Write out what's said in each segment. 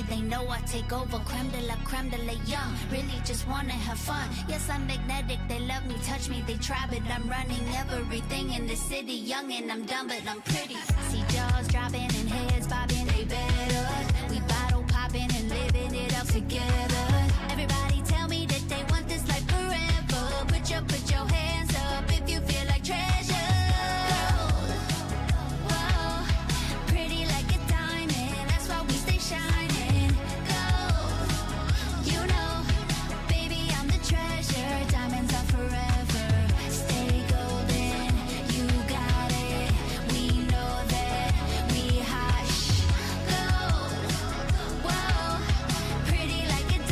me, they know I take over. Creme de la young, really just wanna have fun. Yes, I'm magnetic, they love me, touch me, they try, but I'm running everything in the city. Young and I'm dumb, but I'm pretty. See jaws dropping and heads bobbing, they better. We bottle popping and living it up together. Everybody tell me that they want this life forever. Put your hands up if you feel like treasure. Whoa, pretty like a diamond, that's why we stay shining. Gold, you know, baby, I'm the treasure. Diamonds are forever, stay golden. You got it, we know that we hot. Gold, whoa, pretty like a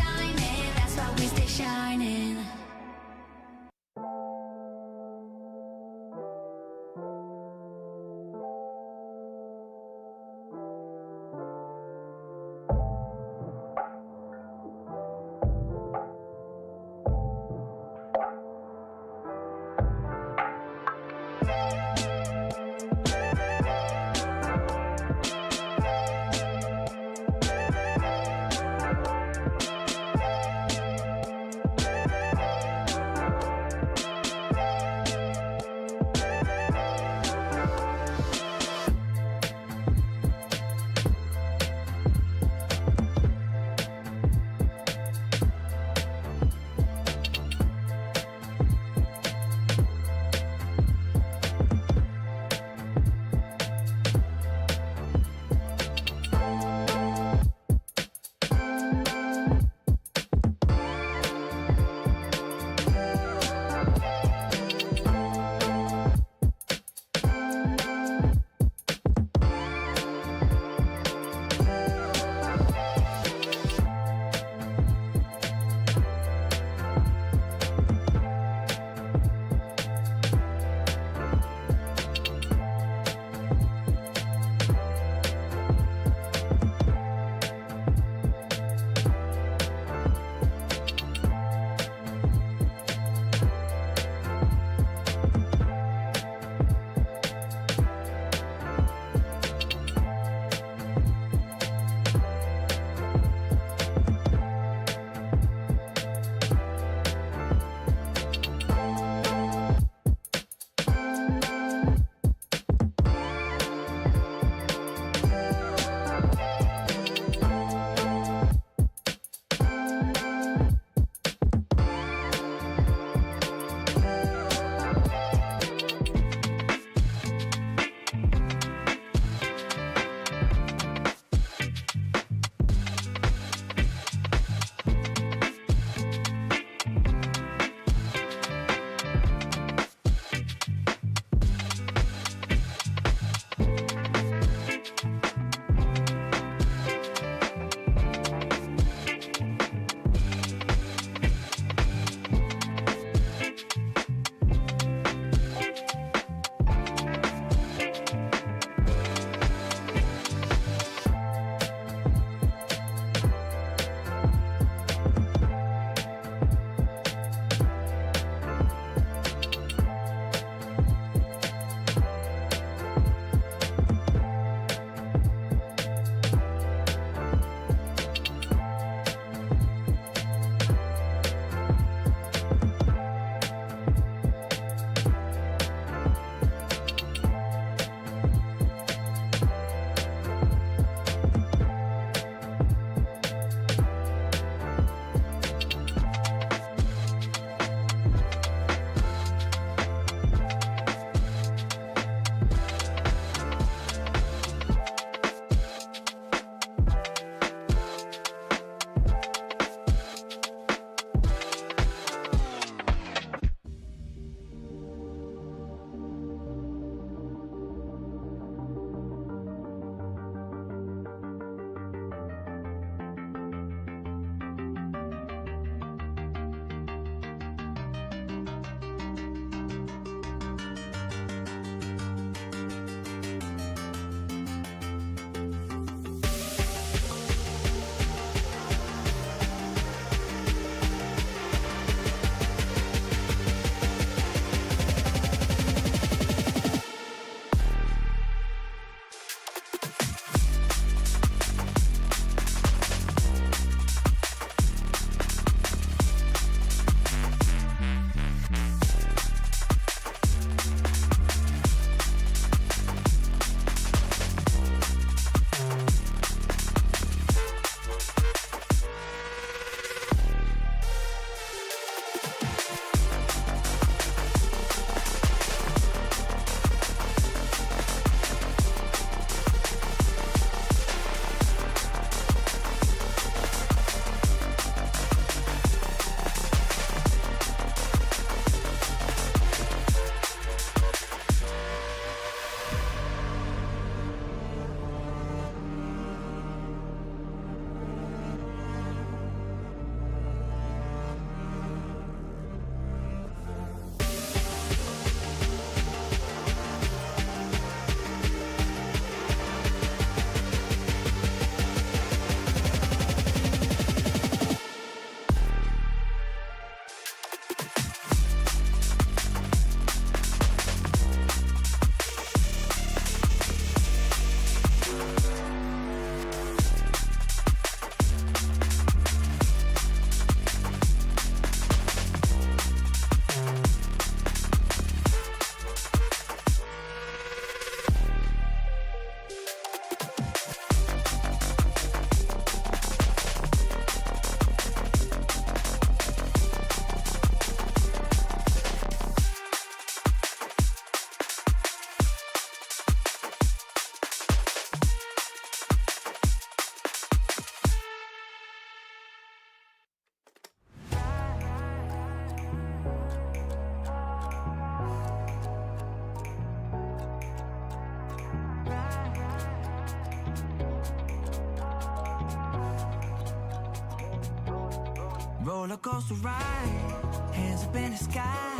Roller coaster ride, hands up in the sky,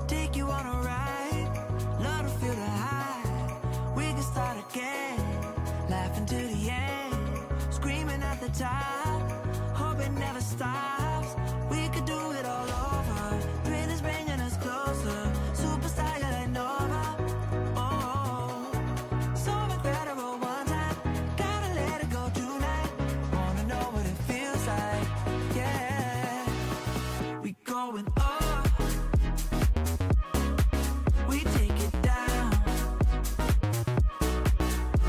take you on a ride, love to feel the high. We can start again, laughing to the end, screaming at the top, hope it never stops. We could do it all over, thrill is bringing us closer, superstar, you're like Nova. Oh, so incredible one time, gotta let it go tonight, wanna know what it feels like, yeah. We going up, we take it down,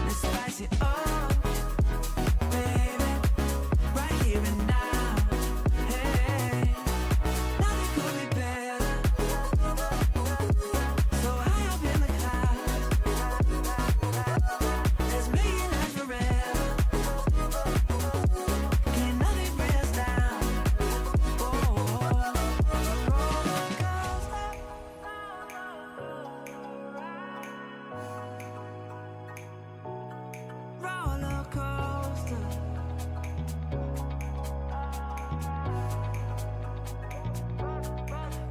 let's spice it up, baby, right here and now. Hey, nothing could be better. So high up in the clouds, let's make it last forever. Can't nothing bring us down. Oh, roller coaster,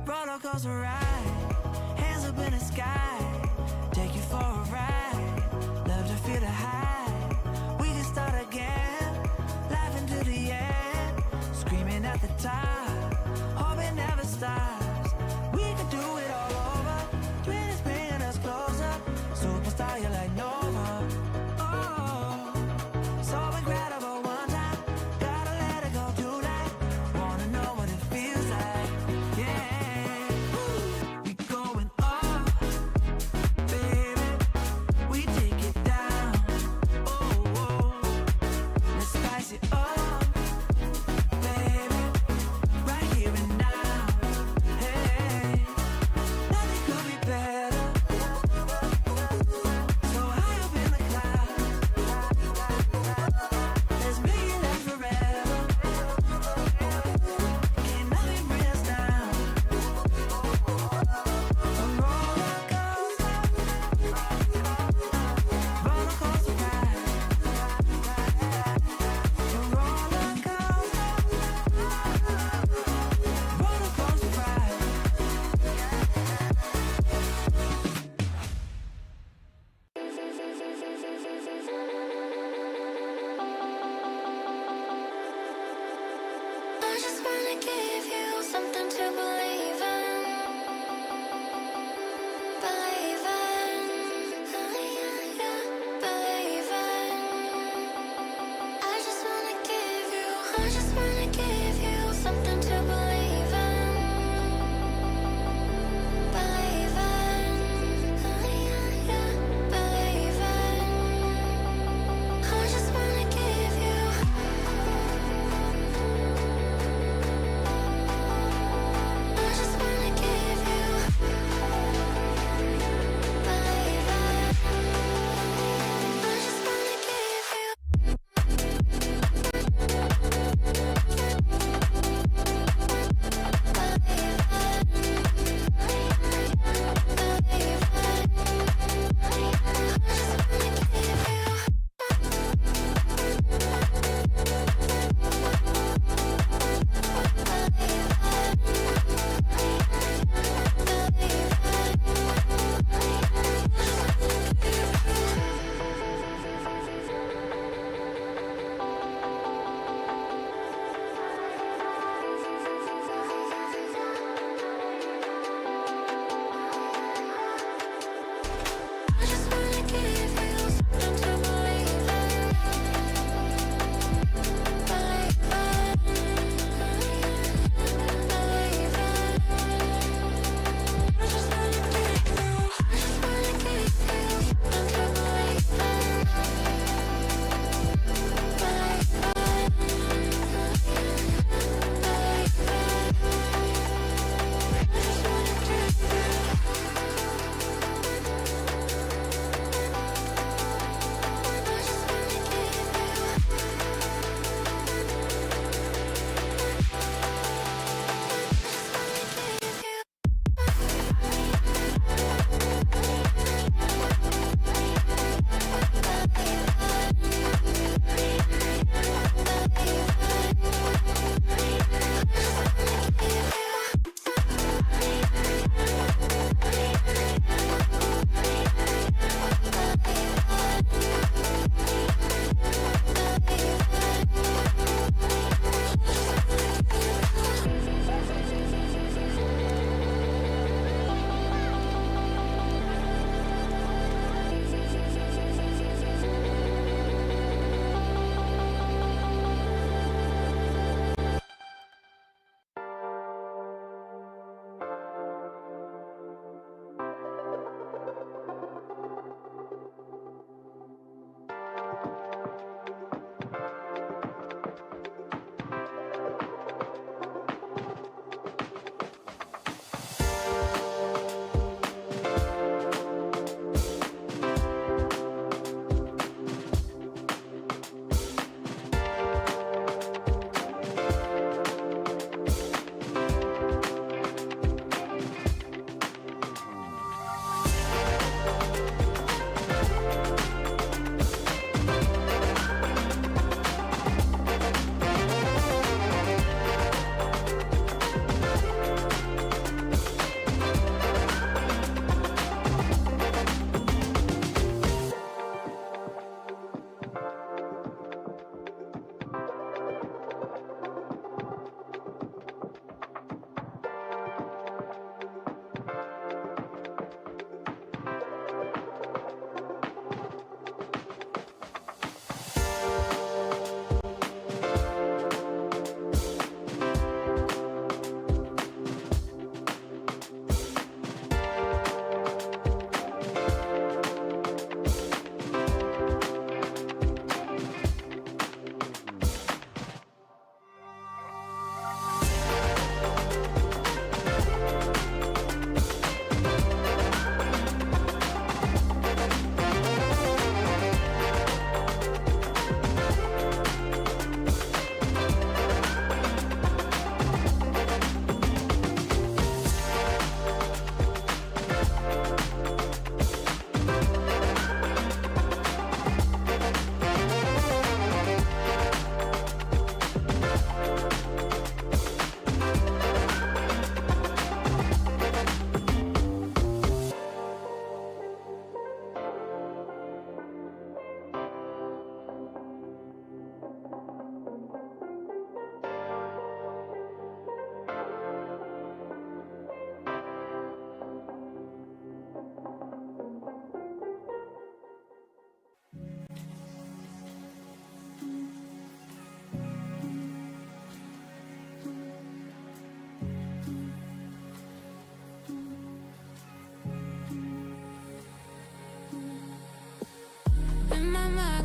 roller coaster ride, hands up in the sky, take you for a ride, love to feel the high. We can start again, laughing to the end, screaming at the top, hope it never stops. We could do it all over, thrill is bringing us closer, superstar, you're like Nova. Oh, so incredible one time, gotta let it go tonight, wanna know what it feels like, yeah. We going up, baby,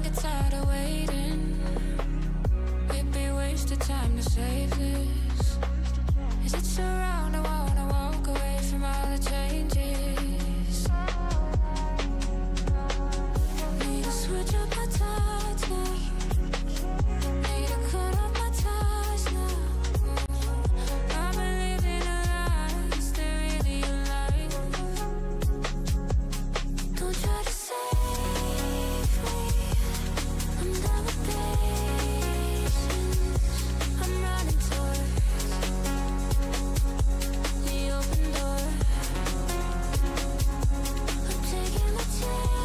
get tired of waiting. It'd be wasted time to save this. Is it so wrong? I wanna walk away from all the changes. Need to switch up my thoughts now. Need to cut off my ties now. I've been living a lie, still really alive. Don't try to save me. I'm done with patience. I'm running towards the open door. I'm taking my chances,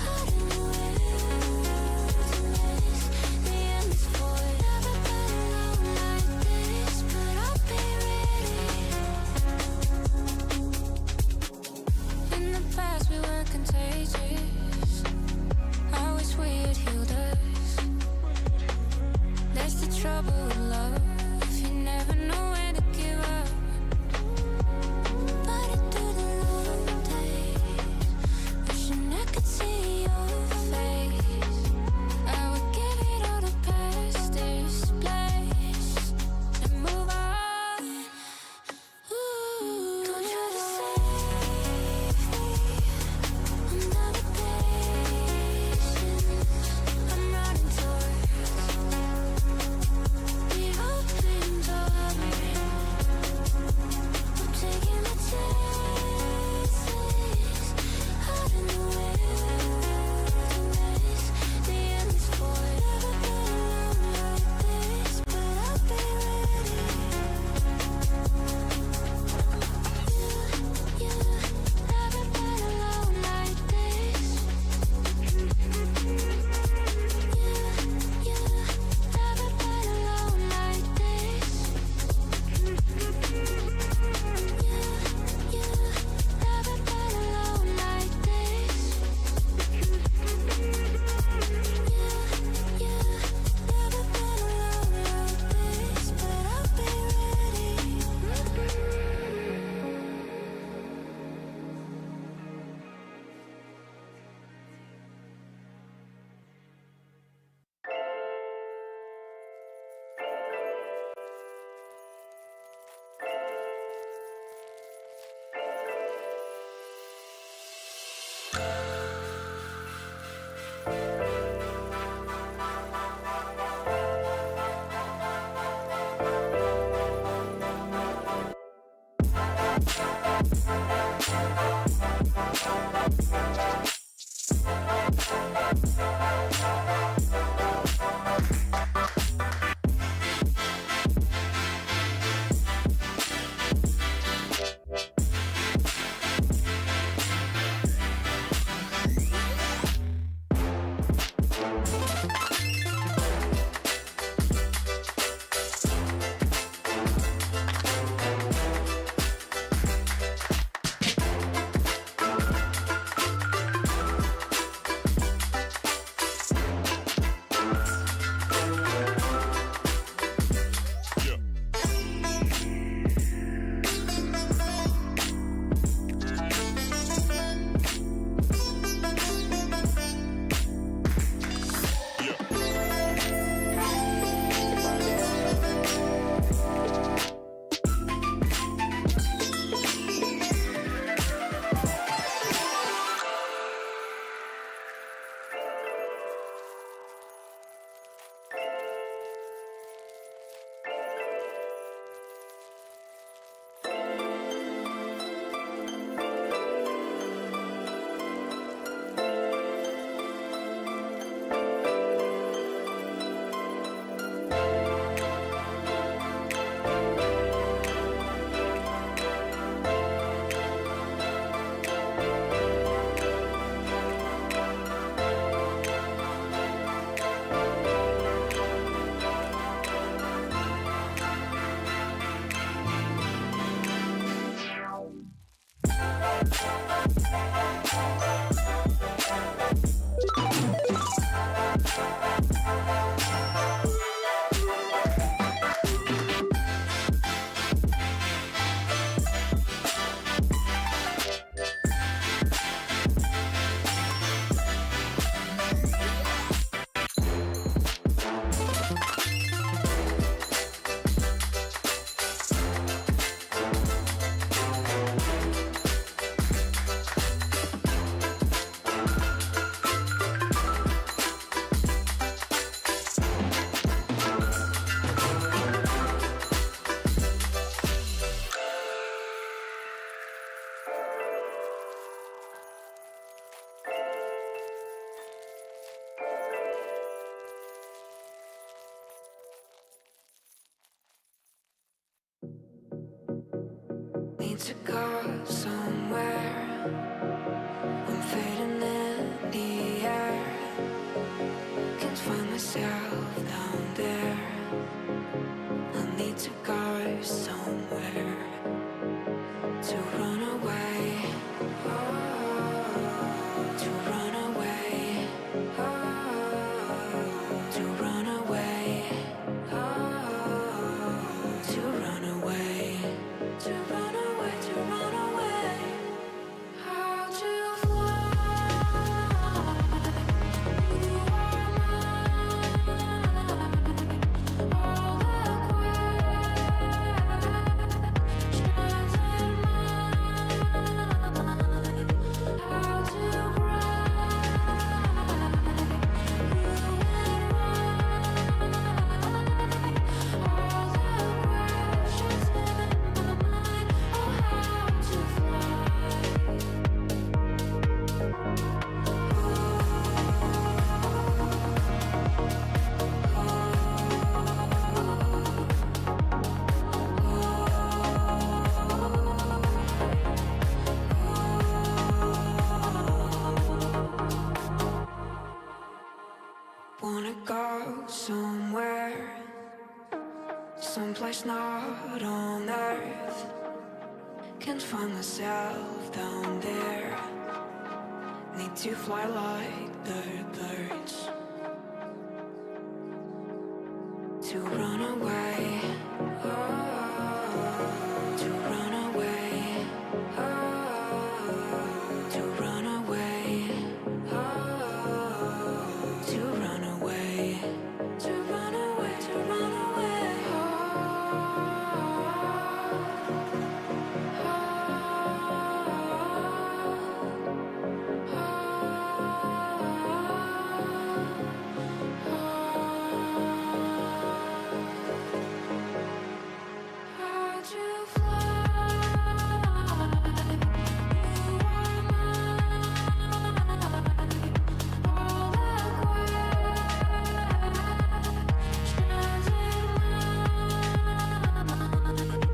hiding the wilderness. The end is void. Never been alone like this, but I'll be ready. In the past we were contagious. I wish we had healed us. That's the trouble with love. You never know when to give up. Fighting through the long days, wishing I could see your face. I would give it all to pass this place and move on. Ooh, don't try to save me. I'm done with patience. I'm running towards the open door. I'm taking my chances, hiding the wilderness. The end is void. Never been alone like this, but I'll be ready. You never been alone like this. You never been alone like this. You never been alone like this. You never been alone like this, but I'll be ready. need to go somewhere. I'm fading in the air. Can't find myself down there. I need to go somewhere to run away. To run away. To run away. To run away. To run away. To run away. How to fly? You are mine. All the questions in my mind. How to cry? You and I. All the questions in my mind. Oh, how to fly? Wanna go somewhere, someplace not on earth. Can't find myself down there. Need to fly like the birds. To run away. To run away. To run away. To run away. To run away. To run away. How to fly? You are mine. All the questions in my mind. How to cry?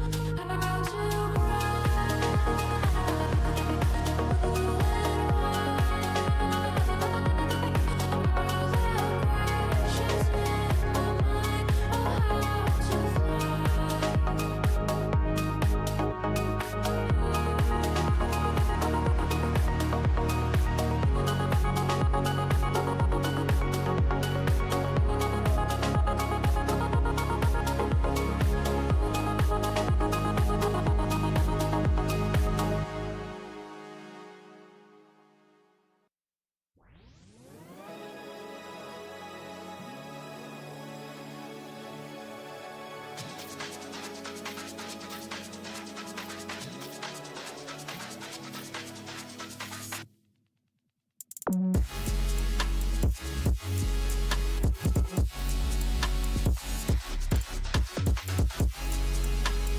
You and all the questions in my mind. Oh, how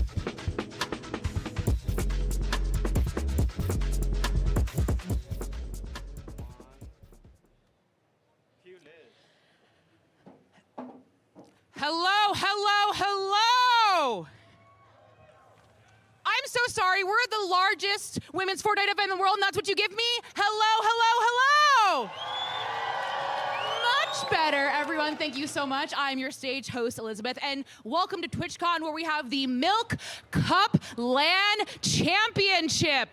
to fly? Hello, hello, hello! I'm so sorry, we're the largest women's Fortnite event in the world, and that's what you give me? Hello, hello, hello! Much better, everyone. Thank you so much. I'm your stage host, Elizabeth, and welcome to TwitchCon, where we have the Milk Cup LAN Championship.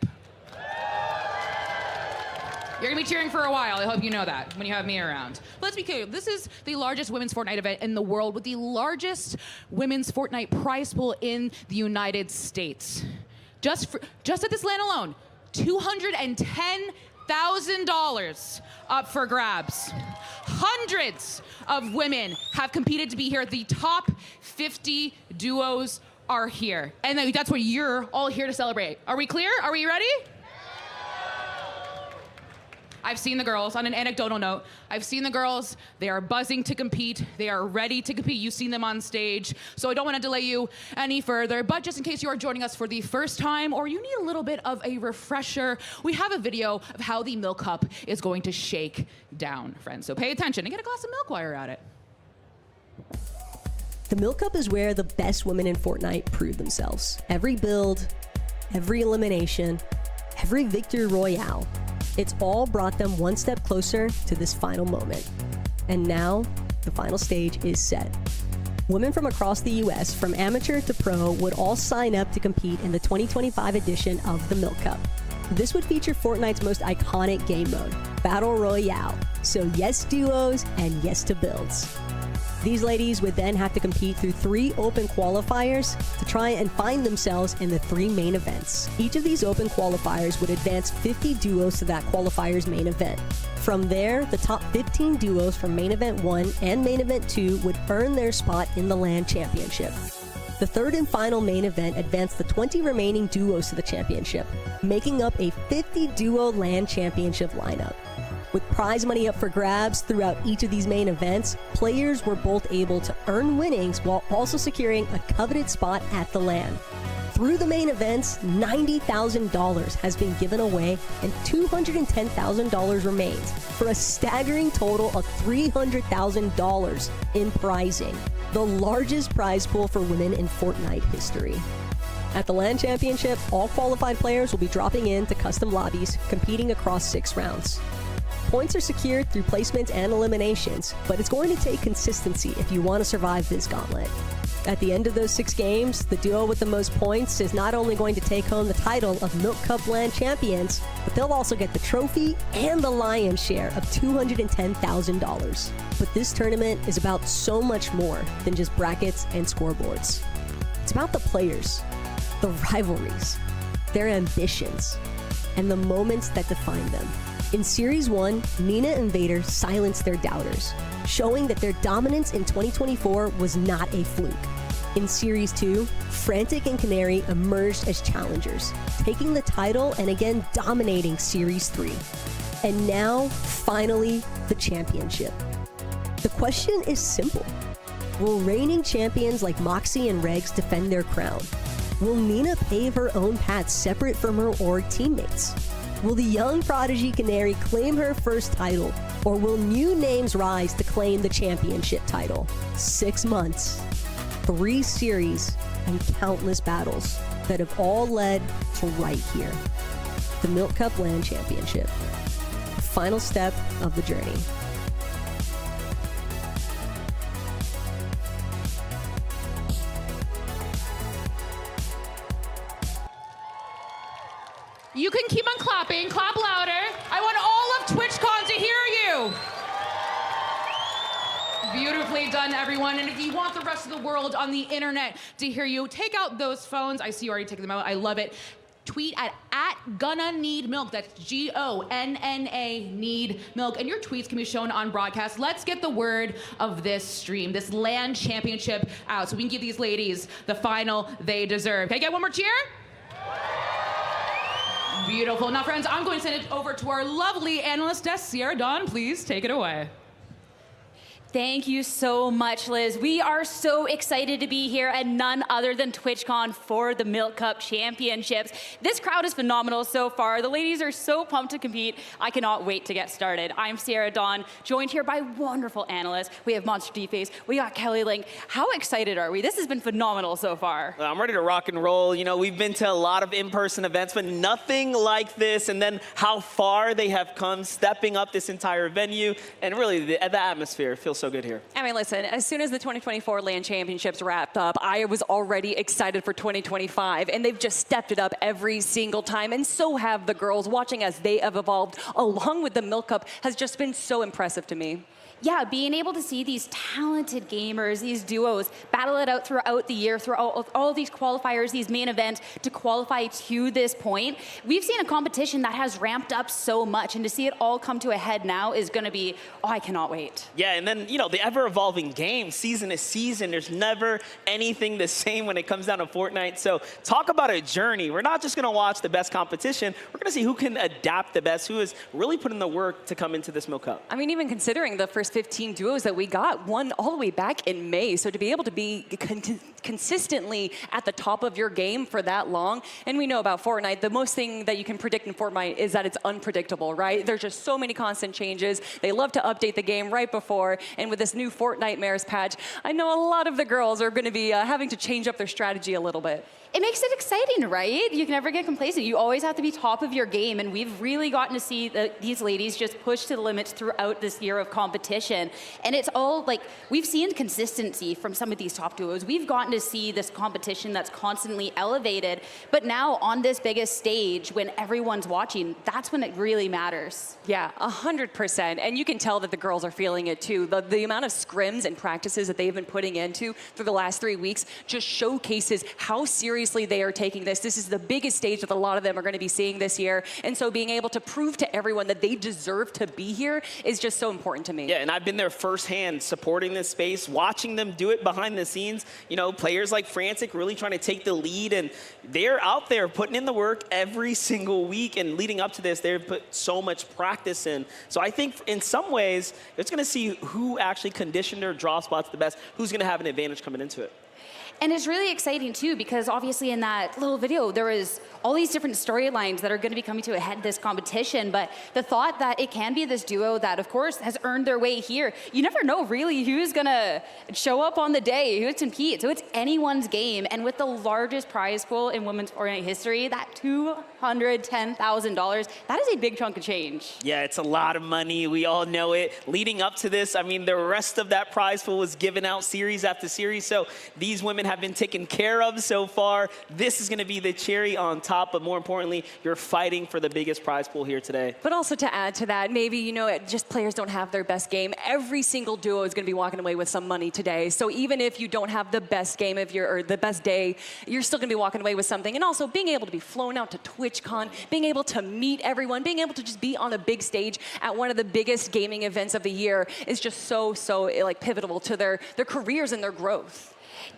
You're gonna be cheering for a while. I hope you know that when you have me around. But let's be clear, this is the largest women's Fortnite event in the world with the largest women's Fortnite prize pool in the United States. Just at this LAN alone, $210,000 up for grabs. Hundreds of women have competed to be here. The top 50 duos are here. And that's what you're all here to celebrate. Are we clear? Are we ready? I've seen the girls, on an anecdotal note, I've seen the girls, they are buzzing to compete, they are ready to compete, you've seen them on stage, so I don't want to delay you any further, but just in case you are joining us for the first time, or you need a little bit of a refresher, we have a video of how the Milk Cup is going to shake down, friends, so pay attention and get a glass of milk while you're at it. The Milk Cup is where the best women in Fortnite prove themselves. Every build, every elimination, every victory royale, it's all brought them one step closer to this final moment. And now, the final stage is set. Women from across the US, from amateur to pro, would all sign up to compete in the 2025 edition of the Milk Cup. This would feature Fortnite's most iconic game mode, Battle Royale. So yes duos and yes to builds. These ladies would then have to compete through 3 open qualifiers to try and find themselves in the 3 main events. Each of these open qualifiers would advance 50 duos to that qualifier's main event. From there, the top 15 duos from Main Event 1 and Main Event 2 would earn their spot in the LAN Championship. The third and final main event advanced the 20 remaining duos to the championship, making up a 50-duo LAN Championship lineup. With prize money up for grabs throughout each of these main events, players were both able to earn winnings while also securing a coveted spot at the LAN. Through the main events, $90,000 has been given away and $210,000 remains, for a staggering total of $300,000 in prizing, the largest prize pool for women in Fortnite history. At the LAN Championship, all qualified players will be dropping into custom lobbies, competing across 6 rounds. Points are secured through placements and eliminations, but it's going to take consistency if you want to survive this gauntlet. At the end of those 6 games, the duo with the most points is not only going to take home the title of Milk Cup LAN Champions, but they'll also get the trophy and the lion's share of $210,000. But this tournament is about so much more than just brackets and scoreboards. It's about the players, the rivalries, their ambitions, and the moments that define them. In Series 1, Nina and Vader silenced their doubters, showing that their dominance in 2024 was not a fluke. In Series 2, Frantic and Canary emerged as challengers, taking the title and again dominating Series 3. And now, finally, the championship. The question is simple. Will reigning champions like Moxie and Regs defend their crown? Will Nina pave her own path separate from her org teammates? Will the young prodigy Canary claim her first title, or will new names rise to claim the championship title? 6 months, 3 series, and countless battles that have all led to right here. The Milk Cup LAN Championship. The final step of the journey. You can keep on clapping, clap louder. I want all of TwitchCon to hear you. Beautifully done, everyone. And if you want the rest of the world on the internet to hear you, take out those phones. I see you already taking them out. I love it. Tweet at Gonna Need Milk. That's Gonna Need Milk. And your tweets can be shown on broadcast. Let's get the word of this stream, this LAN Championship out, so we can give these ladies the final they deserve. Can I get one more cheer? Beautiful. Now, friends, I'm going to send it over to our lovely analyst desk. Sierra Dawn, please take it away. Thank you so much, Liz. We are so excited to be here at none other than TwitchCon for the Milk Cup Championships. This crowd is phenomenal so far. The ladies are so pumped to compete. I cannot wait to get started. I'm Sierra Dawn, joined here by wonderful analysts. We have Monster D-Face, we got Kelly Link. How excited are we? This has been phenomenal so far. I'm ready to rock and roll. You know, we've been to a lot of in-person events, but nothing like this. And then how far they have come, stepping up this entire venue. And really, the atmosphere feels so good here. I mean, listen, as soon as the 2024 LAN Championships wrapped up, I was already excited for 2025, and they've just stepped it up every single time, and so have the girls. Watching as they have evolved along with the Milk Cup has just been so impressive to me. Yeah, being able to see these talented gamers, these duos, battle it out throughout the year, throughout all these qualifiers, these main events, to qualify to this point. We've seen a competition that has ramped up so much, and to see it all come to a head now is going to be, oh, I cannot wait. Yeah, and then, you know, the ever-evolving game, season to season, there's never anything the same when it comes down to Fortnite. So talk about a journey. We're not just going to watch the best competition. We're going to see who can adapt the best, who has really put in the work to come into this Milk Cup. I mean, even considering the first 15 duos that we got, won all the way back in May. So to be able to be consistently at the top of your game for that long, and we know about Fortnite, the most thing that you can predict in Fortnite is that it's unpredictable, right? There's just so many constant changes. They love to update the game right before, and with this new Fortnite Mares patch, I know a lot of the girls are going to be having to change up their strategy a little bit. It makes it exciting, right? You can never get complacent. You always have to be top of your game, and we've really gotten to see these ladies just push to the limits throughout this year of competition. And it's all like, we've seen consistency from some of these top duos. We've gotten to see this competition that's constantly elevated, but now on this biggest stage, when everyone's watching, that's when it really matters. Yeah, 100%. And you can tell that the girls are feeling it too. The amount of scrims and practices that they've been putting into for the last 3 weeks just showcases how seriously they are taking this. This is the biggest stage that a lot of them are going to be seeing this year. And so being able to prove to everyone that they deserve to be here is just so important to me. Yeah, and I've been there firsthand supporting this space, watching them do it behind the scenes. You know, players like Frantic really trying to take the lead, and they're out there putting in the work every single week. And leading up to this, they've put so much practice in. So I think in some ways, it's going to see who actually conditioned their draw spots the best, who's going to have an advantage coming into it. And it's really exciting too, because obviously in that little video, there was all these different storylines that are going to be coming to a head this competition. But the thought that it can be this duo that, of course, has earned their way here. You never know really who's going to show up on the day, who's compete. So it's anyone's game. And with the largest prize pool in women's Fortnite history, that $210,000, that is a big chunk of change. Yeah, it's a lot of money. We all know it. Leading up to this, I mean, the rest of that prize pool was given out series after series. So these women have been taken care of so far. This is going to be the cherry on top, but more importantly, you're fighting for the biggest prize pool here today. But also to add to that, maybe, you know, just players don't have their best game. Every single duo is going to be walking away with some money today. So even if you don't have the best game or the best day, you're still going to be walking away with something. And also being able to be flown out to TwitchCon, being able to meet everyone, being able to just be on a big stage at one of the biggest gaming events of the year is just so like pivotal to their careers and their growth.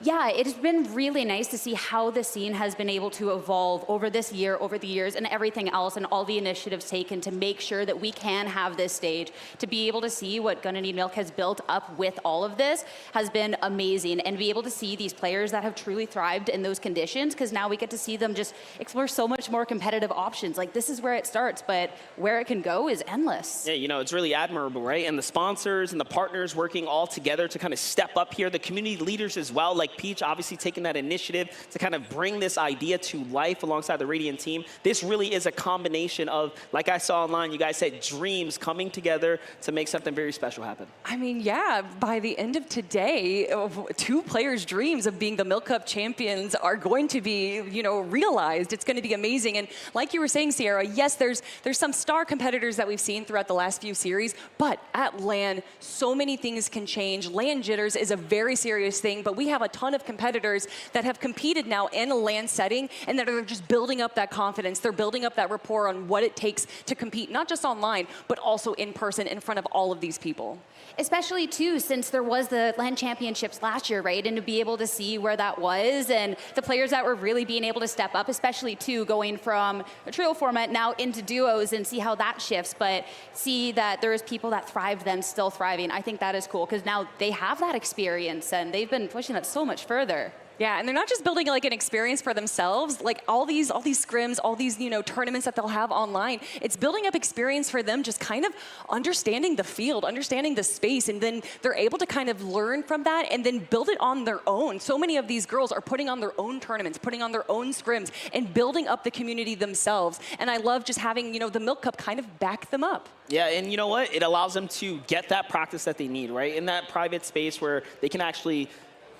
Yeah, it's been really nice to see how the scene has been able to evolve over this year, over the years, and everything else, and all the initiatives taken to make sure that we can have this stage. To be able to see what Gonna Need Milk has built up with all of this has been amazing, and be able to see these players that have truly thrived in those conditions, because now we get to see them just explore so much more competitive options. Like, this is where it starts, but where it can go is endless. Yeah, you know, it's really admirable, right? And the sponsors and the partners working all together to kind of step up here, the community leaders as well, like Peach obviously taking that initiative to kind of bring this idea to life alongside the Radiant team. This really is a combination of, like I saw online, you guys said dreams coming together to make something very special happen. I mean, yeah, by the end of today, 2 players' dreams of being the Milk Cup champions are going to be, you know, realized. It's going to be amazing. And like you were saying, Sierra, yes, there's some star competitors that we've seen throughout the last few series, but at LAN, so many things can change. LAN jitters is a very serious thing, but we have a ton of competitors that have competed now in a LAN setting and that are just building up that confidence. They're building up that rapport on what it takes to compete, not just online, but also in person in front of all of these people. Especially too, since there was the LAN Championships last year, right? And to be able to see where that was, and the players that were really being able to step up, especially too, going from a trio format now into duos, and see how that shifts, but see that there is people that thrived then still thriving. I think that is cool, because now they have that experience, and they've been pushing that so much further. Yeah, and they're not just building like an experience for themselves, like all these scrims, all these, you know, tournaments that they'll have online. It's building up experience for them, just kind of understanding the field, understanding the space, and then they're able to kind of learn from that and then build it on their own. So many of these girls are putting on their own tournaments, putting on their own scrims, and building up the community themselves. And I love just having, you know, the Milk Cup kind of back them up. Yeah, and you know what? It allows them to get that practice that they need, right? In that private space where they can actually,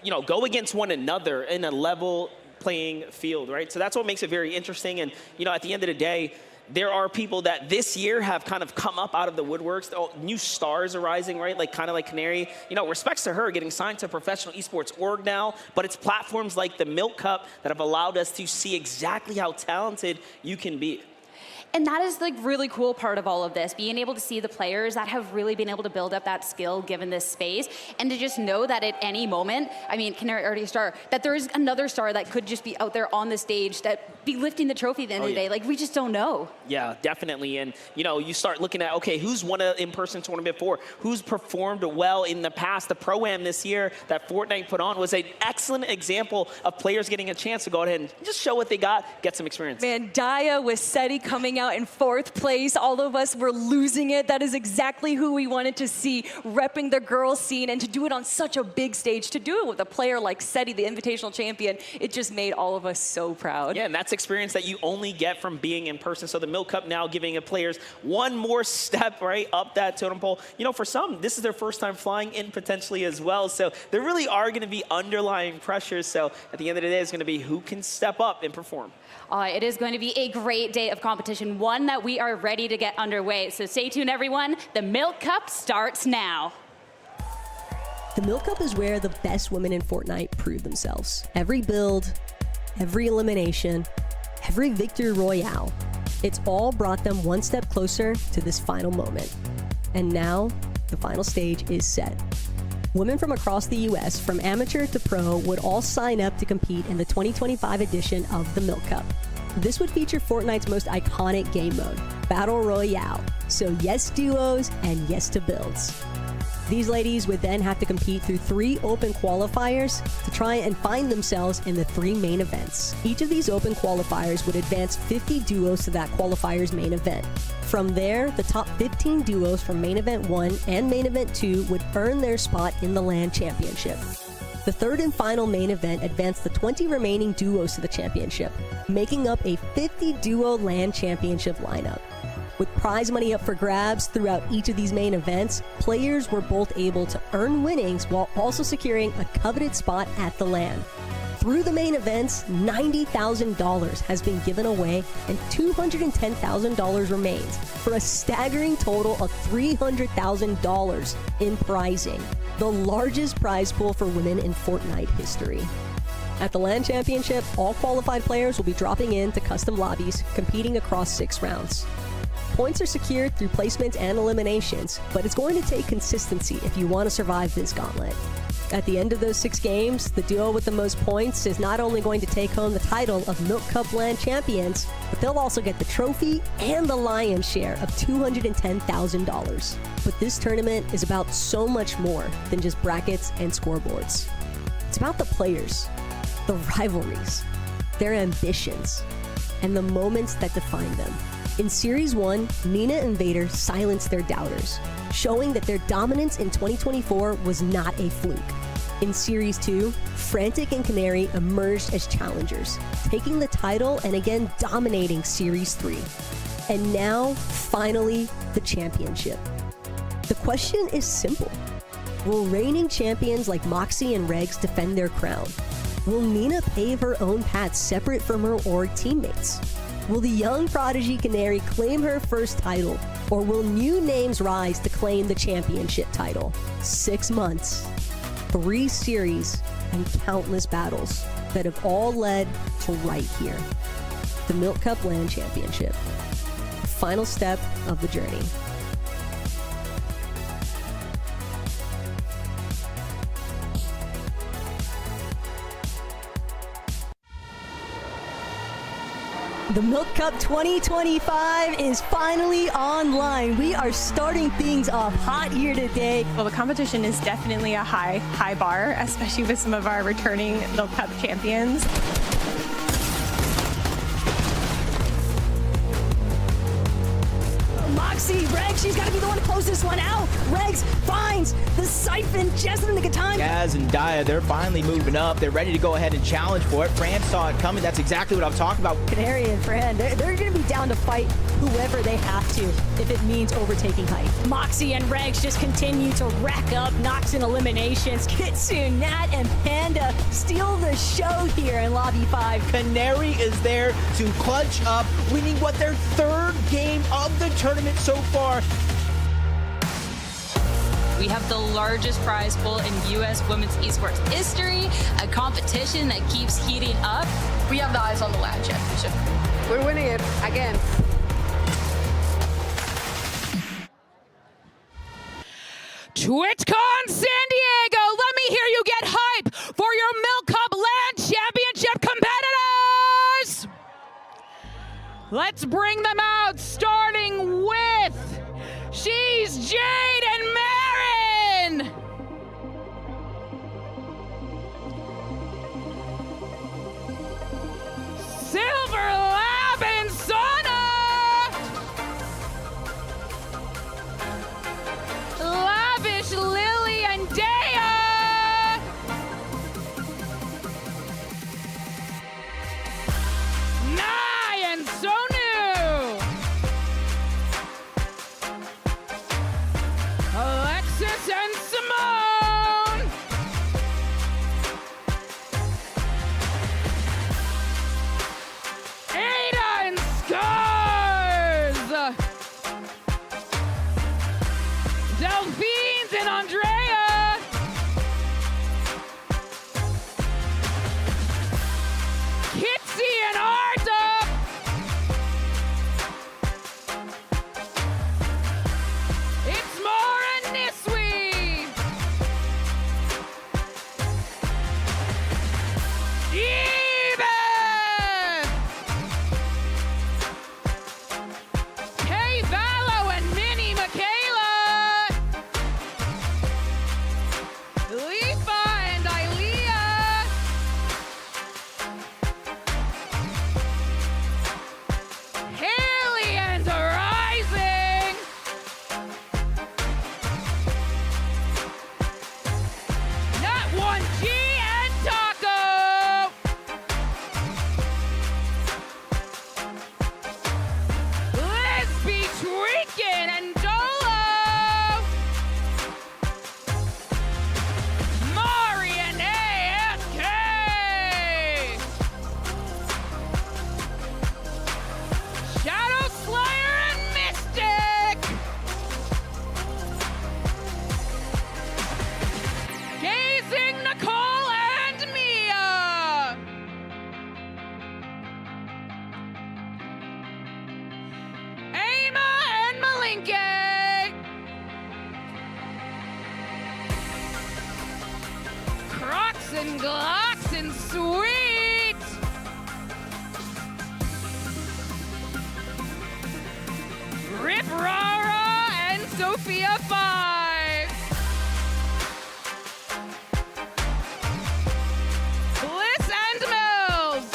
you know, go against one another in a level playing field, right? So that's what makes it very interesting. And, you know, at the end of the day, there are people that this year have kind of come up out of the woodworks. New stars are rising, right? Like kind of like Canary. You know, respects to her getting signed to a professional esports org now, but it's platforms like the Milk Cup that have allowed us to see exactly how talented you can be. And that is like really cool part of all of this, being able to see the players that have really been able to build up that skill given this space, and to just know that at any moment, I mean, Canary already a star, that there is another star that could just be out there on the stage that be lifting the trophy at the end of the day. Like, we just don't know. Yeah, definitely. And, you know, you start looking at, okay, who's won an in-person tournament before? Who's performed well in the past? The Pro-Am this year that Fortnite put on was an excellent example of players getting a chance to go ahead and just show what they got, get some experience. Man, Daya with Seti coming out in 4th place. All of us were losing it. That is exactly who we wanted to see, repping the girls scene, and to do it on such a big stage, to do it with a player like Seti, the invitational champion, it just made all of us so proud. Yeah, and that's experience that you only get from being in person. So the Milk Cup now giving players one more step, right, up that totem pole. You know, for some, this is their first time flying in potentially as well. So there really are going to be underlying pressures. So at the end of the day, it's going to be who can step up and perform. It is going to be a great day of competition, one that we are ready to get underway. So stay tuned, everyone. The Milk Cup starts now. The Milk Cup is where the best women in Fortnite prove themselves. Every build, every elimination, every victory royale, it's all brought them one step closer to this final moment. And now, the final stage is set. Women from across the US, from amateur to pro, would all sign up to compete in the 2025 edition of the Milk Cup. This would feature Fortnite's most iconic game mode, Battle Royale. So yes duos and yes to builds. These ladies would then have to compete through 3 open qualifiers to try and find themselves in the 3 main events. Each of these open qualifiers would advance 50 duos to that qualifier's main event. From there, the top 15 duos from Main Event 1 and Main Event 2 would earn their spot in the LAN Championship. The third and final main event advanced the 20 remaining duos to the championship, making up a 50-duo LAN Championship lineup. With prize money up for grabs throughout each of these main events, players were both able to earn winnings while also securing a coveted spot at the LAN. Through the main events, $90,000 has been given away and $210,000 remains, for a staggering total of $300,000 in prizing, the largest prize pool for women in Fortnite history. At the LAN Championship, all qualified players will be dropping into custom lobbies, competing across 6 rounds. Points are secured through placements and eliminations, but it's going to take consistency if you want to survive this gauntlet. At the end of those 6 games, the duo with the most points is not only going to take home the title of Milk Cup LAN Champions, but they'll also get the trophy and the lion's share of $210,000. But this tournament is about so much more than just brackets and scoreboards. It's about the players, the rivalries, their ambitions, and the moments that define them. In Series 1, Nina and Vader silenced their doubters, showing that their dominance in 2024 was not a fluke. In Series 2, Frantic and Canary emerged as challengers, taking the title and again dominating Series 3. And now, finally, the championship. The question is simple. Will reigning champions like Moxie and Regs defend their crown? Will Nina pave her own path separate from her org teammates? Will the young prodigy Canary claim her first title, or will new names rise to claim the championship title? 6 months, 3 series, and countless battles that have all led to right here. The Milk Cup LAN Championship. The final step of the journey. The Milk Cup 2025 is finally online. We are starting things off hot here today. Well, the competition is definitely a high bar, especially with some of our returning Milk Cup champions. Moxie, Reg, she's got to be the one to close this one out. Regs finds the siphon just in the nick of time. Gaz and Daya, they're finally moving up. They're ready to go ahead and challenge for it. Fran saw it coming. That's exactly what I'm talking about. Canary and Fran, they're going to be down to fight whoever they have to if it means overtaking height. Moxie and Regs just continue to rack up knocks and eliminations. Kitsu, Nat, and Panda steal the show here in Lobby 5. Canary is there to clutch up, winning what their third game of the tournament so far. We have the largest prize pool in U.S. women's esports history, a competition that keeps heating up. We have the eyes on the LAN Championship. We're winning it again. TwitchCon San Diego, let me hear you get hype for your Milk Cup LAN Championship competitors! Let's bring them out, starting with, she's Jade and Marin! Silver Lab and Sana! Lavish Lily and Daya! Nye and Sonu! Alexis and Simone! Ada and Scars! Delphines and Andrea! Kitsy and Arta! It's Mara and Niswi! Eva! Kay Vallow and Minnie Michaela! Lifa and Ilea! Haley and Rising! Nat 1G and Taco! Lesby Tweakin' and Dolo! Mari and AFK! Shadow Slayer and Mystic! Gazing Nicole and Mia! Ama and Malinke! Crocs and Glocks and Sweet! Rip Rara and Sophia 5! Bliss and Mills!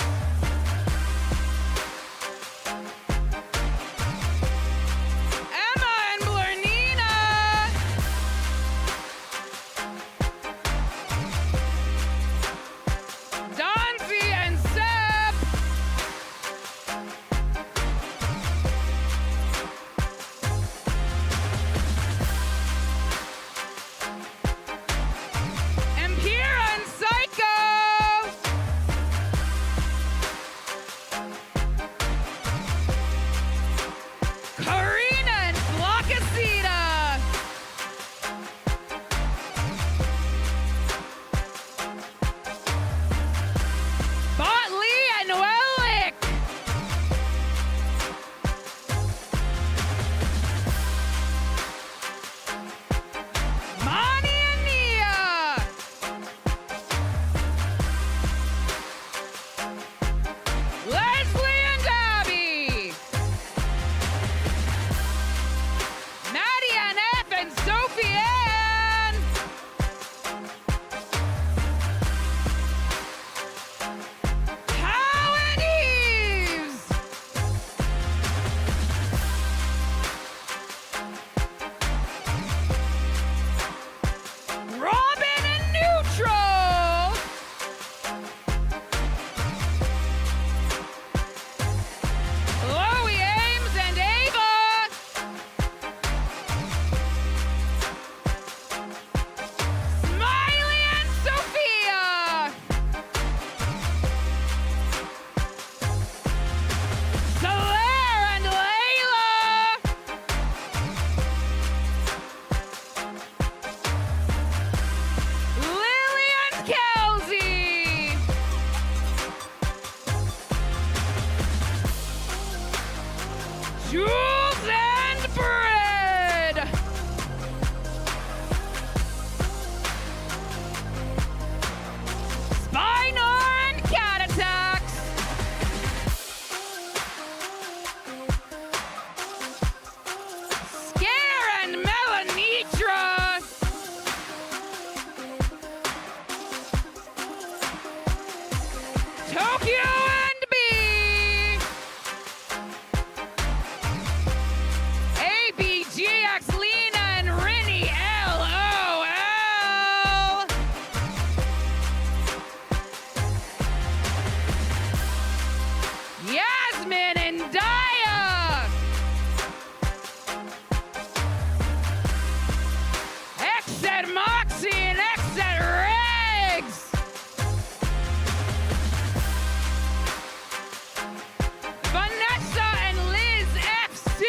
Emma and Blernina! Donzi and Seb! Jules and Bread. Spinor and Cat Attacks. Scare and Melanitra. Tokyo and B. ABGX Lena and Rinny LOL. Yasmin and Daya. X at Moxie and X at Regs. Vanessa and Liz FC.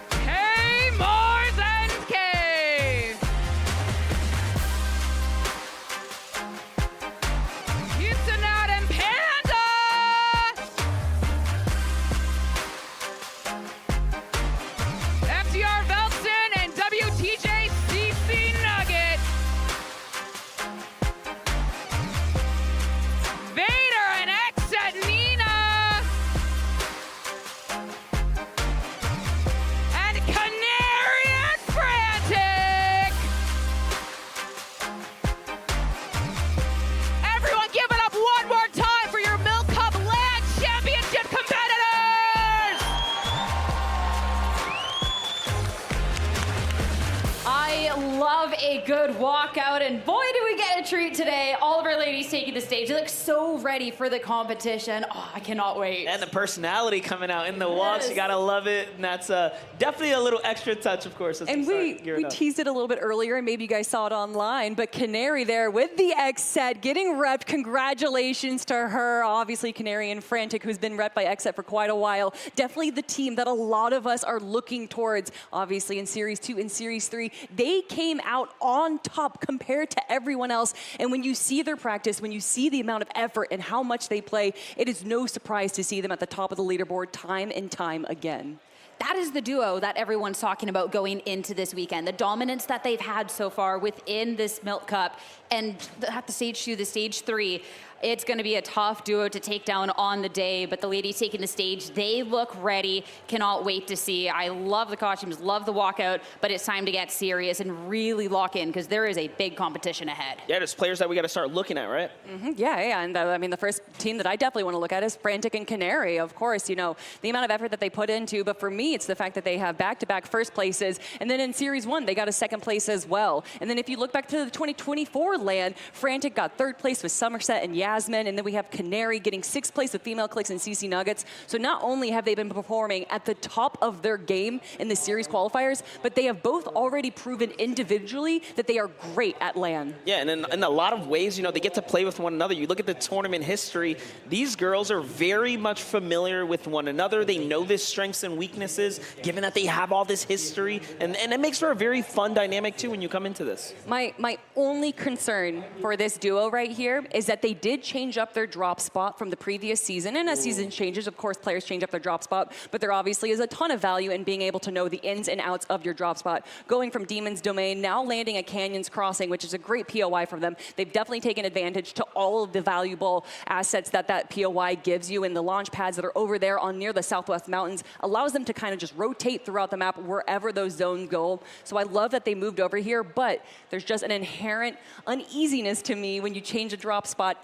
K Mars and K. Houston out and Panda. FTR Velson and WTJ CC Nugget. Vader and X at Nina. And Canary and Frantic. Everyone give it up one more time for your Milk Cup LAN Championship competitors. I love a good walkout, and boy, do we get a treat today. All of our ladies taking the stage. They look so ready for the competition. Oh, I cannot wait. And the personality coming out in the walks, you gotta love it. And that's definitely a little extra touch, of course. And we teased it a little bit earlier, and maybe you guys saw it online, but Canary there with the X set, getting repped. Congratulations to her. Obviously, Canary and Frantic, who's been repped by X set for quite a while. Definitely the team that a lot of us are looking towards. Obviously, in Series 2 and Series 3, they came out on top compared to everyone else. And when you see their practice, when you see the amount of effort and how much they play, it is no surprise to see them at the top of the leaderboard time and time again. That is the duo that everyone's talking about going into this weekend. The dominance that they've had so far within this Milk Cup, and at the stage 2, the stage 3, it's going to be a tough duo to take down on the day, but the ladies taking the stage, they look ready. Cannot wait to see. I love the costumes, love the walkout, but it's time to get serious and really lock in because there is a big competition ahead. Yeah, there's players that we got to start looking at, right? Yeah, and I mean, the first team that I definitely want to look at is Frantic and Canary. Of course, you know, the amount of effort that they put into, but for me, it's the fact that they have back-to-back first places, and then in Series 1, they got a second place as well. And then if you look back to the 2024 LAN, Frantic got third place with Somerset and Yasmin, and then we have Canary getting sixth place with Female Clicks and CC Nuggets. So not only have they been performing at the top of their game in the series qualifiers, but they have both already proven individually that they are great at LAN. Yeah, and in a lot of ways, you know, they get to play with one another. You look at the tournament history, these girls are very much familiar with one another. They know their strengths and weaknesses, given that they have all this history, and it makes for a very fun dynamic too when you come into this. My only concern for this duo right here is that they did change up their drop spot from the previous season, and as season changes, of course, players change up their drop spot, but there obviously is a ton of value in being able to know the ins and outs of your drop spot. Going from Demon's Domain, now landing at Canyon's Crossing, which is a great POI for them. They've definitely taken advantage to all of the valuable assets that POI gives you, and the launch pads that are over there on near the Southwest Mountains allows them to kind of just rotate throughout the map wherever those zones go. So I love that they moved over here, but there's just an inherent uneasiness to me when you change a drop spot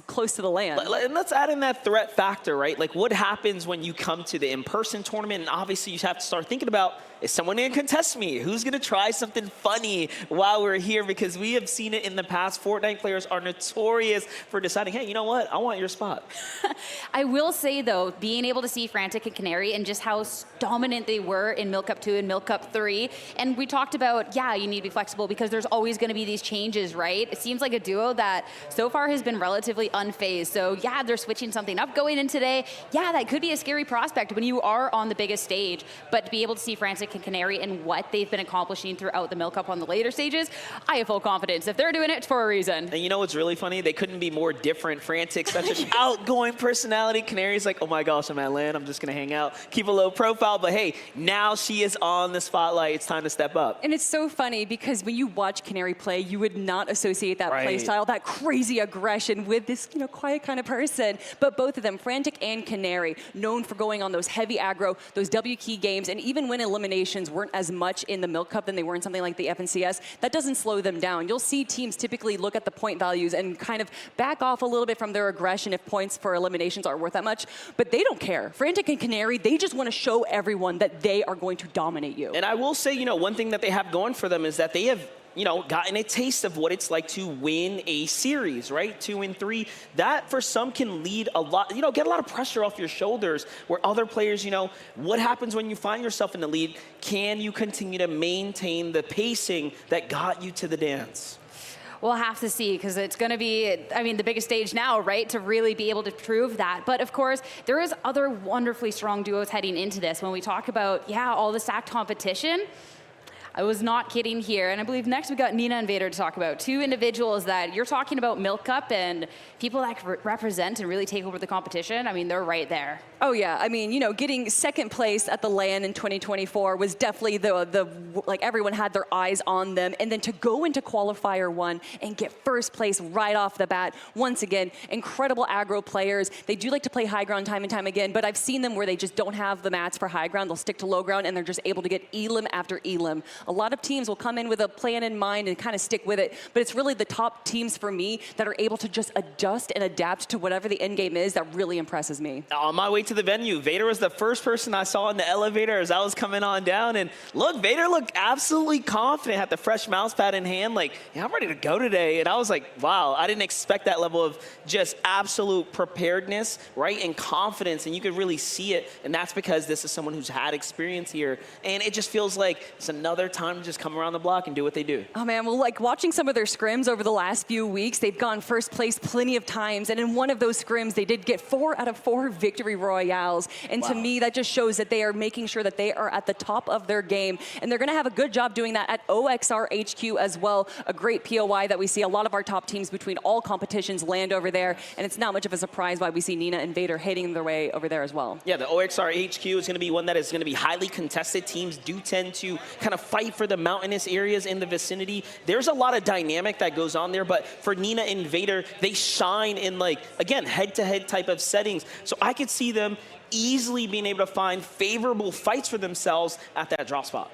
close to the land. And let's add in that threat factor, right? Like, what happens when you come to the in-person tournament, and obviously you have to start thinking about, is someone going to contest me? Who's going to try something funny while we're here? Because we have seen it in the past. Fortnite players are notorious for deciding, hey, you know what? I want your spot. I will say, though, being able to see Frantic and Canary and just how dominant they were in Milk Cup 2 and Milk Cup 3, and we talked about, yeah, you need to be flexible because there's always going to be these changes, right? It seems like a duo that so far has been relatively relatively unfazed. So yeah, they're switching something up going in today. Yeah, that could be a scary prospect when you are on the biggest stage, but to be able to see Frantic and Canary and what they've been accomplishing throughout the Milk Cup on the later stages, I have full confidence. If they're doing it, it's for a reason. And you know what's really funny? They couldn't be more different. Frantic, such an outgoing personality. Canary's like, oh my gosh, I'm at LAN. I'm just going to hang out, keep a low profile. But hey, now she is on the spotlight. It's time to step up. And it's so funny because when you watch Canary play, you would not associate that play style, that crazy aggression with this, you know, quiet kind of person. But both of them, Frantic and Canary, known for going on those heavy aggro, those W key games, and even when eliminations weren't as much in the Milk Cup than they were in something like the FNCS, that doesn't slow them down. You'll see teams typically look at the point values and kind of back off a little bit from their aggression if points for eliminations aren't worth that much, but they don't care. Frantic and Canary, they just want to show everyone that they are going to dominate you. And I will say, you know, one thing that they have going for them is that they have, you know, gotten a taste of what it's like to win a series, right? 2 and 3. That for some can lead a lot, you know, get a lot of pressure off your shoulders where other players, you know, what happens when you find yourself in the lead? Can you continue to maintain the pacing that got you to the dance? We'll have to see, because it's going to be, I mean, the biggest stage now, right, to really be able to prove that. But of course, there is other wonderfully strong duos heading into this. When we talk about, yeah, all the stacked competition, I was not kidding here. And I believe next we got Nina and Vader to talk about. Two individuals that you're talking about Milk Cup and people that represent and really take over the competition. I mean, they're right there. Oh yeah, I mean, you know, getting second place at the LAN in 2024 was definitely the like everyone had their eyes on them. And then to go into qualifier 1 and get first place right off the bat, once again, incredible aggro players. They do like to play high ground time and time again, but I've seen them where they just don't have the mats for high ground. They'll stick to low ground and they're just able to get elim after elim. A lot of teams will come in with a plan in mind and kind of stick with it, but it's really the top teams for me that are able to just adjust and adapt to whatever the end game is that really impresses me. On my way to the venue, Vader was the first person I saw in the elevator as I was coming on down, and look, Vader looked absolutely confident, had the fresh mouse pad in hand, like, yeah, I'm ready to go today. And I was like, wow, I didn't expect that level of just absolute preparedness, right, and confidence, and you could really see it, and that's because this is someone who's had experience here, and it just feels like it's another time to just come around the block and do what they do. Oh man, well, like watching some of their scrims over the last few weeks, they've gone first place plenty of times, and in one of those scrims, they did get 4 out of 4 victory royales, and to me, that just shows that they are making sure that they are at the top of their game, and they're gonna have a good job doing that at OXR HQ as well, a great POI that we see a lot of our top teams between all competitions land over there, and it's not much of a surprise why we see Nina and Vader heading their way over there as well. Yeah, the OXR HQ is gonna be one that is gonna be highly contested. Teams do tend to kind of fight for the mountainous areas in the vicinity. There's a lot of dynamic that goes on there, but for Nina and Vader, they shine in, like, again, head-to-head type of settings. So I could see them easily being able to find favorable fights for themselves at that drop spot.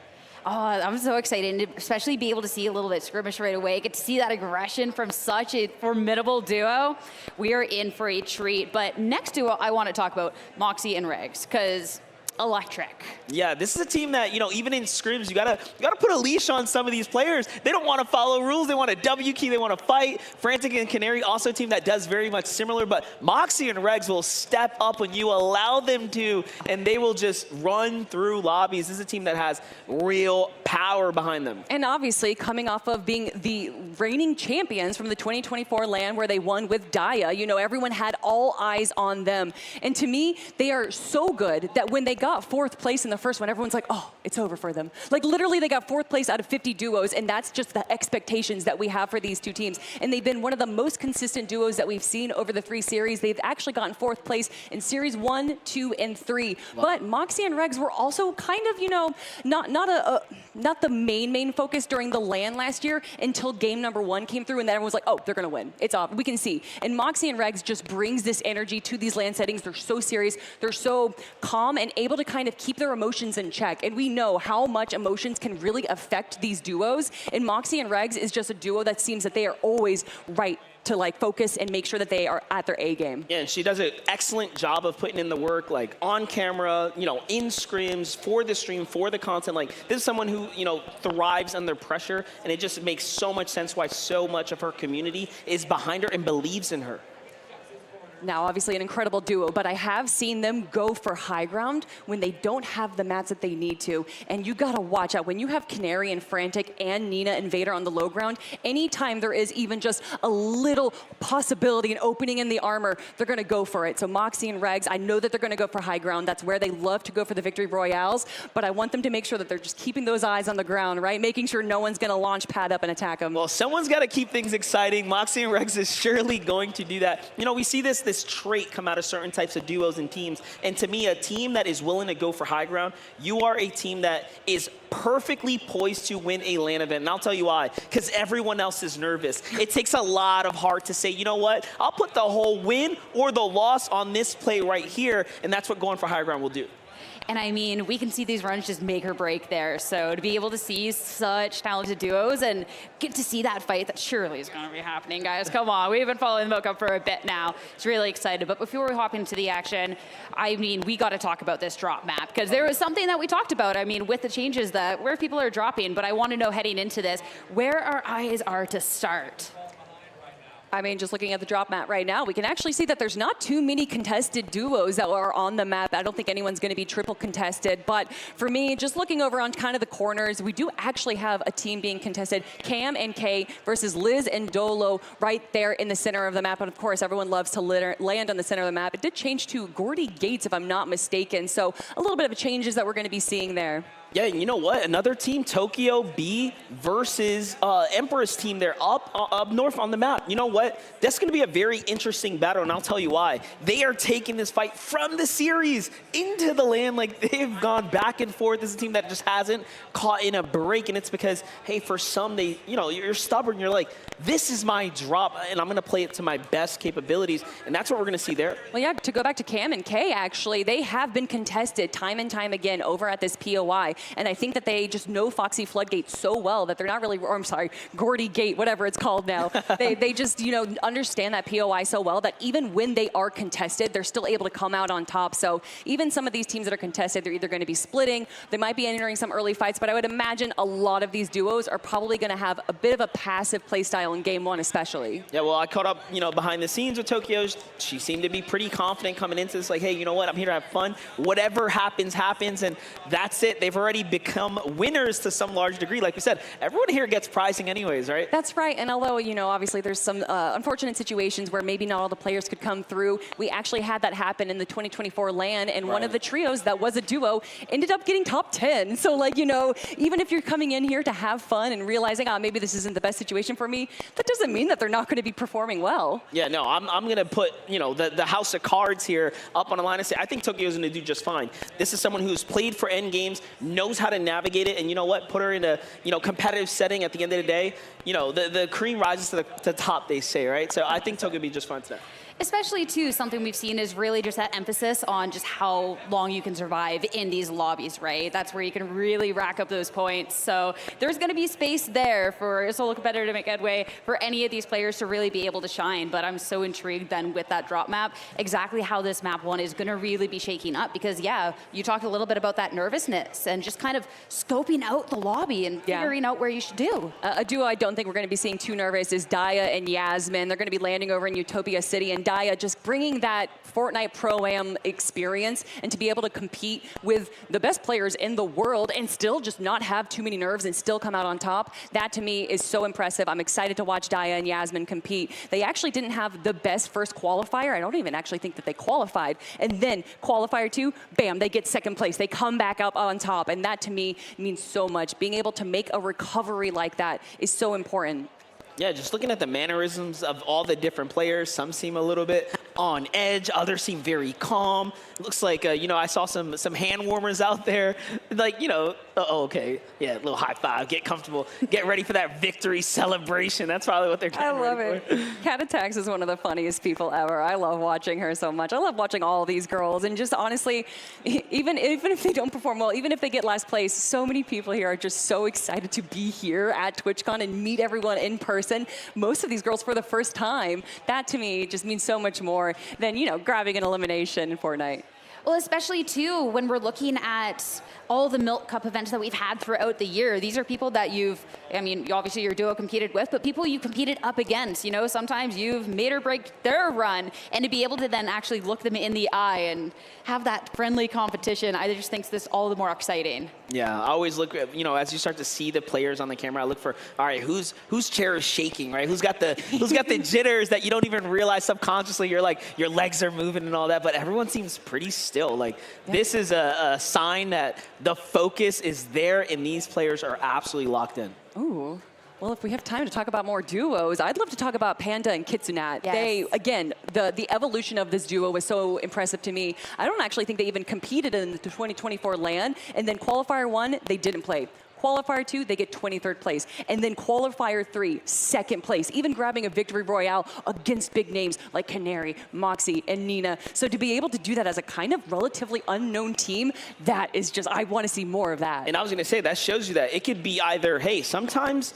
Oh, I'm so excited, and especially be able to see a little bit of skirmish right away. Get to see that aggression from such a formidable duo. We are in for a treat. But next duo, I want to talk about Moxie and Regs, because electric. Yeah, this is a team that, you know, even in scrims, you gotta put a leash on some of these players. They don't want to follow rules. They want a W key. They want to fight. Frantic and Canary, also a team that does very much similar, but Moxie and Regs will step up when you allow them to, and they will just run through lobbies. This is a team that has real power behind them. And obviously, coming off of being the reigning champions from the 2024 LAN where they won with Daya, you know, everyone had all eyes on them. And to me, they are so good that when they got 4th place in the first one, everyone's like, oh, it's over for them. Like literally they got 4th place out of 50 duos, and that's just the expectations that we have for these two teams. And they've been one of the most consistent duos that we've seen over the 3 series. They've actually gotten 4th place in series 1, 2, and 3. Wow. But Moxie and Regs were also kind of, you know, not the main focus during the LAN last year until game number 1 came through, and then everyone was like, oh, they're gonna win. It's off, we can see. And Moxie and Regs just brings this energy to these LAN settings. They're so serious, they're so calm and able to kind of keep their emotions in check. And we know how much emotions can really affect these duos. And Moxie and Regs is just a duo that seems that they are always right to like focus and make sure that they are at their A game. Yeah, and she does an excellent job of putting in the work, like on camera, you know, in scrims, for the stream, for the content. Like this is someone who, you know, thrives under pressure, and it just makes so much sense why so much of her community is behind her and believes in her. now obviously an incredible duo, but I have seen them go for high ground when they don't have the mats that they need to. And you gotta watch out. When you have Canary and Frantic and Nina and Vader on the low ground, anytime there is even just a little possibility, an opening in the armor, they're gonna go for it. So Moxie and Regs, I know that they're gonna go for high ground. That's where they love to go for the victory royales, but I want them to make sure that they're just keeping those eyes on the ground, right? Making sure no one's gonna launch pad up and attack them. Well, someone's gotta keep things exciting. Moxie and Regs is surely going to do that. You know, we see this trait come out of certain types of duos and teams. And to me, a team that is willing to go for high ground, you are a team that is perfectly poised to win a LAN event. And I'll tell you why, because everyone else is nervous. It takes a lot of heart to say, you know what, I'll put the whole win or the loss on this play right here. And that's what going for high ground will do. And I mean, we can see these runs just make or break there. So to be able to see such talented duos and get to see that fight, that surely is going to be happening, guys. Come on, we've been following the Milk Cup for a bit now. It's really excited. But before we hop into the action, I mean, we got to talk about this drop map because there was something that we talked about. I mean, with the changes that where people are dropping, but I want to know heading into this, where our eyes are to start. I mean, just looking at the drop map right now, we can actually see that there's not too many contested duos that are on the map. I don't think anyone's going to be triple contested. But for me, just looking over on kind of the corners, we do actually have a team being contested. Cam and Kay versus Liz and Dolo right there in the center of the map. And of course, everyone loves to land on the center of the map. It did change to Gordy Gates, if I'm not mistaken. So a little bit of changes that we're going to be seeing there. Yeah, you know what? Another team, Tokyo B versus Emperor's team. They're up north on the map. You know what? That's going to be a very interesting battle, and I'll tell you why. They are taking this fight from the series into the LAN. Like, they've gone back and forth. This is a team that just hasn't caught in a break, and it's because, hey, for some, they, you know, you're stubborn. You're like, this is my drop, and I'm going to play it to my best capabilities, and that's what we're going to see there. Well, yeah, to go back to Cam and Kay, actually, they have been contested time and time again over at this POI. And I think that they just know Foxy Floodgate so well that they're not really, or I'm sorry, Gordy Gate, whatever it's called now. they just, you know, understand that POI so well that even when they are contested, they're still able to come out on top. So even some of these teams that are contested, they're either going to be splitting, they might be entering some early fights, but I would imagine a lot of these duos are probably going to have a bit of a passive play style in game one especially. Yeah, well, I caught up, you know, behind the scenes with Tokyo. She seemed to be pretty confident coming into this, like, hey, you know what, I'm here to have fun. Whatever happens, happens, and that's it. They've already become winners to some large degree. Like we said, everyone here gets prizing anyways, right? That's right. And although, you know, obviously there's some unfortunate situations where maybe not all the players could come through, we actually had that happen in the 2024 LAN, and one of the trios that was a duo ended up getting top 10. So, like, you know, even if you're coming in here to have fun and realizing, oh, maybe this isn't the best situation for me, that doesn't mean that they're not going to be performing well. Yeah, no, I'm going to put, you know, the house of cards here up on the line and say, I think Tokyo's going to do just fine. This is someone who's played for end games, knows how to navigate it, and you know what, put her in a, you know, competitive setting. At the end of the day, you know, the cream rises to the top, they say, right? So I think Tokyo will be just fine today. Especially, too, something we've seen is really just that emphasis on just how long you can survive in these lobbies, right? That's where you can really rack up those points. So there's going to be space there for a solo competitor to make headway, for any of these players to really be able to shine. But I'm so intrigued then with that drop map, exactly how this map one is going to really be shaking up. Because, yeah, you talked a little bit about that nervousness and just kind of scoping out the lobby and figuring out where you should do. A duo I don't think we're going to be seeing too nervous is Daya and Yasmin. They're going to be landing over in Utopia City, and Daya just bringing that Fortnite Pro-Am experience and to be able to compete with the best players in the world and still just not have too many nerves and still come out on top. That to me is so impressive. I'm excited to watch Daya and Yasmin compete. They actually didn't have the best first qualifier. I don't even actually think that they qualified. And then qualifier 2, bam, they get second place. They come back up on top. And that to me means so much. Being able to make a recovery like that is so important. Yeah, just looking at the mannerisms of all the different players, some seem a little bit on edge, others seem very calm. It looks like, you know, I saw some hand warmers out there. Like, you know, okay, yeah, a little high five, get comfortable, get ready for that victory celebration. That's probably what they're getting ready for. I love it. Cat Attacks is one of the funniest people ever. I love watching her so much. I love watching all these girls. And just honestly, even if they don't perform well, even if they get last place, so many people here are just so excited to be here at TwitchCon and meet everyone in person. Most of these girls for the first time. That to me just means so much more than, you know, grabbing an elimination in Fortnite. Well, especially too, when we're looking at all the Milk Cup events that we've had throughout the year. These are people that obviously your duo competed with, but people you competed up against. Sometimes you've made or break their run, and to be able to then actually look them in the eye and have that friendly competition, I just think this all the more exciting. Yeah, I always look at, as you start to see the players on the camera, I look for, all right, whose chair is shaking, right? Who's got the jitters that you don't even realize subconsciously, you're like, your legs are moving and all that, but everyone seems pretty still. Like, this is a sign that the focus is there and these players are absolutely locked in. Ooh. Well, if we have time to talk about more duos, I'd love to talk about Panda and Kitsunat. Yes. They, again, the evolution of this duo was so impressive to me. I don't actually think they even competed in the 2024 LAN, and then Qualifier 1, they didn't play. Qualifier 2, they get 23rd place. And then Qualifier 3, 2nd place, even grabbing a victory royale against big names like Canary, Moxie, and Nina. So to be able to do that as a kind of relatively unknown team, that is just, I want to see more of that. And I was going to say, that shows you that it could be either, hey, sometimes,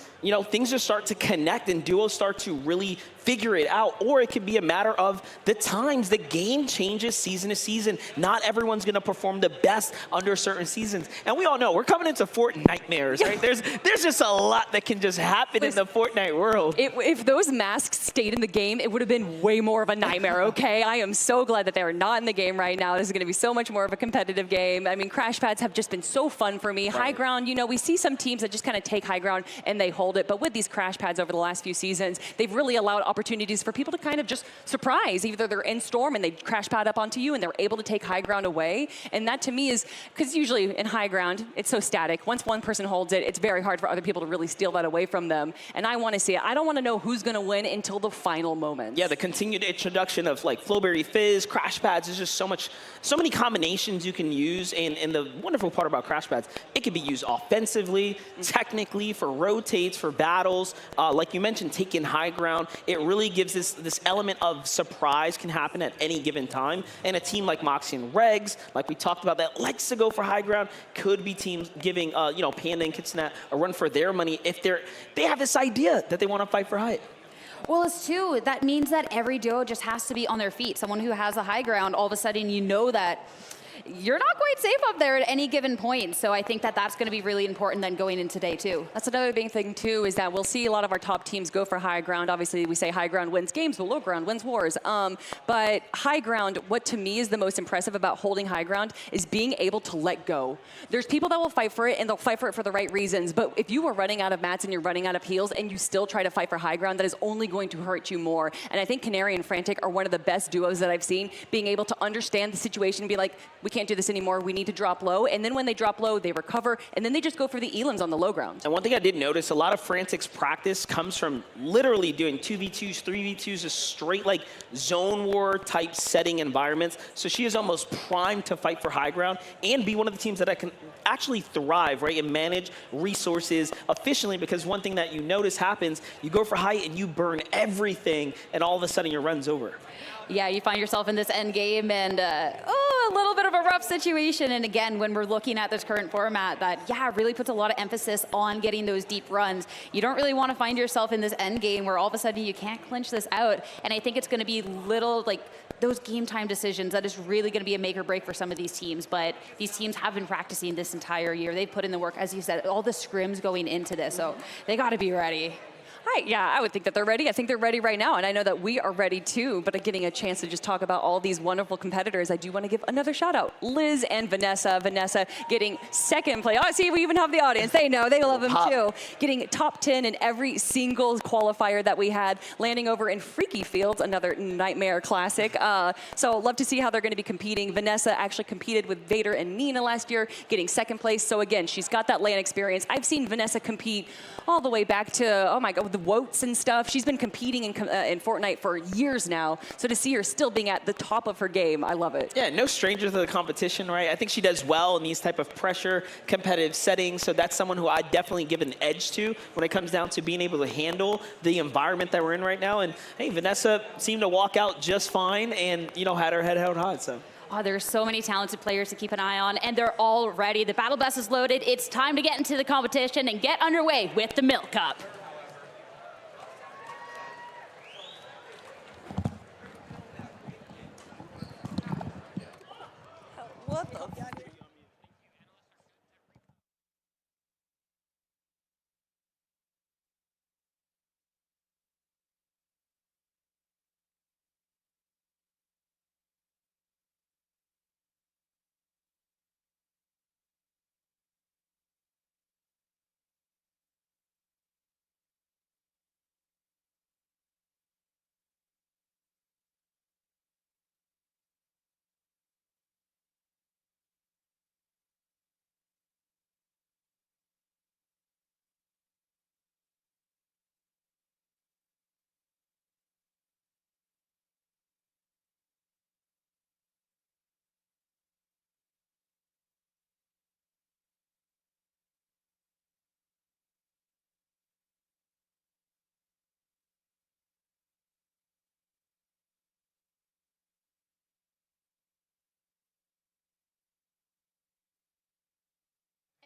things just start to connect and duos start to really figure it out, or it could be a matter of the times. The game changes season to season. Not everyone's going to perform the best under certain seasons. And we all know we're coming into Fortnitemares, right? There's just a lot that can just happen in the Fortnite world. If those masks stayed in the game, it would have been way more of a nightmare, okay? I am so glad that they're not in the game right now. This is going to be so much more of a competitive game. I mean, crash pads have just been so fun for me. Right. High ground, we see some teams that just kind of take high ground and they hold it. But with these crash pads over the last few seasons, they've really allowed opportunities for people to kind of just surprise. Either they're in storm and they crash pad up onto you and they're able to take high ground away. And that to me is, because usually in high ground, it's so static. Once one person holds it, it's very hard for other people to really steal that away from them. And I want to see it. I don't want to know who's going to win until the final moment. Yeah, the continued introduction of like Flowberry Fizz, crash pads, there's just so many combinations you can use. And the wonderful part about crash pads, it can be used offensively, technically, for rotates, for battles. Like you mentioned, taking high ground, it really gives this element of surprise can happen at any given time. And a team like Moxie and Regs, like we talked about, that likes to go for high ground, could be teams giving Panda and Kitsunat a run for their money if they have this idea that they want to fight for height. Well, it's too, that means that every duo just has to be on their feet. Someone who has the high ground, all of a sudden that you're not quite safe up there at any given point. So I think that that's going to be really important then going into day 2. That's another big thing too, is that we'll see a lot of our top teams go for high ground. Obviously, we say high ground wins games, but low ground wins wars. But high ground, what to me is the most impressive about holding high ground is being able to let go. There's people that will fight for it, and they'll fight for it for the right reasons. But if you are running out of mats and you're running out of heals and you still try to fight for high ground, that is only going to hurt you more. And I think Canary and Frantic are one of the best duos that I've seen, being able to understand the situation and be like, we can't do this anymore. We need to drop low. And then when they drop low, they recover. And then they just go for the elims on the low ground. And one thing I did notice, a lot of Frantic's practice comes from literally doing 2v2s, 3v2s, just straight like zone war type setting environments. So she is almost primed to fight for high ground and be one of the teams that I can actually thrive, right, and manage resources efficiently, because one thing that you notice happens, you go for height and you burn everything, and all of a sudden your run's over. Yeah, you find yourself in this end game and a little bit of a rough situation. And again, when we're looking at this current format, that really puts a lot of emphasis on getting those deep runs. You don't really want to find yourself in this end game where all of a sudden you can't clinch this out. And I think it's going to be little like those game time decisions that is really going to be a make or break for some of these teams. But these teams have been practicing this entire year. They've put in the work, as you said, all the scrims going into this. So they got to be ready. Yeah, I would think that they're ready. I think they're ready right now, and I know that we are ready too, but getting a chance to just talk about all these wonderful competitors, I do want to give another shout out. Liz and Vanessa. Vanessa getting 2nd place. Oh, see, we even have the audience. They know. They love him too. Getting top 10 in every single qualifier that we had, landing over in Freaky Fields, another nightmare classic. So love to see how they're going to be competing. Vanessa actually competed with Vader and Nina last year, getting 2nd place. So again, she's got that LAN experience. I've seen Vanessa compete all the way back to, oh my God, the Woats and stuff. She's been competing in Fortnite for years now. So to see her still being at the top of her game, I love it. Yeah, no stranger to the competition, right? I think she does well in these type of pressure, competitive settings. So that's someone who I definitely give an edge to when it comes down to being able to handle the environment that we're in right now. And hey, Vanessa seemed to walk out just fine and, had her head held high, so. Oh, there's so many talented players to keep an eye on, and they're all ready. The battle bus is loaded. It's time to get into the competition and get underway with the Milk Cup.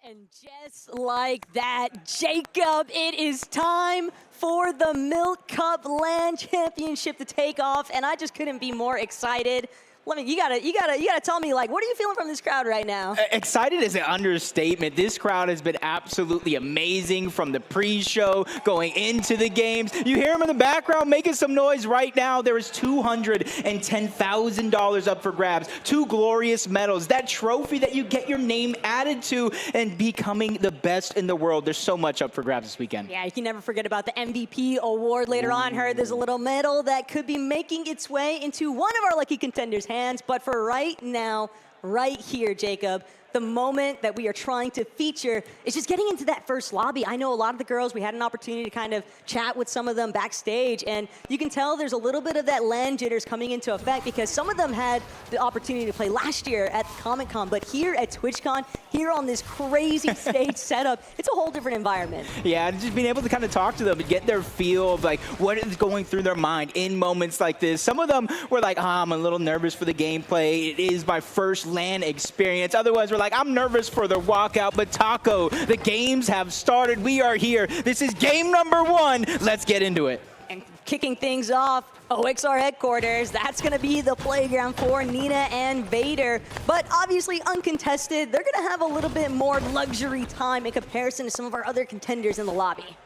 And just like that, Jacob, it is time for the Milk Cup LAN Championship to take off, and I just couldn't be more excited. You gotta tell me, like, what are you feeling from this crowd right now? Excited is an understatement. This crowd has been absolutely amazing from the pre-show going into the games. You hear them in the background making some noise right now. There is $210,000 up for grabs, 2 glorious medals, that trophy that you get your name added to, and becoming the best in the world. There's so much up for grabs this weekend. Yeah, you can never forget about the MVP award later on. Heard there's a little medal that could be making its way into one of our lucky contenders' hands, but for right now, right here, Jacob, the moment that we are trying to feature is just getting into that first lobby. I know a lot of the girls, we had an opportunity to kind of chat with some of them backstage, and you can tell there's a little bit of that LAN jitters coming into effect because some of them had the opportunity to play last year at Comic-Con, but here at TwitchCon, here on this crazy stage setup, it's a whole different environment. Yeah, and just being able to kind of talk to them and get their feel of like what is going through their mind in moments like this. Some of them were like, I'm a little nervous for the gameplay. It is my first LAN experience. Other ones were like, I'm nervous for the walkout, but Taco, the games have started. We are here. This is game number 1. Let's get into it. And kicking things off, OXR headquarters, that's going to be the playground for Nina and Vader. But obviously uncontested, they're going to have a little bit more luxury time in comparison to some of our other contenders in the lobby.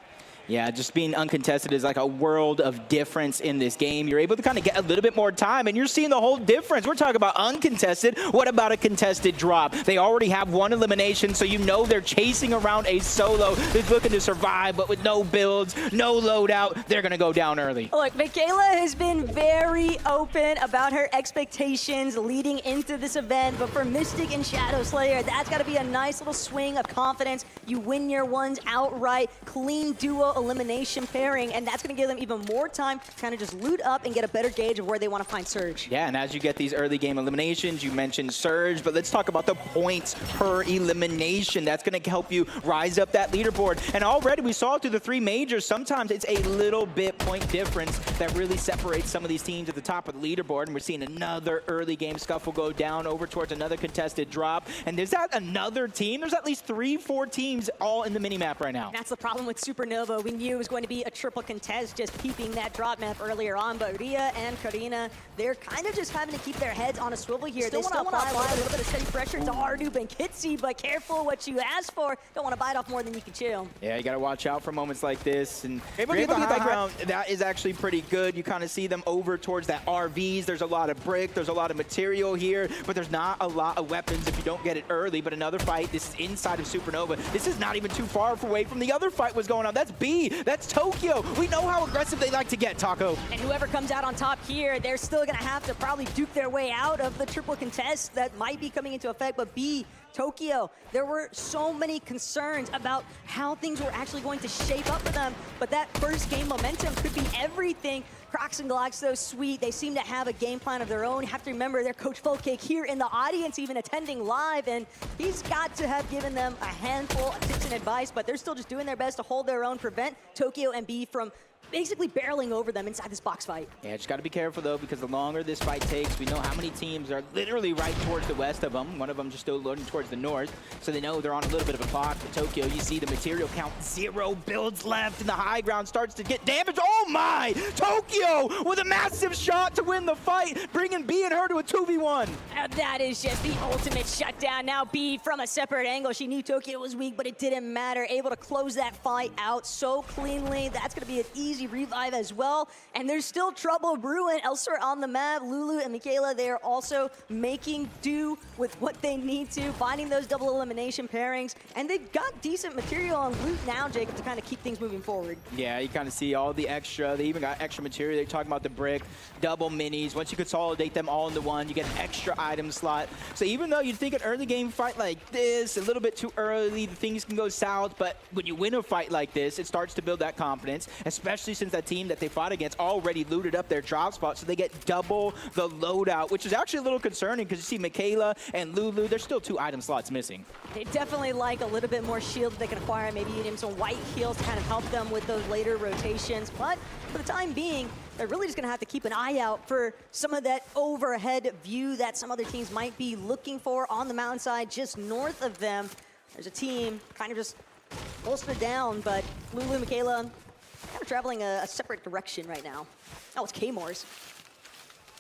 Yeah, just being uncontested is like a world of difference in this game. You're able to kind of get a little bit more time, and you're seeing the whole difference. We're talking about uncontested. What about a contested drop? They already have 1 elimination, so you know they're chasing around a solo who's looking to survive, but with no builds, no loadout, they're going to go down early. Look, Michaela has been very open about her expectations leading into this event, but for Mystic and Shadow Slayer, that's got to be a nice little swing of confidence. You win your ones outright, clean duo elimination pairing, and that's going to give them even more time to kind of just loot up and get a better gauge of where they want to find Surge. Yeah, and as you get these early game eliminations, you mentioned Surge, but let's talk about the points per elimination. That's going to help you rise up that leaderboard. And already we saw through the 3 majors, sometimes it's a little bit point difference that really separates some of these teams at the top of the leaderboard. And we're seeing another early game scuffle go down over towards another contested drop. And there's that another team. There's at least 3-4 teams all in the minimap right now. That's the problem with Supernova. We knew it was going to be a triple contest, just peeping that drop map earlier on, but Rhea and Karina, they're kind of just having to keep their heads on a swivel here. They still want to apply a little bit of steady pressure to Ardup and Kitsy, but careful what you ask for. Don't want to bite off more than you can chew. Yeah, you got to watch out for moments like this. And able to get the high ground, that is actually pretty good. You kind of see them over towards that RVs. There's a lot of brick, there's a lot of material here, but there's not a lot of weapons if you don't get it early. But another fight, this is inside of Supernova. This is not even too far away from the other fight was going on. That's B. That's Tokyo. We know how aggressive they like to get, Taco. And whoever comes out on top here, they're still going to have to probably duke their way out of the triple contest that might be coming into effect. But B, Tokyo, there were so many concerns about how things were actually going to shape up for them. But that first game momentum could be everything. Crocs and Glocks, though, sweet. They seem to have a game plan of their own. You have to remember their Coach Folcake here in the audience, even attending live, and he's got to have given them a handful of tips and advice, but they're still just doing their best to hold their own, prevent Tokyo and B from basically barreling over them inside this box fight. Yeah, just got to be careful, though, because the longer this fight takes, we know how many teams are literally right towards the west of them. One of them just still loading towards the north, so they know they're on a little bit of a clock. For Tokyo, you see the material count, 0 builds left, and the high ground starts to get damaged. Oh, my! Tokyo with a massive shot to win the fight, bringing B and her to a 2v1. That is just the ultimate shutdown. Now B from a separate angle. She knew Tokyo was weak, but it didn't matter. Able to close that fight out so cleanly. That's going to be an easy revive as well. And there's still trouble brewing elsewhere on the map. Lulu and Michaela, they are also making do with what they need to, finding those double elimination pairings. And they've got decent material on loot now, Jacob, to kind of keep things moving forward. Yeah, you kind of see all the extra. They even got extra material. They're talking about the brick, double minis. Once you consolidate them all into one, you get an extra item slot. So even though you'd think an early game fight like this, a little bit too early, things can go south, but when you win a fight like this, it starts to build that confidence, especially since that team that they fought against already looted up their drop spot, so they get double the loadout, which is actually a little concerning because you see Michaela and Lulu, there's still 2 item slots missing. They definitely like a little bit more shield that they can acquire, maybe even some white heals to kind of help them with those later rotations. But for the time being, they're really just going to have to keep an eye out for some of that overhead view that some other teams might be looking for on the mountainside just north of them. There's a team kind of just bolstered down, but Lulu and Michaela kind of traveling a separate direction right now. Oh, it's K-Moors.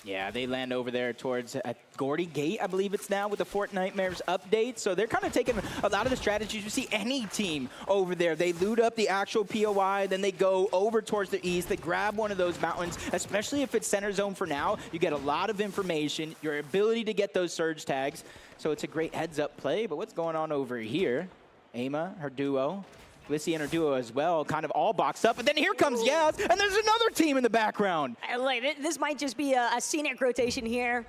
Yeah, they land over there towards Gordy Gate, I believe it's now, with the Fortnitemares update. So they're kind of taking a lot of the strategies you see any team over there. They loot up the actual POI, then they go over towards the east. They grab one of those mountains, especially if it's center zone for now. You get a lot of information, your ability to get those surge tags. So it's a great heads-up play. But what's going on over here? Ama, her duo. Lissy and her duo as well, kind of all boxed up. And then here comes Yaz, and there's another team in the background. This might just be a scenic rotation here.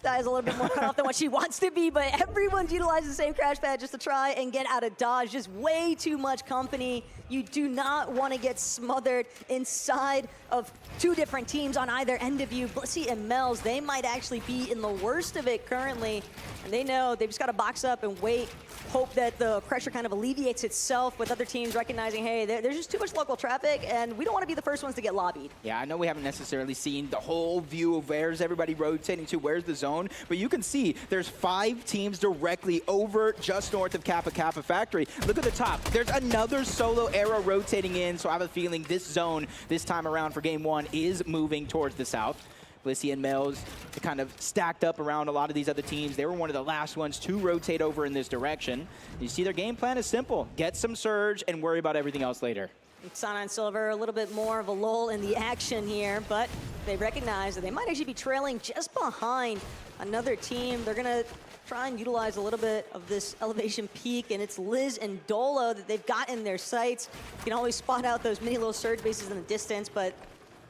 That is a little bit more cut off than what she wants to be, but everyone's utilizing the same crash pad just to try and get out of dodge. Just way too much company. You do not want to get smothered inside of two different teams on either end of you. Blissy and Mel's, they might actually be in the worst of it currently. And they know they've just got to box up and wait, hope that the pressure kind of alleviates itself with other teams recognizing, hey, there's just too much local traffic, and we don't want to be the first ones to get lobbied. Yeah, I know we haven't necessarily seen the whole view of where's everybody rotating to, where's the zone, but you can see there's 5 teams directly over just north of Kappa Kappa Factory. Look at the top. There's another solo arrow rotating in, so I have a feeling this zone, this time around for Game 1, is moving towards the south. Blissy and Mel's kind of stacked up around a lot of these other teams. They were one of the last ones to rotate over in this direction. You see their game plan is simple. Get some surge and worry about everything else later. Sana and Silver, a little bit more of a lull in the action here, but they recognize that they might actually be trailing just behind another team. They're going to try and utilize a little bit of this elevation peak, and it's Liz and Dolo that they've got in their sights. You can always spot out those mini little surge bases in the distance, but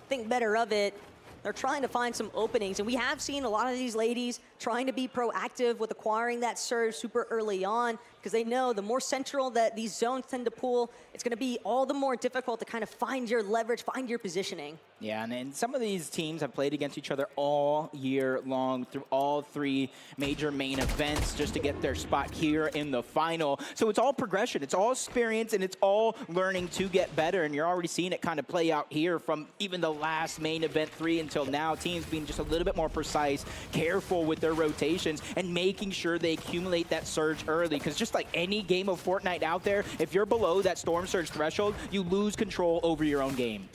think better of it. They're trying to find some openings, and we have seen a lot of these ladies trying to be proactive with acquiring that surge super early on, because they know the more central that these zones tend to pool, it's going to be all the more difficult to kind of find your leverage, find your positioning. Yeah, and some of these teams have played against each other all year long through all 3 major main events just to get their spot here in the final. So it's all progression, it's all experience, and it's all learning to get better. And you're already seeing it kind of play out here from even the last main event 3 until now. Teams being just a little bit more precise, careful with their rotations, and making sure they accumulate that surge early. Because just like any game of Fortnite out there, if you're below that storm surge threshold, you lose control over your own game.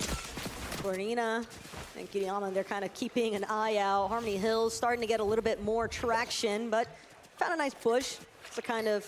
Corina and Kiriyama, they're kind of keeping an eye out. Harmony Hills starting to get a little bit more traction, but found a nice push to kind of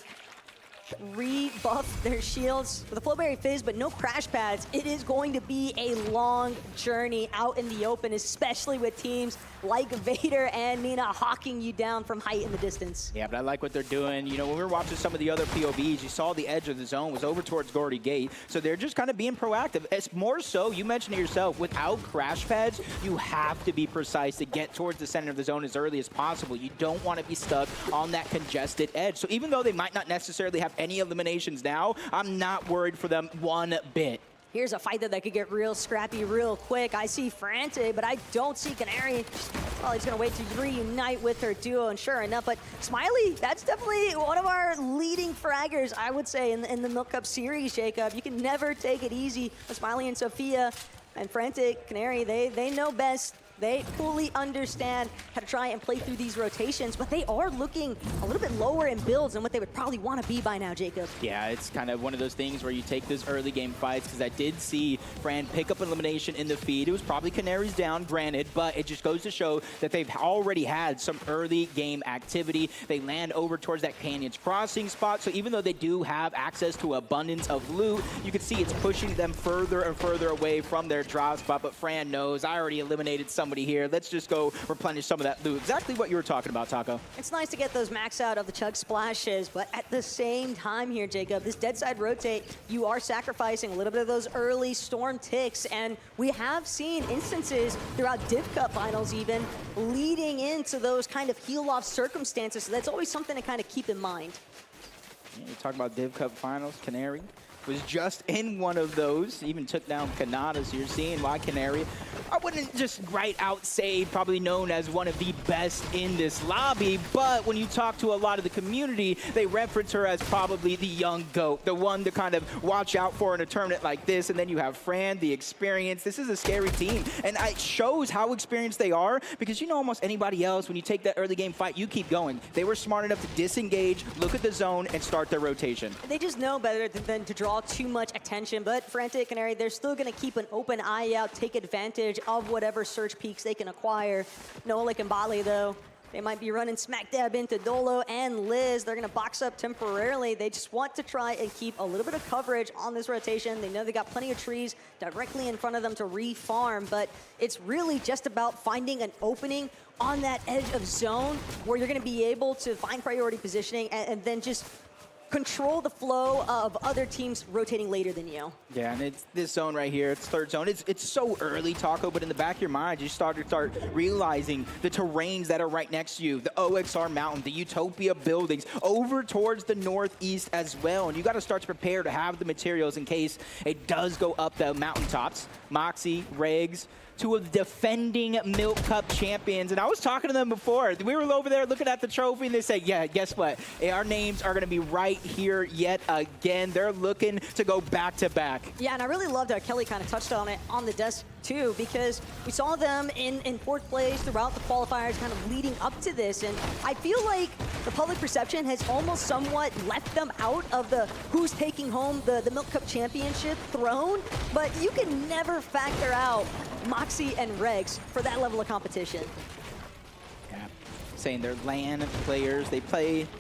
rebuff their shields with a Flowberry Fizz, but no crash pads. It is going to be a long journey out in the open, especially with teams like Vader and Nina hawking you down from height in the distance. Yeah, but I like what they're doing. You know, when we were watching some of the other POVs, you saw the edge of the zone was over towards Gordy Gate. So they're just kind of being proactive. It's more so, you mentioned it yourself, without crash pads, you have to be precise to get towards the center of the zone as early as possible. You don't want to be stuck on that congested edge. So even though they might not necessarily have any eliminations now, I'm not worried for them one bit. Here's a fight that could get real scrappy real quick. I see Frante, but I don't see Canary. Well, he's going to wait to reunite with her duo, and sure enough, but Smiley, that's definitely one of our leading fraggers, I would say, in the Milk Cup series, Jacob. You can never take it easy with Smiley and Sophia. And Frante, Canary, they know best. They fully understand how to try and play through these rotations, but they are looking a little bit lower in builds than what they would probably want to be by now, Jacob. Yeah, it's kind of one of those things where you take those early game fights, because I did see Fran pick up an elimination in the feed. It was probably Canaries down, granted, but it just goes to show that they've already had some early game activity. They land over towards that Canyons Crossing spot, so even though they do have access to abundance of loot, you can see it's pushing them further and further away from their drop spot, but Fran knows, I already eliminated somebody here. Let's just go replenish some of that loot. Exactly what you were talking about, Taco. It's nice to get those max out of the chug splashes, but at the same time here, Jacob, this dead side rotate, you are sacrificing a little bit of those early storm ticks, and we have seen instances throughout Div Cup finals even leading into those kind of heal-off circumstances, so that's always something to kind of keep in mind. Yeah, you talk about Div Cup finals, Canary. was just in one of those. Even took down Kanata, so you're seeing why Canary, I wouldn't just right out say probably known as one of the best in this lobby, but when you talk to a lot of the community, they reference her as probably the young GOAT, the one to kind of watch out for in a tournament like this. And then you have Fran, the experience. This is a scary team, and it shows how experienced they are, because you know almost anybody else, when you take that early game fight, you keep going. They were smart enough to disengage, look at the zone, and start their rotation. They just know better than to draw too much attention, but Frantic Canary, they're still going to keep an open eye out, take advantage of whatever surge peaks they can acquire. Nolik and Bali, though, they might be running smack dab into Dolo and Liz. They're going to box up temporarily. They just want to try and keep a little bit of coverage on this rotation. They know they got plenty of trees directly in front of them to re-farm, but it's really just about finding an opening on that edge of zone where you're going to be able to find priority positioning and then just control the flow of other teams rotating later than you. Yeah, and it's this zone right here, it's third zone. It's so early, Taco, but in the back of your mind, you start realizing the terrains that are right next to you, the OXR mountain, the Utopia buildings, over towards the northeast as well. And you got to start to prepare to have the materials in case it does go up the mountaintops. Moxie, Regs, two of the defending Milk Cup champions. And I was talking to them before. We were over there looking at the trophy, and they said, yeah, guess what? Our names are going to be right here yet again. They're looking to go back-to-back. Yeah, and I really loved how Kelly kind of touched on it on the desk, too, because we saw them in fourth place throughout the qualifiers kind of leading up to this. And I feel like the public perception has almost somewhat left them out of the who's taking home the Milk Cup Championship throne. But you can never factor out Moxie and Regs for that level of competition. Yeah, saying they're LAN players. They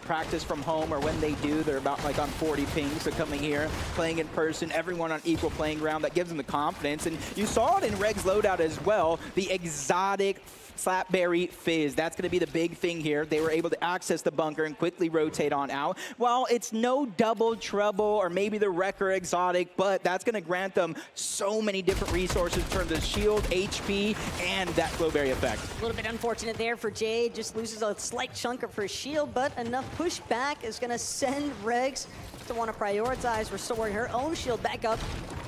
practice from home, or when they do, they're about like on 40 pings. So coming here, playing in person, everyone on equal playing ground, that gives them the confidence. And you saw it in Reg's loadout as well, the exotic Slapberry Fizz. That's going to be the big thing here. They were able to access the bunker and quickly rotate on out. Well, it's no double trouble or maybe the Wrecker exotic, but that's going to grant them so many different resources in terms of shield, HP, and that Flowberry effect. A little bit unfortunate there for Jade. Just loses a slight chunk of her shield, but enough pushback is going to send Regs to want to prioritize restoring her own shield back up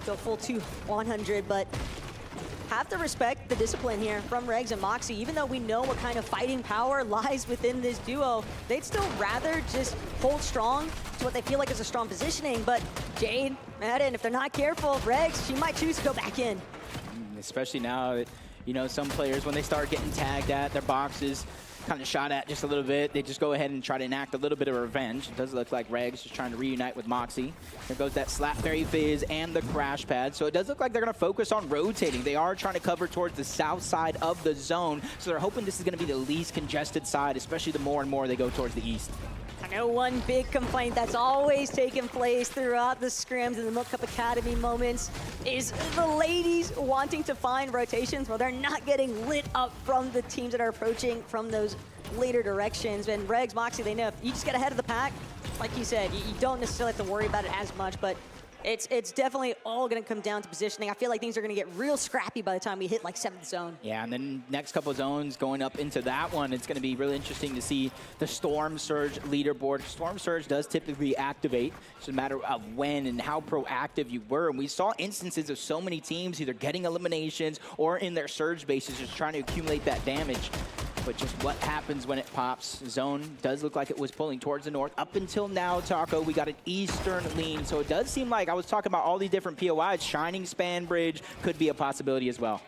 to a full 100, but have to respect the discipline here from Regs and Moxie. Even though we know what kind of fighting power lies within this duo, they'd still rather just hold strong to what they feel like is a strong positioning. But Jade, Madden, if they're not careful, Regs, she might choose to go back in. Especially now that, you know, some players, when they start getting tagged at, their boxes kind of shot at just a little bit, they just go ahead and try to enact a little bit of revenge. It does look like Regs just trying to reunite with Moxie. There goes that Slapberry Fizz and the Crash Pad. So it does look like they're going to focus on rotating. They are trying to cover towards the south side of the zone. So they're hoping this is going to be the least congested side, especially the more and more they go towards the east. I know one big complaint that's always taken place throughout the scrims and the Milk Cup Academy moments is the ladies wanting to find rotations where they're not getting lit up from the teams that are approaching from those later directions. And Regs, Moxie, they know if you just get ahead of the pack, like you said, you don't necessarily have to worry about it as much, but it's definitely all going to come down to positioning. I feel like things are going to get real scrappy by the time we hit like 7th zone. Yeah, and then next couple of zones going up into that one, it's going to be really interesting to see the Storm Surge leaderboard. Storm Surge does typically activate. It's a matter of when and how proactive you were. And we saw instances of so many teams either getting eliminations or in their Surge bases just trying to accumulate that damage. But just what happens when it pops. Zone does look like it was pulling towards the north. Up until now, Taco, we got an eastern lean. So it does seem like, I was talking about all these different POIs, Shining Span Bridge could be a possibility as well.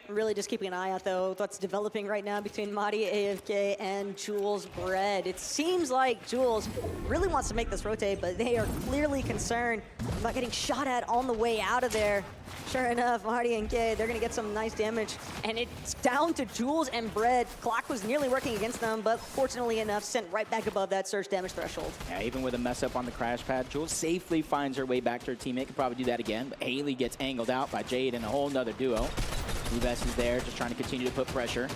Really just keeping an eye out, though, what's developing right now between Madi AFK and Jules Bread. It seems like Jules really wants to make this rotate, but they are clearly concerned about getting shot at on the way out of there. Sure enough, Marty and Kay, they're going to get some nice damage. And it's down to Jules and Bread. Clock was nearly working against them, but fortunately enough, sent right back above that surge damage threshold. Yeah, even with a mess up on the crash pad, Jules safely finds her way back to her teammate. Could probably do that again, but Haley gets angled out by Jade and a whole nother duo. Rubes is there, just trying to continue to put pressure.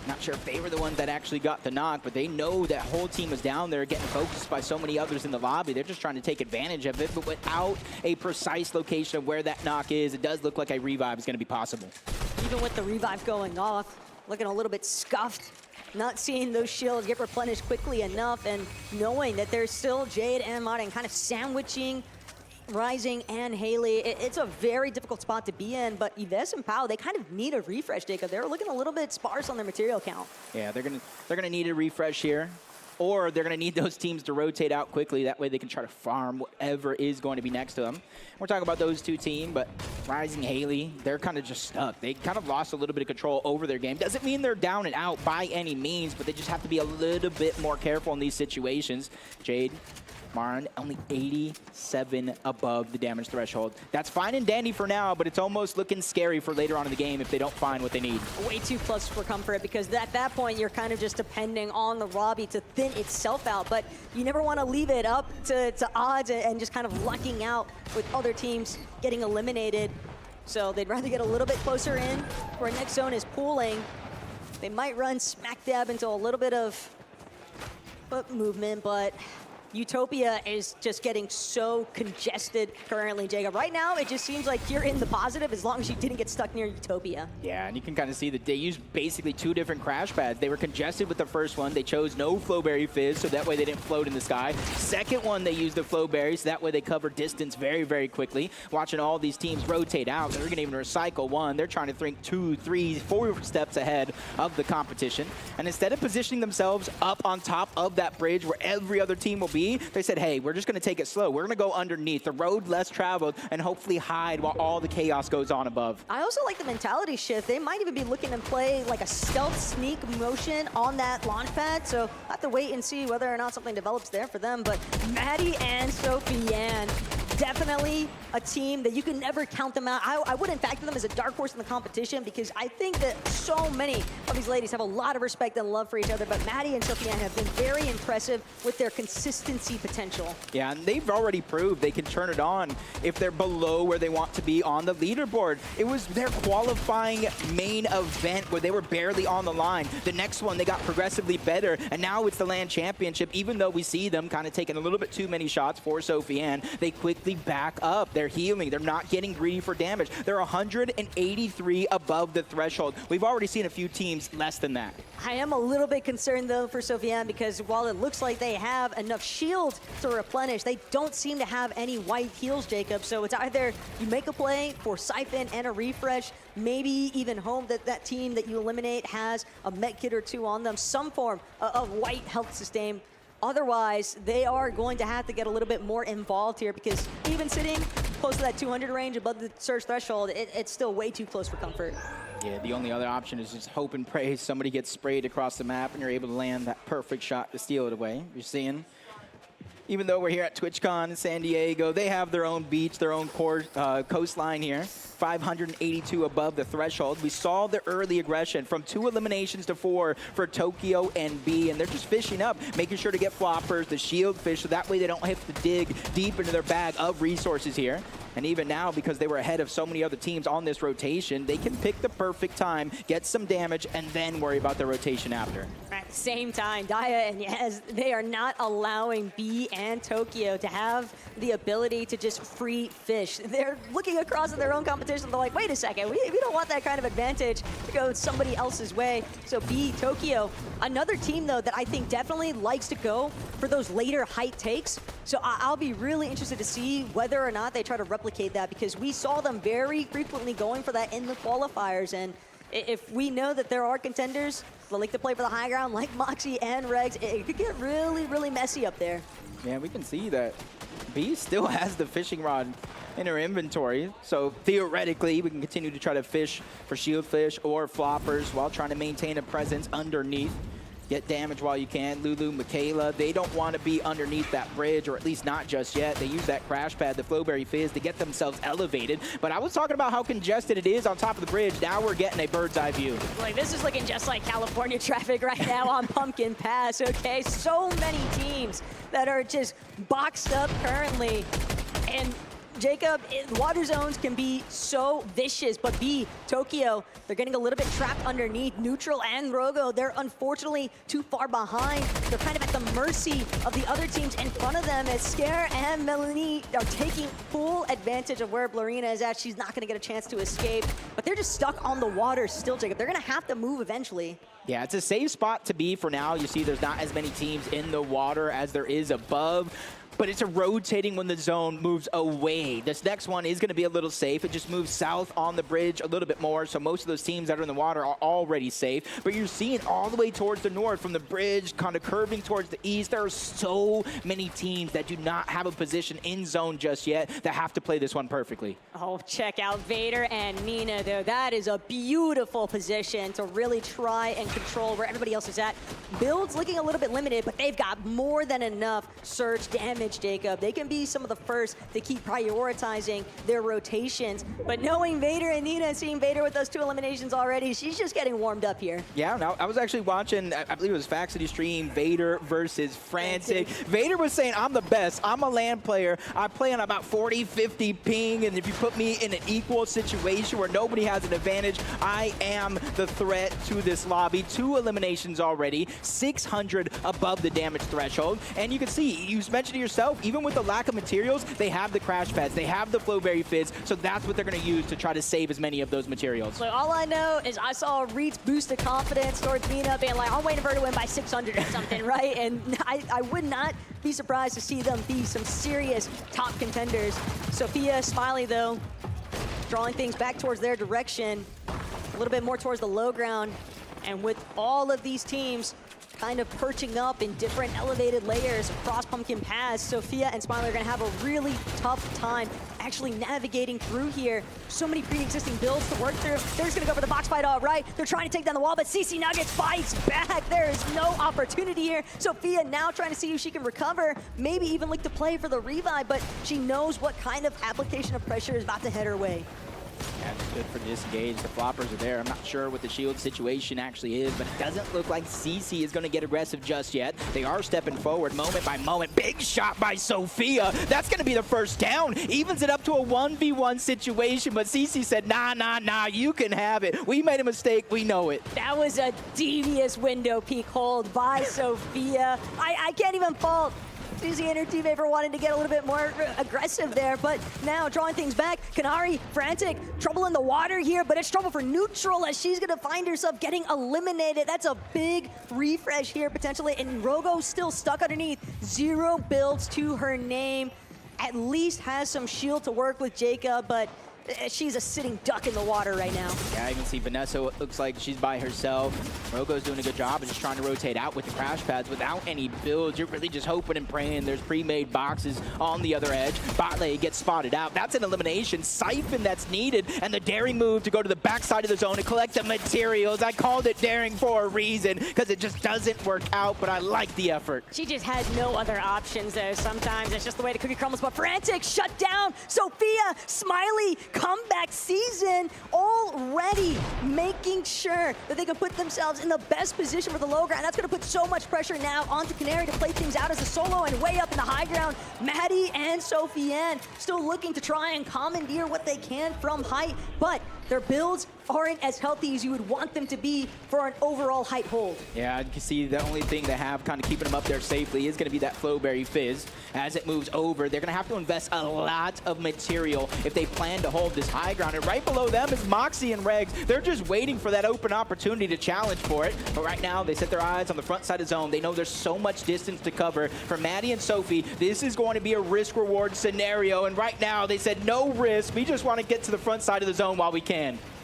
Not sure if they were the ones that actually got the knock, but they know that whole team was down there getting focused by so many others in the lobby. They're just trying to take advantage of it, but without a precise location of where that knock is, it does look like a revive is going to be possible. Even with the revive going off, looking a little bit scuffed, not seeing those shields get replenished quickly enough, and knowing that there's still Jade and Martin kind of sandwiching Rising and Haley, it's a very difficult spot to be in, but Yves and Pau, they kind of need a refresh, Jacob. They're looking a little bit sparse on their material count. Yeah, they're gonna need a refresh here. Or they're going to need those teams to rotate out quickly. That way they can try to farm whatever is going to be next to them. We're talking about those two teams, but Rising Haley, they're kind of just stuck. They kind of lost a little bit of control over their game. Doesn't mean they're down and out by any means, but they just have to be a little bit more careful in these situations. Jade, Marin, only 87 above the damage threshold. That's fine and dandy for now, but it's almost looking scary for later on in the game if they don't find what they need. Way too close for comfort, because at that point, you're kind of just depending on the Robbie to thin itself out, but you never want to leave it up to odds and just kind of lucking out with other teams getting eliminated. So they'd rather get a little bit closer in, where next zone is pooling. They might run smack dab into a little bit of foot movement, but Utopia is just getting so congested currently, Jacob. Right now, it just seems like you're in the positive as long as you didn't get stuck near Utopia. Yeah, and you can kind of see that they used basically two different crash pads. They were congested with the first one. They chose no Flowberry Fizz, so that way they didn't float in the sky. Second one, they used the Flowberry, so that way they cover distance very, very quickly. Watching all these teams rotate out, they're going to even recycle one. They're trying to think 2, 3, 4 steps ahead of the competition. And instead of positioning themselves up on top of that bridge where every other team will be, they said, hey, we're just going to take it slow. We're going to go underneath the road less traveled and hopefully hide while all the chaos goes on above. I also like the mentality shift. They might even be looking to play like a stealth sneak motion on that launch pad. So I have to wait and see whether or not something develops there for them. But Maddie and Sofiane, definitely a team that you can never count them out. I wouldn't factor them as a dark horse in the competition because I think that so many of these ladies have a lot of respect and love for each other. But Maddie and Sofiane have been very impressive with their consistency potential. Yeah, and they've already proved they can turn it on if they're below where they want to be on the leaderboard. It was their qualifying main event where they were barely on the line. The next one, they got progressively better, and now it's the LAN Championship. Even though we see them kind of taking a little bit too many shots for Sofiane, they quickly back up. They're healing. They're not getting greedy for damage. They're 183 above the threshold. We've already seen a few teams less than that. I am a little bit concerned, though, for Sofiane because while it looks like they have enough shield to replenish, they don't seem to have any white heals, Jacob. So it's either you make a play for Siphon and a refresh, maybe even hope that that team that you eliminate has a med kit or two on them, some form of white health sustain. Otherwise, they are going to have to get a little bit more involved here because even sitting close to that 200 range above the surge threshold, it's still way too close for comfort. Yeah, the only other option is just hope and pray somebody gets sprayed across the map and you're able to land that perfect shot to steal it away. You're seeing, even though we're here at TwitchCon San Diego, they have their own beach, their own coastline here. 582 above the threshold. We saw the early aggression from 2 eliminations to 4 for Tokyo and B, and they're just fishing up, making sure to get floppers, the shield fish, so that way they don't have to dig deep into their bag of resources here. And even now, because they were ahead of so many other teams on this rotation, they can pick the perfect time, get some damage, and then worry about their rotation after. At the same time, Daya and Yaz, they are not allowing B and Tokyo to have the ability to just free fish. They're looking across at their own competition. They're like, wait a second, we don't want that kind of advantage to go somebody else's way. So B, Tokyo, another team, though, that I think definitely likes to go for those later height takes. So I'll be really interested to see whether or not they try to replicate that because we saw them very frequently going for that in the qualifiers. And if we know that there are contenders that like to play for the high ground like Moxie and Regs, it could get really, really messy up there. Yeah, we can see that B still has the fishing rod in her inventory. So theoretically, we can continue to try to fish for shield fish or floppers while trying to maintain a presence underneath. Get damage while you can. Lulu, Michaela, they don't want to be underneath that bridge, or at least not just yet. They use that crash pad, the Flowberry Fizz, to get themselves elevated. But I was talking about how congested it is on top of the bridge. Now we're getting a bird's eye view. Like, this is looking just like California traffic right now on Pumpkin Pass, okay? So many teams that are just boxed up currently. And Jacob, water zones can be so vicious, but B, Tokyo, they're getting a little bit trapped underneath. Neutral and Rogo, they're unfortunately too far behind. They're kind of at the mercy of the other teams in front of them as Scare and Melanie are taking full advantage of where Blorina is at. She's not going to get a chance to escape, but they're just stuck on the water still, Jacob. They're going to have to move eventually. Yeah, it's a safe spot to be for now. You see there's not as many teams in the water as there is above. but it's a rotating when the zone moves away. This next one is going to be a little safe. It just moves south on the bridge a little bit more, so most of those teams that are in the water are already safe. But you're seeing all the way towards the north from the bridge, kind of curving towards the east. There are so many teams that do not have a position in zone just yet that have to play this one perfectly. Oh, check out Vader and Nina, though. That is a beautiful position to really try and control where everybody else is at. Builds looking a little bit limited, but they've got more than enough surge damage, Jacob. They can be some of the first to keep prioritizing their rotations. But knowing Vader and Nina, seeing Vader with those 2 eliminations already, she's just getting warmed up here. Yeah, now I was actually watching, I believe it was Faxity stream, Vader versus Frantic. Vader was saying, I'm the best. I'm a LAN player. I play on about 40, 50 ping, and if you put me in an equal situation where nobody has an advantage, I am the threat to this lobby. 2 eliminations already, 600 above the damage threshold. And you can see, you mentioned it yourself, even with the lack of materials, they have the crash pads, they have the Flowberry Fizz, so that's what they're going to use to try to save as many of those materials. So all I know is I saw Reed's boost of confidence towards Nina being like, I'm waiting for her to win by 600 or something, right? And I would not be surprised to see them be some serious top contenders. Sophia, Smiley, though, drawing things back towards their direction, a little bit more towards the low ground. And with all of these teams kind of perching up in different elevated layers across Pumpkin Pass, Sophia and Smiley are going to have a really tough time actually navigating through here. So many pre-existing builds to work through. They're just going to go for the box fight, all right. They're trying to take down the wall, but CC Nuggets fights back. There is no opportunity here. Sophia now trying to see if she can recover, maybe even look to play for the revive, but she knows what kind of application of pressure is about to head her way. That's good for disengage. The floppers are there. I'm not sure what the shield situation actually is, but it doesn't look like CC is going to get aggressive just yet. They are stepping forward moment by moment. Big shot by Sophia. That's going to be the first down. Evens it up to a 1v1 situation, but CC said, nah, you can have it. We made a mistake. We know it. That was a devious window peek hold by Sophia. I can't even fault CC and her teammate for wanting to get a little bit more aggressive there, but now drawing things back. Kanari, Frantic, trouble in the water here, but it's trouble for neutral as she's gonna find herself getting eliminated. That's a big refresh here potentially, and Rogo still stuck underneath. 0 builds to her name. At least has some shield to work with Jacob, but she's a sitting duck in the water right now. Yeah, I can see Vanessa looks like she's by herself. Rogo's doing a good job of just trying to rotate out with the crash pads without any builds. You're really just hoping and praying there's pre-made boxes on the other edge. Bot lane gets spotted out. That's an elimination. Siphon that's needed, and the daring move to go to the backside of the zone and collect the materials. I called it daring for a reason, because it just doesn't work out, but I like the effort. She just had no other options there. Sometimes it's just the way the cookie crumbles, but Frantic shut down. Sophia, Smiley, comeback season already, making sure that they can put themselves in the best position for the low ground. That's going to put so much pressure now onto Canary to play things out as a solo, and way up in the high ground, Maddie and Sophie-Anne still looking to try and commandeer what they can from height, but their builds aren't as healthy as you would want them to be for an overall height hold. Yeah, you can see the only thing they have kind of keeping them up there safely is going to be that Flowberry Fizz. As it moves over, they're going to have to invest a lot of material if they plan to hold this high ground. And right below them is Moxie and Regs. They're just waiting for that open opportunity to challenge for it. But right now, they set their eyes on the front side of zone. They know there's so much distance to cover. For Maddie and Sophie, this is going to be a risk-reward scenario. And right now, they said no risk. We just want to get to the front side of the zone while we can.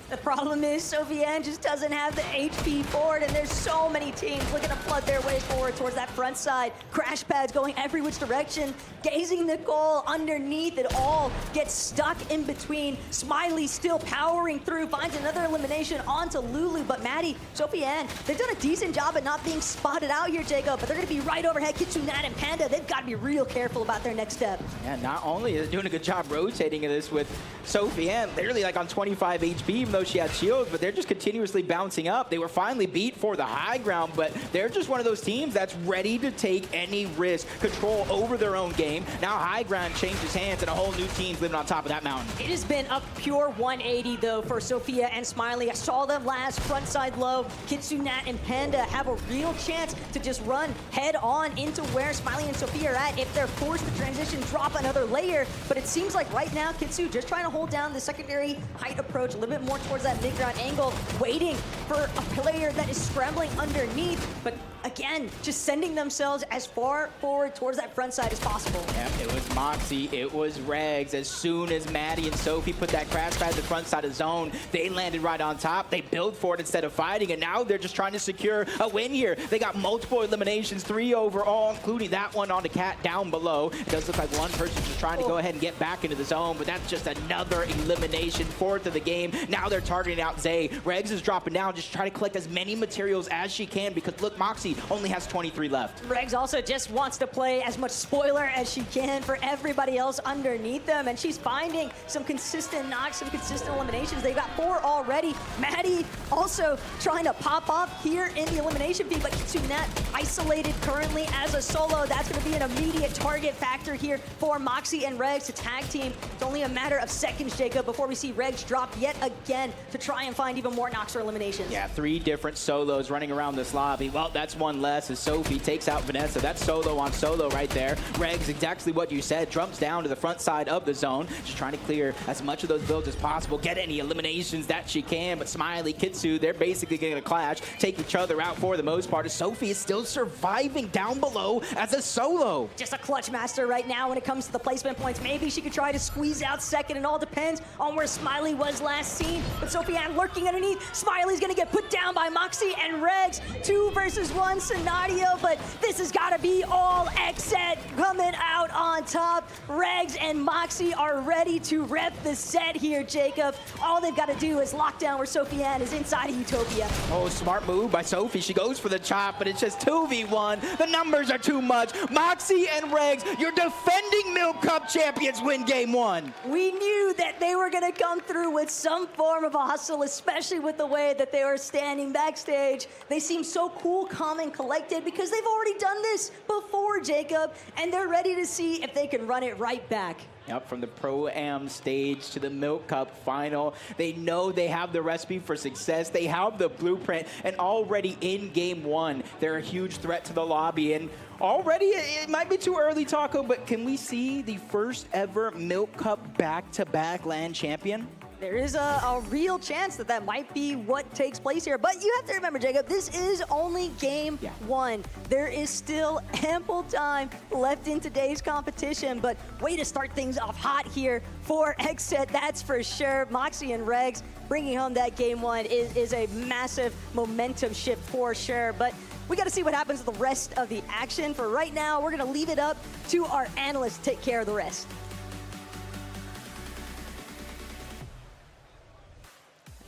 The problem is Sophie-Anne just doesn't have the HP forward, and there's so many teams looking to flood their way forward towards that front side. Crash pads going every which direction. Gazing the goal underneath it all. Gets stuck in between. Smiley still powering through. Finds another elimination onto Lulu. But Maddie, Sophie-Anne, they've done a decent job at not being spotted out here, Jacob. But they're going to be right overhead. Kitsune and Panda, they've got to be real careful about their next step. Yeah, not only is doing a good job rotating this with Sophie-Anne, literally like on 25 HP, even though she had shields, but they're just continuously bouncing up. They were finally beat for the high ground, but they're just one of those teams that's ready to take any risk, control over their own game. Now high ground changes hands and a whole new team's living on top of that mountain. It has been a pure 180 though for Sophia and Smiley. I saw them last front side low. Kitsune and Panda have a real chance to just run head on into where Smiley and Sophia are at if they're forced to transition, drop another layer. But it seems like right now Kitsune just trying to hold down the secondary height approach a little bit more towards that mid-ground angle, waiting for a player that is scrambling underneath. But again, just sending themselves as far forward towards that front side as possible. Yeah, it was Moxie, it was Regs. As soon as Maddie and Sophie put that crash pad at the front side of zone, they landed right on top. They built for it instead of fighting, and now they're just trying to secure a win here. They got multiple eliminations, 3 overall, including that one on the cat down below. It does look like one person's just trying to go ahead and get back into the zone, but that's just another elimination, 4th of the game. Now they're targeting out Zay. Regs is dropping down, just try to collect as many materials as she can, because look, Moxie only has 23 left. Regs also just wants to play as much spoiler as she can for everybody else underneath them, and she's finding some consistent knocks, some consistent eliminations. They've got 4 already. Maddie also trying to pop off here in the elimination feed, but Kitsunat isolated currently as a solo. That's going to be an immediate target factor here for Moxie and Regs to tag team. It's only a matter of seconds, Jacob, before we see Regs drop yet again to try and find even more knocks or eliminations. Yeah, 3 different solos running around this lobby. Well, that's one less as Sophie takes out Vanessa. That's solo on solo right there. Regs, exactly what you said, jumps down to the front side of the zone, just trying to clear as much of those builds as possible, get any eliminations that she can. But Smiley, Kitsu, they're basically going to clash, take each other out for the most part, as Sophie is still surviving down below as a solo. Just a clutch master right now when it comes to the placement points. Maybe she could try to squeeze out second. It all depends on where Smiley was last seen. But Sophie Ann lurking underneath. Smiley's going to get put down by Moxie and Regs. 2 versus 1 scenario, but this has got to be all Xset coming out on top. Regs and Moxie are ready to rep the set here, Jacob. All they've got to do is lock down where Sophie Ann is inside of Utopia. Oh, smart move by Sophie. She goes for the chop, but it's just 2v1. The numbers are too much. Moxie and Regs, your defending Milk Cup champions, win game 1. We knew that they were going to come through with some form of a hustle, especially with the way that they were standing backstage. They seem so cool, calm, and collected because they've already done this before, Jacob, and they're ready to see if they can run it right back. Yep, from the Pro-Am stage to the Milk Cup final. They know they have the recipe for success. They have the blueprint, and already in game 1, they're a huge threat to the lobby. And already, it might be too early, Taco, but can we see the first ever Milk Cup back-to-back LAN champion? There is a real chance that that might be what takes place here. But you have to remember, Jacob, this is only game 1. There is still ample time left in today's competition. But way to start things off hot here for Xset, that's for sure. Moxie and Regs bringing home that game 1 is a massive momentum shift for sure. But we got to see what happens with the rest of the action. For right now, we're going to leave it up to our analysts to take care of the rest.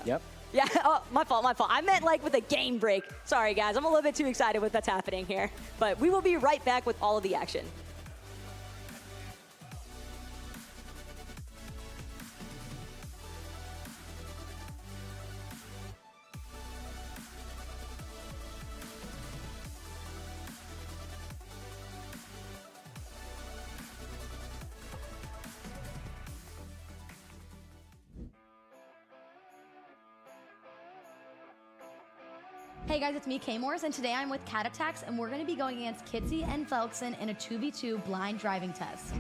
Yep. Yeah, oh, my fault. I meant like with a game break. Sorry, guys. I'm a little bit too excited with what's happening here. But we will be right back with all of the action. Hey guys, it's me, K-Morse, and today I'm with Cat Attacks, and we're going to be going against Kitsy and Felkson in a 2v2 blind driving test.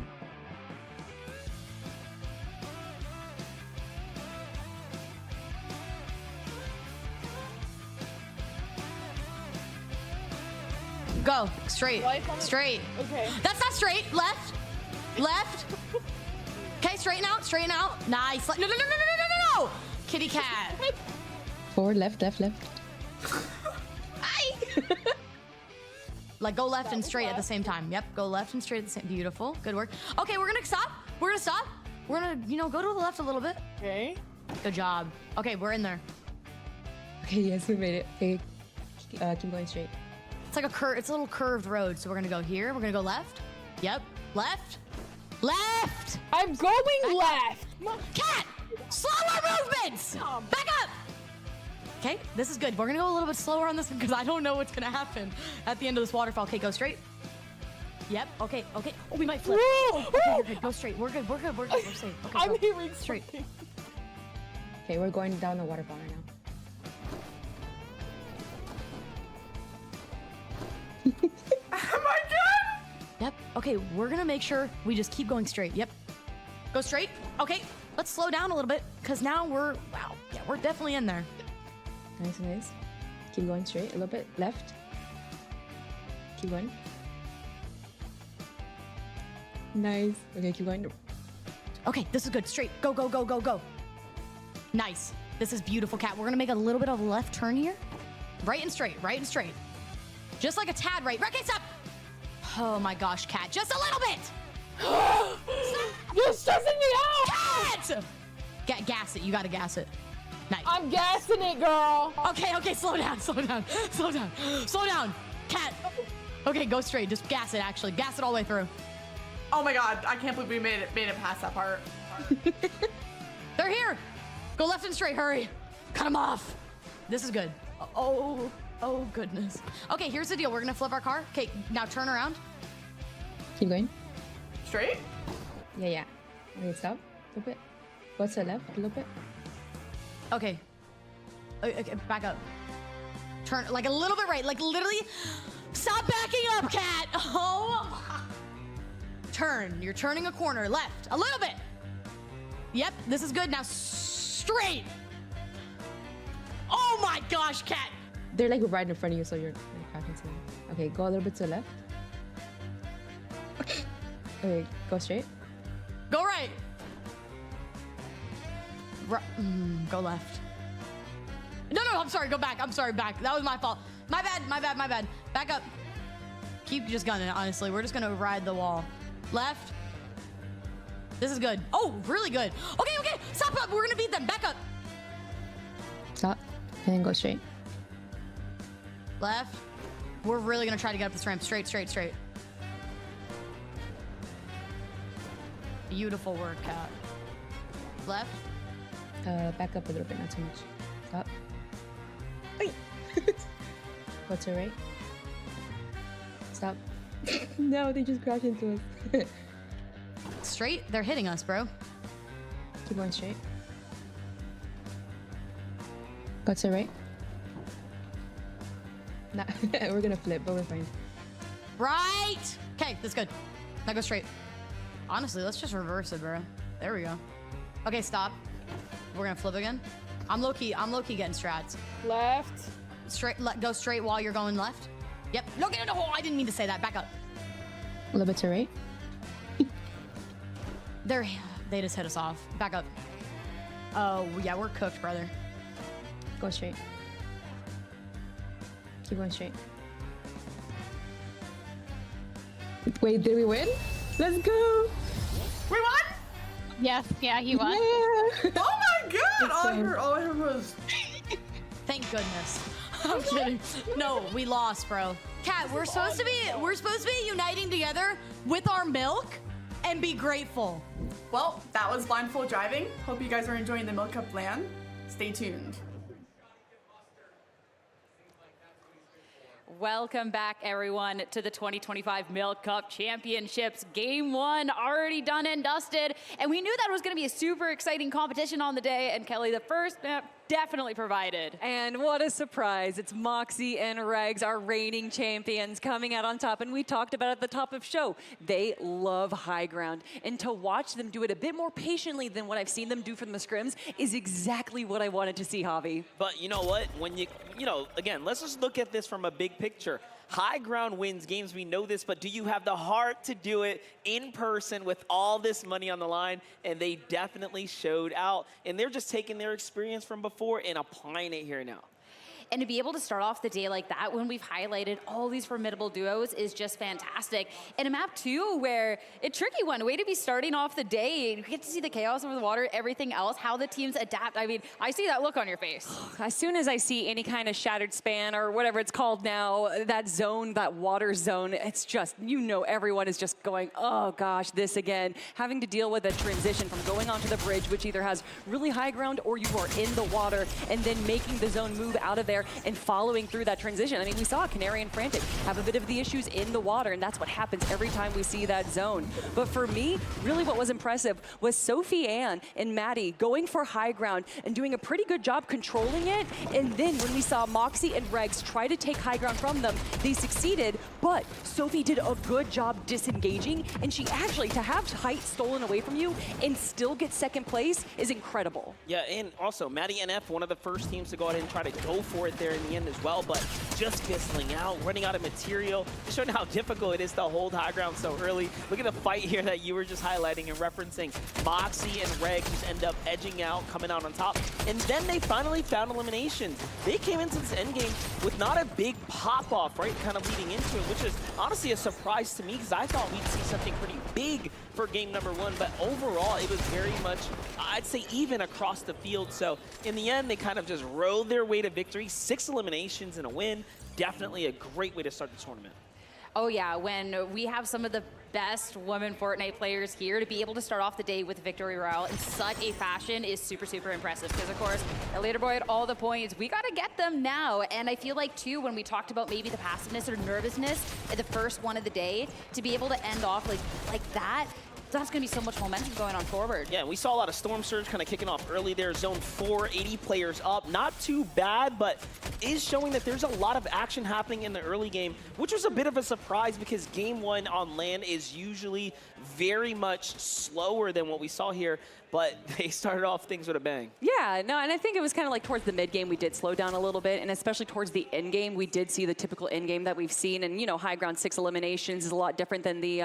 Go. Straight. Straight. Okay. That's not straight. Left. Left. Okay, straighten out. Straighten out. Nice. No. Kitty cat. Forward, left, left, left. Like go left and straight at the same time. Yep, go left and straight at the same. Beautiful, good work. Okay, we're gonna stop. We're gonna, go to the left a little bit. Okay. Good job. Okay, we're in there. Okay, yes, we made it. Okay, keep going straight. It's like it's a little curved road. So we're gonna go here. We're gonna go left. Yep, left. Left. I'm going left. Cat, slower movements. Back up. Okay, this is good. We're gonna go a little bit slower on this one because I don't know what's gonna happen at the end of this waterfall. Okay, go straight. Yep, okay. Oh, we might flip. Whoa! Okay, you're good. Go straight. We're good. We're safe. Okay, I'm go. hearing straight. Okay, we're going down the waterfall right now. Am I done? Yep. Okay, we're gonna make sure we just keep going straight. Yep. Go straight. Okay, let's slow down a little bit because now we're definitely in there. Nice. Keep going straight. A little bit left. Keep going. Nice. Okay, keep going. Okay, this is good. Straight. Go, go, go, go, go. Nice. This is beautiful, Cat. We're gonna make a little bit of a left turn here. Right and straight, right and straight. Just like a tad right. Okay, stop. Oh my gosh, Cat. Just a little bit. You're stressing me out! Cat! Gas it. You gotta gas it. Nice. I'm gassing it, girl. Okay, okay, slow down, slow down, slow down, slow down. Cat. Okay, go straight. Just gas it, actually. Gas it all the way through. Oh my god, I can't believe we made it past that part. They're here. Go left and straight, hurry. Cut them off. This is good. Oh goodness. Okay, here's the deal. We're gonna flip our car. Okay, now turn around. Keep going. Straight? Yeah. Okay, stop. A little bit. Go to the left a little bit. Okay. Okay, back up. Turn like a little bit right. Like literally. Stop backing up, Cat. Oh. Turn. You're turning a corner. Left. A little bit. Yep. This is good. Now straight. Oh my gosh, Cat. They're like right in front of you, so you're cracking something. Okay, go a little bit to the left. Okay, go straight. Go right. Go left. No, I'm sorry. Go back. I'm sorry. Back. That was my fault. My bad. Back up. Keep just gunning it, honestly. We're just going to ride the wall. Left. This is good. Oh, really good. Okay. Stop up. We're going to beat them. Back up. Stop. And then go straight. Left. We're really going to try to get up this ramp. Straight. Beautiful work, Cat. Left. Back up a little bit, not too much. Stop. Go to right. Stop. No, they just crashed into us. Straight? They're hitting us, bro. Keep going straight. Go to right. Nah, we're gonna flip, but we're fine. Right! Okay, that's good. Now go straight. Honestly, let's just reverse it, bro. There we go. Okay, stop. We're gonna flip again. I'm low-key getting strats. Left. Straight, go straight while you're going left. Yep. No, I didn't mean to say that. Back up. A little bit to right. They just hit us off. Back up. Oh, yeah, we're cooked, brother. Go straight. Keep going straight. Wait, did we win? Let's go! We won? Yes, yeah, he won. Yeah! Oh my god! All I heard was... Thank goodness. I'm kidding. No, we lost, bro. Cat, we're supposed to be uniting together with our milk and be grateful. Well, that was blindfold driving. Hope you guys are enjoying the Milk Cup LAN. Stay tuned. Welcome back, everyone, to the 2025 Milk Cup Championships. Game 1 already done and dusted, and we knew that was going to be a super exciting competition on the day, and Kelly, the first map definitely provided. And what a surprise. It's Moxie and Regs, our reigning champions, coming out on top. And we talked about at the top of show, they love high ground. And to watch them do it a bit more patiently than what I've seen them do from the scrims is exactly what I wanted to see, Javi. But you know what? When you know, again, let's just look at this from a big picture. High ground wins games, we know this, but do you have the heart to do it in person with all this money on the line? And they definitely showed out. And they're just taking their experience from before and applying it here now. And to be able to start off the day like that when we've highlighted all these formidable duos is just fantastic. And a map too where a tricky one, way to be starting off the day. You get to see the chaos over the water, everything else, how the teams adapt. I mean, I see that look on your face. As soon as I see any kind of shattered span or whatever it's called now, that zone, that water zone, it's just, you know, everyone is just going, oh gosh, this again. Having to deal with a transition from going onto the bridge, which either has really high ground or you are in the water, and then making the zone move out of there and following through that transition. I mean, we saw Canary and Frantic have a bit of the issues in the water, and that's what happens every time we see that zone. But for me, really what was impressive was Sophie Ann and Maddie going for high ground and doing a pretty good job controlling it. And then when we saw Moxie and Regs try to take high ground from them, they succeeded, but Sophie did a good job disengaging, and she actually, to have height stolen away from you and still get second place is incredible. Yeah, and also Maddie NF, one of the first teams to go ahead and try to go for it for it there in the end as well, but just fizzling out, running out of material, just showing how difficult it is to hold high ground so early. Look at the fight here that you were just highlighting and referencing. Moxie and Reg just end up edging out, coming out on top, and then they finally found eliminations. They came into this endgame with not a big pop-off, right, kind of leading into it, which is honestly a surprise to me because I thought we'd see something pretty big for game number one, but overall it was very much, I'd say, even across the field. So in the end, they kind of just rode their way to victory. 6 eliminations and a win. Definitely a great way to start the tournament. Oh yeah, when we have some of the best women Fortnite players here, to be able to start off the day with victory royale in such a fashion is super, super impressive. Because of course, the leaderboard, all the points, we gotta get them now. And I feel like too, when we talked about maybe the passiveness or nervousness at the first one of the day, to be able to end off like that, that's going to be so much momentum going on forward. Yeah, we saw a lot of Storm Surge kind of kicking off early there. Zone 4, 80 players up. Not too bad, but is showing that there's a lot of action happening in the early game, which was a bit of a surprise because game one on LAN is usually very much slower than what we saw here, but they started off things with a bang. Yeah, no, and I think it was kind of like towards the mid game we did slow down a little bit, and especially towards the end game we did see the typical end game that we've seen, and you know, high ground 6 eliminations is a lot different than the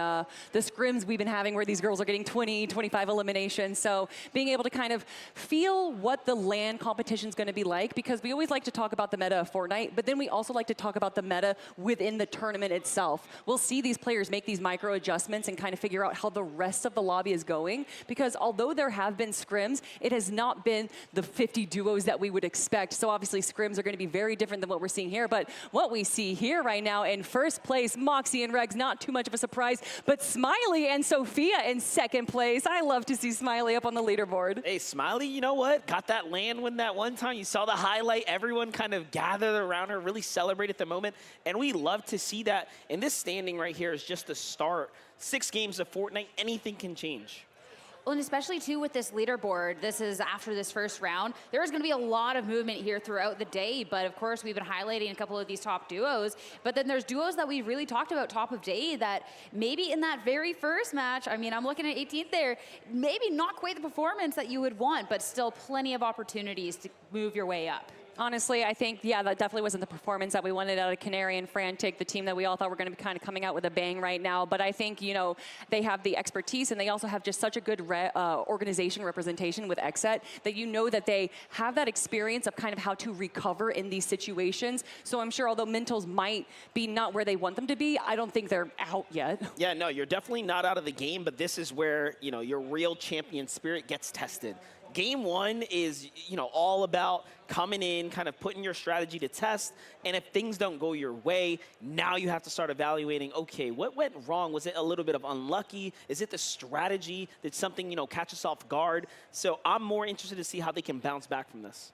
scrims we've been having where these girls are getting 20, 25 eliminations. So being able to kind of feel what the LAN competition is going to be like, because we always like to talk about the meta of Fortnite, but then we also like to talk about the meta within the tournament itself. We'll see these players make these micro adjustments and kind of figure out how the rest of the lobby is going, because although there have been scrims, it has not been the 50 duos that we would expect. So obviously scrims are going to be very different than what we're seeing here, but what we see here right now in first place, Moxie and Regs, not too much of a surprise, but Smiley and Sophia in second place. I love to see Smiley up on the leaderboard. Hey, Smiley, you know what? Got that LAN win that one time. You saw the highlight. Everyone kind of gathered around her, really celebrated the moment, and we love to see that. And this standing right here is just the start. 6 games of Fortnite, anything can change. Well, and especially too with this leaderboard, this is after this first round, there is going to be a lot of movement here throughout the day, but of course we've been highlighting a couple of these top duos, but then there's duos that we really talked about top of day that maybe in that very first match, I mean, I'm looking at 18th there, maybe not quite the performance that you would want, but still plenty of opportunities to move your way up. Honestly, I think, yeah, that definitely wasn't the performance that we wanted out of Canary and Frantic, the team that we all thought were going to be kind of coming out with a bang right now. But I think, you know, they have the expertise and they also have just such a good organization representation with XSET that you know that they have that experience of kind of how to recover in these situations. So I'm sure although mentals might be not where they want them to be, I don't think they're out yet. Yeah, no, you're definitely not out of the game, but this is where, you know, your real champion spirit gets tested. Game one is, you know, all about coming in, kind of putting your strategy to test, and if things don't go your way, now you have to start evaluating, okay, what went wrong? Was it a little bit of unlucky? Is it the strategy? Did something, you know, catch us off guard? So I'm more interested to see how they can bounce back from this.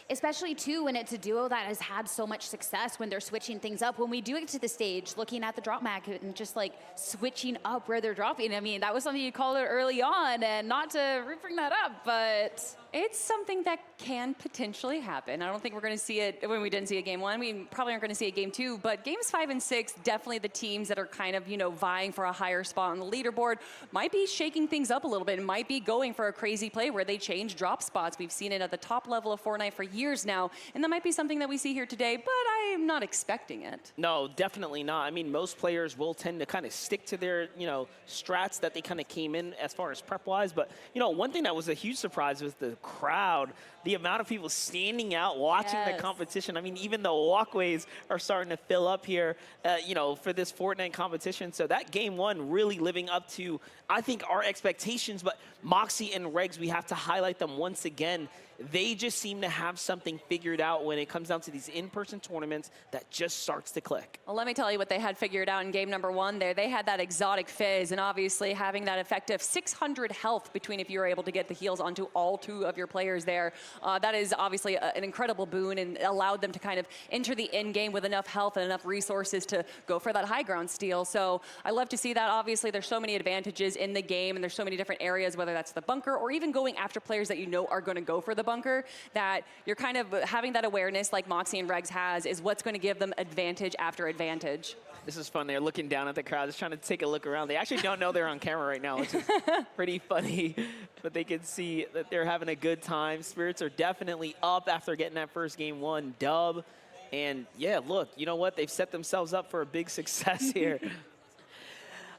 Especially too when it's a duo that has had so much success when they're switching things up. When we do get to the stage, looking at the drop map and just like switching up where they're dropping. I mean, that was something you called it early on, and not to bring that up, but it's something that can potentially happen. I don't think we're going to see it when we didn't see it game one. We probably aren't going to see it game two, but games 5 and 6, definitely the teams that are kind of, you know, vying for a higher spot on the leaderboard might be shaking things up a little bit and might be going for a crazy play where they change drop spots. We've seen it at the top level of Fortnite for years now, and that might be something that we see here today, but I am not expecting it. No, definitely not. I mean, most players will tend to kind of stick to their, you know, strats that they kind of came in as far as prep-wise, but, you know, one thing that was a huge surprise was the crowd, the amount of people standing out, watching the competition. I mean, even the walkways are starting to fill up here, you know, for this Fortnite competition. So that game one really living up to, I think, our expectations, but Moxie and Regs, we have to highlight them once again. They just seem to have something figured out when it comes down to these in-person tournaments that just starts to click. Well, let me tell you what they had figured out in game number one there. They had that exotic fizz, and obviously having that effective 600 health between if you were able to get the heals onto all 2 of your players there. That is obviously an incredible boon and allowed them to kind of enter the end game with enough health and enough resources to go for that high ground steal. So I love to see that. Obviously, there's so many advantages in the game, and there's so many different areas, whether that's the bunker or even going after players that you know are going to go for the bunker, that you're kind of having that awareness like Moxie and Regs has is what's going to give them advantage after advantage. This is fun. They're looking down at the crowd, just trying to take a look around. They actually don't know they're on camera right now, which is pretty funny. But they can see that they're having a good time. Spirits are definitely up after getting that first game 1 dub. And yeah, look, you know what? They've set themselves up for a big success here.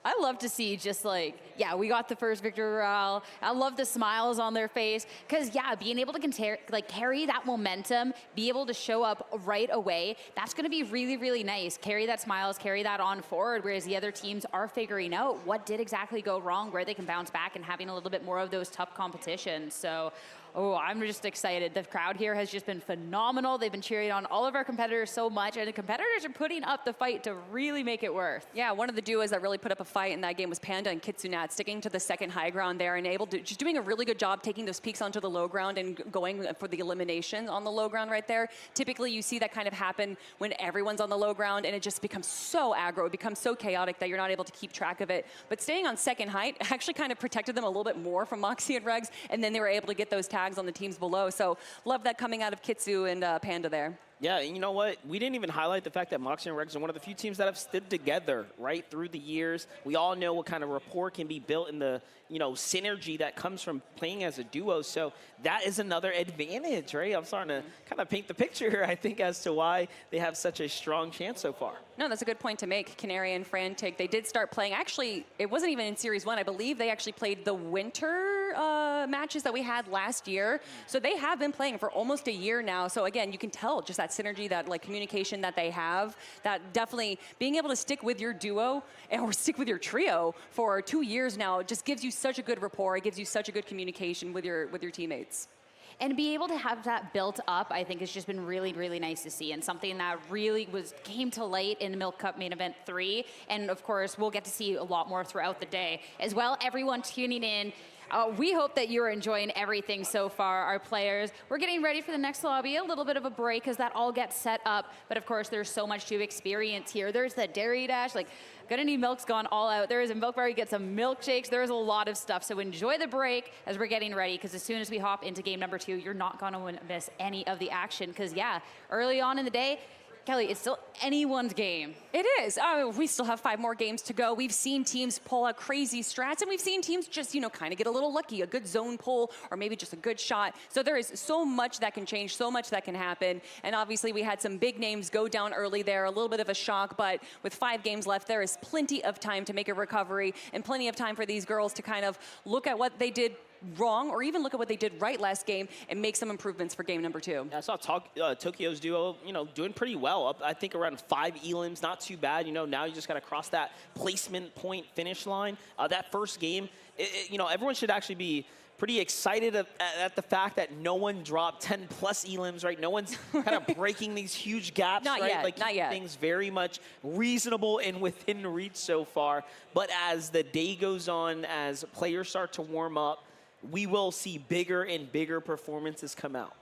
I love to see just like, yeah, we got the first victory royale. I love the smiles on their face. Because, yeah, being able to carry that momentum, be able to show up right away, that's going to be really, really nice. Carry that smiles, carry that on forward, whereas the other teams are figuring out what did exactly go wrong, where they can bounce back, and having a little bit more of those tough competitions. So, oh, I'm just excited. The crowd here has just been phenomenal. They've been cheering on all of our competitors so much, and the competitors are putting up the fight to really make it worth. Yeah, one of the duos that really put up a fight in that game was Panda and Kitsunat, sticking to the second high ground there and just doing a really good job taking those peaks onto the low ground and going for the elimination on the low ground right there. Typically, you see that kind of happen when everyone's on the low ground, and it just becomes so aggro, it becomes so chaotic that you're not able to keep track of it. But staying on second height actually kind of protected them a little bit more from Moxie and Regs, and then they were able to get those tags on the teams below. So love that coming out of Kitsu and Panda there. Yeah, and you know what? We didn't even highlight the fact that Moxie and Regs are one of the few teams that have stood together right through the years. We all know what kind of rapport can be built in the, synergy that comes from playing as a duo. So that is another advantage, right? I'm starting to kind of paint the picture here, I think, as to why they have such a strong chance so far. No, that's a good point to make. Canary and Frantic, they did start playing. Actually, it wasn't even in Series 1. I believe they actually played the winter matches that we had last year. So they have been playing for almost a year now. So again, you can tell just that synergy, that communication that they have, that definitely being able to stick with your duo or stick with your trio for 2 years now just gives you such a good rapport. It gives you such a good communication with your teammates. And be able to have that built up, I think, has just been really, really nice to see, and something that really came to light in the Milk Cup Main Event 3. And of course, we'll get to see a lot more throughout the day. As well, everyone tuning in, we hope that you're enjoying everything so far, our players. We're getting ready for the next lobby, a little bit of a break as that all gets set up. But of course, there's so much to experience here. There's the Dairy Dash, Gonna Need Milk's gone all out. There is a milk bar, you get some milkshakes. There's a lot of stuff. So enjoy the break as we're getting ready, because as soon as we hop into game number 2, you're not gonna miss any of the action. Because yeah, early on in the day, Kelly, it's still anyone's game. It is. We still have 5 more games to go. We've seen teams pull out crazy strats, and we've seen teams just, kind of get a little lucky, a good zone pull, or maybe just a good shot. So there is so much that can change, so much that can happen. And obviously, we had some big names go down early there, a little bit of a shock, but with 5 games left, there is plenty of time to make a recovery and plenty of time for these girls to kind of look at what they did wrong, or even look at what they did right last game and make some improvements for game number 2. I saw Tokyo's duo, doing pretty well. Up, I think, around 5 elims, not too bad. Now you just got to cross that placement point finish line. That first game, everyone should actually be pretty excited at the fact that no one dropped 10 plus elims, right? No one's kind of breaking these huge gaps, not right? Yet, not yet. Things very much reasonable and within reach so far. But as the day goes on, as players start to warm up, we will see bigger and bigger performances come out.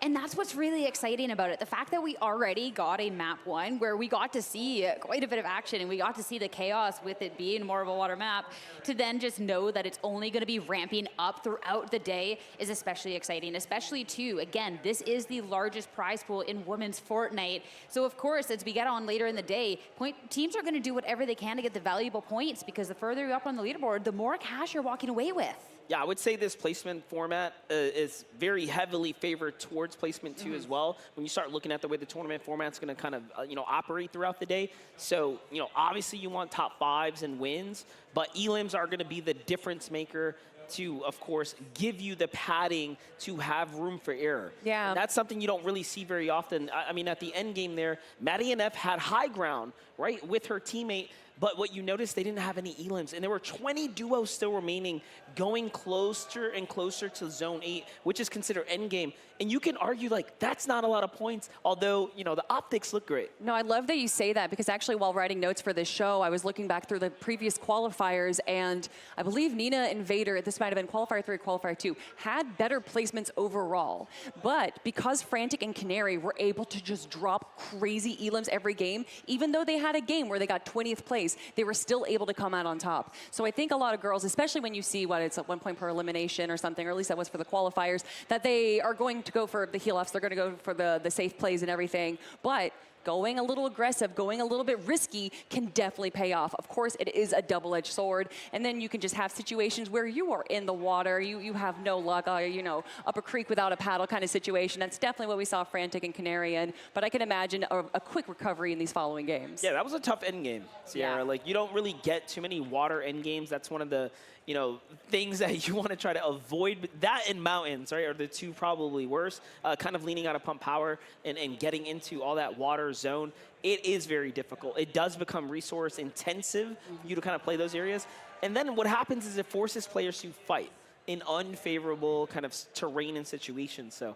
And that's what's really exciting about it. The fact that we already got a map 1 where we got to see quite a bit of action, and we got to see the chaos with it being more of a water map, to then just know that it's only going to be ramping up throughout the day is especially exciting. Especially too, again, this is the largest prize pool in women's Fortnite. So of course, as we get on later in the day, teams are going to do whatever they can to get the valuable points, because the further you're up on the leaderboard, the more cash you're walking away with. Yeah, I would say this placement format is very heavily favored towards placement 2 as well. When you start looking at the way the tournament format's going to kind of operate throughout the day. So obviously you want top 5s and wins, but elims are going to be the difference maker to, of course, give you the padding to have room for error. Yeah. And that's something you don't really see very often. I mean, at the end game there, Maddie and F had high ground, right, with her teammate. But what you noticed, they didn't have any elims, and there were 20 duos still remaining, going closer and closer to Zone 8, which is considered endgame. And you can argue, that's not a lot of points, although, the optics look great. No, I love that you say that, because actually while writing notes for this show, I was looking back through the previous qualifiers, and I believe Nina and Vader, this might have been qualifier 3 or qualifier 2, had better placements overall. But because Frantic and Canary were able to just drop crazy elims every game, even though they had a game where they got 20th place, space, they were still able to come out on top. So I think a lot of girls, especially when you see what it's at 1 point per elimination or something, or at least that was for the qualifiers, that they are going to go for the heal-offs, they're going to go for the safe plays and everything. But going a little aggressive, going a little bit risky can definitely pay off. Of course, it is a double-edged sword, and then you can just have situations where you are in the water, you have no luck, you know, up a creek without a paddle kind of situation. That's definitely what we saw Frantic and Canary in, but I can imagine a quick recovery in these following games. Yeah, that was a tough end game, Sierra. Yeah. Like, you don't really get too many water end games. That's one of the, you know, things that you want to try to avoid. But that and mountains, right, are the two probably worst. Kind of leaning out of pump power and getting into all that water zone. It is very difficult. It does become resource intensive for you to kind of play those areas. And then what happens is it forces players to fight in unfavorable kind of terrain and situations. So,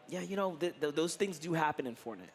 yeah, you know, those things do happen in Fortnite.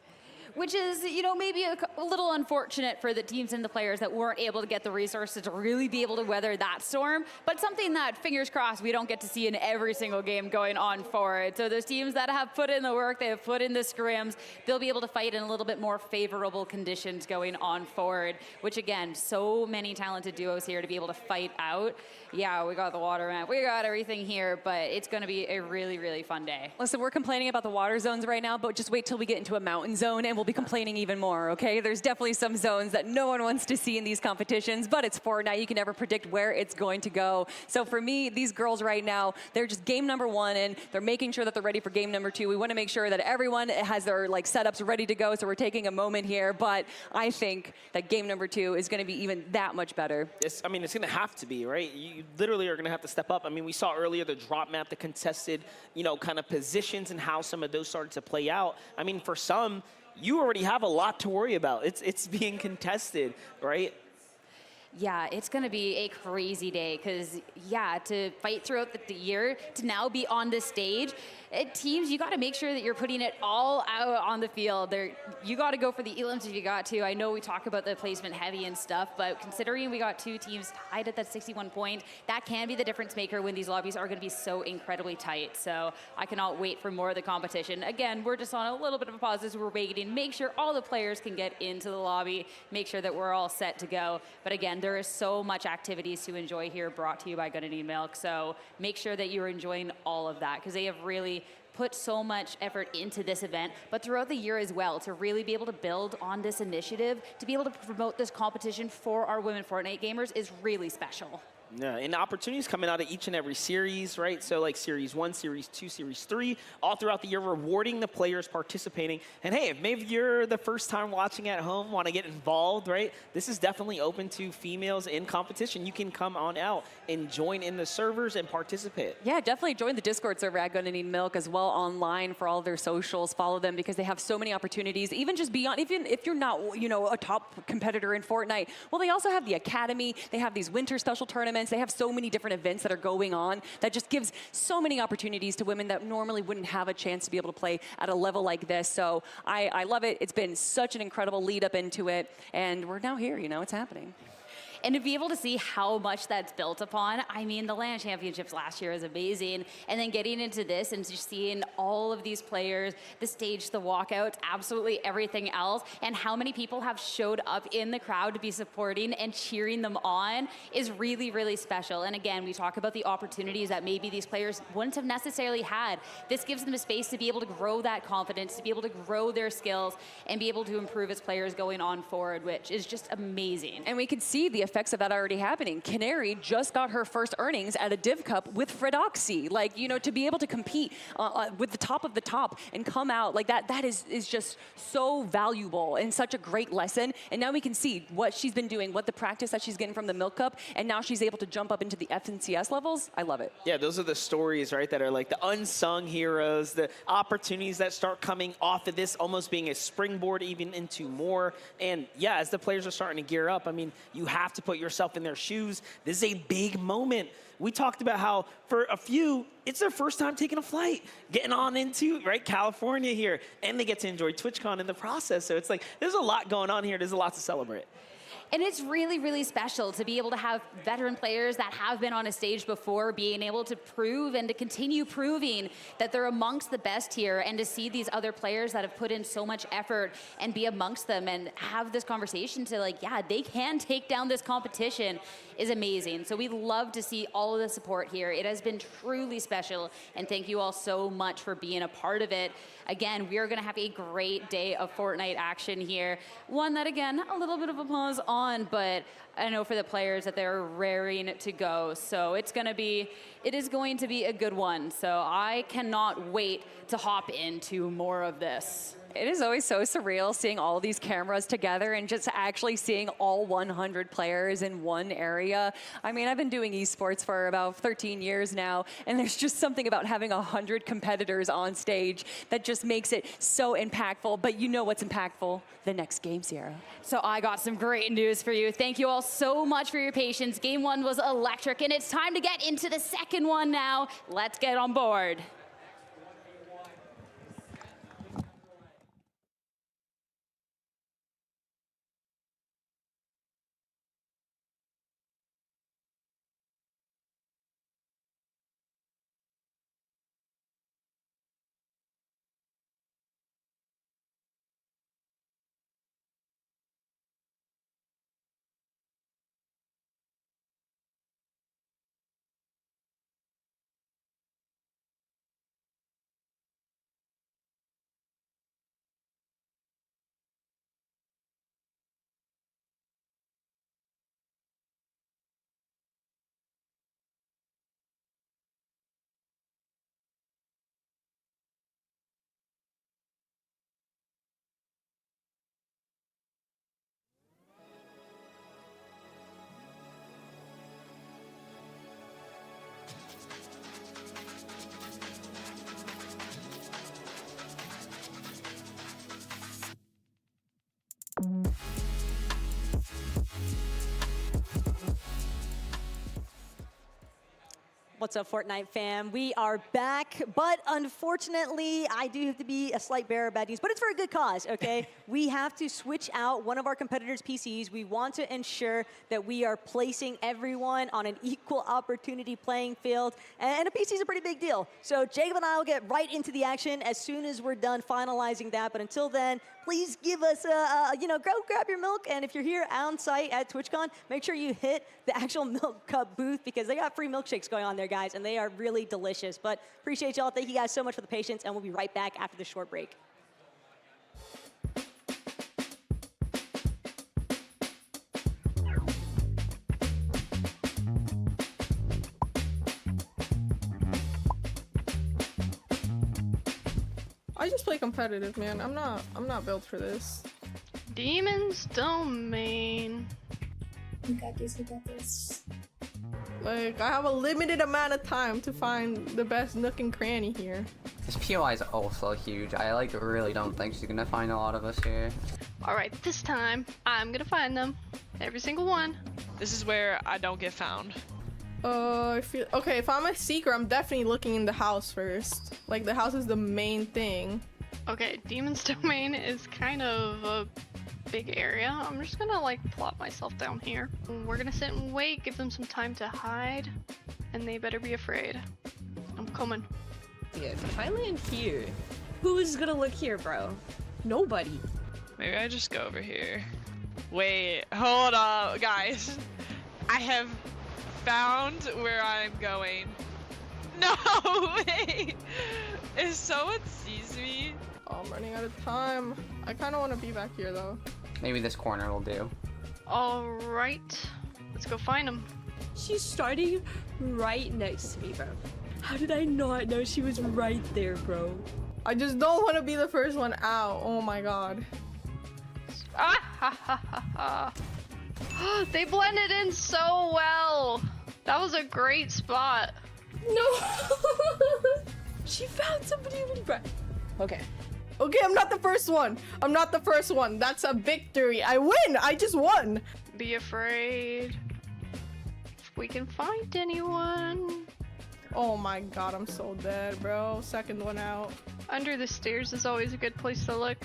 Which is, you know, maybe a little unfortunate for the teams and the players that weren't able to get the resources to really be able to weather that storm, but something that, fingers crossed, we don't get to see in every single game going on forward. So those teams that have put in the work, they have put in the scrims, they'll be able to fight in a little bit more favorable conditions going on forward, which again, so many talented duos here to be able to fight out. Yeah, we got the water map, we got everything here, but it's going to be a really, really fun day. Listen, we're complaining about the water zones right now, but just wait till we get into a mountain zone and we'll be complaining even more, okay? There's definitely some zones that no one wants to see in these competitions, but it's Fortnite. You can never predict where it's going to go. So for me, these girls right now, they're just game number 1 and they're making sure that they're ready for game number 2. We want to make sure that everyone has their like setups ready to go, so we're taking a moment here, but I think that game number 2 is going to be even that much better. I mean, it's going to have to be, right? You literally are going to have to step up. I mean, we saw earlier the drop map, the contested, you know, kind of positions and how some of those started to play out. I mean, for some, you already have a lot to worry about. It's being contested, right? Yeah, it's going to be a crazy day because, yeah, to fight throughout the year, to now be on this stage, teams, you got to make sure that you're putting it all out on the field. You got to go for the elims if you got to. I know we talk about the placement heavy and stuff, but considering we got 2 teams tied at that 61 point, that can be the difference maker when these lobbies are going to be so incredibly tight. So I cannot wait for more of the competition. Again, we're just on a little bit of a pause as we're waiting, make sure all the players can get into the lobby, make sure that we're all set to go. But again, there is so much activities to enjoy here brought to you by Gonna Need Milk. So make sure that you're enjoying all of that because they have really put so much effort into this event, but throughout the year as well, to really be able to build on this initiative, to be able to promote this competition for our women Fortnite gamers is really special. Yeah, and opportunities coming out of each and every series, right? So like Series 1, Series 2, Series 3, all throughout the year, rewarding the players participating. And hey, if maybe you're the first time watching at home, want to get involved, right? This is definitely open to females in competition. You can come on out and join in the servers and participate. Yeah, definitely join the Discord server at Gonna Need Milk as well online for all of their socials. Follow them because they have so many opportunities, even just beyond, even if you're not, you know, a top competitor in Fortnite. Well, they also have the Academy. They have these winter special tournaments. They have so many different events that are going on that just gives so many opportunities to women that normally wouldn't have a chance to be able to play at a level like this. So I love it. It's been such an incredible lead up into it. And we're now here, you know, it's happening. And to be able to see how much that's built upon, I mean, the LAN Championships last year is amazing. And then getting into this and just seeing all of these players, the stage, the walkouts, absolutely everything else, and how many people have showed up in the crowd to be supporting and cheering them on is really, really special. And again, we talk about the opportunities that maybe these players wouldn't have necessarily had. This gives them a space to be able to grow that confidence, to be able to grow their skills, and be able to improve as players going on forward, which is just amazing. And we can see the effects of that already happening. Canary just got her first earnings at a Div Cup with Fredoxy. Like, you know, to be able to compete with the top of the top and come out like that is just so valuable and such a great lesson. And now we can see what she's been doing, what the practice that she's getting from the Milk Cup, and now she's able to jump up into the FNCS levels. I love it. Yeah, those are the stories, right, that are like the unsung heroes, the opportunities that start coming off of this, almost being a springboard even into more. And yeah, as the players are starting to gear up, I mean, you have to put yourself in their shoes. This is a big moment. We talked about how for a few, it's their first time taking a flight, getting on into, right, California here, and they get to enjoy TwitchCon in the process. So it's like, there's a lot going on here. There's a lot to celebrate. And it's really, really special to be able to have veteran players that have been on a stage before being able to prove and to continue proving that they're amongst the best here, and to see these other players that have put in so much effort and be amongst them and have this conversation to like, yeah, they can take down this competition is amazing. So we love to see all of the support here. It has been truly special, and thank you all so much for being a part of it. Again, we are gonna have a great day of Fortnite action here. One that, again, a little bit of a pause on, but I know for the players that they're raring to go. So it is going to be a good one. So I cannot wait to hop into more of this. It is always so surreal seeing all these cameras together and just actually seeing all 100 players in one area. I mean, I've been doing esports for about 13 years now, and there's just something about having 100 competitors on stage that just makes it so impactful. But you know what's impactful? The next game, Sierra. So I got some great news for you. Thank you all so much for your patience. Game 1 was electric, and it's time to get into the second one now. Let's get on board. What's up, Fortnite fam? We are back, but unfortunately, I do have to be a slight bearer of bad news, but it's for a good cause, okay? We have to switch out one of our competitors' PCs. We want to ensure that we are placing everyone on an equal opportunity playing field, and a PC is a pretty big deal. So Jacob and I will get right into the action as soon as we're done finalizing that, but until then, please give us go grab your milk, and if you're here on site at TwitchCon, make sure you hit the actual Milk Cup booth because they got free milkshakes going on there, guys, and they are really delicious. But appreciate y'all. Thank you guys so much for the patience, and we'll be right back after this short break. I just play competitive, man. I'm not built for this. Demon's Domain. We got this, we got this. Like, I have a limited amount of time to find the best nook and cranny here. This POI is also huge. I really don't think she's gonna find a lot of us here. Alright, this time, I'm gonna find them. Every single one. This is where I don't get found. Okay, if I'm a seeker, I'm definitely looking in the house first. Like, the house is the main thing. Okay, Demon's Domain is kind of a big area. I'm just gonna like plop myself down here. We're gonna sit and wait, give them some time to hide, and they better be afraid. I'm coming. Yeah, if I land here, who is gonna look here, bro? Nobody. Maybe I just go over here. Wait, hold up, guys. I have found where I'm going. No, wait. If someone sees me. Oh, I'm running out of time. I kind of want to be back here, though. Maybe this corner will do. Alright, let's go find them. She's starting right next to me, bro. How did I not know she was right there, bro? I just don't want to be the first one out. Oh my god. Ah, ha, ha, ha, ha. They blended in so well. That was a great spot. No. She found somebody even right. Okay. Okay, I'm not the first one. I'm not the first one. That's a victory. I win. I just won. Be afraid. If we can find anyone. Oh my god, I'm so dead, bro. Second one out. Under the stairs is always a good place to look.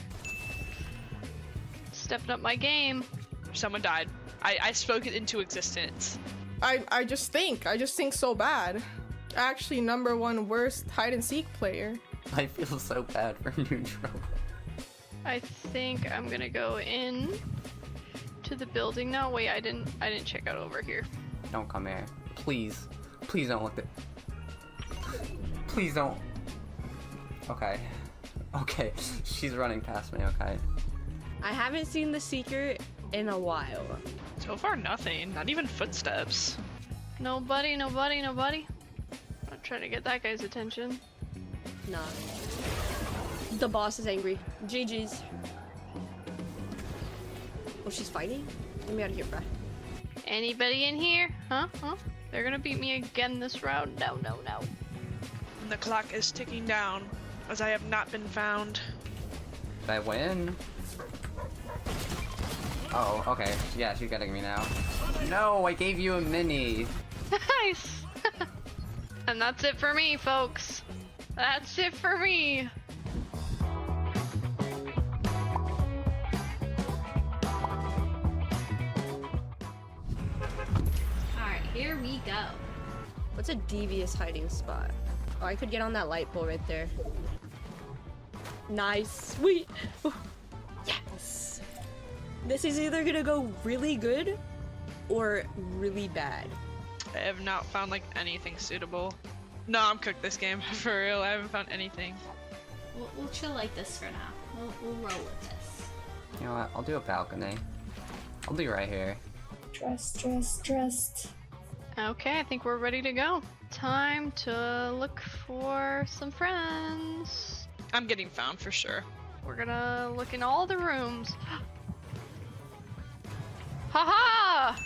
Stepping up my game. Someone died. I spoke it into existence. I just think so bad. Actually, #1 worst hide and seek player. I feel so bad for neutral. I think I'm gonna go in to the building now. Wait, I didn't check out over here. Don't come here. Please. Please don't look at... Please don't. Okay. Okay. She's running past me, okay. I haven't seen the Seeker in a while. So far, nothing. Not even footsteps. Nobody. I'm trying to get that guy's attention. Nah. The boss is angry. GG's. Oh, she's fighting? Get me out of here, bruh. Anybody in here? Huh? They're gonna beat me again this round. No. The clock is ticking down, as I have not been found. Did I win? Oh, okay. Yeah, she's getting me now. No, I gave you a mini. Nice! And that's it for me, folks. That's it for me. Alright, here we go. What's a devious hiding spot? Oh, I could get on that light pole right there. Nice. Sweet. Ooh. Yes. This is either gonna go really good or really bad. I have not found like anything suitable. No, I'm cooked this game. For real, I haven't found anything. We'll chill like this for now. We'll roll with this. You know what? I'll do a balcony. I'll do right here. Dressed. Okay, I think we're ready to go. Time to look for some friends. I'm getting found for sure. We're gonna look in all the rooms. Haha!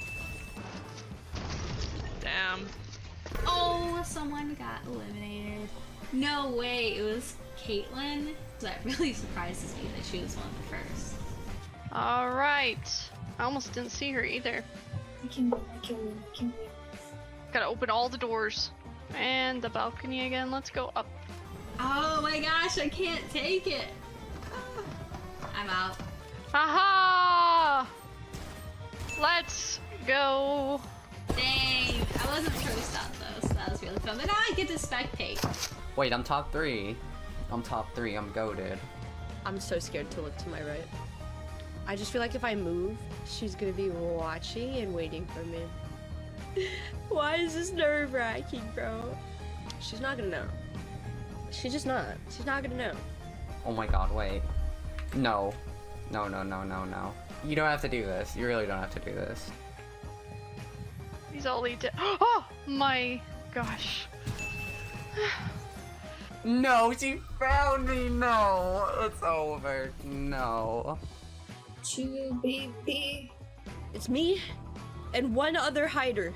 Damn. Oh, someone got eliminated. No way, it was Caitlyn. That really surprises me that she was one of the first. Alright. I almost didn't see her either. I can win. Gotta open all the doors. And the balcony again. Let's go up. Oh my gosh, I can't take it. I'm out. Aha! Let's go. Dang, I wasn't first out though, so that was really fun. But now I get to spectate. Wait, I'm top 3. I'm top 3. I'm goated. I'm so scared to look to my right. I just feel like if I move, she's gonna be watching and waiting for me. Why is this nerve-wracking, bro? She's not gonna know. She's just not. She's not gonna know. Oh my god, wait. No. No. You don't have to do this. You really don't have to do this. He's all he did. Oh my gosh. No, she found me. No, it's over. No. Baby. It's me and one other hider.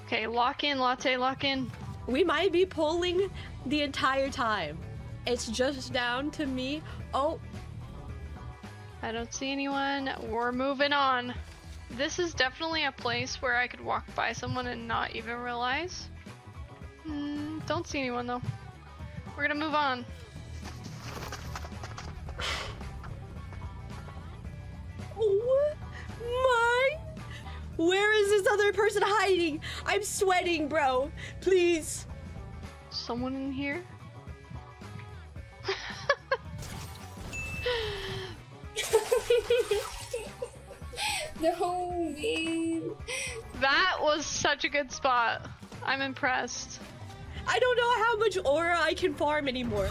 Okay, lock in, Latte, lock in. We might be polling the entire time. It's just down to me. Oh. I don't see anyone. We're moving on. This is definitely a place where I could walk by someone and not even realize. Don't see anyone though. We're gonna move on. Oh my! Where is this other person hiding? I'm sweating, bro. Please. Someone in here? No, man. That was such a good spot. I'm impressed. I don't know how much aura I can farm anymore.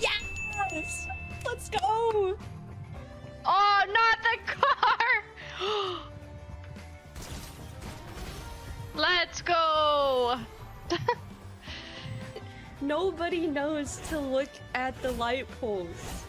Yes! Let's go! Oh, not the car! Let's go! Nobody knows to look at the light poles.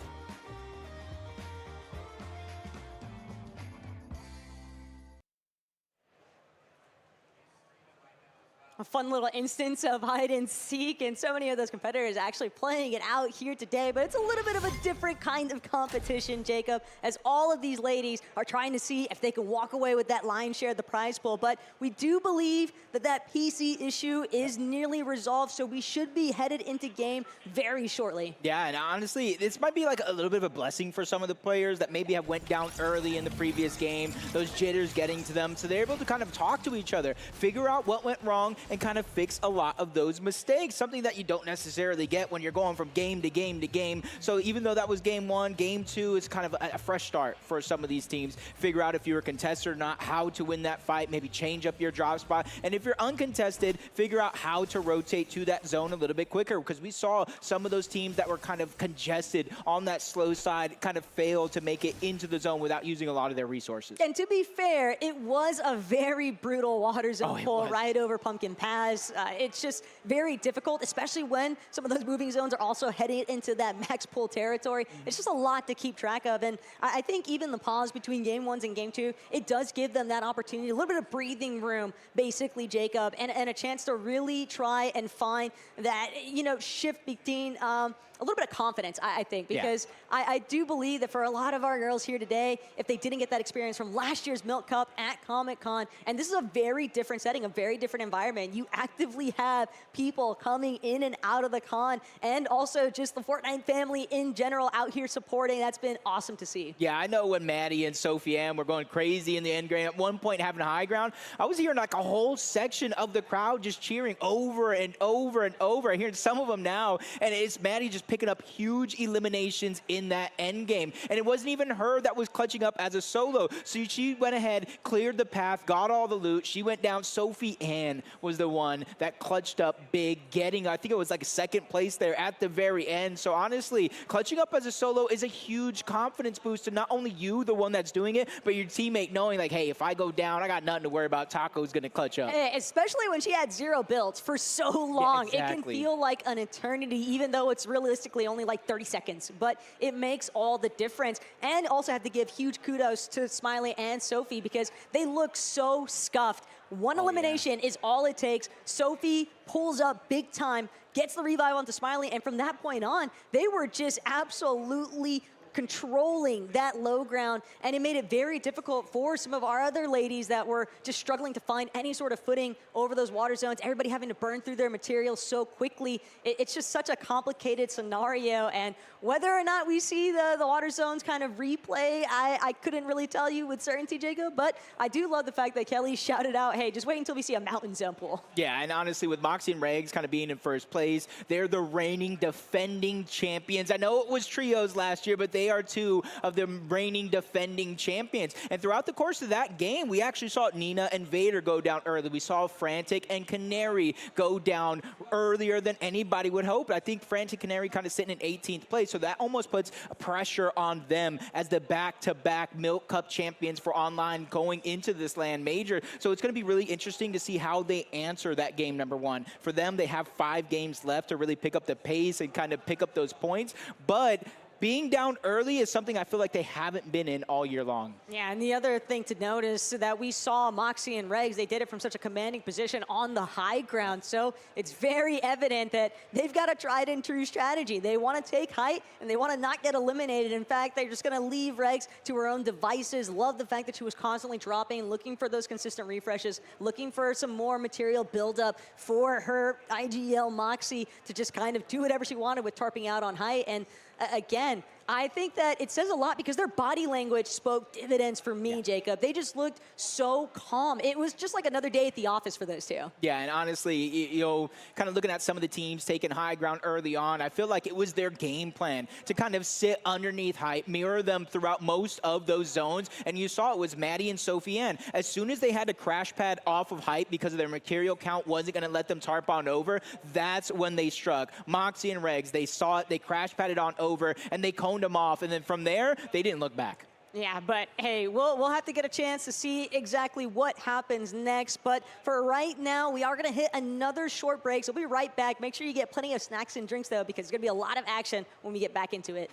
a fun little instance of hide and seek, and so many of those competitors actually playing it out here today. But it's a little bit of a different kind of competition, Jacob, as all of these ladies are trying to see if they can walk away with that lion's share of the prize pool. But we do believe that that PC issue is nearly resolved, so we should be headed into game very shortly. Yeah, and honestly, this might be like a little bit of a blessing for some of the players that maybe have went down early in the previous game, those jitters getting to them, so they're able to kind of talk to each other, figure out what went wrong, and kind of fix a lot of those mistakes, something that you don't necessarily get when you're going from game to game to game. So even though that was game one, game two is kind of a fresh start for some of these teams. Figure out if you were contested or not, how to win that fight, maybe change up your drop spot, and if you're uncontested, figure out how to rotate to that zone a little bit quicker, because we saw some of those teams that were kind of congested on that slow side kind of fail to make it into the zone without using a lot of their resources. And to be fair, it was a very brutal water zone pull right over Pumpkin Pass. It's just very difficult, especially when some of those moving zones are also heading into that max pull territory. It's just a lot to keep track of, and I think even the pause between game ones and game two, it does give them that opportunity, a little bit of breathing room, basically, Jacob, and a chance to really try and find that, you know, shift between a little bit of confidence, I think, because I do believe that for a lot of our girls here today, if they didn't get that experience from last year's Milk Cup at Comic-Con, and this is a very different setting, a very different environment. You actively have people coming in and out of the con, and also just the Fortnite family in general out here supporting. That's been awesome to see. Yeah, I know when Maddie and Sophie Ann were going crazy in the end game, at one point having a high ground, I was hearing like a whole section of the crowd just cheering over and over and over. I'm hearing some of them now, and it's Maddie just picking up huge eliminations in that end game. And it wasn't even her that was clutching up as a solo. So she went ahead, cleared the path, got all the loot. She went down. Sophie Ann was the one that clutched up big, getting, I think it was like a second place there at the very end. So honestly, clutching up as a solo is a huge confidence boost to not only you, the one that's doing it, but your teammate knowing like, hey, if I go down, I got nothing to worry about. Taco's going to clutch up. Especially when she had 0 builds for so long. Yeah, exactly. It can feel like an eternity, even though it's realistically only like 30 seconds, but it makes all the difference. And also have to give huge kudos to Smiley and Sophie because they look so scuffed. One elimination is all it takes. Sophie pulls up big time, gets the revive onto Smiley, and from that point on, they were just absolutely controlling that low ground, and it made it very difficult for some of our other ladies that were just struggling to find any sort of footing over those water zones, everybody having to burn through their materials so quickly. It's just such a complicated scenario, and whether or not we see the water zones kind of replay, I couldn't really tell you with certainty, Jacob, but I do love the fact that Kelly shouted out, hey, just wait until we see a mountain zone pool. Yeah, and honestly, with Moxie and Regs kind of being in first place, they're the reigning defending champions. I know it was trios last year, but they are two of the reigning defending champions. And throughout the course of that game, we actually saw Nina and Vader go down early. We saw Frantic and Canary go down earlier than anybody would hope. I think Frantic Canary kind of sitting in 18th place, so that almost puts pressure on them as the back-to-back Milk Cup champions for online going into this LAN Major. So it's going to be really interesting to see how they answer that game number one. For them, they have 5 games left to really pick up the pace and kind of pick up those points. But being down early is something I feel like they haven't been in all year long. Yeah, and the other thing to notice that we saw Moxie and Regs, they did it from such a commanding position on the high ground. So it's very evident that they've got a tried and true strategy. They want to take height and they want to not get eliminated. In fact, they're just going to leave Regs to her own devices. Love the fact that she was constantly dropping, looking for those consistent refreshes, looking for some more material buildup for her IGL Moxie to just kind of do whatever she wanted with tarping out on height. And again, I think that it says a lot because their body language spoke dividends for me, Jacob. They just looked so calm. It was just like another day at the office for those two. Yeah, and honestly, you know, kind of looking at some of the teams taking high ground early on, I feel like it was their game plan to kind of sit underneath height, mirror them throughout most of those zones, and you saw it was Maddie and Sophie Ann. As soon as they had to crash pad off of height because of their material count wasn't going to let them tarp on over, that's when they struck. Moxie and Regs, they saw it, they crash padded on over, and they coned them off, and then from there, they didn't look back. Yeah, but hey, we'll have to get a chance to see exactly what happens next. But for right now, we are going to hit another short break, so we'll be right back. Make sure you get plenty of snacks and drinks, though, because there's going to be a lot of action when we get back into it.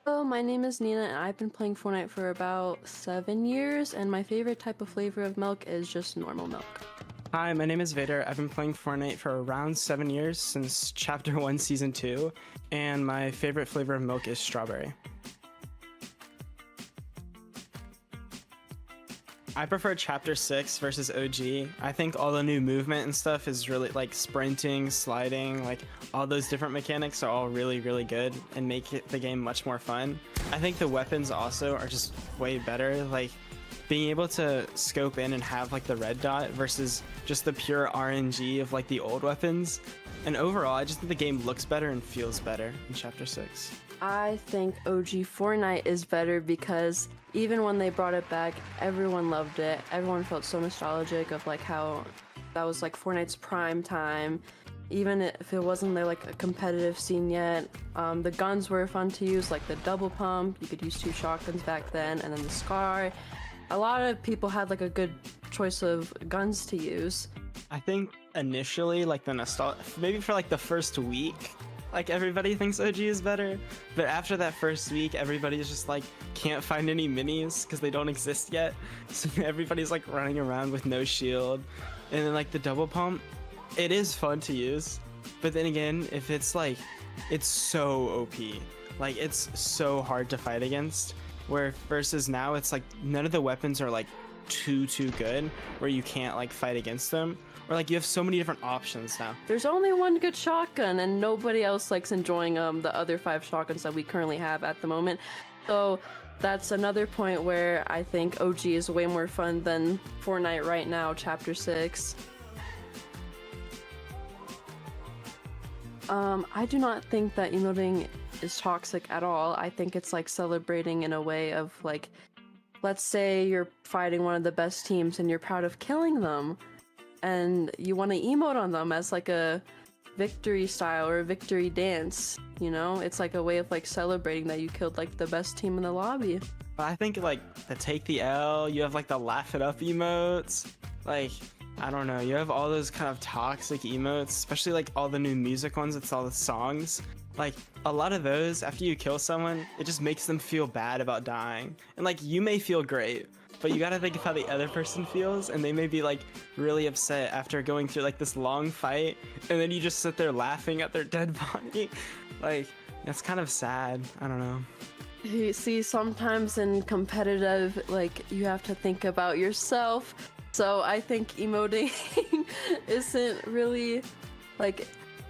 Hello, my name is Nina, and I've been playing Fortnite for about 7 years, and my favorite type of flavor of milk is just normal milk. Hi, my name is Vader. I've been playing Fortnite for around 7 years, since Chapter 1 Season 2, and my favorite flavor of milk is strawberry. I prefer Chapter 6 versus OG. I think all the new movement and stuff is really, like, sprinting, sliding, like, all those different mechanics are all really, really good and make the game much more fun. I think the weapons also are just way better, like, being able to scope in and have, like, the red dot versus just the pure RNG of, like, the old weapons. And overall, I just think the game looks better and feels better in Chapter 6. I think OG Fortnite is better because even when they brought it back, everyone loved it. Everyone felt so nostalgic of like how that was like Fortnite's prime time. Even if it wasn't there like a competitive scene yet, the guns were fun to use, like the double pump. You could use 2 shotguns back then, and then the SCAR. A lot of people had like a good choice of guns to use. I think initially, like the nostalgia, maybe for like the first week, like everybody thinks OG is better, but after that first week, everybody's just like can't find any minis because they don't exist yet. So everybody's like running around with no shield, and then like the double pump, it is fun to use, but then again, if it's like, it's so OP, like it's so hard to fight against. Where versus now, it's like none of the weapons are like too good, where you can't like fight against them. Or like you have so many different options now. There's only one good shotgun, and nobody else likes enjoying the other 5 shotguns that we currently have at the moment. So that's another point where I think OG is way more fun than Fortnite right now, Chapter 6. I do not think that emoting is toxic at all. I think it's like celebrating in a way of like, let's say you're fighting one of the best teams and you're proud of killing them, and you want to emote on them as like a victory style or a victory dance, you know? It's like a way of like celebrating that you killed like the best team in the lobby. I think like the take the L, you have like the laugh it up emotes, like I don't know, you have all those kind of toxic emotes, especially like all the new music ones, it's all the songs. Like a lot of those, after you kill someone, it just makes them feel bad about dying. And like you may feel great, but you gotta think of how the other person feels, and they may be like really upset after going through like this long fight, and then you just sit there laughing at their dead body. Like, that's kind of sad. I don't know. You see, sometimes in competitive, like, you have to think about yourself. So I think emoting isn't really, like,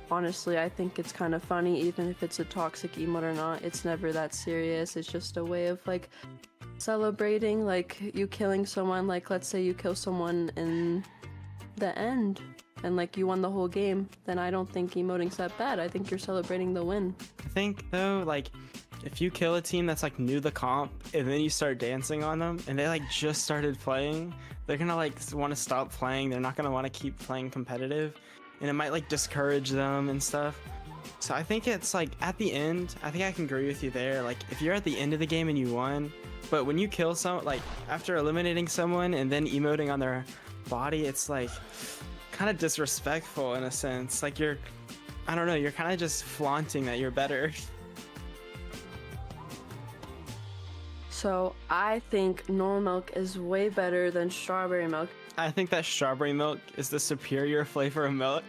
honestly, I think it's kind of funny, even if it's a toxic emote or not. It's never that serious. It's just a way of, like, celebrating, like, you killing someone. Like, let's say you kill someone in the end, and, like, you won the whole game. Then I don't think emoting's that bad. I think you're celebrating the win. I think, though, like, if you kill a team that's, like, new to the comp, and then you start dancing on them, and they, like, just started playing, they're gonna, like, want to stop playing. They're not gonna want to keep playing competitive, and it might, like, discourage them and stuff. So I think it's, like, at the end, I think I can agree with you there. Like, if you're at the end of the game and you won, but when you kill someone, like, after eliminating someone and then emoting on their body, it's, like, kind of disrespectful in a sense. Like, you're, I don't know, you're kind of just flaunting that you're better. So I think normal milk is way better than strawberry milk. I think that strawberry milk is the superior flavor of milk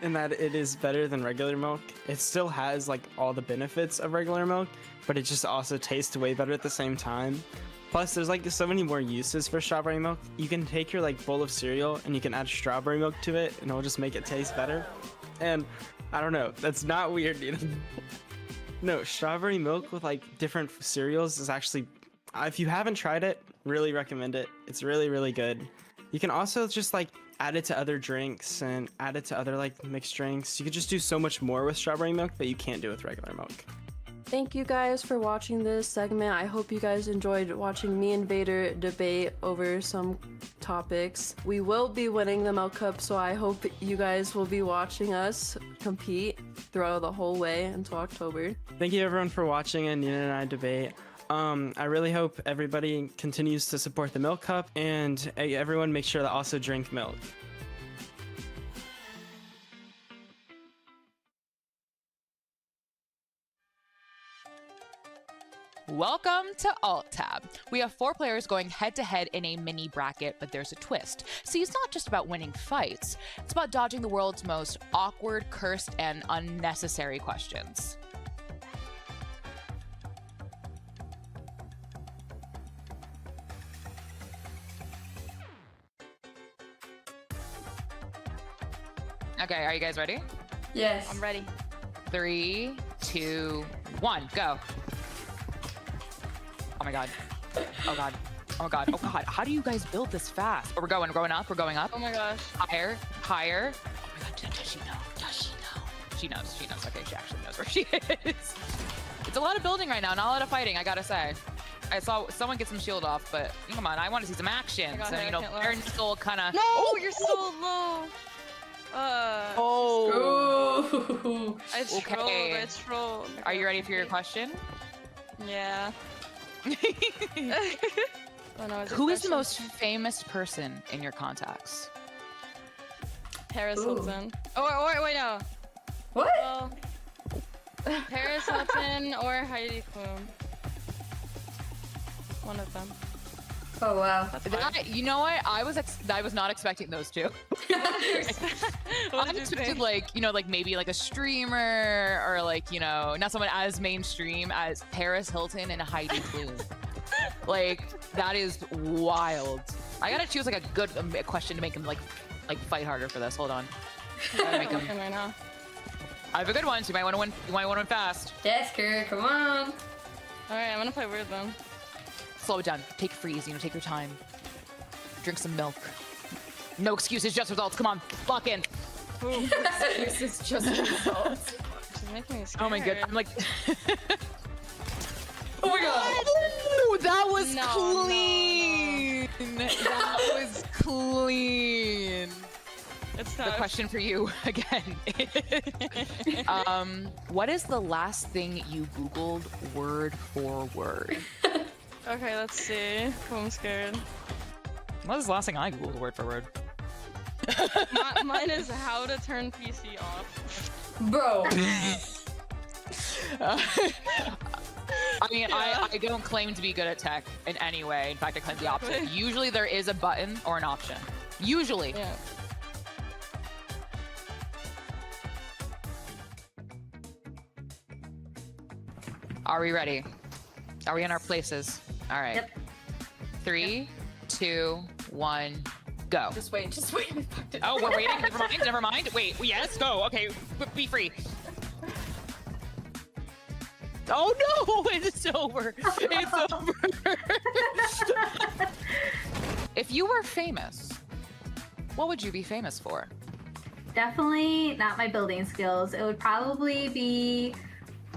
and that it is better than regular milk. It still has like all the benefits of regular milk, but it just also tastes way better at the same time. Plus, there's like so many more uses for strawberry milk. You can take your like bowl of cereal and you can add strawberry milk to it and it'll just make it taste better. And I don't know, that's not weird, you know? No, strawberry milk with like different cereals is actually, if you haven't tried it, really recommend it. It's really, really good. You can also just like add it to other drinks and add it to other like mixed drinks. You could just do so much more with strawberry milk that you can't do with regular milk. Thank you guys for watching this segment. I hope you guys enjoyed watching me and Vader debate over some topics. We will be winning the Milk Cup, so I hope you guys will be watching us compete throughout the whole way until October. Thank you everyone for watching and Nina and I debate. I really hope everybody continues to support the Milk Cup, and everyone make sure to also drink milk. Welcome to Alt Tab. We have 4 players going head-to-head in a mini bracket, but there's a twist. See, it's not just about winning fights. It's about dodging the world's most awkward, cursed, and unnecessary questions. Okay, are you guys ready? Yes. I'm ready. 3, 2, 1, go. Oh my god. Oh god. Oh god. Oh god. How do you guys build this fast? Oh, we're going up. We're going up. Oh my gosh. Higher. Higher. Oh my god. Does she know? Does she know? She knows. She knows. Okay, she actually knows where she is. It's a lot of building right now. Not a lot of fighting, I gotta say. I saw someone get some shield off, but come on. I want to see some action. So, you know, Aaron Soul kind of. No, you're so low. Oh. I trolled. Are you ready for your question? Yeah. Oh, no, Who is the most famous person in your contacts? Paris Hilton. Oh, wait, no. What? Well, Paris Hilton or Heidi Klum. One of them. Oh wow. You know what? I was not expecting those two. I expected like, you know, like maybe like a streamer or like, you know, not someone as mainstream as Paris Hilton and Heidi Klum. Like that is wild. I gotta choose like a good question to make him like fight harder for this. Hold on. I make him. Right now. I have a good one. So you might want to win. You might want to win fast. Jasker, come on. All right, I'm gonna play weird then. Slow it down. Take a freeze. You know, take your time. Drink some milk. No excuses, just results. Come on, lock in. Excuses, just results. She's making me scared. Oh my god, I'm like. Oh my god. Ooh, that was clean. No. That was clean. It's the question for you again. What is the last thing you Googled word for word? Okay, let's see. I'm scared. What was the last thing I Googled word for word? Mine is how to turn PC off. Bro. I mean, I don't claim to be good at tech in any way. In fact, I claim the opposite. Usually there is a button or an option. Usually. Yeah. Are we ready? Are we in our places? All right. Yep. 3, 2, 1, go. Just wait. Oh, we're waiting. Never mind. Wait. Yes, go. Okay, be free. Oh no! It's over. It's over. If you were famous, what would you be famous for? Definitely not my building skills. It would probably be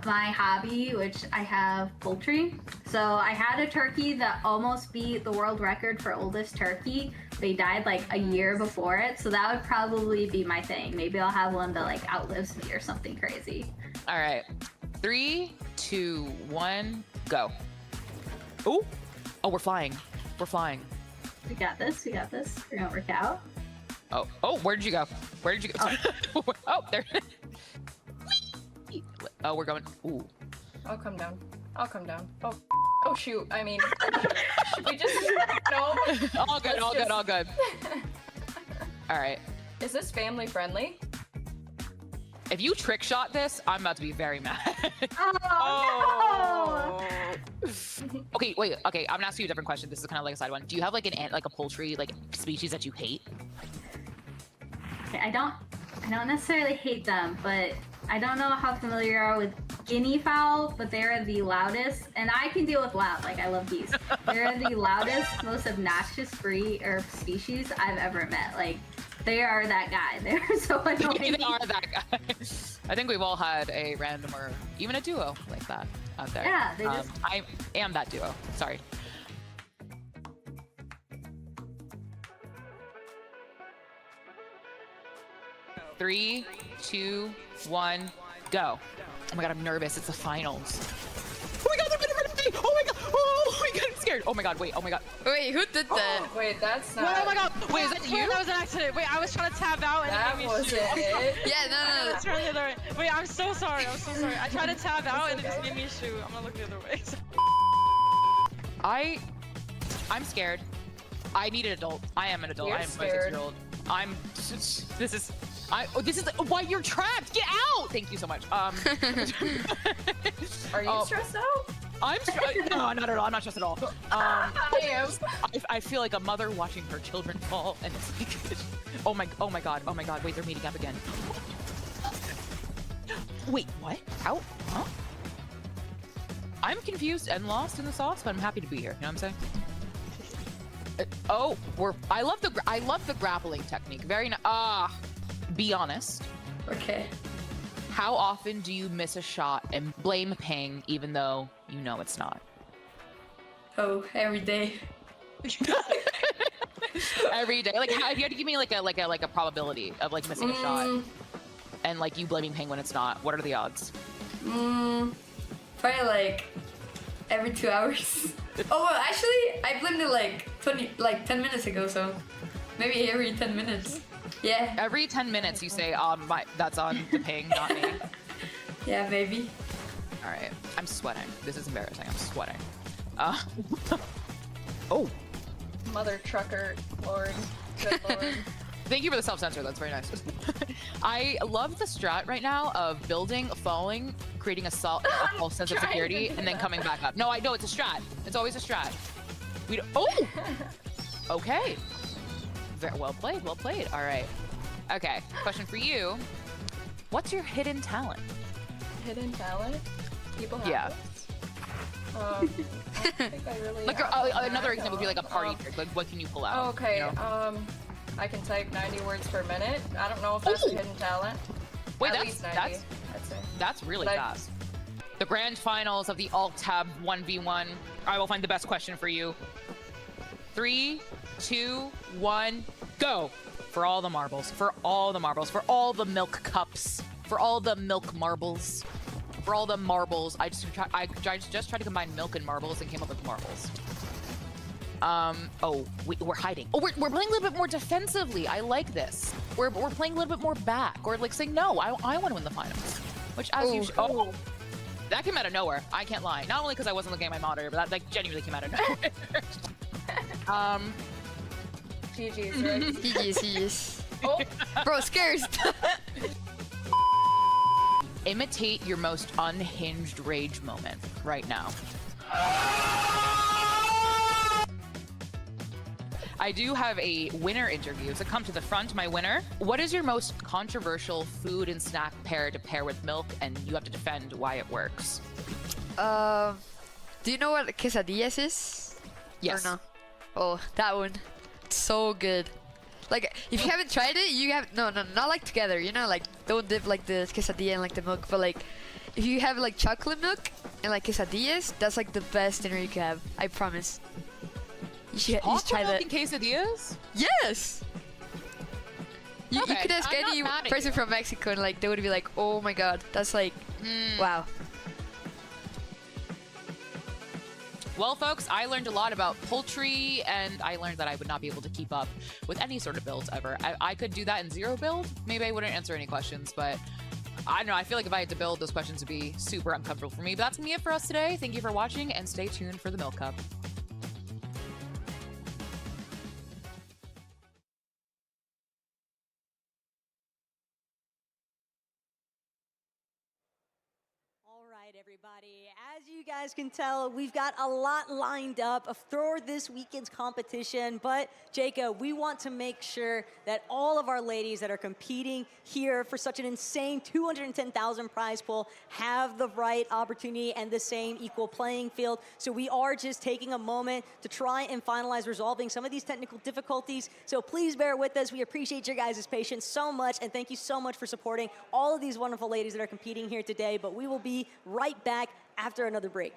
my hobby, which I have poultry. So I had a turkey that almost beat the world record for oldest turkey. They died like a year before it. So that would probably be my thing. Maybe I'll have one that like outlives me or something crazy. All right. 3, 2, 1, go. Ooh. Oh, we're flying. We're flying. We got this. We're gonna work out. Oh, where did you go? Where did you go? Oh, there. Oh, we're going. Ooh. I'll come down. Oh shoot. I mean, we just no. All good. All good. All right. Is this family friendly? If you trick shot this, I'm about to be very mad. Oh, no. Okay, wait. Okay, I'm gonna ask you a different question. This is kind of like a side one. Do you have like a poultry like species that you hate? Okay, I don't necessarily hate them, but I don't know how familiar you are with guinea fowl, but they're the loudest, and I can deal with loud. Like I love geese. They're the loudest, most obnoxious breed or species I've ever met. Like. They are that guy. They're so annoying. They are that guy. I think we've all had a random or even a duo like that out there. Yeah, they just... I am that duo. Sorry. Three, 2, 1, go. Oh my god, I'm nervous. It's the finals. Oh my god, they're gonna run me! Oh my god! Oh my god, I'm scared. Oh my god, wait, oh my god. Wait, who did that? Wait, that's not... Oh my god! Wait, is that you? That was an accident. Wait, I was trying to tab out and that it made me wasn't shoot. it. Yeah, no. Turn the other way. Wait, I'm so sorry. I tried to tab out and it just made me shoot. I'm gonna look the other way. I'm scared. I need an adult. I am an adult. You're I am a scared. 26-year-old. This is why you're trapped. Get out. Thank you so much. Are you stressed out? I'm stressed. No, not at all. I'm not stressed at all. I am. I feel like a mother watching her children fall, and it's like, oh my god. Wait, they're meeting up again. Wait, what? How? Huh? I'm confused and lost in the sauce, but I'm happy to be here. You know what I'm saying? I love the grappling technique. Very be honest. Okay. How often do you miss a shot and blame ping even though you know it's not? Oh, every day. Every day. Like, if you had to give me like a probability of like missing a shot and like you blaming ping when it's not, what are the odds? Probably like every 2 hours. Oh, well, actually, I blamed it like 10 minutes ago, so maybe every 10 minutes. Yeah. Every 10 minutes you say, that's on the ping, not me. Yeah, maybe. All right, I'm sweating. This is embarrassing. I'm sweating. Oh. Mother trucker, Lord. Good Lord. Thank you for the self-censor. That's very nice. I love the strat right now of building, falling, creating a false sense of security, and then coming back up. No, I know it's a strat. It's always a strat. Okay. Very well played. Well played. All right. Okay. Question for you. What's your hidden talent? Hidden talent? People have Yeah. this? I don't think I really Like have another example would be like a party trick. Like, what can you pull out? Okay, you know? I can type 90 words per minute. I don't know if that's a hidden talent. Wait, At least 90, I'd say. That's really But fast. The grand finals of the Alt-Tab 1v1. I will find the best question for you. 3, 2, 1, go! For all the marbles. For all the marbles. For all the milk cups. For all the milk marbles. For all the marbles. I just tried to combine milk and marbles and came up with marbles. We're hiding. Oh, we're playing a little bit more defensively. I like this. We're playing a little bit more back, or like saying no. I want to win the finals, which as you that came out of nowhere. I can't lie. Not only because I wasn't looking at my monitor, but that like genuinely came out of nowhere. GG's, right? GG's. Oh, bro, scares. Imitate your most unhinged rage moment right now. I do have a winner interview, so come to the front, my winner. What is your most controversial food and snack pair to pair with milk, and you have to defend why it works? Do you know what quesadillas is? Yes. Or no? Oh, that one. It's so good. Like, if you haven't tried it, you have no, not like together. You know, like don't dip like the quesadilla and like the milk, but like if you have like chocolate milk and like quesadillas, that's like the best dinner you can have. I promise. You should try that. Chocolate milk and quesadillas? Yes. You Okay, could ask I'm not any mad at person you. from Mexico, and like they would be like, "Oh my God, that's like, wow." Well, folks, I learned a lot about poultry, and I learned that I would not be able to keep up with any sort of builds ever. I could do that in zero build. Maybe I wouldn't answer any questions, but I don't know. I feel like if I had to build, those questions would be super uncomfortable for me. But that's going to be it for us today. Thank you for watching, and stay tuned for the Milk Cup. Everybody, as you guys can tell, we've got a lot lined up for this weekend's competition, but Jacob, we want to make sure that all of our ladies that are competing here for such an insane 210,000 prize pool have the right opportunity and the same equal playing field. So we are just taking a moment to try and finalize resolving some of these technical difficulties. So please bear with us. We appreciate your guys' patience so much, and thank you so much for supporting all of these wonderful ladies that are competing here today, but we will be right back after another break.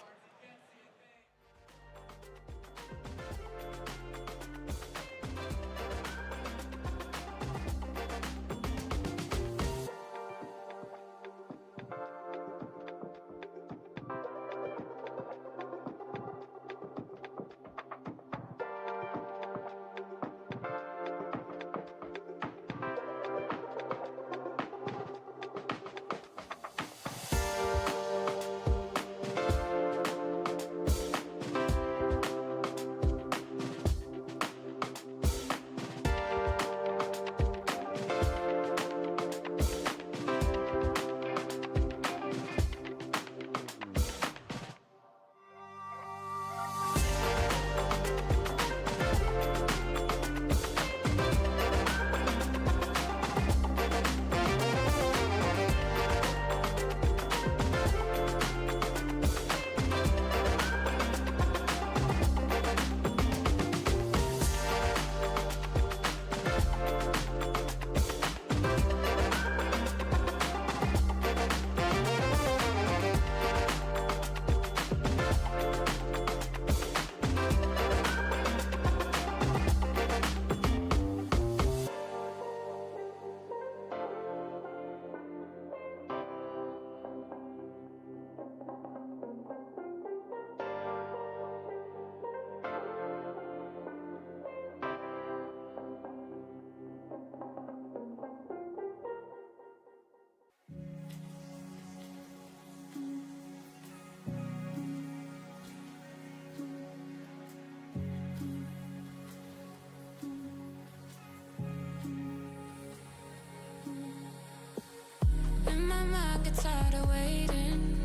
don't get tired of waiting.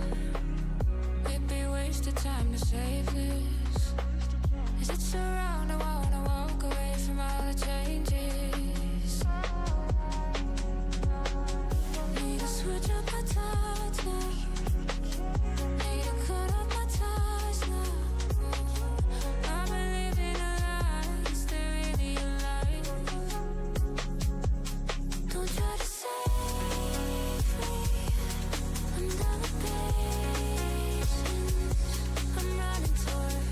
It'd be wasted time to save this. Is it so wrong? I wanna walk away from all the changes. Need to switch up my thoughts now. Need to cut off my ties now. I've been living a lie, stay really alive. Don't try to save me. I'm done with patience. I'm running towards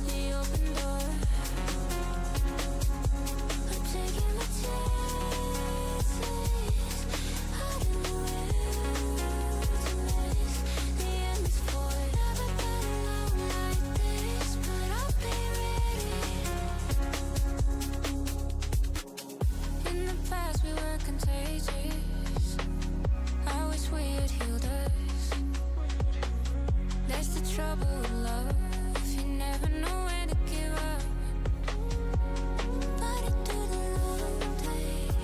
the open door. I'm taking my chances, hiding the wilderness. The end is for never been alone like this, but I'll be ready. In the past we were contagious. I wish we had healed us. That's the trouble with love. You never know when to give up. Fighting through the long days,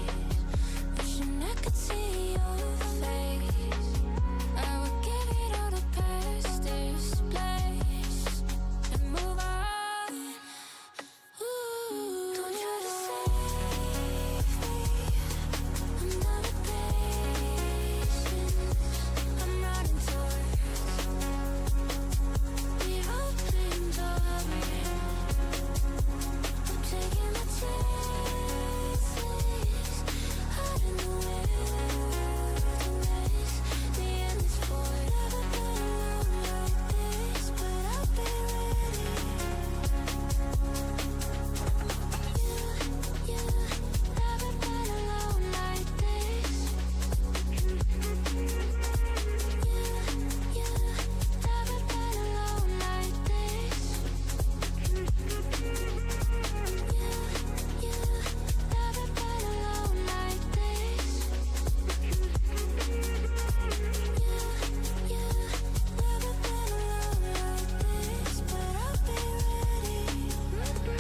wishing I could see your face. I would give it all to pass this place and move on. Ooh, don't try to save me. I'm done with patience. I'm running towards the open door. I'm taking my chances, hiding the wilderness. The end is for never been alone like this, but I'll be ready. You never been alone like this. You never been alone like this. You never been alone like this. But I'll be ready.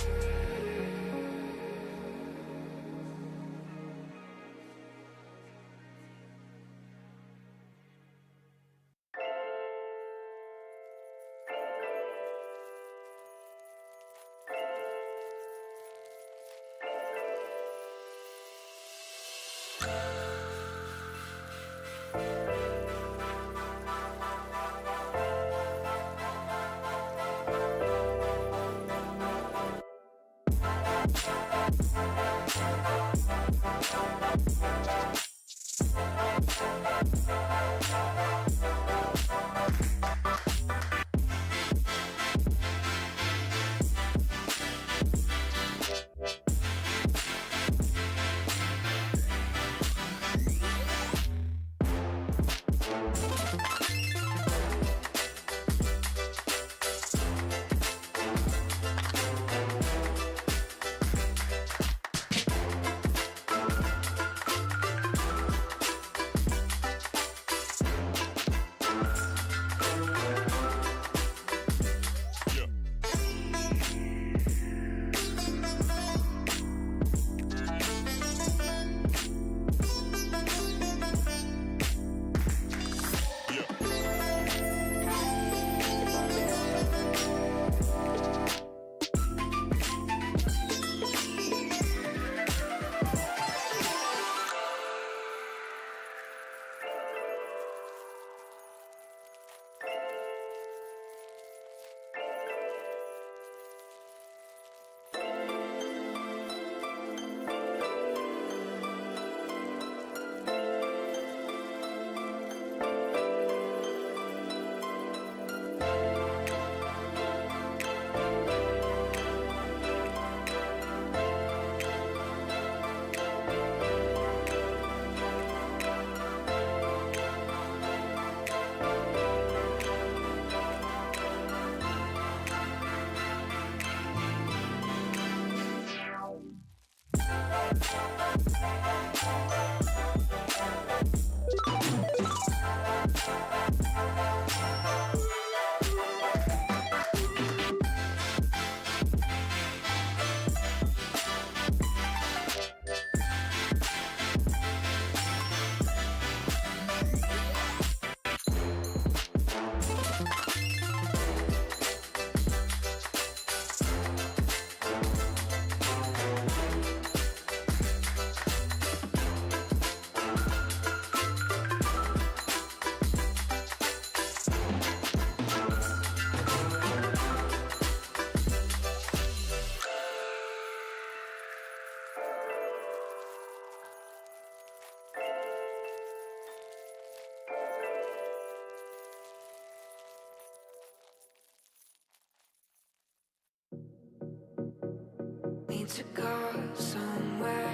Need to go somewhere.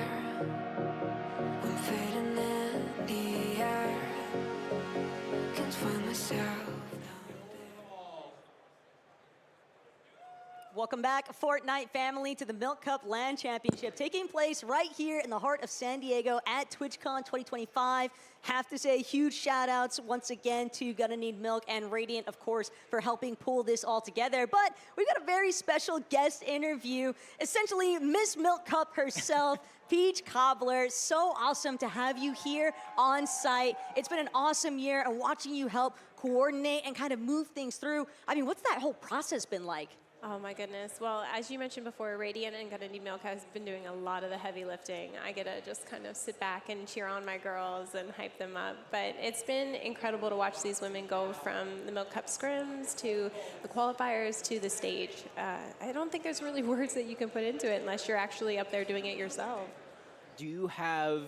I'm fading in the air. Can't find myself. Welcome back, Fortnite family, to the Milk Cup LAN Championship, taking place right here in the heart of San Diego at TwitchCon 2025. Have to say huge shout outs once again to Gonna Need Milk and Radiant, of course, for helping pull this all together. But we've got a very special guest interview, essentially Miss Milk Cup herself, Peach Cobbler. So awesome to have you here on site. It's been an awesome year, and watching you help coordinate and kind of move things through. I mean, what's that whole process been like? Oh my goodness. Well, as you mentioned before, Radiant and Gonna Need Milk has been doing a lot of the heavy lifting. I get to just kind of sit back and cheer on my girls and hype them up. But it's been incredible to watch these women go from the Milk Cup scrims to the qualifiers to the stage. I don't think there's really words that you can put into it unless you're actually up there doing it yourself. Do you have...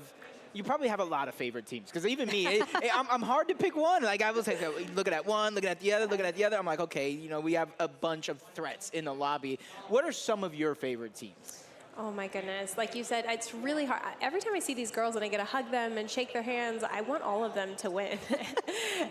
You probably have a lot of favorite teams, because even me, I'm hard to pick one. Like, I was like, looking at one, looking at the other, looking at the other. I'm like, okay, you know, we have a bunch of threats in the lobby. What are some of your favorite teams? Oh my goodness. Like you said, it's really hard. Every time I see these girls and I get to hug them and shake their hands, I want all of them to win.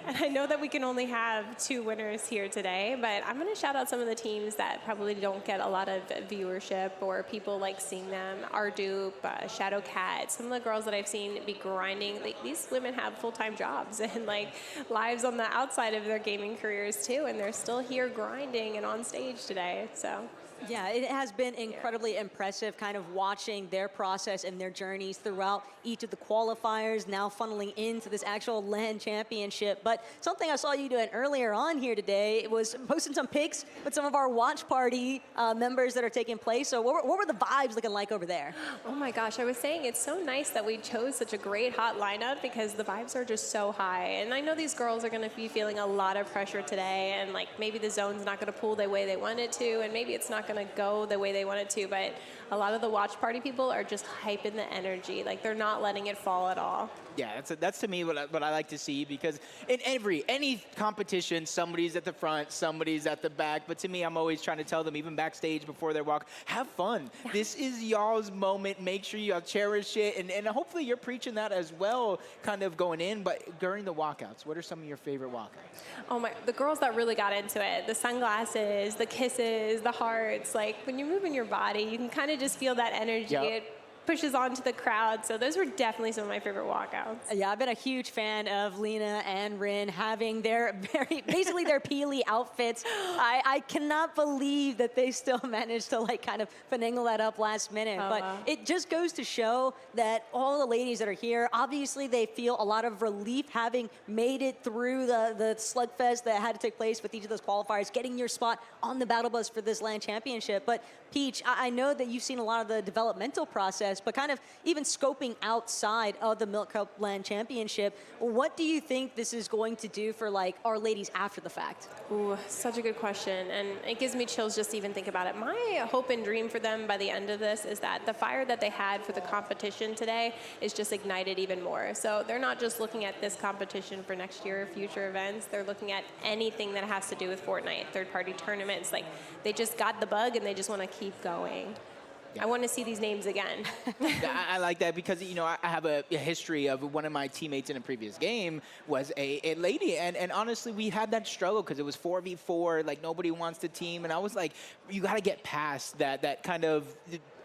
And I know that we can only have 2 winners here today, but I'm going to shout out some of the teams that probably don't get a lot of viewership or people like seeing them. Ardupe, Shadow Cat, some of the girls that I've seen be grinding. Like, these women have full-time jobs and like lives on the outside of their gaming careers too, and they're still here grinding and on stage today. So. Yeah, it has been incredibly impressive kind of watching their process and their journeys throughout each of the qualifiers, now funneling into this actual LAN Championship. But something I saw you doing earlier on here today was posting some pics with some of our watch party members that are taking place. So what were the vibes looking like over there? Oh my gosh, I was saying it's so nice that we chose such a great hot lineup because the vibes are just so high. And I know these girls are going to be feeling a lot of pressure today, and like maybe the zone's not going to pull the way they want it to, and maybe it's not going to go the way they want it to, but a lot of the watch party people are just hyping the energy. Like, they're not letting it fall at all. Yeah, that's to me what I like to see, because in any competition, somebody's at the front, somebody's at the back. But to me, I'm always trying to tell them, even backstage before their walk, have fun. Yeah. This is y'all's moment. Make sure you cherish it, and hopefully you're preaching that as well, kind of going in. But during the walkouts, what are some of your favorite walkouts? Oh my, the girls that really got into it, the sunglasses, the kisses, the hearts. Like, when you're moving your body, you can kind of just feel that energy. Yep. It pushes onto the crowd. So those were definitely some of my favorite walkouts. Yeah, I've been a huge fan of Lena and Rin having their basically their Peely outfits. I cannot believe that they still managed to like kind of finagle that up last minute. But it just goes to show that all the ladies that are here, obviously they feel a lot of relief having made it through the slugfest that had to take place with each of those qualifiers, getting your spot on the battle bus for this LAN Championship. But Peach, I know that you've seen a lot of the developmental process, but kind of even scoping outside of the Milk Cup LAN Championship, what do you think this is going to do for like our ladies after the fact? Ooh, such a good question, and it gives me chills just to even think about it. My hope and dream for them by the end of this is that the fire that they had for the competition today is just ignited even more. So they're not just looking at this competition for next year or future events, they're looking at anything that has to do with Fortnite, third-party tournaments. Like, they just got the bug and they just want to keep going. Yeah. I want to see these names again. I like that because, you know, I have a history of one of my teammates in a previous game was a lady. And honestly, we had that struggle because it was 4v4, like nobody wants to team. And I was like, you got to get past that kind of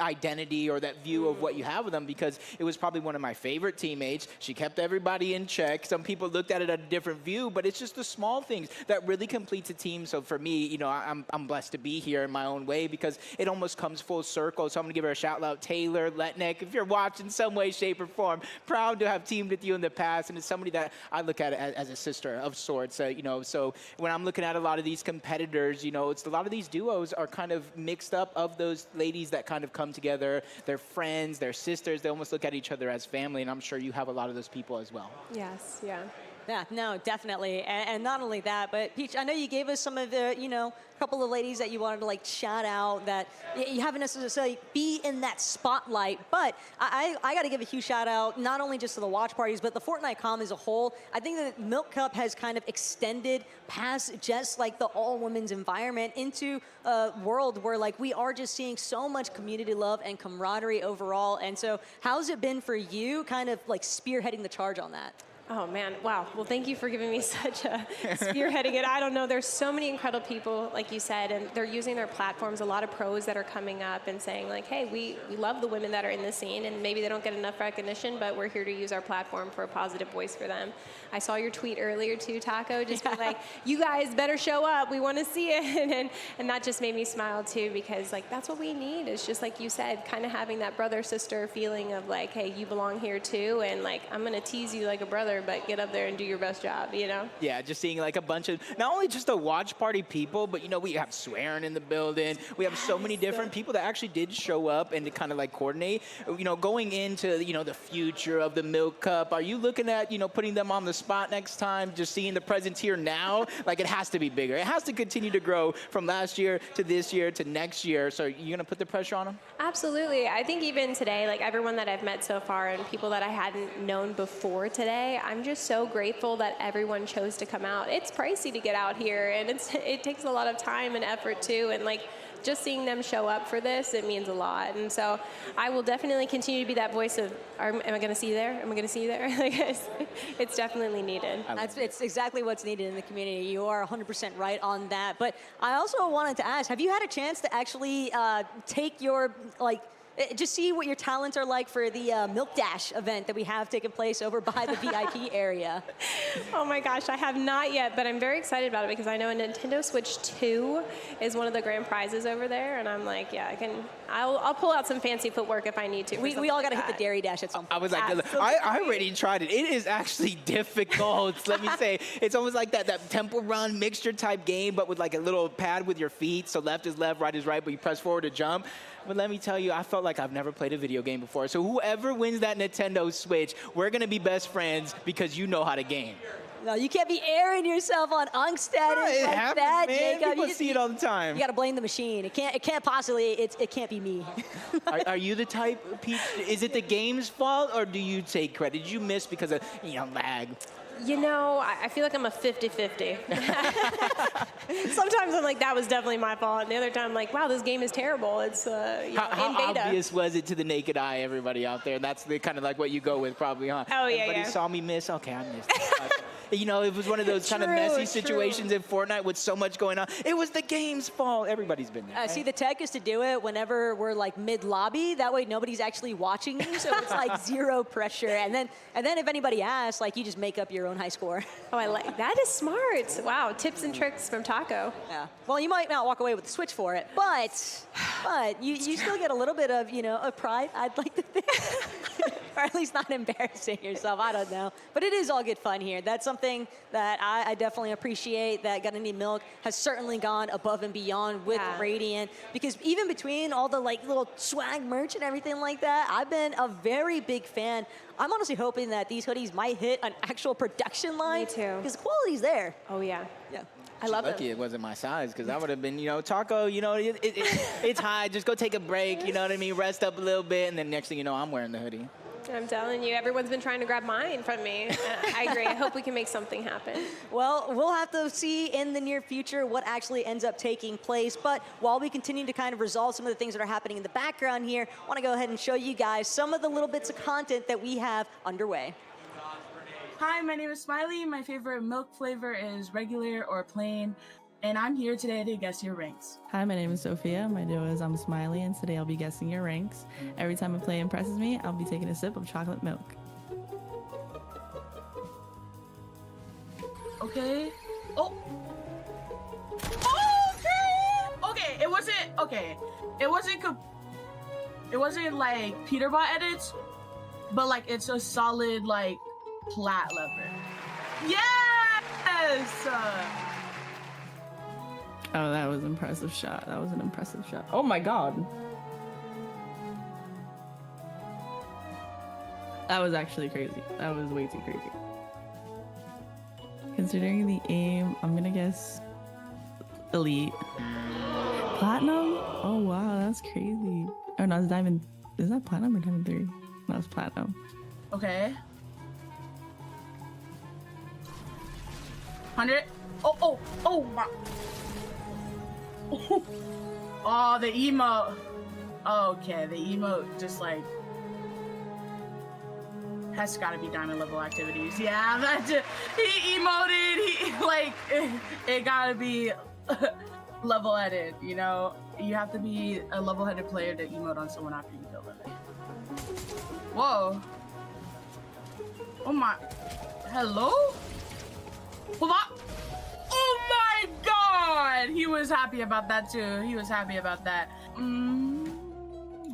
identity or that view of what you have with them, because it was probably one of my favorite teammates. She kept everybody in check. Some people looked at it at a different view, but it's just the small things that really completes a team. So for me, you know, I'm blessed to be here in my own way because it almost comes full circle. So I'm gonna give her a shout out, Taylor Letnick. If you're watching some way, shape, or form, proud to have teamed with you in the past, and it's somebody that I look at as a sister of sorts. You know, so when I'm looking at a lot of these competitors, you know, it's a lot of these duos are kind of mixed up of those ladies that kind of come together. They're friends, they're sisters. They almost look at each other as family, and I'm sure you have a lot of those people as well. Yes, yeah. Yeah, no, definitely. And not only that, but Peach, I know you gave us some of the, a couple of ladies that you wanted to like shout out that you haven't necessarily be in that spotlight, but I got to give a huge shout out, not only just to the watch parties, but the Fortnite com as a whole. I think that Milk Cup has kind of extended past just like the all women's environment into a world where like we are just seeing so much community love and camaraderie overall. And so how's it been for you kind of like spearheading the charge on that? Oh man, wow. Well, thank you for giving me such a spearheading it. I don't know, there's so many incredible people, like you said, and they're using their platforms. A lot of pros that are coming up and saying like, hey, we love the women that are in the scene, and maybe they don't get enough recognition, but we're here to use our platform for a positive voice for them. I saw your tweet earlier too, Taco, just being like, you guys better show up. We want to see it. And that just made me smile too, because like that's what we need, is just like you said, kind of having that brother-sister feeling of like, hey, you belong here too, and like I'm going to tease you like a brother, but get up there and do your best job, Yeah, just seeing like a bunch of, not only just the watch party people, but we have swearing in the building. We have so many different people that actually did show up and to kind of like coordinate. Going into, the future of the Milk Cup, are you looking at, putting them on the spot next time, just seeing the presence here now? Like it has to be bigger. It has to continue to grow from last year to this year to next year. So you're going to put the pressure on them? Absolutely. I think even today, like everyone that I've met so far and people that I hadn't known before today, I'm just so grateful that everyone chose to come out. It's pricey to get out here, and it takes a lot of time and effort too, and like just seeing them show up for this, it means a lot. And so I will definitely continue to be that voice of, am I going to see you there? Am I going to see you there? It's definitely needed. It's exactly what's needed in the community. You are 100% right on that. But I also wanted to ask, have you had a chance to actually take your, just see what your talents are like for the Milk Dash event that we have taking place over by the VIP area? Oh my gosh, I have not yet, but I'm very excited about it because I know a Nintendo Switch 2 is one of the grand prizes over there, and I'm like, yeah, I'll pull out some fancy footwork if I need to. We all got to hit the Dairy Dash at some point. I was like, I already tried it. It is actually difficult. Let me say, it's almost like that temple run mixture type game, but with like a little pad with your feet. So left is left, right is right, but you press forward to jump. But let me tell you, I felt like I've never played a video game before. So whoever wins that Nintendo Switch, we're going to be best friends because you know how to game. No, you can't be airing yourself on Unk status it like happens, that, man. Jacob. People see it all the time. You got to blame the machine. It can't possibly. It can't be me. Are you the type, Pete? Is it the game's fault, or do you take credit? Did you miss because of lag? I feel like I'm a 50-50. Sometimes I'm like, that was definitely my fault. And the other time I'm like, wow, this game is terrible. It's How in beta. obvious was it to the naked eye, everybody out there? That's the kind of like what you go with probably, huh? Oh, yeah, Everybody saw me miss. Okay, I missed it. It was one of those kind of messy situations in Fortnite with so much going on. It was the game's fault. Everybody's been there. Right? See, the tech is to do it whenever we're like mid-lobby. That way nobody's actually watching you, so it's like zero pressure. And then if anybody asks, like you just make up your own high score. Oh, I like that. Is smart. Wow, tips and tricks from Taco. Yeah. Well, you might not walk away with the Switch for it, but you still get a little bit of of pride. I'd like to think, or at least not embarrassing yourself. I don't know, but it is all good fun here. That's something that I definitely appreciate. That Gonna Need Milk has certainly gone above and beyond with Radiant, because even between all the like little swag merch and everything like that, I've been a very big fan. I'm honestly hoping that these hoodies might hit an actual production line. Me too. Because the quality's there. Oh yeah. Yeah. I love Lucky them. it wasn't my size, because I would have been, Taco, it's high. Just go take a break, you know what I mean? Rest up a little bit, and then next thing you know, I'm wearing the hoodie. I'm telling you, everyone's been trying to grab mine from me. I agree. I hope we can make something happen. Well, we'll have to see in the near future what actually ends up taking place. But while we continue to kind of resolve some of the things that are happening in the background here, I want to go ahead and show you guys some of the little bits of content that we have underway. Hi, my name is Smiley. My favorite milk flavor is regular or plain, and I'm here today to guess your ranks. Hi, my name is Sophia. My duo is I'm Smiley, and today I'll be guessing your ranks. Every time a play impresses me, I'll be taking a sip of chocolate milk. Okay. Oh. Okay. It wasn't like Peterbot edits, but like it's a solid like plat lever. Yes! Oh, that was an impressive shot. That was an impressive shot. Oh my god. That was actually crazy. That was way too crazy. Considering the aim, I'm gonna guess elite. Platinum? Oh wow, that's crazy. Oh no, it's diamond. Is that platinum or diamond 3? No, it's platinum. Okay. 100. Oh my. Oh, the emote. Okay, the emote just like has got to be diamond level activities. Yeah, that's it. He emoted. He like it got to be level-headed. You know, you have to be a level-headed player to emote on someone after you kill them. Whoa. Oh my. Hello? Hold on. Oh my god! He was happy about that too. He was happy about that.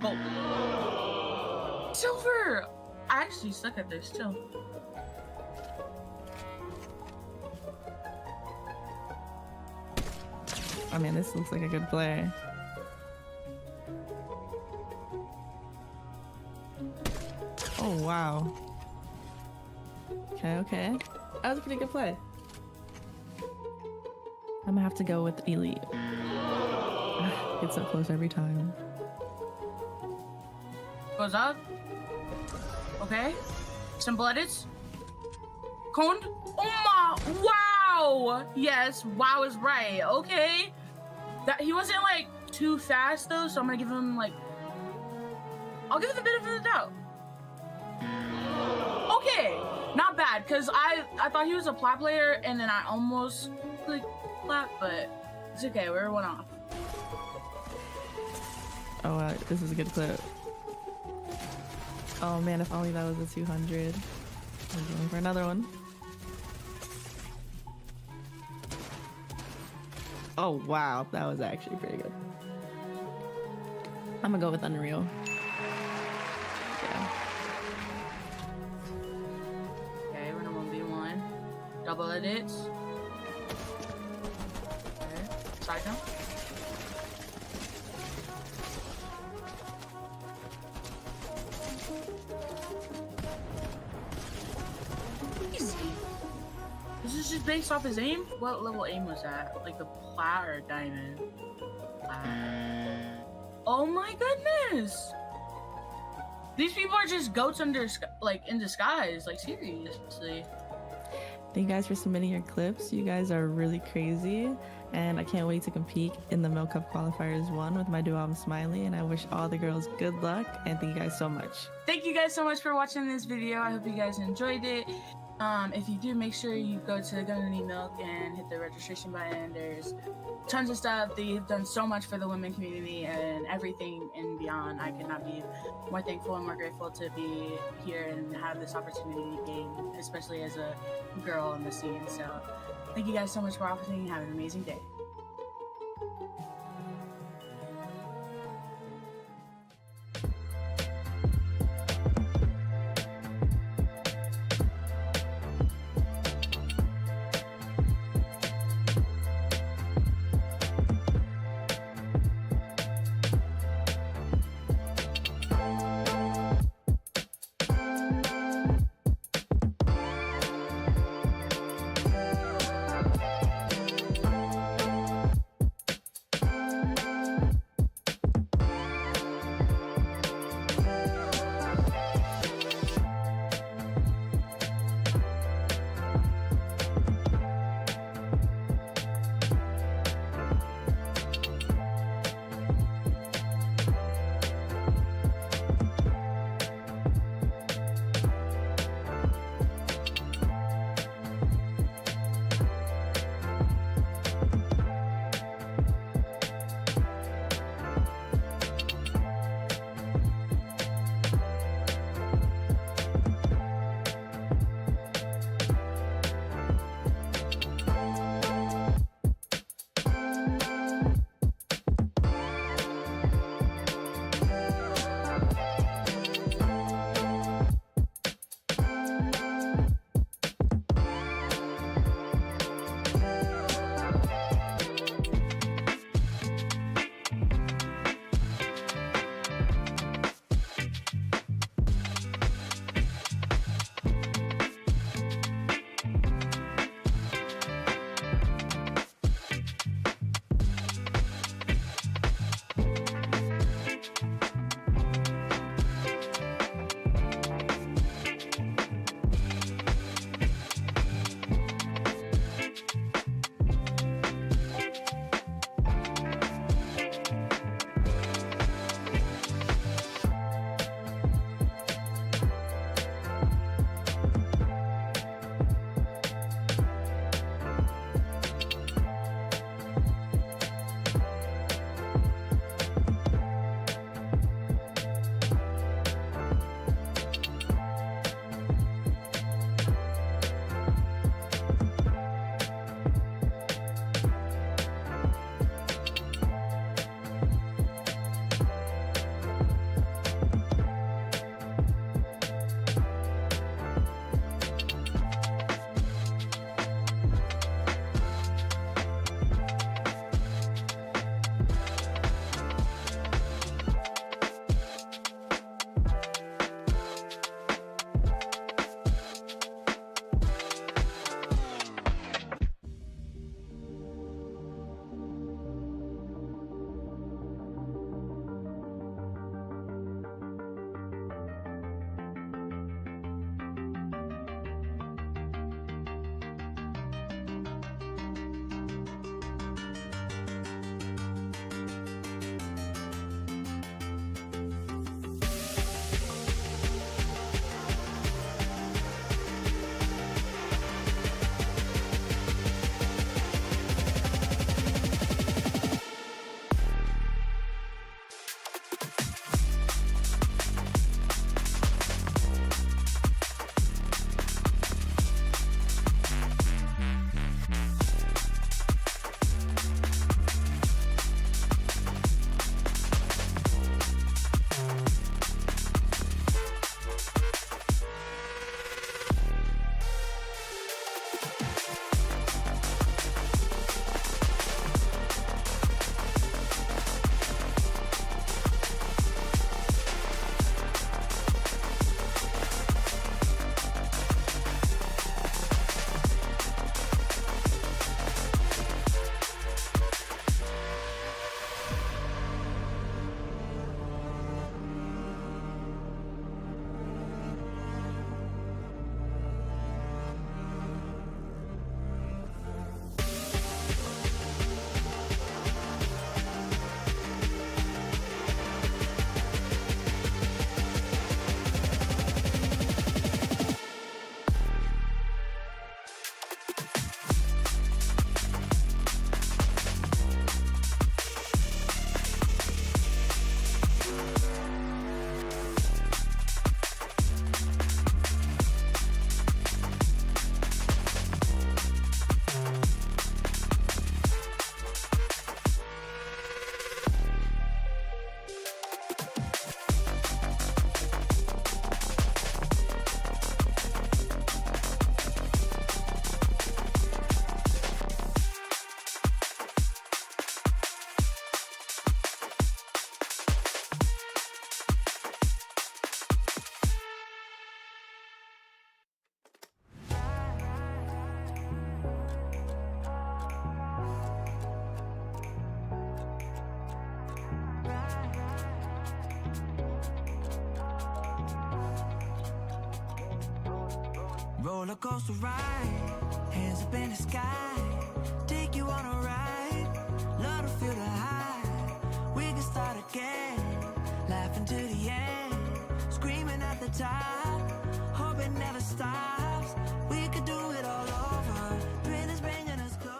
Gold. Silver! I actually suck at this too. I mean, this looks like a good play. Oh wow. Okay. That was a pretty good play. I'm gonna have to go with elite. It's so close every time. Goes up. Okay. Some bloodeds. Coned. Oh my! Wow! Yes, wow is right. Okay. That he wasn't like too fast though, so I'm gonna give him like. I'll give him the benefit of the doubt. Okay, not bad, cause I thought he was a plat player and then I almost like plat, but it's okay. We're one off. Oh wow, this is a good clip. Oh man, if only that was a 200. I'm going for another one. Oh wow, that was actually pretty good. I'm gonna go with Unreal. Yeah. Okay, we're gonna 1v1. Double edits. Okay, side jump. Easy. This is just based off his aim? What level aim was that? Like the plat or diamond? Plat. Oh my goodness! These people are just goats in disguise, like seriously. Thank you guys for submitting your clips. You guys are really crazy, and I can't wait to compete in the Milk Cup Qualifiers 1 with my duo I'm Smiley, and I wish all the girls good luck, and thank you guys so much. Thank you guys so much for watching this video. I hope you guys enjoyed it. If you do, make sure you go to Gunny Milk and hit the registration button. There's tons of stuff. They've done so much for the women community and everything and beyond. I could not be more thankful and more grateful to be here and have this opportunity to game, especially as a girl on the scene. So thank you guys so much for watching and have an amazing day. roller coaster ride, hands up in the sky, take you on a ride, love to feel the high. We can start again, laughing to the end, screaming at the top, hope it never stops. We could do it all over, thrill is bringing us closer.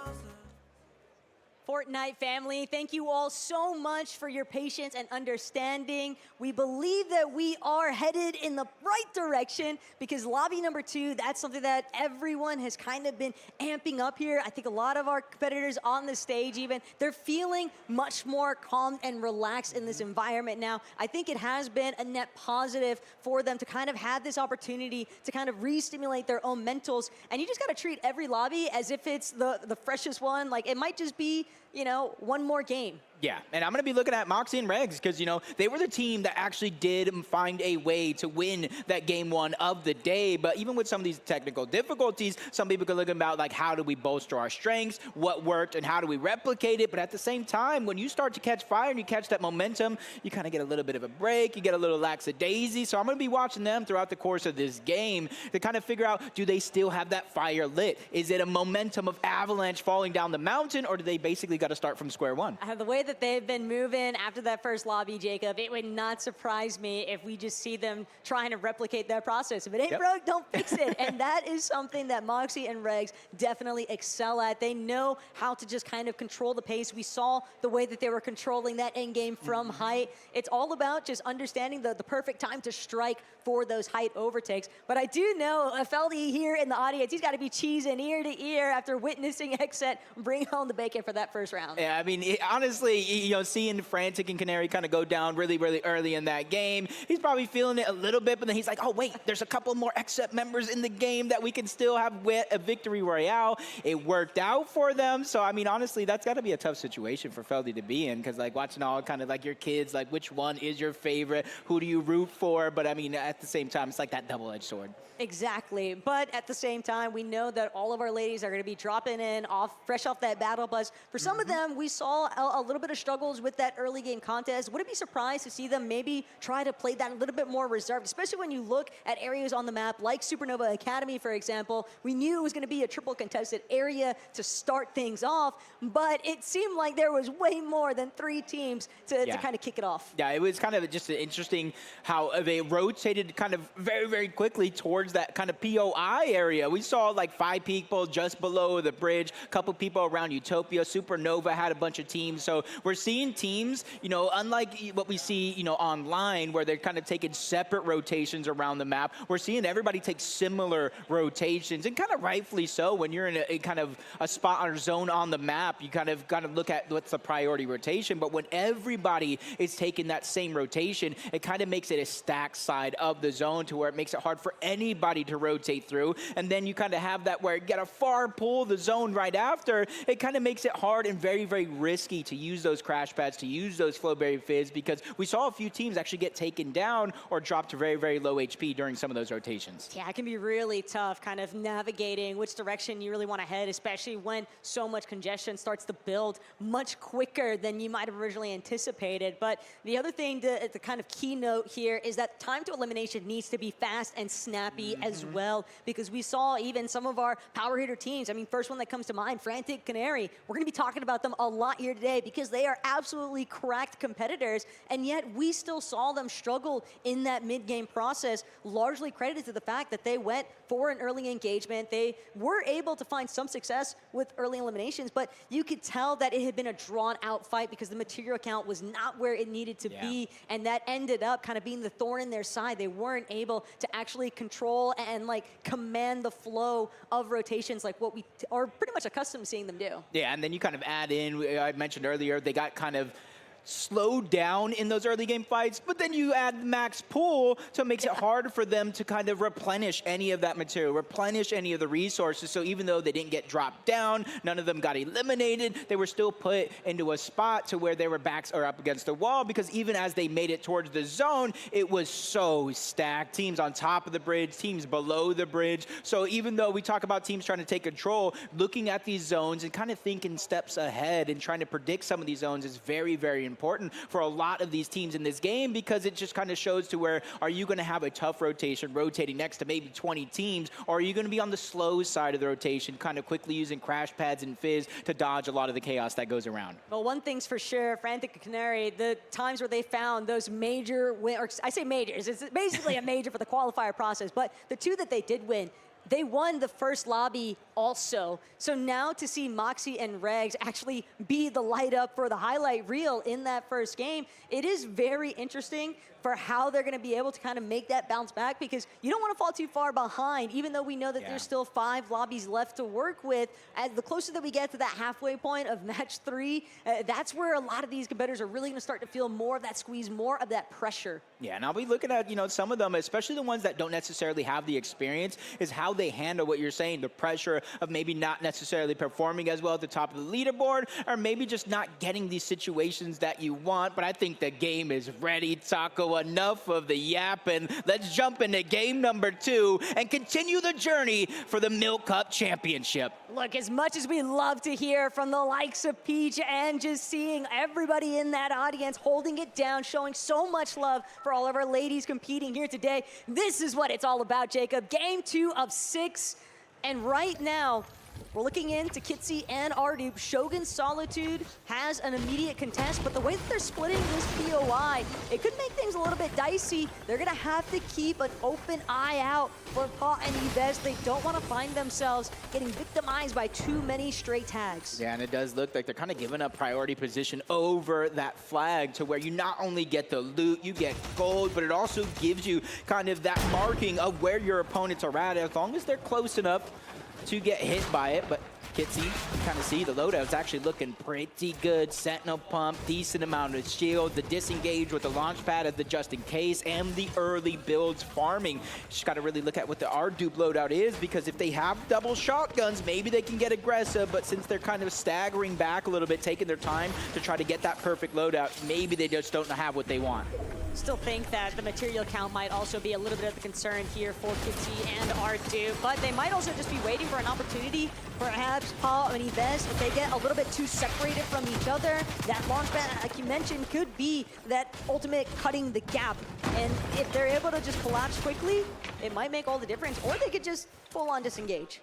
Fortnite family, thank you all so much for your patience and understanding. We believe that we are headed in the right direction because lobby number 2, that's something that everyone has kind of been amping up here. I think a lot of our competitors on the stage even, they're feeling much more calm and relaxed in this environment now. I think it has been a net positive for them to kind of have this opportunity to kind of re-stimulate their own mentals. And you just got to treat every lobby as if it's the freshest one. Like it might just be, you know, one more game. Yeah, and I'm going to be looking at Moxie and Regs because, you know, they were the team that actually did find a way to win that game 1 of the day. But even with some of these technical difficulties, some people could look about, like, how do we bolster our strengths, what worked, and how do we replicate it? But at the same time, when you start to catch fire and you catch that momentum, you kind of get a little bit of a break, you get a little lackadaisy. So I'm going to be watching them throughout the course of this game to kind of figure out, do they still have that fire lit? Is it a momentum of avalanche falling down the mountain, or do they basically got to start from square one? The way that they've been moving after that first lobby, Jacob, it would not surprise me if we just see them trying to replicate that process. If it ain't broke, don't fix it. And that is something that Moxie and Regs definitely excel at. They know how to just kind of control the pace. We saw the way that they were controlling that end game from height. It's all about just understanding the perfect time to strike for those height overtakes. But I do know Feldy here in the audience, he's got to be cheesing ear to ear after witnessing Xset bring home the bacon for that first round. Yeah, I mean, honestly, you know, seeing Frantic and Canary kind of go down really, really early in that game, he's probably feeling it a little bit, but then he's like, oh, wait, there's a couple more Xset members in the game that we can still have a victory royale. It worked out for them. So, I mean, honestly, that's got to be a tough situation for Feldy to be in because, like, watching all kind of like your kids, like, which one is your favorite? Who do you root for? But, I mean, at the same time, it's like that double-edged sword. Exactly, but at the same time, we know that all of our ladies are going to be dropping in fresh off that battle bus. For some of them, we saw a little bit of struggles with that early game contest. Wouldn't be surprised to see them maybe try to play that a little bit more reserved, especially when you look at areas on the map like Supernova Academy, for example. We knew it was going to be a triple contested area to start things off, but it seemed like there was way more than 3 teams to kind of kick it off. Yeah, it was kind of just interesting how they rotated kind of very, very quickly towards that kind of POI area. We saw like 5 people just below the bridge, a couple people around Utopia. Supernova had a bunch of teams. So we're seeing teams, you know, unlike what we see, you know, online where they're kind of taking separate rotations around the map, we're seeing everybody take similar rotations, and kind of rightfully so. When you're in a kind of a spot or zone on the map, you kind of look at what's the priority rotation. But when everybody is taking that same rotation, it kind of makes it a stacked side of the zone to where it makes it hard for anybody to rotate through. And then you kind of have that where you get a far pull the zone right after. It kind of makes it hard and very, very risky to use those crash pads, to use those flowberry fizz, because we saw a few teams actually get taken down or drop to very, very low HP during some of those rotations. Yeah, it can be really tough kind of navigating which direction you really want to head, especially when so much congestion starts to build much quicker than you might have originally anticipated. But the other thing, the kind of keynote here is that time to elimination needs to be fast and snappy as well, because we saw even some of our power hitter teams. I mean, first one that comes to mind, Frantic Canary. We're going to be talking about them a lot here today because they are absolutely cracked competitors, and yet we still saw them struggle in that mid-game process, largely credited to the fact that they went for an early engagement. They were able to find some success with early eliminations, but you could tell that it had been a drawn-out fight because the material count was not where it needed to be, and that ended up kind of being the thorn in their side. They weren't able to actually control and like command the flow of rotations like what we are pretty much accustomed to seeing them do. Yeah, and then you kind of add in, I mentioned earlier, they got kind of slowed down in those early game fights, but then you add max pool, so it makes it harder for them to kind of replenish any of that material, replenish any of the resources. So even though they didn't get dropped down, none of them got eliminated, they were still put into a spot to where their backs are up against the wall, because even as they made it towards the zone, it was so stacked. Teams on top of the bridge, teams below the bridge. So even though we talk about teams trying to take control, looking at these zones and kind of thinking steps ahead and trying to predict some of these zones is very, very important. important for a lot of these teams in this game, because it just kind of shows to where, are you going to have a tough rotation rotating next to maybe 20 teams, or are you going to be on the slow side of the rotation, kind of quickly using crash pads and fizz to dodge a lot of the chaos that goes around? Well, one thing's for sure, Frantic and Canary, the times where they found those major or I say majors, it's basically a major for the qualifier process, but the two that they did win, they won the first lobby also. So now to see Moxie and Regs actually be the light up for the highlight reel in that first game, it is very interesting for how they're going to be able to kind of make that bounce back, because you don't want to fall too far behind, even though we know that there's still 5 lobbies left to work with. As the closer that we get to that halfway point of match 3, that's where a lot of these competitors are really going to start to feel more of that squeeze, more of that pressure. Yeah, and I'll be looking at, some of them, especially the ones that don't necessarily have the experience, is how they handle what you're saying, the pressure of maybe not necessarily performing as well at the top of the leaderboard, or maybe just not getting these situations that you want. But I think the game is ready, Taco. Enough of the yapping. Let's jump into game number 2 and continue the journey for the Milk Cup Championship. Look, as much as we love to hear from the likes of Peach and just seeing everybody in that audience holding it down, showing so much love for all of our ladies competing here today, this is what it's all about, Jacob. Game 2 of 6, and right now, we're looking into Kitsy and Ardup. Shogun Solitude has an immediate contest, but the way that they're splitting this POI, it could make things a little bit dicey. They're going to have to keep an open eye out for Paw and Yves. They don't want to find themselves getting victimized by too many stray tags. Yeah, and it does look like they're kind of giving up priority position over that flag, to where you not only get the loot, you get gold, but it also gives you kind of that marking of where your opponents are at, as long as they're close enough to get hit by it. But Kitsy, you kind of see the loadout's actually looking pretty good. Sentinel pump, decent amount of shield, the disengage with the launch pad as the just in case, and the early builds farming. Just got to really look at what the Ardup loadout is, because if they have double shotguns, maybe they can get aggressive, but since they're kind of staggering back a little bit, taking their time to try to get that perfect loadout, maybe they just don't have what they want. Still think that the material count might also be a little bit of a concern here for Kitsy and Ardup, but they might also just be waiting for an opportunity. Perhaps Paul and Yves, if they get a little bit too separated from each other, that launch pad, like you mentioned, could be that ultimate cutting the gap. And if they're able to just collapse quickly, it might make all the difference, or they could just full on disengage.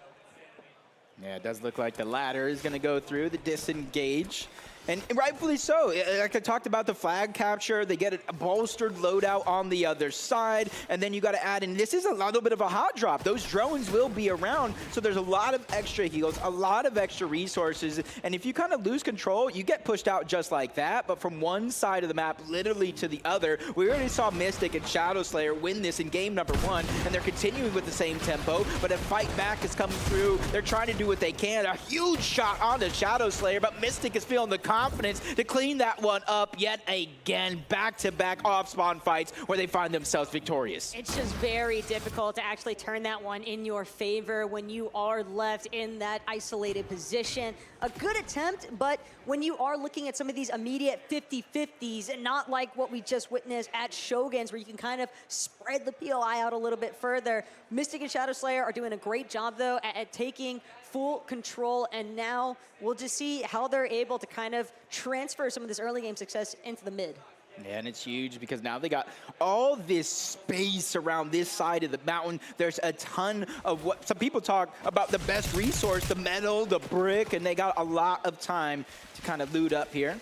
Yeah, it does look like the latter is going to go through the disengage. And rightfully so. Like I talked about the flag capture, they get a bolstered loadout on the other side, and then you got to add in, this is a little bit of a hot drop. Those drones will be around, so there's a lot of extra heals, a lot of extra resources, and if you kind of lose control, you get pushed out just like that. But from one side of the map, literally to the other, we already saw Mystic and Shadow Slayer win this in game number 1, and they're continuing with the same tempo, but a fight back is coming through. They're trying to do what they can. A huge shot onto Shadow Slayer, but Mystic is feeling the confidence to clean that one up yet again. Back-to-back off-spawn fights where they find themselves victorious. It's just very difficult to actually turn that one in your favor when you are left in that isolated position. A good attempt, but when you are looking at some of these immediate 50-50s, and not like what we just witnessed at Shogun's, where you can kind of spread the POI out a little bit further. Mystic and Shadow Slayer are doing a great job, though, at taking full control, and now we'll just see how they're able to kind of transfer some of this early game success into the mid. Yeah, and it's huge because now they got all this space around this side of the mountain. There's a ton of what some people talk about, the best resource, the metal, the brick, and they got a lot of time to kind of loot up here.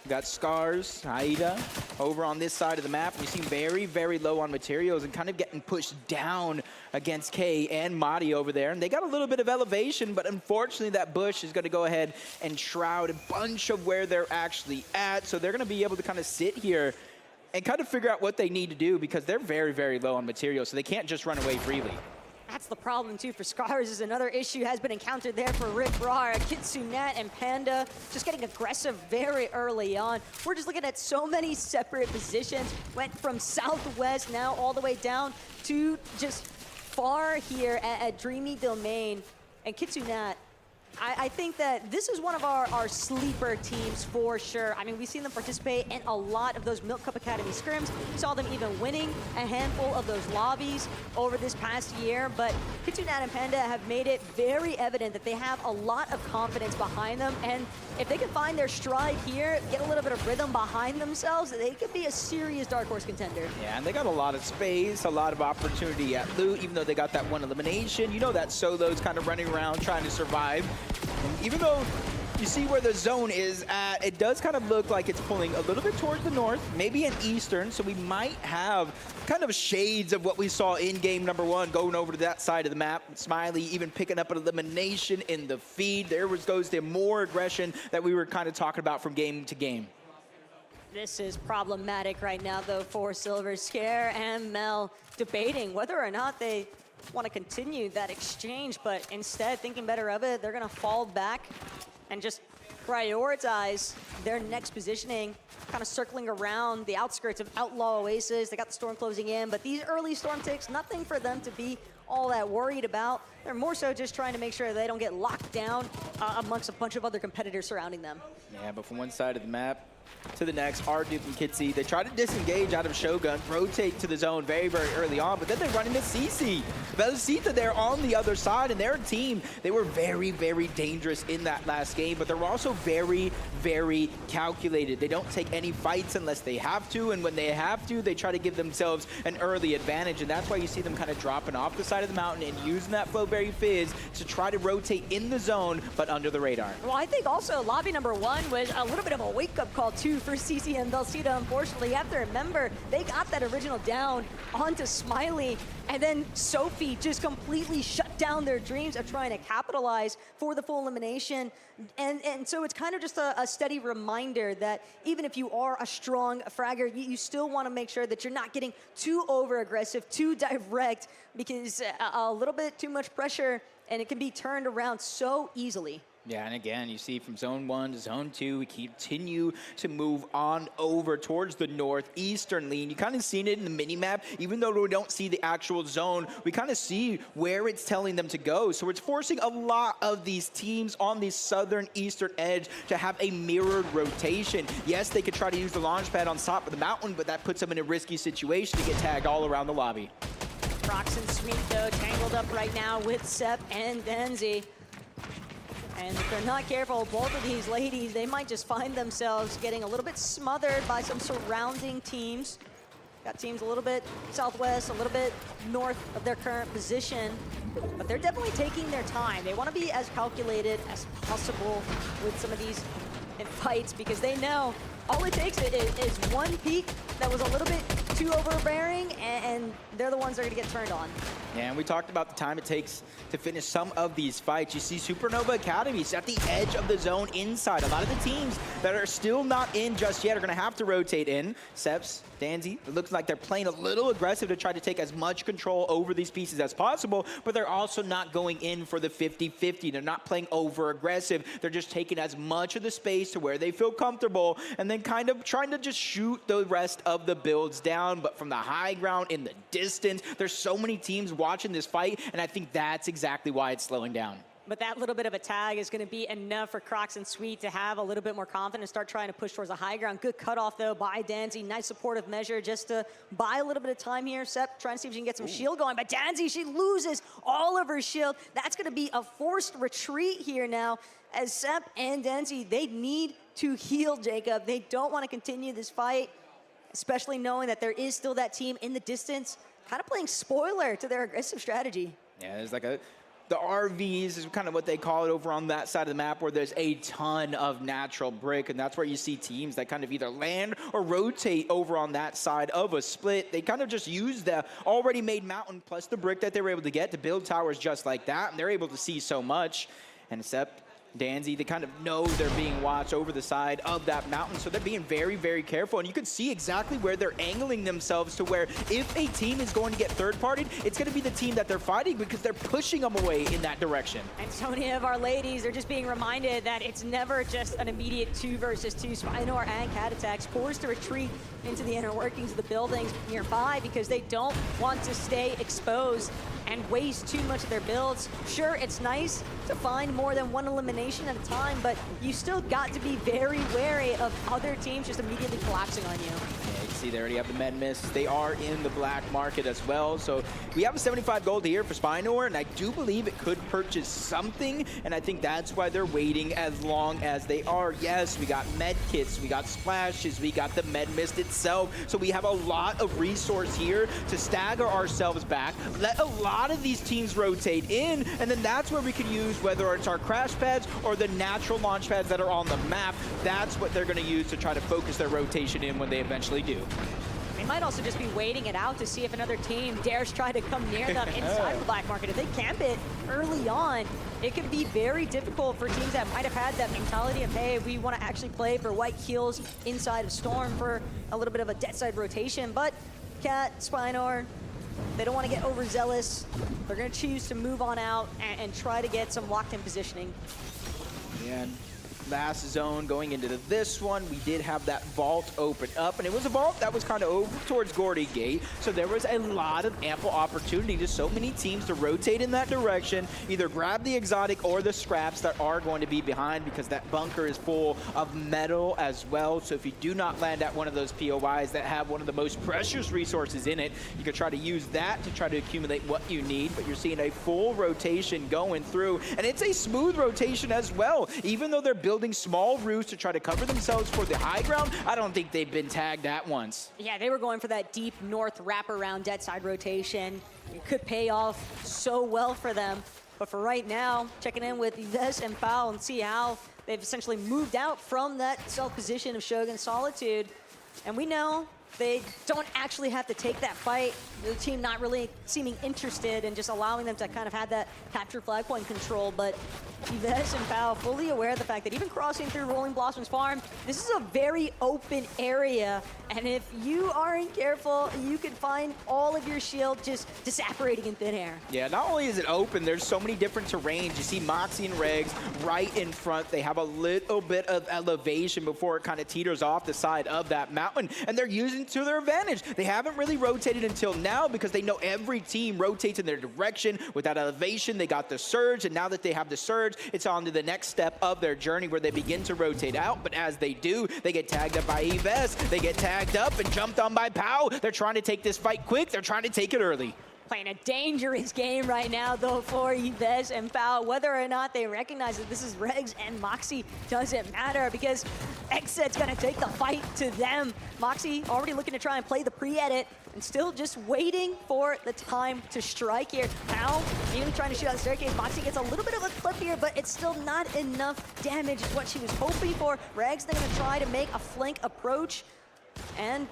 We got Scars, Aida over on this side of the map. You seem very, very low on materials and kind of getting pushed down against Kay and Madi over there. And they got a little bit of elevation, but unfortunately that bush is going to go ahead and shroud a bunch of where they're actually at. So they're going to be able to kind of sit here and kind of figure out what they need to do, because they're very, very low on materials, so they can't just run away freely. That's the problem, too, for Scars, is another issue has been encountered there for Rick Rar. Kitsunat and Panda just getting aggressive very early on. We're just looking at so many separate positions. Went from southwest now all the way down to just far here at Dreamy Domain. And Kitsunat, I think that this is one of our sleeper teams for sure. I mean, we've seen them participate in a lot of those Milk Cup Academy scrims. We saw them even winning a handful of those lobbies over this past year. But Kitsune and Panda have made it very evident that they have a lot of confidence behind them. And if they can find their stride here, get a little bit of rhythm behind themselves, they could be a serious Dark Horse contender. Yeah, and they got a lot of space, a lot of opportunity at loot, even though they got that one elimination. You know that Solo's kind of running around trying to survive. And even though you see where the zone is at, it does kind of look like it's pulling a little bit towards the north, maybe an eastern, so we might have kind of shades of what we saw in game number 1 going over to that side of the map. Smiley even picking up an elimination in the feed. There goes the more aggression that we were kind of talking about from game to game. This is problematic right now, though, for Silver Scare and Mel debating whether or not they want to continue that exchange, but instead, thinking better of it, they're going to fall back and just prioritize their next positioning, kind of circling around the outskirts of Outlaw Oasis. They got the storm closing in, but these early storm ticks, nothing for them to be all that worried about. They're more so just trying to make sure they don't get locked down amongst a bunch of other competitors surrounding them. Yeah, but from one side of the map to the next, Arduke and Kitsy, they try to disengage out of Shogun, rotate to the zone very, very early on, but then they run into CC. Velocita there on the other side, and their team, they were very, very dangerous in that last game, but they're also very, very calculated. They don't take any fights unless they have to, and when they have to, they try to give themselves an early advantage, and that's why you see them kind of dropping off the side of the mountain and using that Flowberry Fizz to try to rotate in the zone, but under the radar. Well, I think also lobby number 1 was a little bit of a wake-up call, too, for CC and Velocita. Unfortunately, you have to remember, they got that original down onto Smiley, and then Sophie just completely shut down their dreams of trying to capitalize for the full elimination. And so it's kind of just a steady reminder that even if you are a strong fragger, you still want to make sure that you're not getting too over-aggressive, too direct, because a little bit too much pressure, and it can be turned around so easily. Yeah, and again, you see from zone 1 to zone 2, we continue to move on over towards the northeastern lean. You kind of seen it in the mini-map. Even though we don't see the actual zone, we kind of see where it's telling them to go. So it's forcing a lot of these teams on the southern eastern edge to have a mirrored rotation. Yes, they could try to use the launch pad on top of the mountain, but that puts them in a risky situation to get tagged all around the lobby. Crocs and Sweet, though, tangled up right now with Sep and Denzi. And if they're not careful, both of these ladies, they might just find themselves getting a little bit smothered by some surrounding teams. Got teams a little bit southwest, a little bit north of their current position. But they're definitely taking their time. They want to be as calculated as possible with some of these fights, because they know all it takes is one peak that was a little bit too overbearing, and they're the ones that are going to get turned on. Yeah, and we talked about the time it takes to finish some of these fights. You see Supernova Academies at the edge of the zone inside. A lot of the teams that are still not in just yet are going to have to rotate in. Seps, Danzy, it looks like they're playing a little aggressive to try to take as much control over these pieces as possible, but they're also not going in for the 50-50. They're not playing over-aggressive. They're just taking as much of the space to where they feel comfortable and then kind of trying to just shoot the rest of the builds down. But from the high ground in the distance, there's so many teams watching this fight, and I think that's exactly why it's slowing down. But that little bit of a tag is going to be enough for Crocs and Sweet to have a little bit more confidence, start trying to push towards the high ground. Good cutoff, though, by Danzy. Nice supportive measure just to buy a little bit of time here. Sep trying to see if she can get some shield going. But Danzy, she loses all of her shield. That's going to be a forced retreat here now, as Sep and Danzy, they need to heal, Jacob. They don't want to continue this fight, especially knowing that there is still that team in the distance, kind of playing spoiler to their aggressive strategy. Yeah, there's like the RVs is kind of what they call it over on that side of the map, where there's a ton of natural brick, and that's where you see teams that kind of either land or rotate over on that side of a split. They kind of just use the already made mountain plus the brick that they were able to get to build towers just like that, and they're able to see so much. And except Danzy, they kind of know they're being watched over the side of that mountain, so they're being very, very careful. And you can see exactly where they're angling themselves to where if a team is going to get third-partied, it's going to be the team that they're fighting, because they're pushing them away in that direction. And so many of our ladies are just being reminded that it's never just an immediate 2 versus 2. Spinor and Cat Attacks forced to retreat into the inner workings of the buildings nearby because they don't want to stay exposed and waste too much of their builds. Sure, it's nice to find more than one elimination at a time, but you still got to be very wary of other teams just immediately collapsing on you. Yeah, you can see they already have the med mists. They are in the black market as well. So we have a 75 gold here for Spinor, and I do believe it could purchase something, and I think that's why they're waiting as long as they are. Yes, we got med kits, we got splashes, we got the med mist itself. So we have a lot of resource here to stagger ourselves back, let a lot of these teams rotate in, and then that's where we can use whether it's our crash pads or the natural launch pads that are on the map. That's what they're going to use to try to focus their rotation in when they eventually do. They might also just be waiting it out to see if another team dares try to come near them inside the black market. If they camp it early on, it can be very difficult for teams that might have had that mentality of, hey, we want to actually play for white heals inside of Storm for a little bit of a dead side rotation. But Cat, Spinor, they don't want to get overzealous. They're going to choose to move on out and try to get some locked-in positioning. And last zone going into this one, we did have that vault open up, and it was a vault that was kind of over towards Gordy Gate, so there was a lot of ample opportunity to so many teams to rotate in that direction, either grab the exotic or the scraps that are going to be behind, because that bunker is full of metal as well. So if you do not land at one of those POIs that have one of the most precious resources in it, you could try to use that to try to accumulate what you need. But you're seeing a full rotation going through, and it's a smooth rotation as well. Even though they're building small roofs to try to cover themselves for the high ground, I don't think they've been tagged at once. Yeah, they were going for that deep north wraparound dead side rotation. It could pay off so well for them. But for right now, checking in with Yves and Pao and see how they've essentially moved out from that self position of Shogun Solitude. And we know they don't actually have to take that fight. The team not really seeming interested and just allowing them to kind of have that capture flag point control. But Yves and Pao fully aware of the fact that even crossing through Rolling Blossoms Farm, this is a very open area. And if you aren't careful, you can find all of your shield just disapparating in thin air. Yeah, not only is it open, there's so many different terrains. You see Moxie and Regs right in front. They have a little bit of elevation before it kind of teeters off the side of that mountain, and they're using to their advantage. They haven't really rotated until now because they know every team rotates in their direction. With that elevation, they got the surge, and now that they have the surge, it's on to the next step of their journey where they begin to rotate out. But as they do, they get tagged up by Yves. They get tagged up and jumped on by Pao. They're trying to take this fight quick. They're trying to take it early. Playing a dangerous game right now, though, for Yves and Pao. Whether or not they recognize that this is Regs and Moxie doesn't matter, because Xset's going to take the fight to them. Moxie already looking to try and play the pre-edit and still just waiting for the time to strike here. Pao even trying to shoot out the staircase. Moxie gets a little bit of a clip here, but it's still not enough damage is what she was hoping for. Regs, they're going to try to make a flank approach, and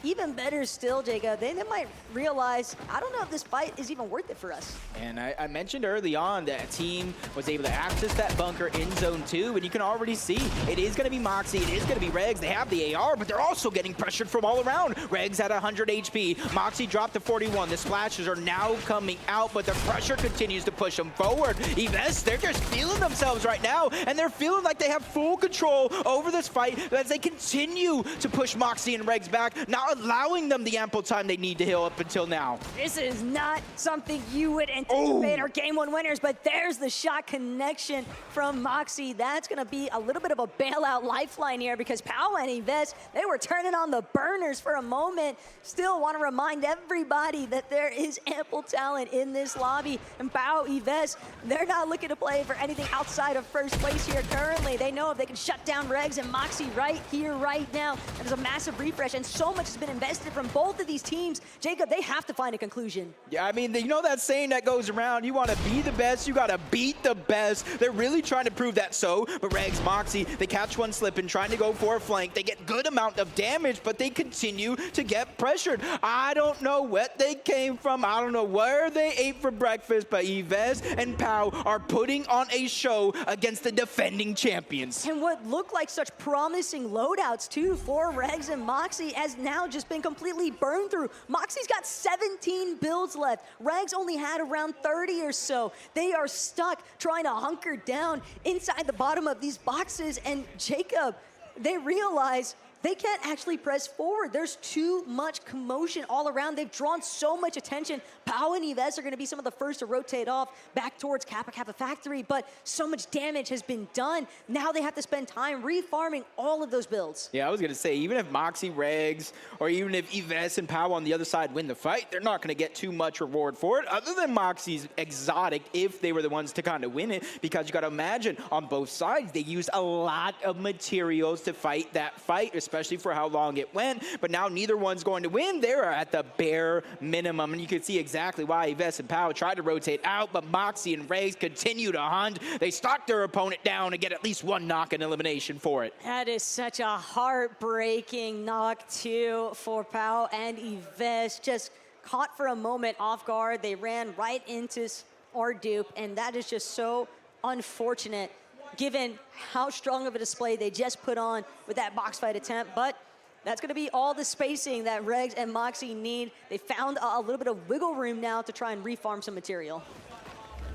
even better still, Jacob, they might realize, I don't know if this fight is even worth it for us. And I mentioned early on that a team was able to access that bunker in zone 2, and you can already see it is going to be Moxie, it is going to be Regs. They have the AR, but they're also getting pressured from all around. Regs at 100 HP, Moxie dropped to 41. The splashes are now coming out, but the pressure continues to push them forward. Yves, they're just feeling themselves right now, and they're feeling like they have full control over this fight as they continue to push Moxie and Regs back, not allowing them the ample time they need to heal up until now. This is not something you would anticipate our game one winners, but there's the shot connection from Moxie. That's going to be a little bit of a bailout lifeline here, because Pao and Yves, they were turning on the burners for a moment. Still want to remind everybody that there is ample talent in this lobby. And Pao, Yves, they're not looking to play for anything outside of first place here currently. They know if they can shut down Regs and Moxie right here, right now, there's a massive refresh, and so much has been invested from both of these teams. Jacob, they have to find a conclusion. Yeah, I mean, you know that saying that goes around, you want to be the best, you got to beat the best. They're really trying to prove that so, but Regs, Moxie, they catch one slipping, trying to go for a flank. They get good amount of damage, but they continue to get pressured. I don't know what they came from. I don't know where they ate for breakfast, but Yves and Pao are putting on a show against the defending champions. And what looked like such promising loadouts, too, for Regs and Moxie has now just been completely burned through. Moxie's got 17 builds left. Regs only had around 30 or so. They are stuck trying to hunker down inside the bottom of these boxes, and Jacob, they realize they can't actually press forward. There's too much commotion all around. They've drawn so much attention. Pao and Yves are going to be some of the first to rotate off back towards Kappa Kappa Factory, but so much damage has been done. Now they have to spend time refarming all of those builds. Yeah, I was going to say, even if Moxie, Regs, or even if Yves and Pao on the other side win the fight, they're not going to get too much reward for it, other than Moxie's exotic if they were the ones to kind of win it, because you got to imagine on both sides, they used a lot of materials to fight that fight, especially for how long it went, but now neither one's going to win. They're at the bare minimum, and you can see exactly why Yves and Pao tried to rotate out, but Moxie and Regs continue to hunt. They stalk their opponent down and get at least one knock and elimination for it. That is such a heartbreaking knock, too, for Pao and Yves. Just caught for a moment off guard. They ran right into our dupe, and that is just so unfortunate given how strong of a display they just put on with that box fight attempt. But that's going to be all the spacing that Regs and Moxie need. They found a little bit of wiggle room now to try and refarm some material.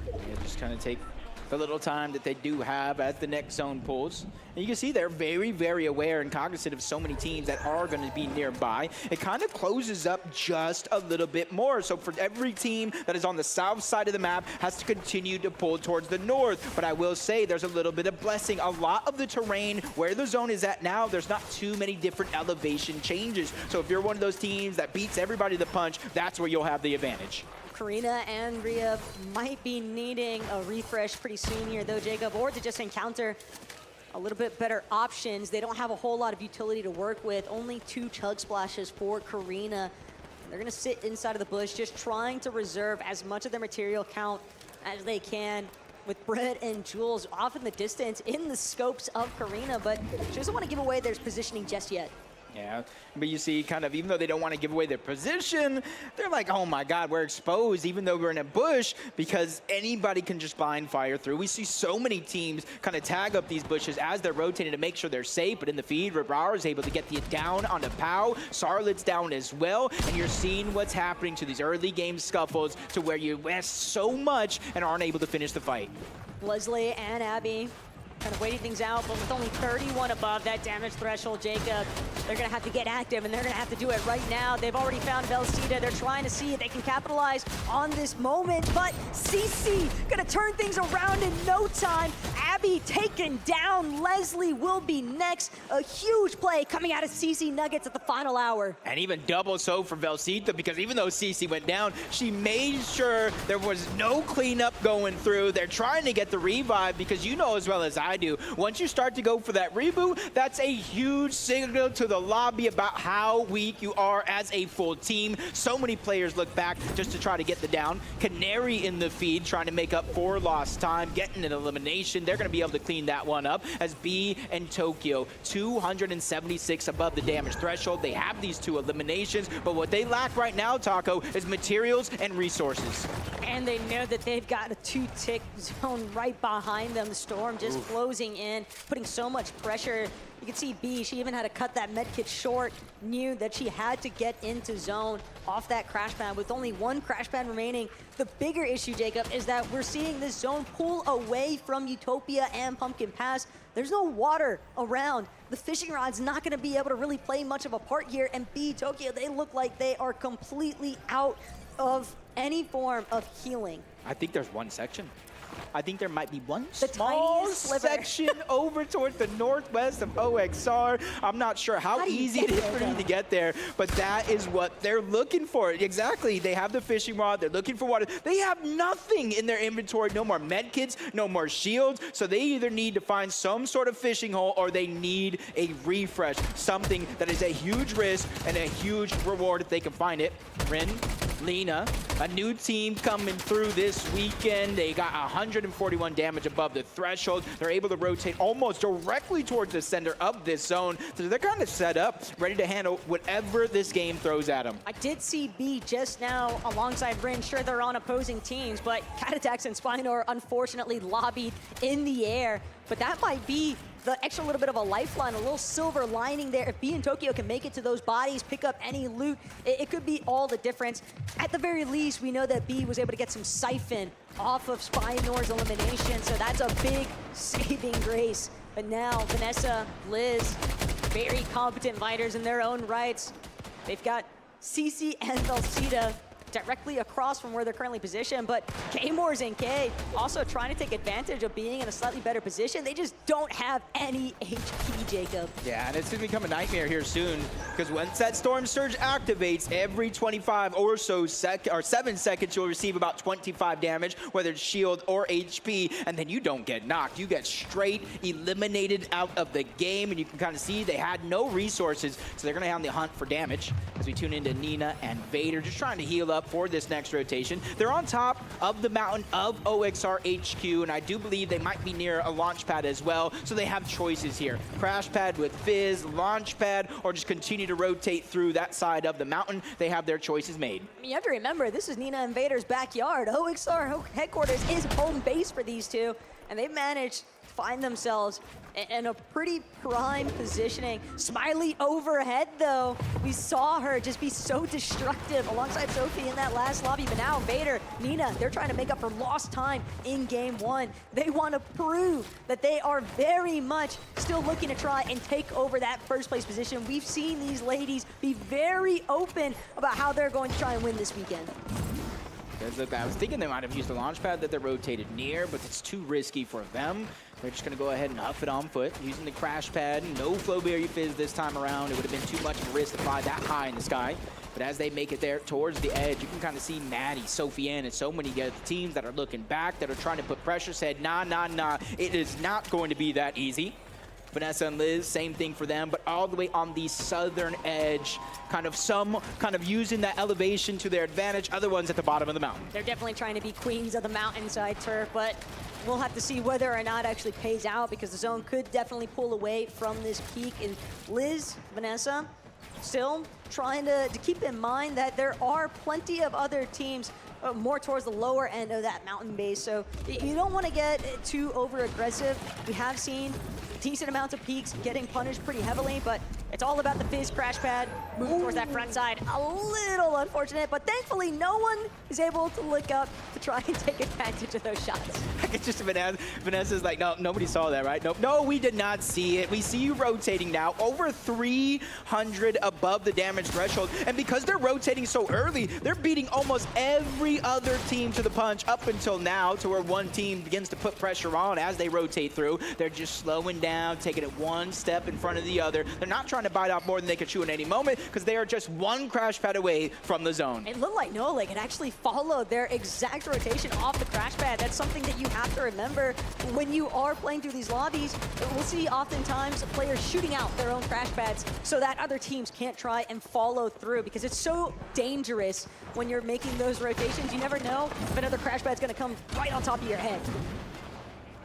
Yeah, just kind of take the little time that they do have as the next zone pulls. And you can see they're very, very aware and cognizant of so many teams that are going to be nearby. It kind of closes up just a little bit more. So for every team that is on the south side of the map has to continue to pull towards the north. But I will say there's a little bit of blessing. A lot of the terrain where the zone is at now, there's not too many different elevation changes. So if you're one of those teams that beats everybody to the punch, that's where you'll have the advantage. Karina and Rhea might be needing a refresh pretty soon here, though, Jacob, or to just encounter a little bit better options. They don't have a whole lot of utility to work with. Only 2 chug splashes for Karina. They're going to sit inside of the bush, just trying to reserve as much of their material count as they can, with Brett and Jules off in the distance in the scopes of Karina, but she doesn't want to give away their positioning just yet. Yeah, but you see, kind of, even though they don't want to give away their position, they're like, oh my God, we're exposed, even though we're in a bush, because anybody can just blind fire through. We see so many teams kind of tag up these bushes as they're rotating to make sure they're safe, but in the feed, Rebrar is able to get the down on the Pao. Sarlet's down as well, and you're seeing what's happening to these early game scuffles to where you waste so much and aren't able to finish the fight. Leslie and Abby kind of waiting things out, but with only 31 above that damage threshold, Jacob, they're going to have to get active, and they're going to have to do it right now. They've already found Velcita. They're trying to see if they can capitalize on this moment, but CC going to turn things around in no time. Abby taken down. Leslie will be next. A huge play coming out of CC Nuggets at the final hour. And even double so for Velcita, because even though CC went down, she made sure there was no cleanup going through. They're trying to get the revive, because you know as well as I do, once you start to go for that reboot, that's a huge signal to the lobby about how weak you are as a full team. So many players look back just to try to get the down. Canary in the feed trying to make up for lost time, getting an elimination. They're going to be able to clean that one up as B and Tokyo 276 above the damage threshold. They have these 2 eliminations, but what they lack right now, Taco, is materials and resources. And they know that they've got a 2-tick zone right behind them. The Storm just closing in, putting so much pressure. You can see B, she even had to cut that medkit short, knew that she had to get into zone off that crash pad with only 1 crash pad remaining. The bigger issue, Jacob, is that we're seeing this zone pull away from Utopia and Pumpkin Pass. There's no water around. The fishing rod's not going to be able to really play much of a part here, and B, Tokyo, they look like they are completely out of any form of healing. I think there's one section. I think there might be one The small tiniest sliver. section over towards the northwest of OXR. I'm not sure how easy it is for you to get there, but that is what they're looking for. Exactly. They have the fishing rod. They're looking for water. They have nothing in their inventory. No more med kits, no more shields. So they either need to find some sort of fishing hole or they need a refresh. Something that is a huge risk and a huge reward if they can find it. Rin, Lena, a new team coming through this weekend. They got 141 damage above the threshold. They're able to rotate almost directly towards the center of this zone. So they're kind of set up, ready to handle whatever this game throws at them. I did see B just now alongside Rin. Sure, they're on opposing teams, but Cat Attacks and Spinor unfortunately lobbied in the air. But that might be the extra little bit of a lifeline, a little silver lining there. If B and Tokyo can make it to those bodies, pick up any loot, it could be all the difference. At the very least, we know that B was able to get some siphon off of Spinor's elimination, so that's a big saving grace. But now, Vanessa, Liz, very competent fighters in their own rights. They've got CC and Velcita directly across from where they're currently positioned, but K-Moors and K also trying to take advantage of being in a slightly better position. They just don't have any HP, Jacob. Yeah, and it's going to become a nightmare here soon, because once that Storm Surge activates, every 25 or so 7 seconds, you'll receive about 25 damage, whether it's shield or HP, and then you don't get knocked. You get straight eliminated out of the game, and you can kind of see they had no resources, so they're going to have the hunt for damage. As we tune into Nina and Vader, just trying to heal up for this next rotation. They're on top of the mountain of OXR HQ, and I do believe they might be near a launch pad as well, so they have choices here. Crash pad with Fizz, launch pad, or just continue to rotate through that side of the mountain. They have their choices made. I mean, you have to remember, this is Nina and Vader's backyard. OXR headquarters is home base for these two, and they've managed to find themselves in a pretty prime positioning. Smiley overhead, though. We saw her just be so destructive alongside Sophie in that last lobby, but now Vader, Nina, they're trying to make up for lost time in game one. They want to prove that they are very much still looking to try and take over that first place position. We've seen these ladies be very open about how they're going to try and win this weekend. Look, I was thinking they might have used the launch pad that they're rotated near, but it's too risky for them. They're just going to go ahead and huff it on foot, using the crash pad. No Flowberry Fizz this time around. It would have been too much of a risk to fly that high in the sky. But as they make it there towards the edge, you can kind of see Maddie, Sophie Ann, and so many teams that are looking back, that are trying to put pressure, said, nah, it is not going to be that easy. Vanessa and Liz, same thing for them, but all the way on the southern edge, kind of using that elevation to their advantage, other ones at the bottom of the mountain. They're definitely trying to be queens of the mountainside turf, but we'll have to see whether or not it actually pays out, because the zone could definitely pull away from this peak. And Liz, Vanessa, still trying to keep in mind that there are plenty of other teams more towards the lower end of that mountain base, so you don't want to get too over aggressive. We have seen decent amounts of peaks getting punished pretty heavily, but it's all about the Fizz crash pad moving towards that front side. A little unfortunate, but thankfully no one is able to look up to try and take advantage of those shots. It's just Vanessa's like, no, nobody saw that, right? No, we did not see it. We see you rotating now, over 300 above the damage threshold, and because they're rotating so early, they're beating almost every other team to the punch up until now, to where one team begins to put pressure on as they rotate through. They're just slowing down, taking it one step in front of the other. They're not trying to bite off more than they could chew at any moment, because they are just one crash pad away from the zone. It looked like Noah had actually followed their exact rotation off the crash pad. That's something that you have to remember when you are playing through these lobbies. We'll see oftentimes players shooting out their own crash pads so that other teams can't try and follow through, because it's so dangerous when you're making those rotations. You never know if another crash pad's going to come right on top of your head.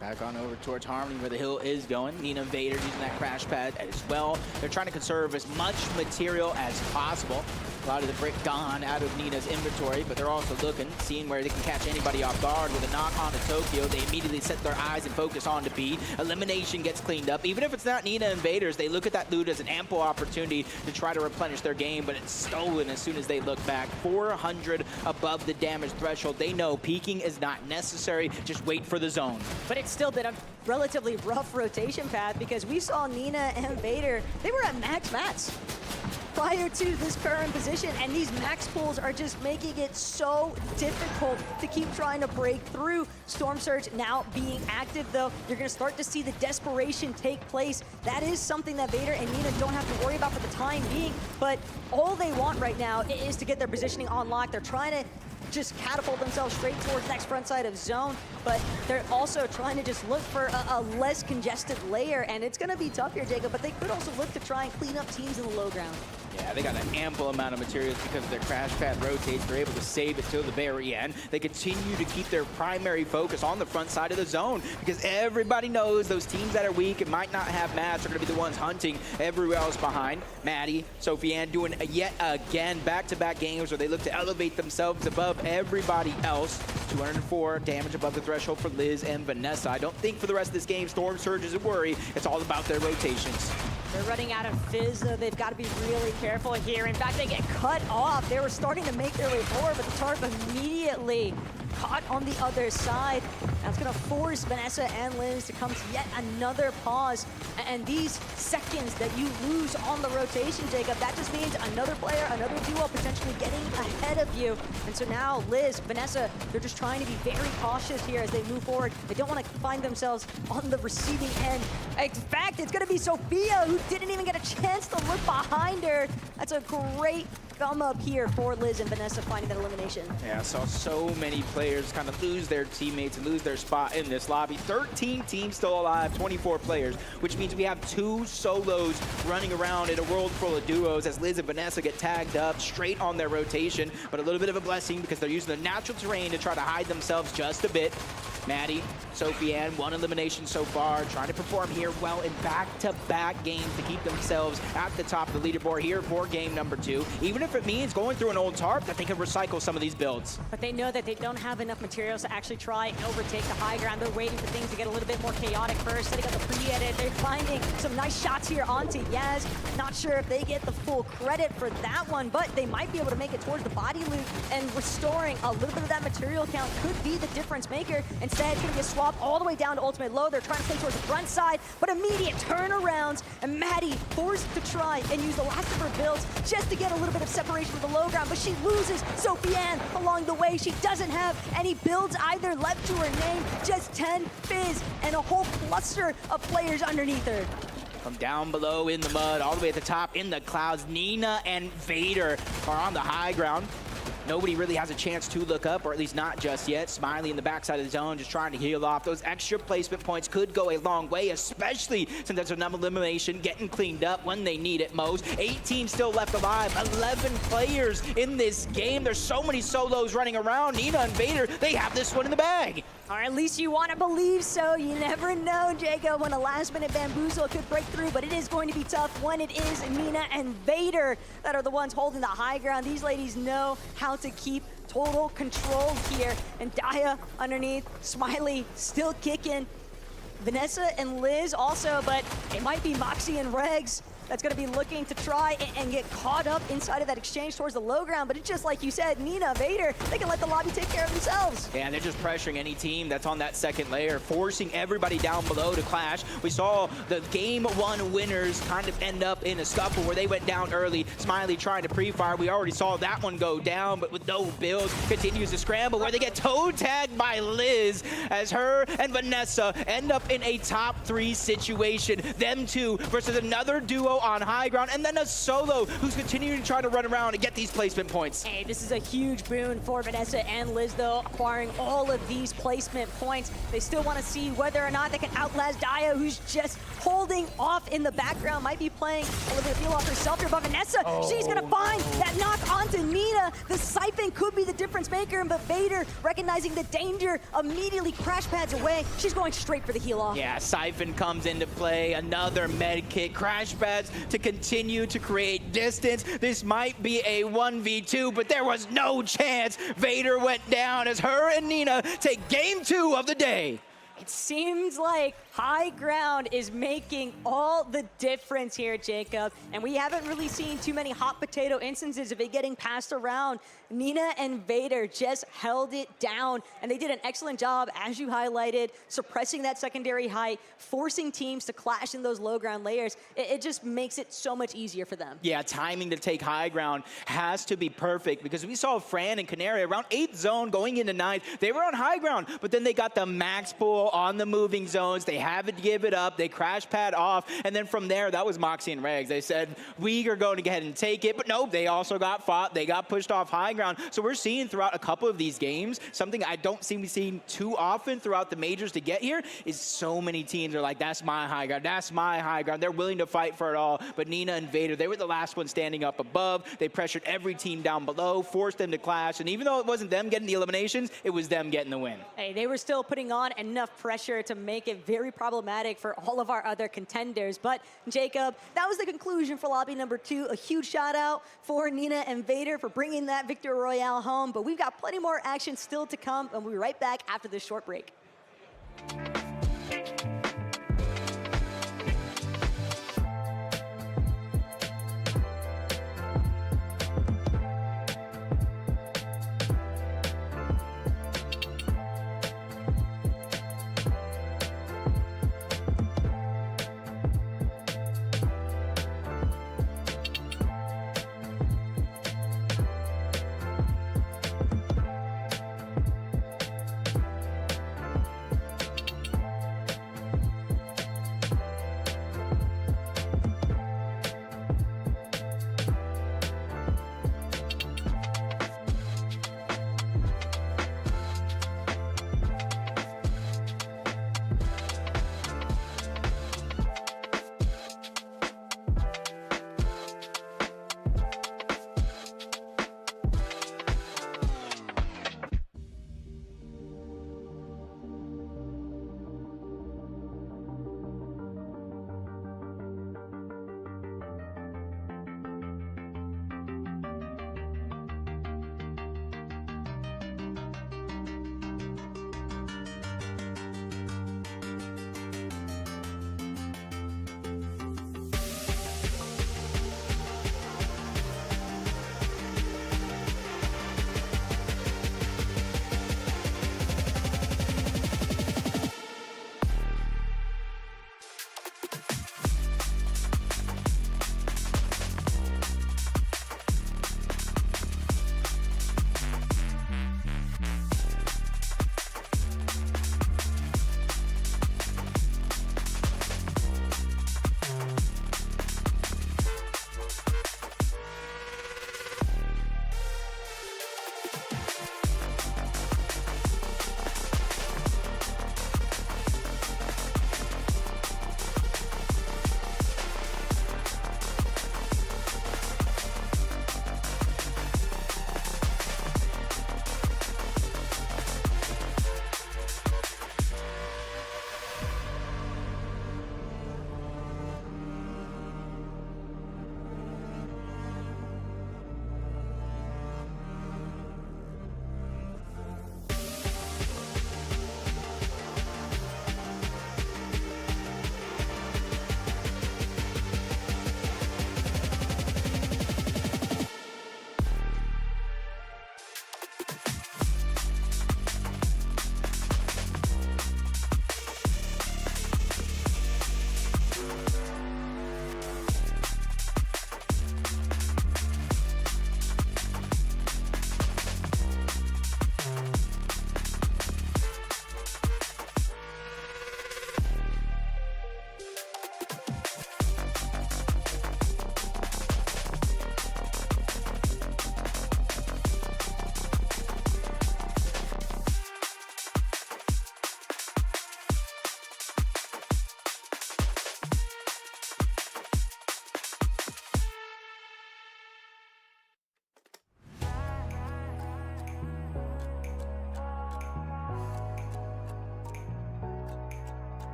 Back on over towards Harmony, where the hill is going. Nina and Vader using that crash pad as well. They're trying to conserve as much material as possible. A lot of the brick gone out of Nina's inventory, but they're also looking, seeing where they can catch anybody off guard. With a knock on to Tokyo, they immediately set their eyes and focus on to B. Elimination gets cleaned up. Even if it's not Nina and Vader's, they look at that loot as an ample opportunity to try to replenish their game, but it's stolen as soon as they look back. 400 above the damage threshold. They know peeking is not necessary. Just wait for the zone. But it's still been a relatively rough rotation path, because we saw Nina and Vader, they were at max mats prior to this current position, and these max pools are just making it so difficult to keep trying to break through. Storm Surge now being active, though, you're going to start to see the desperation take place. That is something that Vader and Nina don't have to worry about for the time being, but all they want right now is to get their positioning on lock. They're trying to just catapult themselves straight towards next front side of zone, but they're also trying to just look for a less congested layer, and it's going to be tough here, Jacob, but they could also look to try and clean up teams in the low ground. Yeah, they got an ample amount of materials because of their crash pad rotates. They're able to save it till the very end. They continue to keep their primary focus on the front side of the zone, because everybody knows those teams that are weak and might not have mats are going to be the ones hunting everywhere else behind. Maddie, Sophie Ann doing yet again back-to-back games where they look to elevate themselves above everybody else. 204 damage above the threshold for Liz and Vanessa. I don't think for the rest of this game Storm Surge is a worry. It's all about their rotations. They're running out of Fizz, though. They've got to be really careful here. In fact, they get cut off. They were starting to make their way forward, but the tarp immediately caught on the other side. That's going to force Vanessa and Liz to come to yet another pause. And these seconds that you lose on the rotation, Jacob, that just means another player, another duo potentially getting ahead of you. And so now Liz, Vanessa, they're just trying to be very cautious here as they move forward. They don't want to find themselves on the receiving end. In fact, it's going to be Sophia who didn't even get a chance to look behind her. That's a great thumb up here for Liz and Vanessa finding that elimination. Yeah, I saw so many players kind of lose their teammates and lose their spot in this lobby. 13 teams still alive, 24 players, which means we have 2 solos running around in a world full of duos as Liz and Vanessa get tagged up straight on their rotation, but a little bit of a blessing because they're using the natural terrain to try to hide themselves just a bit. Maddie, Sophie Ann, 1 elimination so far, trying to perform here well in back-to-back games to keep themselves at the top of the leaderboard here for game number 2. Even if it means going through an old tarp, that they can recycle some of these builds. But they know that they don't have enough materials to actually try and overtake the high ground. They're waiting for things to get a little bit more chaotic first. Setting up the pre-edit. They're finding some nice shots here onto Yaz. Not sure if they get the full credit for that one, but they might be able to make it towards the body loop, and restoring a little bit of that material count could be the difference maker. Instead, it's going to get swapped all the way down to ultimate low. They're trying to play towards the front side, but immediate turnarounds, and Maddie forced to try and use the last of her builds just to get a little bit of separation with the low ground, but she loses Sophie Ann along the way. She doesn't have any builds either left to her name, just 10 Fizz and a whole cluster of players underneath her. From down below in the mud, all the way at the top in the clouds, Nina and Vader are on the high ground. Nobody really has a chance to look up, or at least not just yet. Smiley in the backside of the zone, just trying to heal off. Those extra placement points could go a long way, especially since there's enough elimination getting cleaned up when they need it most. 18 still left alive, 11 players in this game. There's so many solos running around. Nina and Vader, they have this one in the bag. Or at least you want to believe so. You never know, Jacob, when a last-minute bamboozle could break through, but it is going to be tough when it is Nina and Vader that are the ones holding the high ground. These ladies know how to keep total control here. And Daya underneath, Smiley still kicking. Vanessa and Liz also, but it might be Moxie and Regs that's going to be looking to try and get caught up inside of that exchange towards the low ground. But it's just like you said, Nina, Vader, they can let the lobby take care of themselves. Yeah, they're just pressuring any team that's on that second layer, forcing everybody down below to clash. We saw the game 1 winners kind of end up in a scuffle where they went down early. Smiley trying to pre-fire. We already saw that one go down, but with no builds, continues to scramble where they get toe tagged by Liz as her and Vanessa end up in a top 3 situation. Them 2 versus another duo on high ground, and then a solo who's continuing to try to run around and get these placement points. Hey, this is a huge boon for Vanessa and Liz, though, acquiring all of these placement points. They still want to see whether or not they can outlast Daya, who's just holding off in the background, might be playing a little bit of feel off herself here, but Vanessa, she's going to find that knock onto Nina. The siphon could be the difference maker, but Vader, recognizing the danger, immediately crash pads away. She's going straight for the heal off. Yeah, siphon comes into play, another med kit, crash pads to continue to create distance. This might be a 1v2, but there was no chance. Vader went down as her and Nina take game 2 of the day. It seems like high ground is making all the difference here, Jacob. And we haven't really seen too many hot potato instances of it getting passed around. Nina and Vader just held it down, and they did an excellent job, as you highlighted, suppressing that secondary height, forcing teams to clash in those low ground layers. It just makes it so much easier for them. Yeah, timing to take high ground has to be perfect, because we saw Fran and Canary around 8th zone going into 9th. They were on high ground, but then they got the max pull on the moving zones. They have to give it up. They crash pad off, and then from there, that was Moxie and Regs. They said, we are going to go ahead and take it, but no, they also got fought. They got pushed off high ground. So we're seeing throughout a couple of these games, something I don't seem to be seeing too often throughout the majors to get here, is so many teams are like, that's my high ground, that's my high ground. They're willing to fight for it all, but Nina and Vader, they were the last ones standing up above. They pressured every team down below, forced them to clash, and even though it wasn't them getting the eliminations, it was them getting the win. Hey, they were still putting on enough pressure to make it very problematic for all of our other contenders. But Jacob, that was the conclusion for lobby number 2. A huge shout out for Nina and Vader for bringing that Victory Royale home. But we've got plenty more action still to come, and we'll be right back after this short break.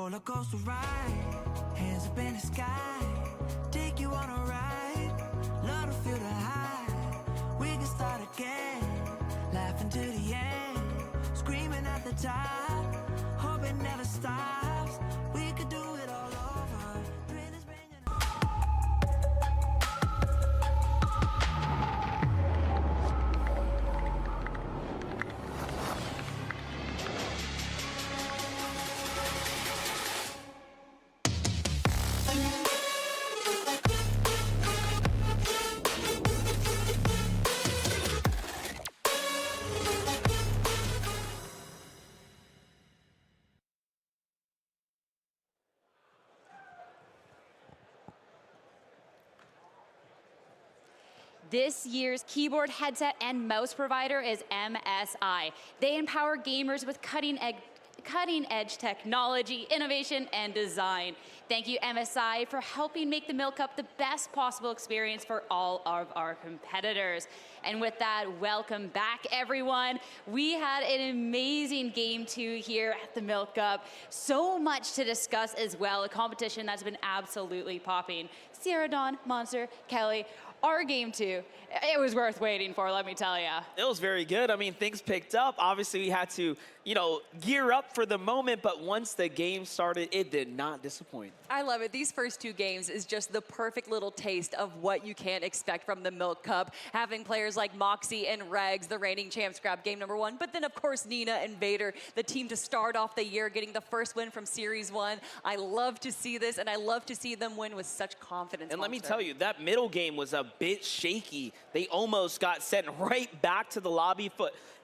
roller coaster ride, hands up in the sky, take you on a ride, love to feel the high, we can start again, laughing to the end, screaming at the top, hope it never stops, we could do it all over, thrill is bringing. This year's keyboard, headset, and mouse provider is MSI. They empower gamers with cutting-edge technology, innovation, and design. Thank you, MSI, for helping make the Milk Cup the best possible experience for all of our competitors. And with that, welcome back, everyone. We had an amazing Game 2 here at the Milk Cup. So much to discuss as well, a competition that's been absolutely popping. Sierra, Dawn, Monster, Kelly, our Game 2, it was worth waiting for, let me tell you. It was very good. I mean, things picked up. Obviously, we had to, gear up for the moment, but once the game started, it did not disappoint. I love it. These first two games is just the perfect little taste of what you can expect from the Milk Cup. Having players like Moxie and Regs, the reigning champs, grab game number 1, but then, of course, Nina and Vader, the team to start off the year, getting the first win from Series 1. I love to see this, and I love to see them win with such confidence. And let me tell you, that middle game was a bit shaky. They almost got sent right back to the lobby.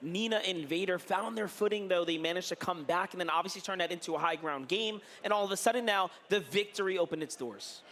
Nina and Vader found their footing, though. They managed to come back and then obviously turn that into a high ground game. And all of a sudden now, the victory opened its doors.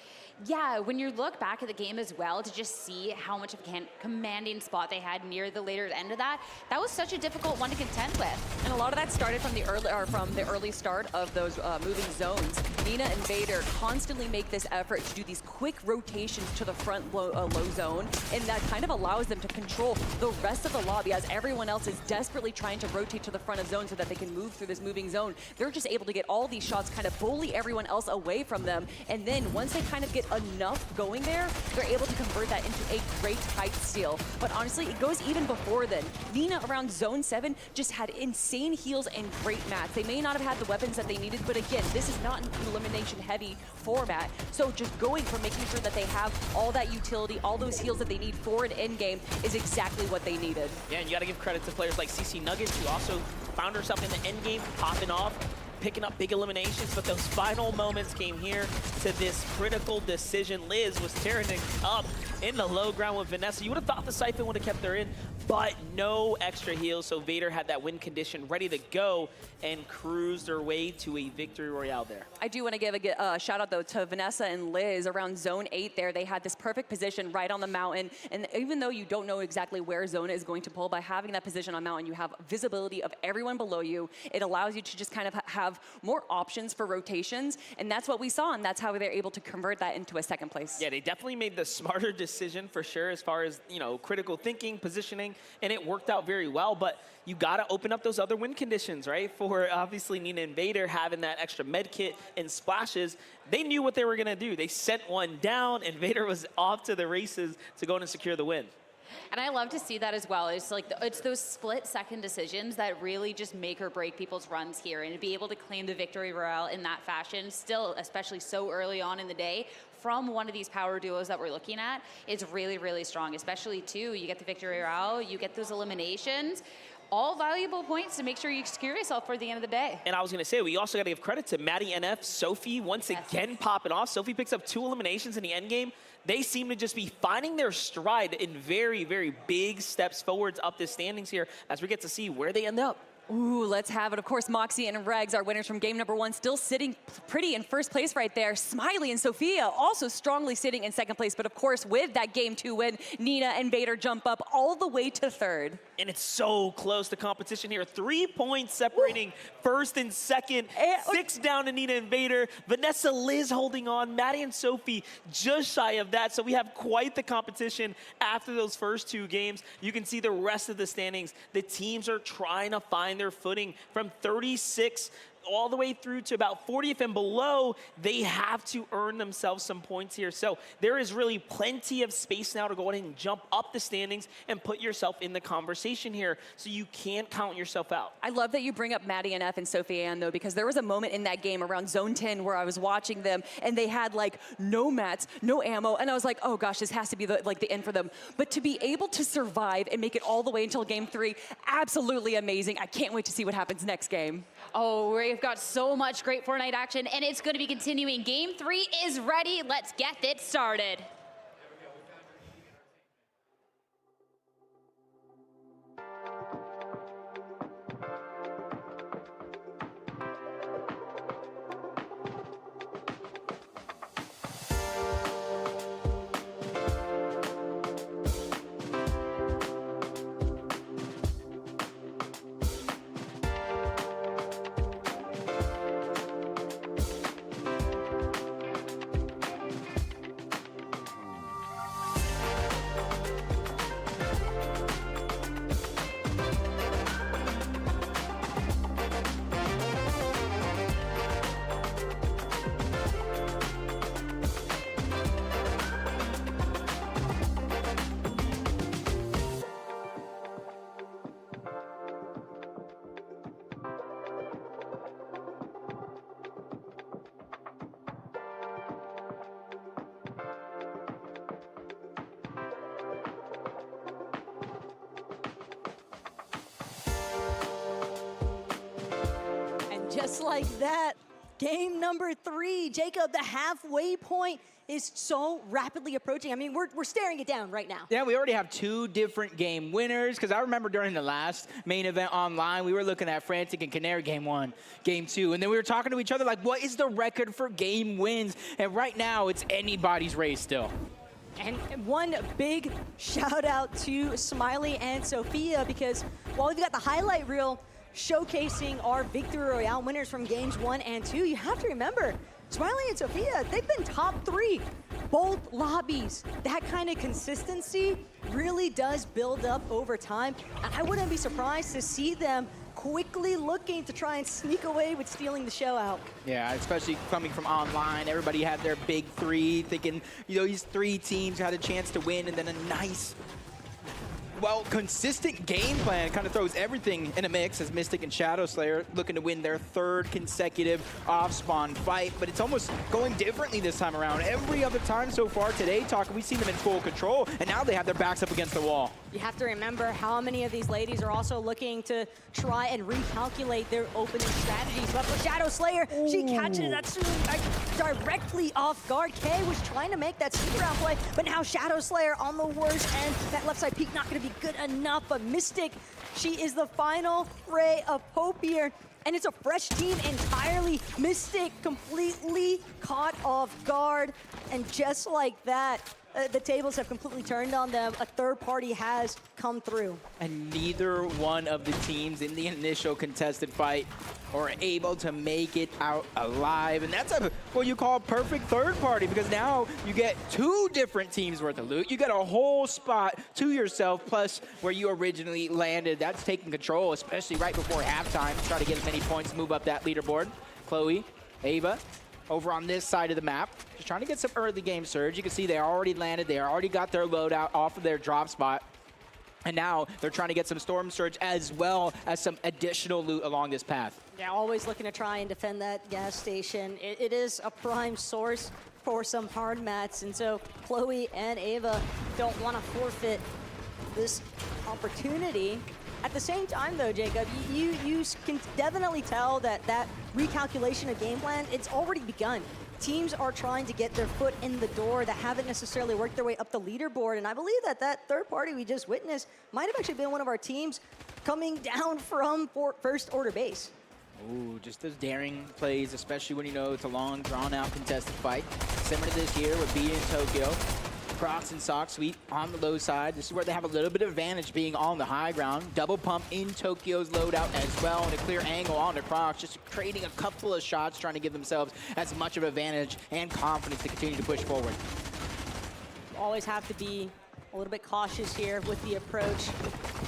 Yeah, when you look back at the game as well, to just see how much of a commanding spot they had near the later end of that was such a difficult one to contend with. And a lot of that started from the early start of those moving zones. Nina and Vader constantly make this effort to do these quick rotations to the front low zone, and that kind of allows them to control the rest of the lobby as everyone else is desperately trying to rotate to the front of zone so that they can move through this moving zone. They're just able to get all these shots, kind of bully everyone else away from them, and then once they kind of get enough going there, they're able to convert that into a great tight steal. But honestly, it goes even before then. Nina around zone 7 just had insane heals and great mats. They may not have had the weapons that they needed, but again, this is not an elimination heavy format. So just going from making sure that they have all that utility, all those heals that they need for an end game is exactly what they needed. Yeah, and you got to give credit to players like CC Nuggets, who also found herself in the end game, popping off, picking up big eliminations, but those final moments came here to this critical decision. Liz was tearing it up in the low ground with Vanessa. You would have thought the Siphon would have kept her in, but no extra heals, so Vader had that win condition ready to go and cruised their way to a victory royale there. I do want to give a shout out though to Vanessa and Liz around zone 8 there. They had this perfect position right on the mountain, and even though you don't know exactly where zone is going to pull, by having that position on mountain, you have visibility of everyone below you. It allows you to just kind of have more options for rotations, and that's what we saw, and that's how they're able to convert that into a second place. Yeah, they definitely made the smarter decision for sure as far as, critical thinking, positioning, and it worked out very well, but you got to open up those other win conditions, right? For obviously Nina and Vader having that extra med kit and splashes, they knew what they were going to do. They sent one down, and Vader was off to the races to go and secure the win. And I love to see that as well. It's like it's those split-second decisions that really just make or break people's runs here, and to be able to claim the victory royale in that fashion, still, especially so early on in the day, from one of these power duos that we're looking at, is really, really strong. Especially too, you get the victory royale, you get those eliminations. All valuable points to make sure you secure yourself for the end of the day. And I was going to say, we also got to give credit to Maddie NF, Sophie, once again popping off. Sophie picks up 2 eliminations in the end game. They seem to just be finding their stride in very, very big steps forwards up the standings here as we get to see where they end up. Ooh, let's have it. Of course, Moxie and Regs, our winners from game number 1, still sitting pretty in first place right there. Smiley and Sophia also strongly sitting in second place. But of course, with that game 2 win, Nina and Vader jump up all the way to third. And it's so close to competition here. 3 points separating first and second. 6 down to Nina and Vader. Vanessa, Liz holding on. Maddie and Sophie just shy of that. So we have quite the competition after those first 2 games. You can see the rest of the standings. The teams are trying to find their footing from 36 all the way through to about 40th and below, they have to earn themselves some points here. So there is really plenty of space now to go ahead and jump up the standings and put yourself in the conversation here, so you can't count yourself out. I love that you bring up Maddie and F and Sophia Ann, though, because there was a moment in that game around Zone 10 where I was watching them, and they had like no mats, no ammo, and I was like, oh gosh, this has to be the end for them. But to be able to survive and make it all the way until game 3, absolutely amazing. I can't wait to see what happens next game. Oh, we've got so much great Fortnite action, and it's going to be continuing. Game 3 is ready. Let's get it started. Just like that, game number 3, Jacob, the halfway point is so rapidly approaching. I mean, we're staring it down right now. Yeah, we already have 2 different game winners, because I remember during the last main event online, we were looking at Frantic and Canary game 1, game 2, and then we were talking to each other like, what is the record for game wins? And right now, it's anybody's race still. And one big shout out to Smiley and Sophia, because while we've got the highlight reel showcasing our Victory Royale winners from games 1 and 2, you have to remember, Smiley and Sophia, they've been top 3 both lobbies. That kind of consistency really does build up over time, and I wouldn't be surprised to see them quickly looking to try and sneak away with stealing the show out. Yeah, especially coming from online, everybody had their big 3, thinking, you know, these 3 teams had a chance to win, and then a nice, well, consistent game plan kind of throws everything in a mix as Mystic and Shadow Slayer looking to win their 3rd consecutive off-spawn fight, but it's almost going differently this time around. Every other time so far today, Talk, we've seen them in full control, and now they have their backs up against the wall. You have to remember how many of these ladies are also looking to try and recalculate their opening strategies. But for Shadow Slayer, she catches that directly off guard. Kay was trying to make that sneak around play, but now Shadow Slayer on the worst end. That left side peek not going to be good enough, but Mystic, she is the final ray of hope here. And it's a fresh team entirely. Mystic completely caught off guard. And just like that, the tables have completely turned on them. A 3rd party has come through. And neither one of the teams in the initial contested fight are able to make it out alive. And that's what you call a perfect 3rd party, because now you get 2 different teams worth of loot. You get a whole spot to yourself, plus where you originally landed. That's taking control, especially right before halftime. Try to get as many points, move up that leaderboard. Chloe, Ava, over on this side of the map, just trying to get some early game surge. You can see they already landed, they already got their loadout off of their drop spot. And now they're trying to get some storm surge as well as some additional loot along this path. Yeah, always looking to try and defend that gas station. It is a prime source for some hard mats, and so Chloe and Ava don't want to forfeit this opportunity. At the same time, though, Jacob, you can definitely tell that that recalculation of game plan, it's already begun. Teams are trying to get their foot in the door that haven't necessarily worked their way up the leaderboard, and I believe that that 3rd party we just witnessed might have actually been one of our teams coming down from first order base. Ooh, just those daring plays, especially when you know it's a long, drawn-out contested fight. Similar to this year with B in Tokyo. Crocs and Sock Sweep on the low side. This is where they have a little bit of advantage being on the high ground. Double pump in Tokyo's loadout as well, and a clear angle on the Crocs, just trading a couple of shots, trying to give themselves as much of an advantage and confidence to continue to push forward. Always have to be a little bit cautious here with the approach.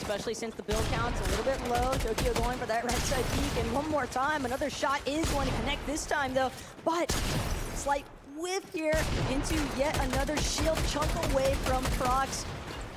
especially since the build count's a little bit low. Tokyo going for that right side peek, and one more time. Another shot is going to connect this time, though. But slight whiff here into yet another shield chunk away from Crocs.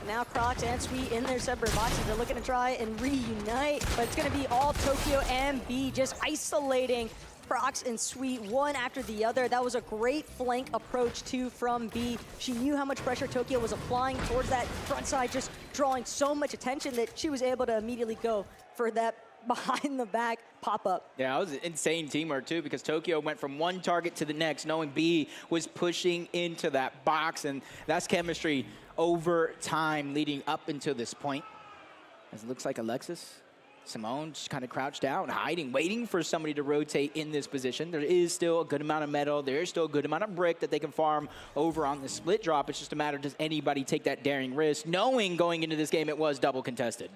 Now Crocs and Sweet in their separate boxes. They're looking to try and reunite, but it's going to be all Tokyo and B just isolating Crocs and Sweet one after the other. That was a great flank approach too from B. She knew how much pressure Tokyo was applying towards that front side, just drawing so much attention that she was able to immediately go for that behind the back pop-up. Yeah, it was insane teamwork too, because Tokyo went from one target to the next, knowing B was pushing into that box, and that's chemistry over time leading up until this point. As it looks like Alexis, Simone just kind of crouched down, hiding, waiting for somebody to rotate in this position. There is still a good amount of metal. There is still a good amount of brick that they can farm over on the split drop. It's just a matter of does anybody take that daring risk, knowing going into this game it was double contested.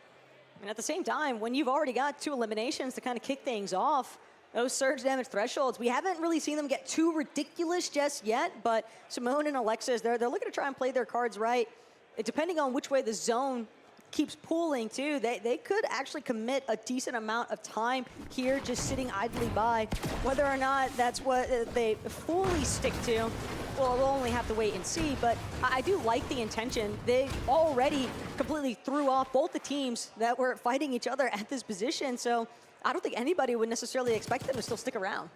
And at the same time, when you've already got 2 eliminations to kind of kick things off, those surge damage thresholds, we haven't really seen them get too ridiculous just yet, but Simone and Alexis, they're looking to try and play their cards right. Depending on which way the zone keeps pulling too, they could actually commit a decent amount of time here just sitting idly by. Whether or not that's what they fully stick to, well, we'll only have to wait and see, but I do like the intention. They already completely threw off both the teams that were fighting each other at this position, so I don't think anybody would necessarily expect them to still stick around.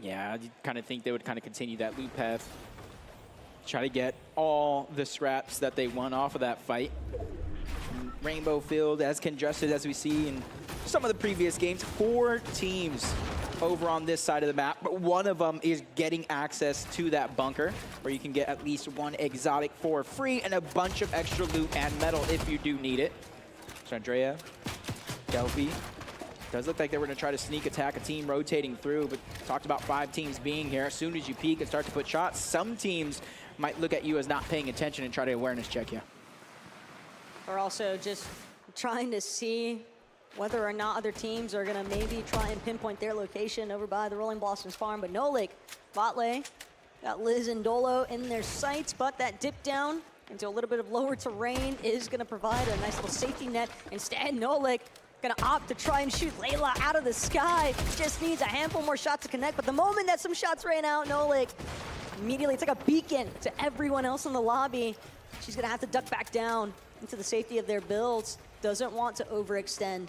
Yeah, you kind of think they would kind of continue that loop path. Try to get all the scraps that they won off of that fight. Rainbow Field, as congested as we see in some of the previous games, 4 teams over on this side of the map, but one of them is getting access to that bunker where you can get at least 1 exotic for free and a bunch of extra loot and metal if you do need it. So Andrea, Delphi, does look like they were going to try to sneak attack a team rotating through, but talked about 5 teams being here. As soon as you peek and start to put shots, some teams might look at you as not paying attention and try to awareness check you. Or also just trying to see whether or not other teams are going to maybe try and pinpoint their location over by the Rolling Blossoms farm. But Nolik, bot lane, got Liz and Dolo in their sights, but that dip down into a little bit of lower terrain is going to provide a nice little safety net. Instead, Nolik gonna opt to try and shoot Layla out of the sky. Just needs a handful more shots to connect, but the moment that some shots ran out, Nolik immediately, it's like a beacon to everyone else in the lobby. She's gonna have to duck back down into the safety of their builds. Doesn't want to overextend.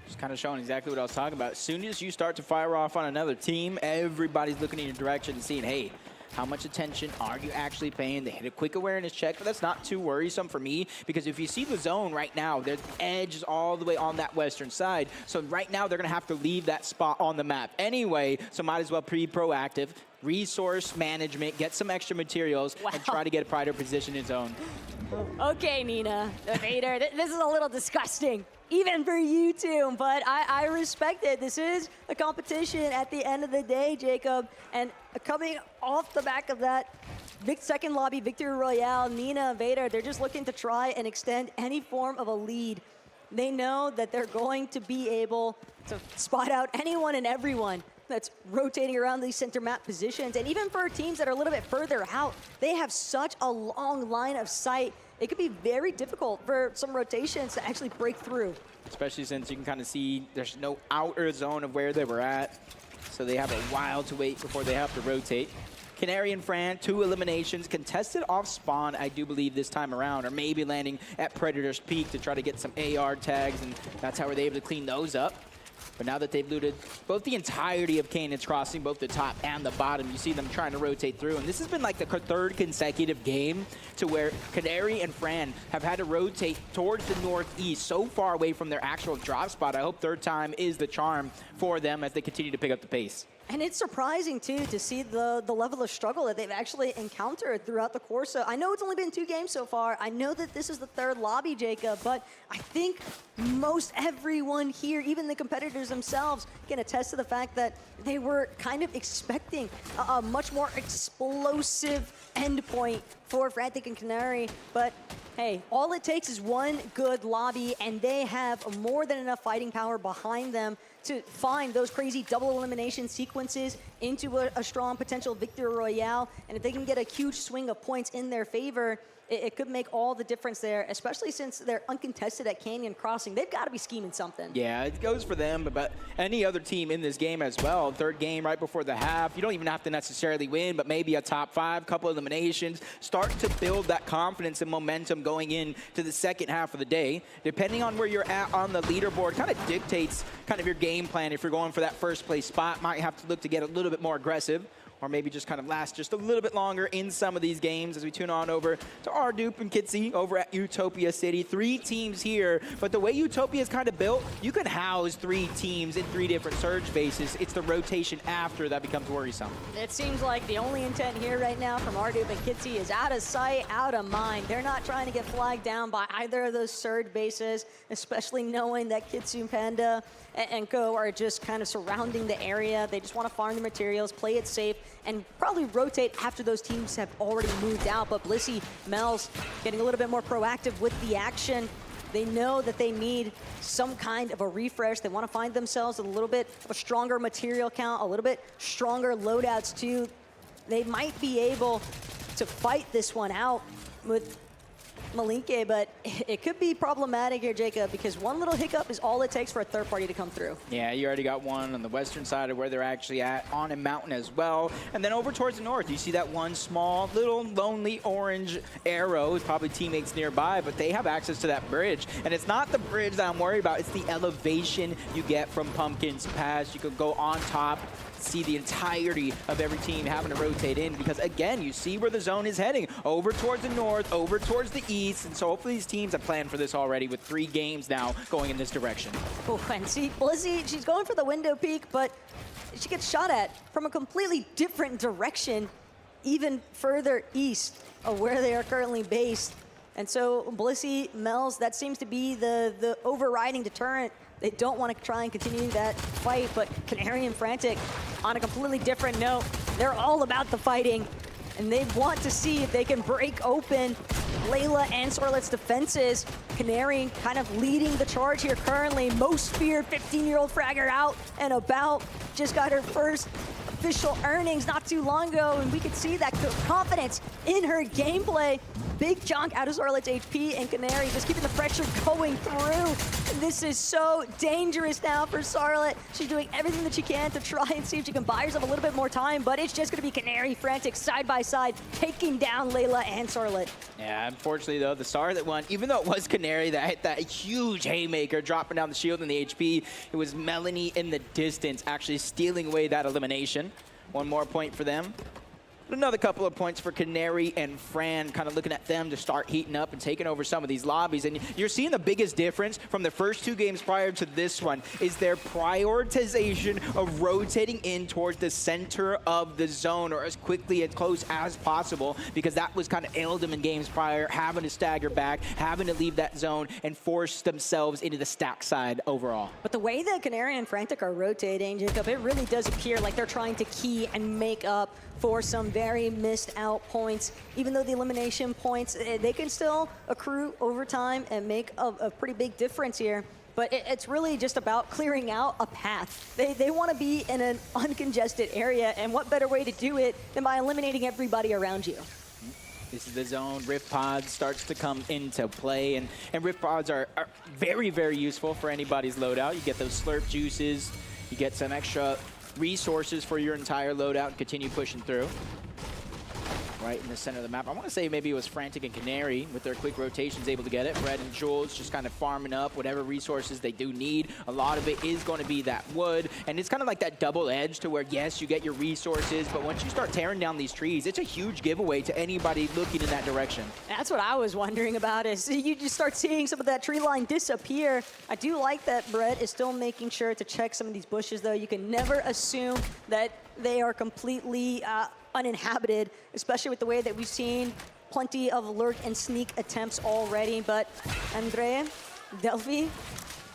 Just kind of showing exactly what I was talking about. As soon as you start to fire off on another team, everybody's looking in your direction and seeing, hey, how much attention are you actually paying? They hit a quick awareness check, but that's not too worrisome for me, because if you see the zone right now, their edge is all the way on that western side. So right now, they're going to have to leave that spot on the map anyway, so might as well be proactive. Resource management, get some extra materials, and try to get a prior position in zone. Okay, Nina, the Vader, this is a little disgusting. Even for you two, but I respect it. This is a competition at the end of the day, Jacob. And coming off the back of that second lobby victory royale, Nina and Vader, they're just looking to try and extend any form of a lead. They know that they're going to be able to spot out anyone and everyone that's rotating around these center map positions. And even for teams that are a little bit further out, they have such a long line of sight. It could be very difficult for some rotations to actually break through. Especially since you can kind of see there's no outer zone of where they were at. So they have a while to wait before they have to rotate. Canary and Fran, 2 eliminations, contested off spawn, I do believe this time around, or maybe landing at Predator's Peak to try to get some AR tags, and that's how we're able to clean those up. But now that they've looted both the entirety of Canaan's Crossing, both the top and the bottom, you see them trying to rotate through. And this has been like the 3rd consecutive game to where Canary and Fran have had to rotate towards the northeast, so far away from their actual drop spot. I hope 3rd time is the charm for them as they continue to pick up the pace. And it's surprising, too, to see the level of struggle that they've actually encountered throughout the course. So I know it's only been 2 games so far. I know that this is the 3rd lobby, Jacob, but I think most everyone here, even the competitors themselves, can attest to the fact that they were kind of expecting a much more explosive endpoint for Frantic and Canary. But hey, all it takes is one good lobby, and they have more than enough fighting power behind them to find those crazy double elimination sequences, into a strong potential victory royale. And if they can get a huge swing of points in their favor, it could make all the difference there, especially since they're uncontested at Canyon Crossing. They've got to be scheming something. Yeah, it goes for them, but any other team in this game as well. Third game right before the half. You don't even have to necessarily win, but maybe a top 5, couple eliminations. Start to build that confidence and momentum going into the second half of the day. Depending on where you're at on the leaderboard, kind of dictates kind of your game plan. If you're going for that first place spot, might have to look to get a little bit more aggressive, or maybe just kind of last just a little bit longer in some of these games as we tune on over to Ardup and Kitsy over at Utopia City. 3 teams here, but the way Utopia is kind of built, you can house 3 teams in 3 different surge phases. It's the rotation after that becomes worrisome. It seems like the only intent here right now from Ardup and Kitsy is out of sight, out of mind. They're not trying to get flagged down by either of those surge bases, especially knowing that Kitsu, Panda, and Go are just kind of surrounding the area. They just want to farm the materials, play it safe, and probably rotate after those teams have already moved out. But Blissey, Mel's getting a little bit more proactive with the action. They know that they need some kind of a refresh. They want to find themselves a little bit of a stronger material count, a little bit stronger loadouts too. They might be able to fight this one out with Malinke, but it could be problematic here, Jacob, because one little hiccup is all it takes for a third party to come through. Yeah, you already got one on the western side of where they're actually at, on a mountain as well. And then over towards the north, you see that one small, little, lonely orange arrow. It's probably teammates nearby, but they have access to that bridge. And it's not the bridge that I'm worried about. It's the elevation you get from Pumpkin's Pass. You could go on top, see the entirety of every team having to rotate in, because again, you see where the zone is heading, over towards the north, over towards the east, and so hopefully these teams have planned for this already with 3 games now going in this direction. Oh, and see, Blissey, she's going for the window peak, but she gets shot at from a completely different direction, even further east of where they are currently based. And so Blissey, Mel's, that seems to be the overriding deterrent. They don't want to try and continue that fight, but Canary and Frantic, on a completely different note, they're all about the fighting, and they want to see if they can break open Layla and Sorlet's defenses. Canary kind of leading the charge here currently. Most feared 15-year-old fragger out and about. Just got her first official earnings not too long ago, and we could see that confidence in her gameplay. Big chunk out of Sorlet's HP, and Canary just keeping the pressure going through. This is so dangerous now for Sorlet. She's doing everything that she can to try and see if she can buy herself a little bit more time, but it's just going to be Canary, Frantic, side by side, taking down Layla and Sorlet. Yeah, unfortunately though, the Sorlet one, even though it was Canary that hit that huge haymaker, dropping down the shield and the HP, it was Melanie in the distance actually stealing away that elimination. 1 more point for them. Another couple of points for Canary and Fran, kind of looking at them to start heating up and taking over some of these lobbies. And you're seeing the biggest difference from the first 2 games prior to this one is their prioritization of rotating in towards the center of the zone, or as quickly as close as possible, because that was kind of ailed them in games prior, having to stagger back, having to leave that zone and force themselves into the stack side overall. But the way that Canary and Frantic are rotating, Jacob, it really does appear like they're trying to key and make up for some very missed out points. Even though the elimination points, they can still accrue over time and make a pretty big difference here. But it's really just about clearing out a path. They want to be in an uncongested area, and what better way to do it than by eliminating everybody around you. This is the zone. Rift Pods starts to come into play, and Rift Pods are very, very useful for anybody's loadout. You get those slurp juices, you get some extra resources for your entire loadout and continue pushing through. Right in the center of the map. I want to say maybe it was Frantic and Canary with their quick rotations able to get it. Fred and Jules just kind of farming up whatever resources they do need. A lot of it is going to be that wood, and it's kind of like that double edge to where, yes, you get your resources, but once you start tearing down these trees, it's a huge giveaway to anybody looking in that direction. That's what I was wondering about, is you just start seeing some of that tree line disappear. I do like that Brett is still making sure to check some of these bushes, though. You can never assume that they are completely uninhabited, especially with the way that we've seen plenty of lurk and sneak attempts already. But Andre, Delphi,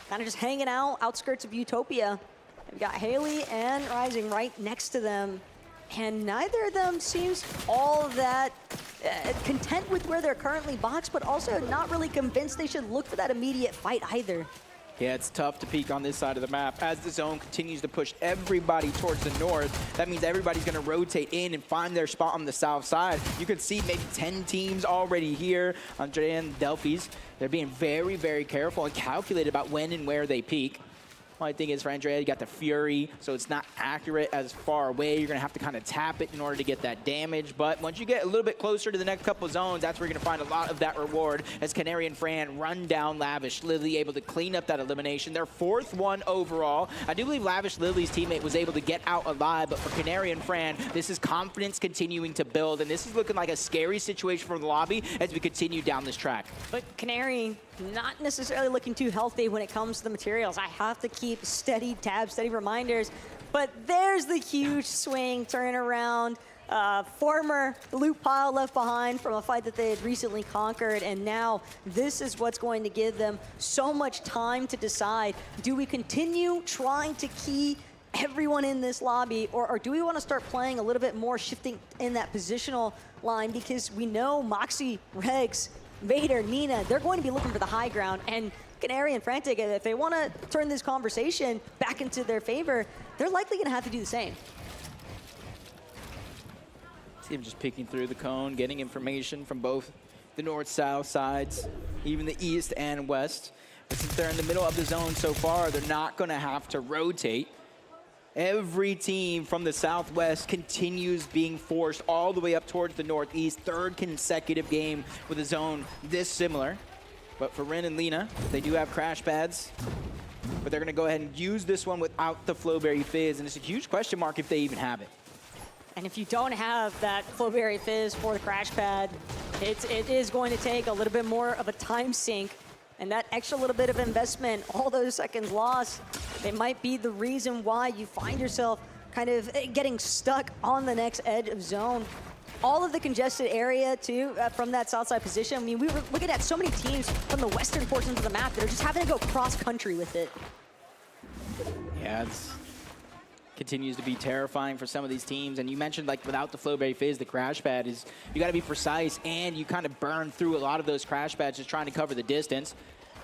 kind of just hanging out outskirts of Utopia. We've got Haley and Rising right next to them, and neither of them seems all that content with where they're currently boxed, but also not really convinced they should look for that immediate fight either. Yeah, it's tough to peek on this side of the map. As the zone continues to push everybody towards the north, that means everybody's going to rotate in and find their spot on the south side. You can see maybe 10 teams already here. Andrea and Delphis, they're being very, very careful and calculated about when and where they peek. Only thing is for Andrea, you got the Fury, so it's not accurate as far away. You're going to have to kind of tap it in order to get that damage. But once you get a little bit closer to the next couple of zones, that's where you're going to find a lot of that reward as Canary and Fran run down Lavish. Lily able to clean up that elimination. Their 4th one overall. I do believe Lavish Lily's teammate was able to get out alive, but for Canary and Fran, this is confidence continuing to build, and this is looking like a scary situation for the lobby as we continue down this track. But Canary, not necessarily looking too healthy when it comes to the materials. I have to keep steady tabs, steady reminders. But there's the huge swing, turnaround. Former loot pile left behind from a fight that they had recently conquered, and now this is what's going to give them so much time to decide. Do we continue trying to key everyone in this lobby, or do we want to start playing a little bit more shifting in that positional line? Because we know Moxie, Regs, Vader, Nina, they're going to be looking for the high ground, and Canary and Frantic, if they want to turn this conversation back into their favor, they're likely going to have to do the same. See him just peeking through the cone, getting information from both the north-south sides, even the east and west. But since they're in the middle of the zone so far, they're not going to have to rotate. Every team from the southwest continues being forced all the way up towards the northeast. 3rd consecutive game with a zone this similar. But for Ren and Lena, they do have crash pads. But they're going to go ahead and use this one without the Flowberry Fizz. And it's a huge question mark if they even have it. And if you don't have that Flowberry Fizz for the crash pad, it is going to take a little bit more of a time sink. And that extra little bit of investment, all those seconds lost, it might be the reason why you find yourself kind of getting stuck on the next edge of zone. All of the congested area, too, from that south side position. I mean, we were looking at so many teams from the western portions of the map that are just having to go cross-country with it. Yeah, it's continues to be terrifying for some of these teams. And you mentioned, like, without the Flowberry Fizz, the crash pad is, you got to be precise, and you kind of burn through a lot of those crash pads just trying to cover the distance.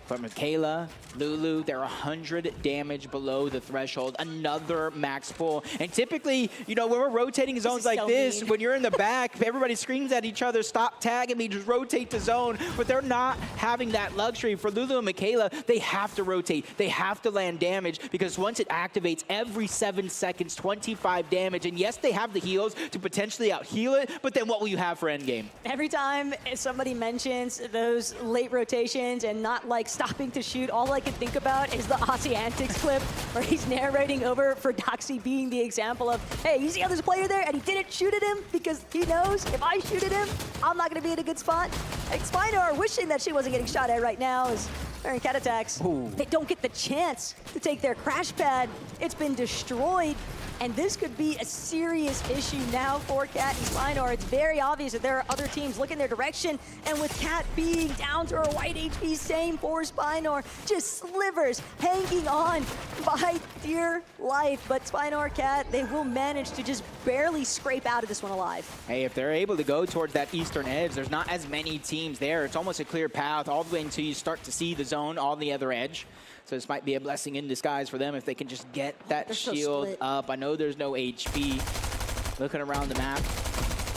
But Michaela, Lulu, they're 100 damage below the threshold. Another max pull. And typically, you know, when we're rotating zones like this, when you're in the back, everybody screams at each other, stop tagging me, just rotate the zone. But they're not having that luxury. For Lulu and Michaela, they have to rotate. They have to land damage because once it activates every 7 seconds, 25 damage. And yes, they have the heals to potentially out-heal it, but then what will you have for endgame? Every time somebody mentions those late rotations and not like stopping to shoot, all I can think about is the Aussie Antics clip where he's narrating over for Doxy being the example of, hey, you see how there's a player there and he didn't shoot at him because he knows if I shoot at him, I'm not going to be in a good spot. Like Spinor wishing that she wasn't getting shot at right now as during cat attacks. Ooh. They don't get the chance to take their crash pad. It's been destroyed. And this could be a serious issue now for Cat and Spinor. It's very obvious that there are other teams looking their direction. And with Cat being down to her white HP, same for Spinor. Just slivers hanging on by dear life. But Spinor, Cat, they will manage to just barely scrape out of this one alive. Hey, if they're able to go towards that eastern edge, there's not as many teams there. It's almost a clear path all the way until you start to see the zone on the other edge. So this might be a blessing in disguise for them if they can just get that shield up. I know there's no HP. Looking around the map,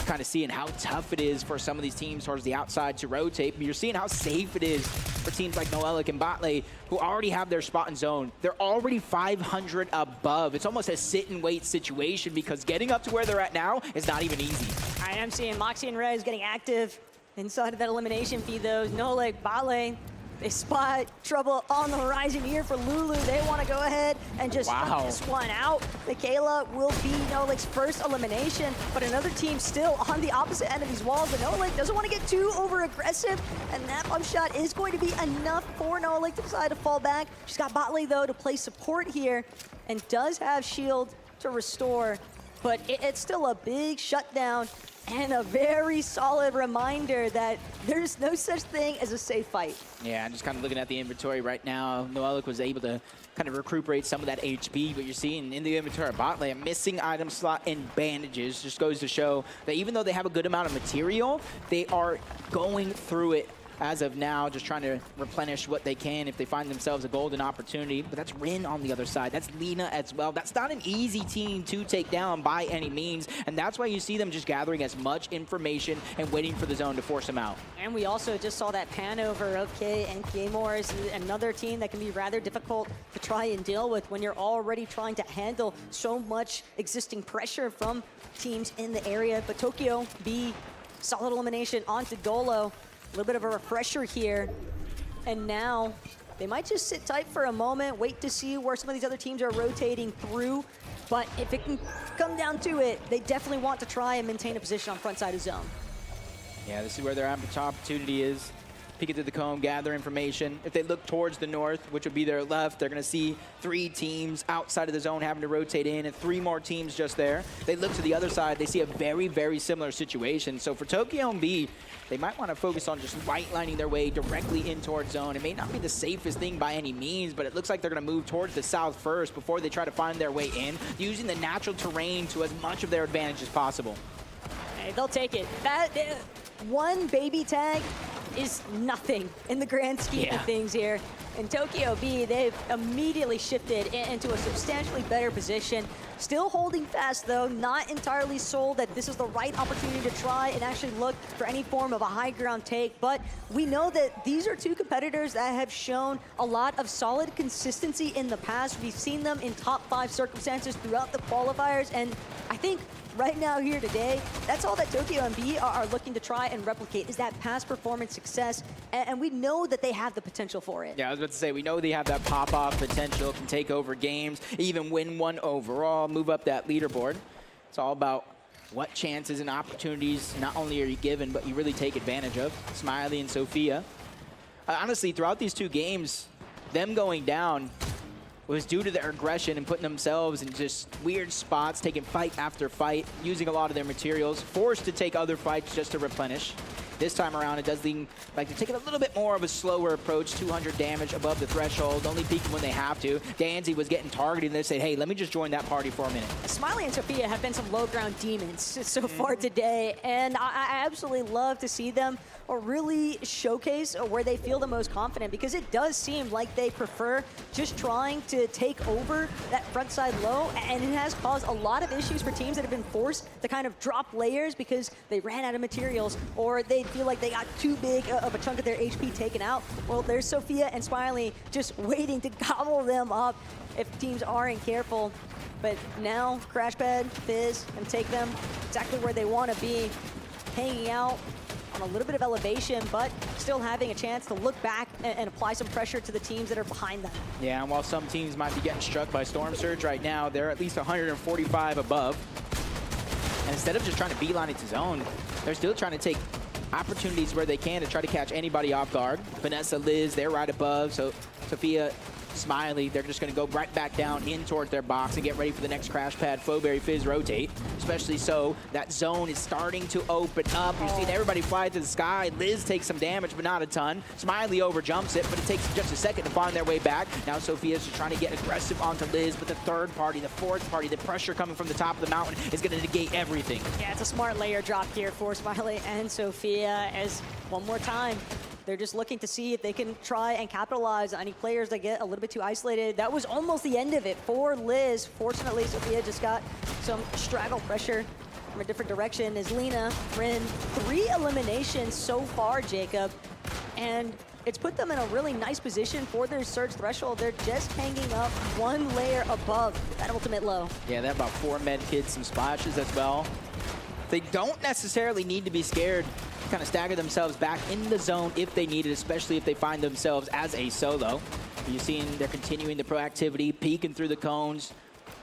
kind of seeing how tough it is for some of these teams towards the outside to rotate. But you're seeing how safe it is for teams like Noelic and Botlane who already have their spot in zone. They're already 500 above. It's almost a sit and wait situation because getting up to where they're at now is not even easy. I am seeing Moxie and Rez getting active inside of that elimination feed though. Noelic, Botlane, they spot trouble on the horizon here for Lulu. They want to go ahead and just cut this one out. Michaela will be Noelic's first elimination, but another team still on the opposite end of these walls. But Noelic doesn't want to get too over-aggressive, and that bump shot is going to be enough for Noelic to decide to fall back. She's got Botlane, though, to play support here, and does have shield to restore, but it's still a big shutdown and a very solid reminder that there's no such thing as a safe fight. Yeah, I'm just kind of looking at the inventory right now. Noelic was able to kind of recuperate some of that HP, but you're seeing in the inventory Botlane, a missing item slot and bandages. Just goes to show that even though they have a good amount of material, they are going through it as of now, just trying to replenish what they can if they find themselves a golden opportunity. But that's Rin on the other side. That's Lina as well. That's not an easy team to take down by any means. And that's why you see them just gathering as much information and waiting for the zone to force them out. And we also just saw that pan over of K and K-Morris, another team that can be rather difficult to try and deal with when you're already trying to handle so much existing pressure from teams in the area. But Tokyo B, solid elimination onto Golo. A little bit of a refresher here. And now they might just sit tight for a moment, wait to see where some of these other teams are rotating through. But if it can come down to it, they definitely want to try and maintain a position on front side of zone. Yeah, this is where their opportunity is. Peek through the cone, gather information. If they look towards the north, which would be their left, they're going to see 3 teams outside of the zone having to rotate in and 3 more teams just there. They look to the other side, they see a very, very similar situation. So for Tokyo and B, they might want to focus on just right-lining their way directly in towards zone. It may not be the safest thing by any means, but it looks like they're going to move towards the south first before they try to find their way in, using the natural terrain to as much of their advantage as possible. Hey, they'll take it. That one baby tag is nothing in the grand scheme of things here. In Tokyo B, they've immediately shifted into a substantially better position. Still holding fast, though, not entirely sold that this is the right opportunity to try and actually look for any form of a high ground take. But we know that these are 2 competitors that have shown a lot of solid consistency in the past. We've seen them in top 5 circumstances throughout the qualifiers, and I think right now here today, that's all that Tokyo and B are looking to try and replicate, is that past performance success, and we know that they have the potential for it. Yeah, I was about to say, we know they have that pop-off potential, can take over games, even win one overall, move up that leaderboard. It's all about what chances and opportunities not only are you given, but you really take advantage of. Smiley and Sophia. Honestly, throughout these 2 games, them going down was due to their aggression and putting themselves in just weird spots, taking fight after fight, using a lot of their materials, forced to take other fights just to replenish. This time around, it does seem like they're taking a little bit more of a slower approach, 200 damage above the threshold, only peeking when they have to. Danzy was getting targeted, and they said, hey, let me just join that party for a minute. Smiley and Sophia have been some low ground demons so far today, and I absolutely love to see them really showcase where they feel the most confident, because it does seem like they prefer just trying to take over that front side low, and it has caused a lot of issues for teams that have been forced to kind of drop layers because they ran out of materials or they feel like they got too big of a chunk of their HP taken out. Well, there's Sophia and Smiley just waiting to gobble them up if teams aren't careful. But now Crashpad, Fizz, and take them exactly where they want to be, hanging out on a little bit of elevation, but still having a chance to look back and apply some pressure to the teams that are behind them. Yeah, and while some teams might be getting struck by Storm Surge right now, they're at least 145 above. And instead of just trying to beeline it to zone, they're still trying to take opportunities where they can to try to catch anybody off guard. Vanessa, Liz, they're right above, so Sophia, Smiley, they're just going to go right back down in towards their box and get ready for the next crash pad. Foberry, Fizz rotate, especially so. That zone is starting to open up. You're seeing everybody fly to the sky. Liz takes some damage, but not a ton. Smiley over jumps it, but it takes just a second to find their way back. Now Sophia's just trying to get aggressive onto Liz, but the 3rd party, the 4th party, the pressure coming from the top of the mountain is going to negate everything. Yeah, it's a smart layer drop here for Smiley and Sophia, as one more time, they're just looking to see if they can try and capitalize on any players that get a little bit too isolated. That was almost the end of it for Liz. Fortunately, Sophia just got some straggle pressure from a different direction as Lina, Rin, 3 eliminations so far, Jacob. And it's put them in a really nice position for their surge threshold. They're just hanging up 1 layer above that ultimate low. Yeah, they have about 4 med kits, some splashes as well. They don't necessarily need to be scared to kind of stagger themselves back in the zone if they need it, especially if they find themselves as a solo. You've seen they're continuing the proactivity, peeking through the cones,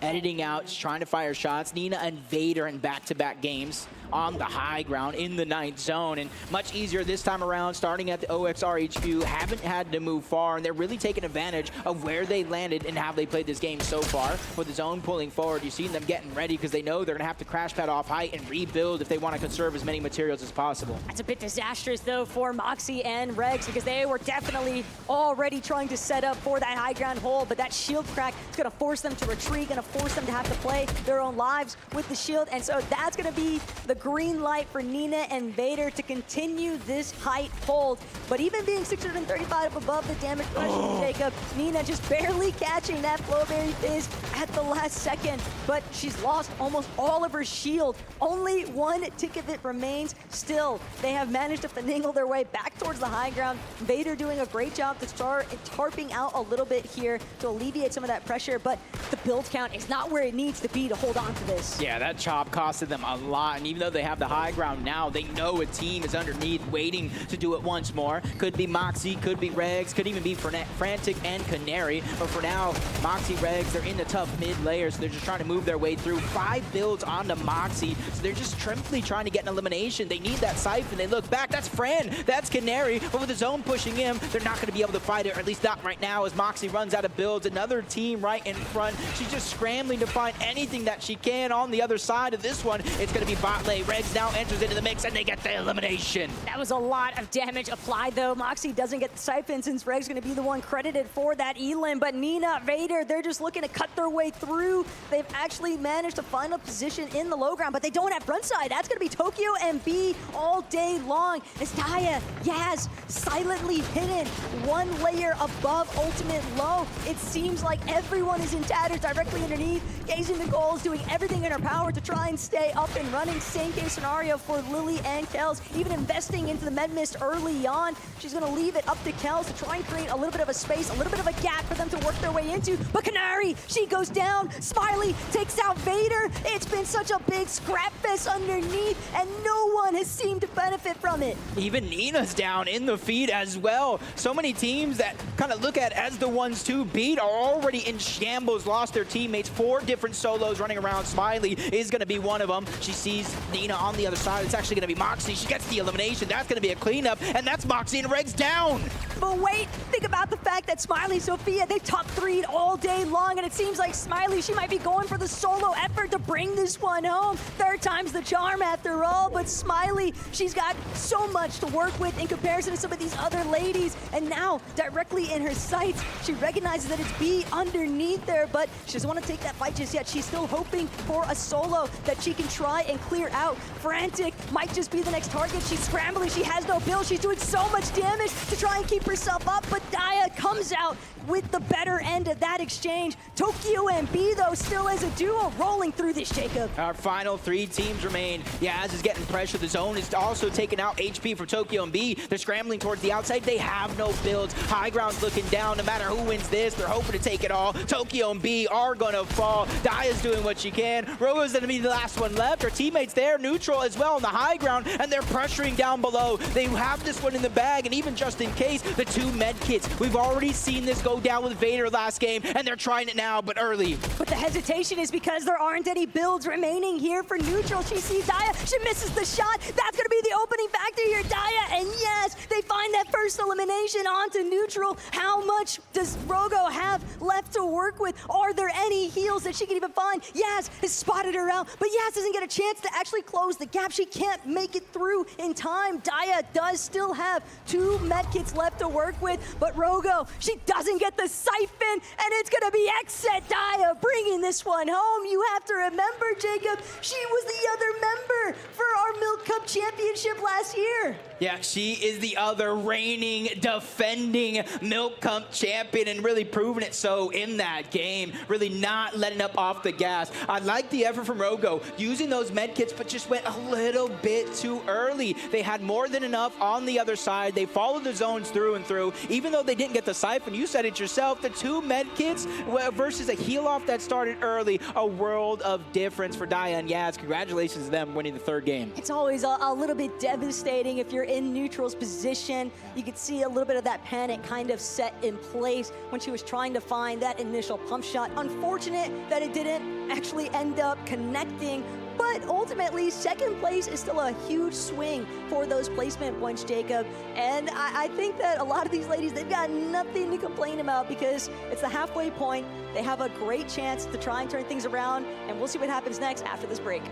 editing out, just trying to fire shots. Nina and Vader in back-to-back games on the high ground in the 9th zone, and much easier this time around, starting at the OXR HQ, haven't had to move far, and they're really taking advantage of where they landed and how they played this game so far. With the zone pulling forward, you've seen them getting ready because they know they're going to have to crash pad off height and rebuild if they want to conserve as many materials as possible. That's a bit disastrous, though, for Moxie and Regs, because they were definitely already trying to set up for that high ground hole, but that shield crack is going to force them to retreat, going to force them to have to play their own lives with the shield, and so that's going to be the green light for Nina and Vader to continue this height hold. But even being 635 above the damage threshold, Jacob, Nina just barely catching that Flowberry Fizz at the last second. But she's lost almost all of her shield. Only one tick of it remains. Still, they have managed to finagle their way back towards the high ground. Vader doing a great job to start tarping out a little bit here to alleviate some of that pressure, but the build count is not where it needs to be to hold on to this. Yeah, that chop costed them a lot, and even though they have the high ground now, they know a team is underneath waiting to do it once more. Could be Moxie, could be Regs, could even be Frantic and Canary, but for now, Moxie, Regs, they're in the tough mid layer, so they're just trying to move their way through. 5 builds onto Moxie, so they're just simply trying to get an elimination. They need that Siphon. They look back, that's Fran, that's Canary, but with the zone pushing him, they're not going to be able to fight it, or at least not right now, as Moxie runs out of builds. Another team right in front. She's just scrambling to find anything that she can on the other side of this one. It's going to be bot lane. Regs now enters into the mix, and they get the elimination. That was a lot of damage applied, though. Moxie doesn't get the Siphon since Reg's going to be the one credited for that elim, but Nina, Vader, they're just looking to cut their way through. They've actually managed to find a position in the low ground, but they don't have front side. That's going to be Tokyo and B all day long, as Daya, Yaz, silently hidden one layer above ultimate low. It seems like everyone is in tatters directly underneath. Gazing the goals, doing everything in her power to try and stay up and running. Same case scenario for Lily and Kels, even investing into the med mist early on. She's going to leave it up to Kels to try and create a little bit of a space, a little bit of a gap for them to work their way into. But Canary, she goes down. Smiley takes out Vader. It's been such a big scrap fest underneath, and no one has seemed to benefit from it. Even Nina's down in the feed as well. So many teams that kind of look at as the ones to beat are already in shambles, lost their teammates. 4 different solos running around. Smiley is going to be one of them. She sees Nina on the other side. It's actually going to be Moxie. She gets the elimination. That's going to be a cleanup, and that's Moxie and Regs down. But wait, think about the fact that Smiley, Sophia, they top 3'd all day long, and it seems like Smiley, she might be going for the solo effort to bring this one home. 3rd time's the charm after all, but Smiley, she's got so much to work with in comparison to some of these other ladies, and now directly in her sights, she recognizes that it's B underneath there, but she doesn't want to take that fight just yet. She's still hoping for a solo that she can try and clear out. Frantic might just be the next target. She's scrambling, she has no build, she's doing so much damage to try and keep herself up, but Daya comes out with the better end of that exchange. Tokyo and B, though, still as a duo rolling through this, Jacob. Our final 3 teams remain. Yaz is getting pressure. The zone is also taking out HP for Tokyo and B. They're scrambling towards the outside. They have no builds. High ground's looking down. No matter who wins this, they're hoping to take it all. Tokyo and B are going to fall. Daya's doing what she can. Rogo's going to be the last one left. Her teammates there, neutral as well on the high ground, and they're pressuring down below. They have this one in the bag, and even just in case, the 2 med kits. We've already seen this go down with Vader last game, and they're trying it now, but early. But the hesitation is because there aren't any builds remaining here for neutral. She sees Daya, she misses the shot. That's going to be the opening factor here, Daya, and yes, they find that first elimination onto neutral. How much does Rogo have left to work with? Are there any heals that she can even find? Yaz has spotted her out, but Yaz doesn't get a chance to actually close the gap. She can't make it through in time. Daya does still have 2 medkits left to work with, but Rogo, she doesn't get the Siphon, and it's going to be Exet Daya bringing this one home. You have to remember, Jacob, she was the other member for our Milk Cup Championship last year. Yeah, she is the other reigning, defending Milk Cup champion, and really proving it so in that game. Really not letting up off the gas. I like the effort from Rogo, using those med kits, but just went a little bit too early. They had more than enough on the other side. They followed the zones through and through. Even though they didn't get the Siphon, you said it yourself, the 2 med kits versus a heal off that started early. A world of difference for Daya and Yaz. Congratulations to them winning the 3rd game. It's always a little bit devastating if you're in neutral's position. You could see a little bit of that panic kind of set in place when she was trying to find that initial pump shot. Unfortunate that it didn't actually end up connecting, but ultimately, 2nd place is still a huge swing for those placement points, Jacob. And I think that a lot of these ladies, they've got nothing to complain about because it's the halfway point. They have a great chance to try and turn things around, and we'll see what happens next after this break.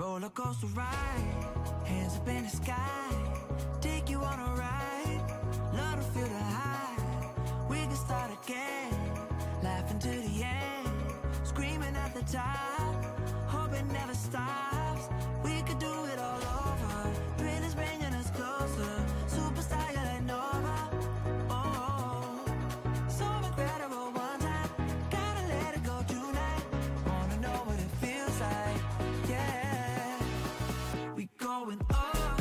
Roller coaster ride, hands up in the sky, take you on a ride. Love to feel the high. We can start again, laughing to the end, screaming at the top. Hope it never stops. We could do it all over. Thrill is bringing us closer. Superstar, you're like Nova. Oh, so incredible one time. Gotta let it go tonight. Wanna know what it feels like. Yeah, we going up.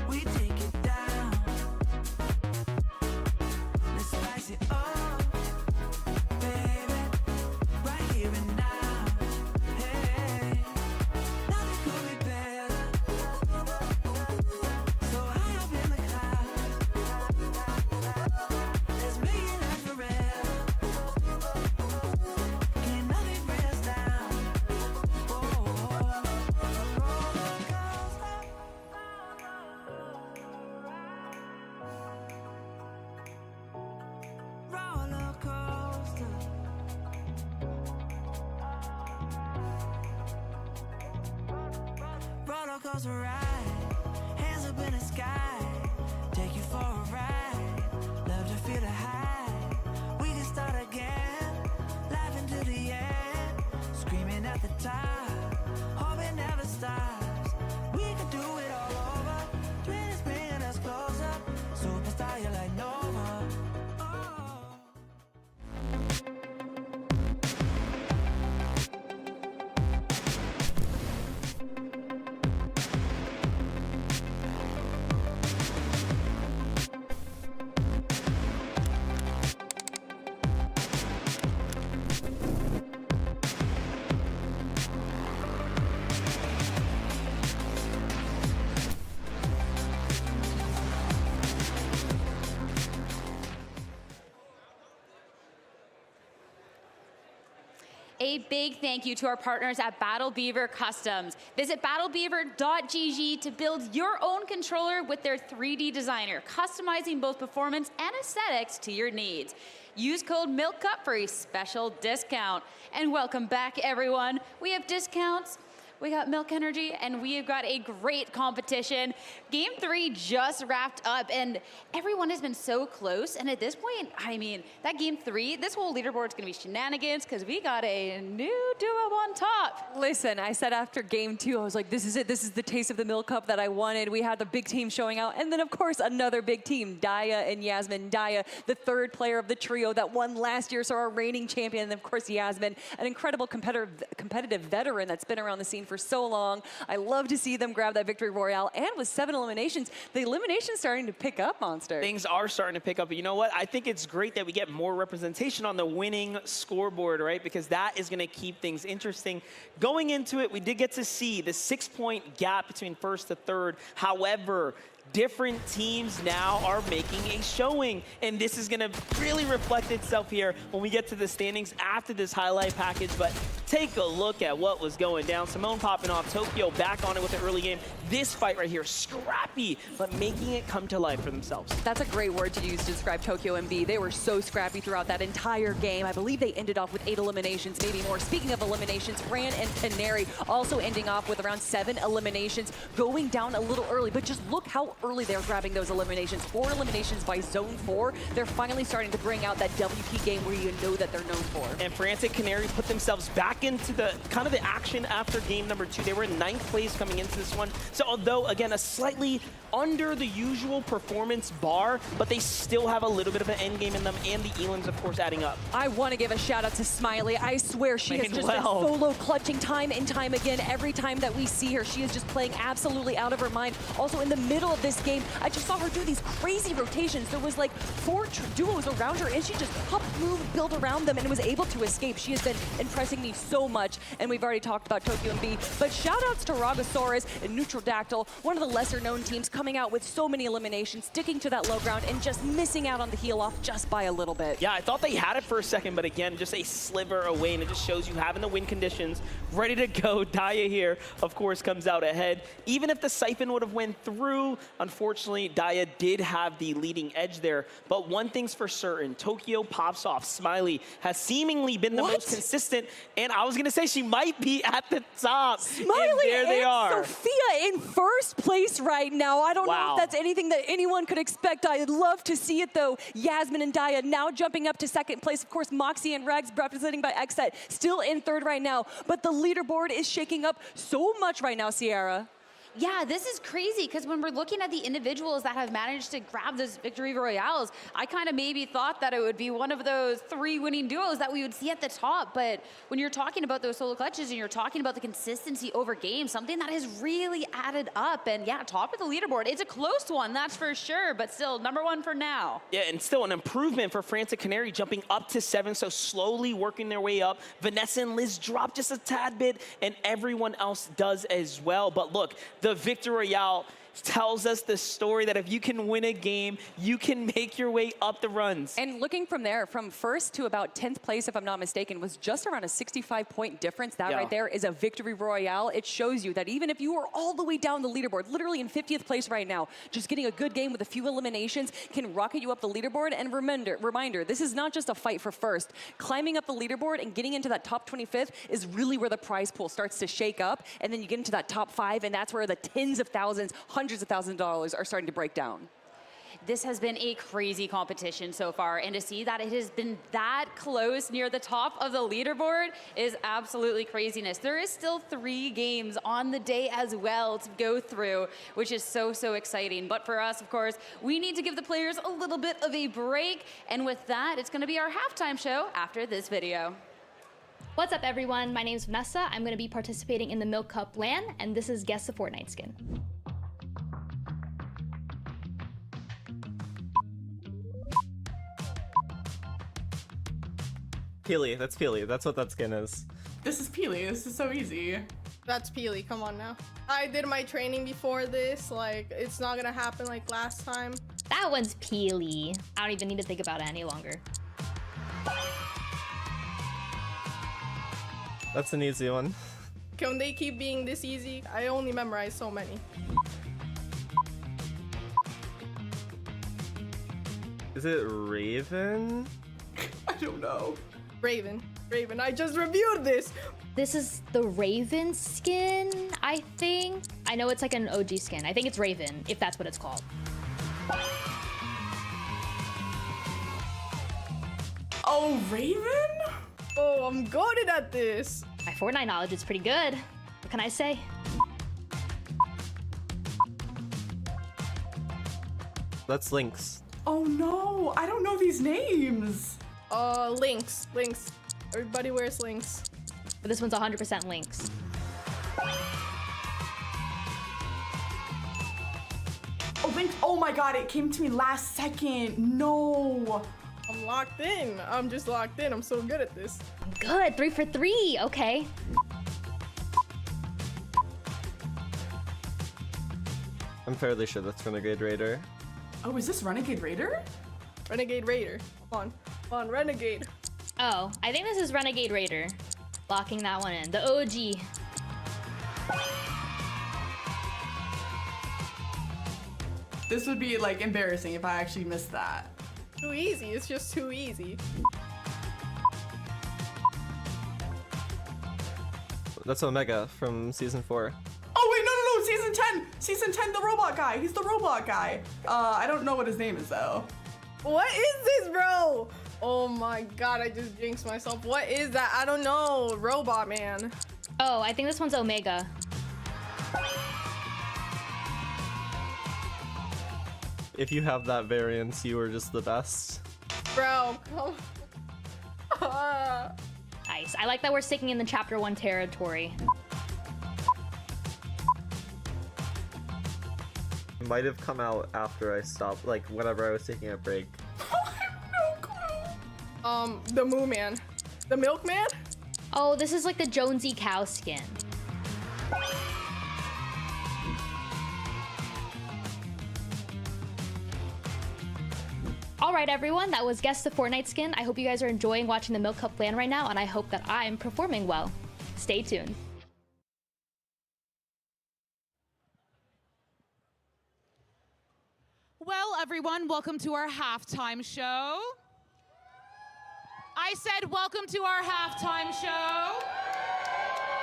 We take it down. Let's spice it up, baby. Right here and now. Hey, nothing could be better. So high up in the clouds. Let's make it last forever. Can nothing bring us down. Roller coaster. Roller coaster ride, hands up in the sky, take you for a ride. Love to feel the high. We can start again, laughing to the end, screaming at the top. Hope it never stops. We can do it all over. Thrill is bringing us closer. Superstar, you're like Nova. A big thank you to our partners at Battle Beaver Customs. Visit battlebeaver.gg to build your own controller with their 3D designer, customizing both performance and aesthetics to your needs. Use code MILKCUP for a special discount. And welcome back, everyone. We have discounts. We got Milk Energy, and we have got a great competition. Game 3 just wrapped up, and everyone has been so close. And at this point, I mean, that Game 3, this whole leaderboard is going to be shenanigans because we got a new duo on top. Listen, I said after Game 2, I was like, this is it. This is the taste of the Milk Cup that I wanted. We had the big team showing out, and then, of course, another big team, Daya and Yasmin. Daya, the third player of the trio that won last year, so our reigning champion, and, of course, Yasmin, an incredible competitive veteran that's been around the scene for so long. I love to see them grab that victory royale, and with 7 eliminations, the elimination's starting to pick up, Monster. Things are starting to pick up, but you know what? I think it's great that we get more representation on the winning scoreboard, right? Because that is going to keep things interesting. Going into it, we did get to see the 6-point gap between first to third. However, different teams now are making a showing, and this is going to really reflect itself here when we get to the standings after this highlight package. But take a look at what was going down. Simone popping off, Tokyo back on it with the early game. This fight right here, scrappy, but making it come to life for themselves. That's a great word to use to describe Tokyo MB. They were so scrappy throughout that entire game. I believe they ended off with 8 eliminations, maybe more. Speaking of eliminations, Fran and Canary also ending off with around 7 eliminations, going down a little early, but just look how early they're grabbing those eliminations. 4 eliminations by Zone 4. They're finally starting to bring out that WP game where you know that they're known for. And Frantic Canary put themselves back into the kind of the action after game number 2. They were in 9th place coming into this one. So although, again, a slightly under the usual performance bar, but they still have a little bit of an end game in them, and the elims, of course, adding up. I want to give a shout out to Smiley. I swear she has just been solo clutching time and time again. Every time that we see her, she is just playing absolutely out of her mind. Also, in the middle of this game, I just saw her do these crazy rotations. There was like 4 duos around her, and she just hopped, moved, built around them, and was able to escape. She has been impressing me so much, and we've already talked about Tokyo MB. But shout outs to Ragasaurus and Neutral Dactyl, one of the lesser known teams coming coming out with so many eliminations, sticking to that low ground, and just missing out on the heal off just by a little bit. Yeah, I thought they had it for a second, but again, just a sliver away, and it just shows you having the win conditions ready to go. Daya here, of course, comes out ahead. Even if the Siphon would have went through, unfortunately, Daya did have the leading edge there. But one thing's for certain, Tokyo pops off. Smiley has seemingly been the most consistent, and I was gonna say she might be at the top. Smiley and there they are. Sophia in first place right now. I don't know if that's anything that anyone could expect. I'd love to see it though. Yasmin and Daya now jumping up to second place. Of course, Moxie and Regs representing by Xset still in third right now. But the leaderboard is shaking up so much right now, Sierra. Yeah, this is crazy because when we're looking at the individuals that have managed to grab those victory royales, I kind of maybe thought that it would be one of those 3 winning duos that we would see at the top. But when you're talking about those solo clutches and you're talking about the consistency over games, something that has really added up. And yeah, top of the leaderboard. It's a close one, that's for sure, but still #1 for now. Yeah, and still an improvement for Frantic Canary jumping up to 7, so slowly working their way up. Vanessa and Liz drop just a tad bit, and everyone else does as well. But look, the Victory Royale tells us the story that if you can win a game, you can make your way up the runs. And looking from there, from first to about 10th place, if I'm not mistaken, was just around a 65-point difference. That right there is a victory royale. It shows you that even if you are all the way down the leaderboard, literally in 50th place right now, just getting a good game with a few eliminations can rocket you up the leaderboard. And reminder, this is not just a fight for first. Climbing up the leaderboard and getting into that top 25th is really where the prize pool starts to shake up. And then you get into that top 5, and that's where the tens of thousands, hundreds of thousands of dollars are starting to break down. This has been a crazy competition so far, and to see that it has been that close near the top of the leaderboard is absolutely craziness. There is still 3 games on the day as well to go through, which is so exciting. But for us, of course, we need to give the players a little bit of a break, and with that, it's gonna be our halftime show after this video. What's up, everyone? My name is Vanessa. I'm gonna be participating in the Milk Cup LAN, and this is Guess the Fortnite Skin. Peely, that's Peely. That's what that skin is. This is Peely. This is so easy. That's Peely, come on now. I did my training before this, like, it's not gonna happen like last time. That one's Peely. I don't even need to think about it any longer. That's an easy one. Can they keep being this easy? I only memorized so many. Is it Raven? I don't know. Raven, I just reviewed this. This is the Raven skin, I think. I know it's like an OG skin. I think it's Raven, if that's what it's called. Oh, Raven? Oh, I'm good at this. My Fortnite knowledge is pretty good. What can I say? That's Lynx. Oh no, I don't know these names. Lynx. Everybody wears Lynx. But this one's 100% Lynx. Oh, Lynx. Oh my god, it came to me last second. No. I'm locked in. I'm just locked in. I'm so good at this. I'm good. 3 for 3. Okay. I'm fairly sure that's Renegade Raider. Oh, is this Renegade Raider? Renegade Raider. Come on, Renegade. Oh, I think this is Renegade Raider. Locking that one in. The OG. This would be like embarrassing if I actually missed that. Too easy. It's just too easy. That's Omega from season 4. Oh wait, no, season 10. Season 10, the robot guy. He's the robot guy. I don't know what his name is though. What is this, bro? Oh my god, I just jinxed myself. What is that? I don't know. Robot man. Oh, I think this one's Omega. If you have that variance, you are just the best. Bro, come on. Nice. I like that we're sticking in the chapter 1 territory. It might have come out after I stopped, like whenever I was taking a break. The Moo Man. The Milkman? Oh, this is like the Jonesy cow skin. right, everyone, that was Guess the Fortnite Skin. I hope you guys are enjoying watching the Milk Cup LAN right now, and I hope that I'm performing well. Stay tuned. Well, everyone, welcome to our halftime show. I said welcome to our halftime show.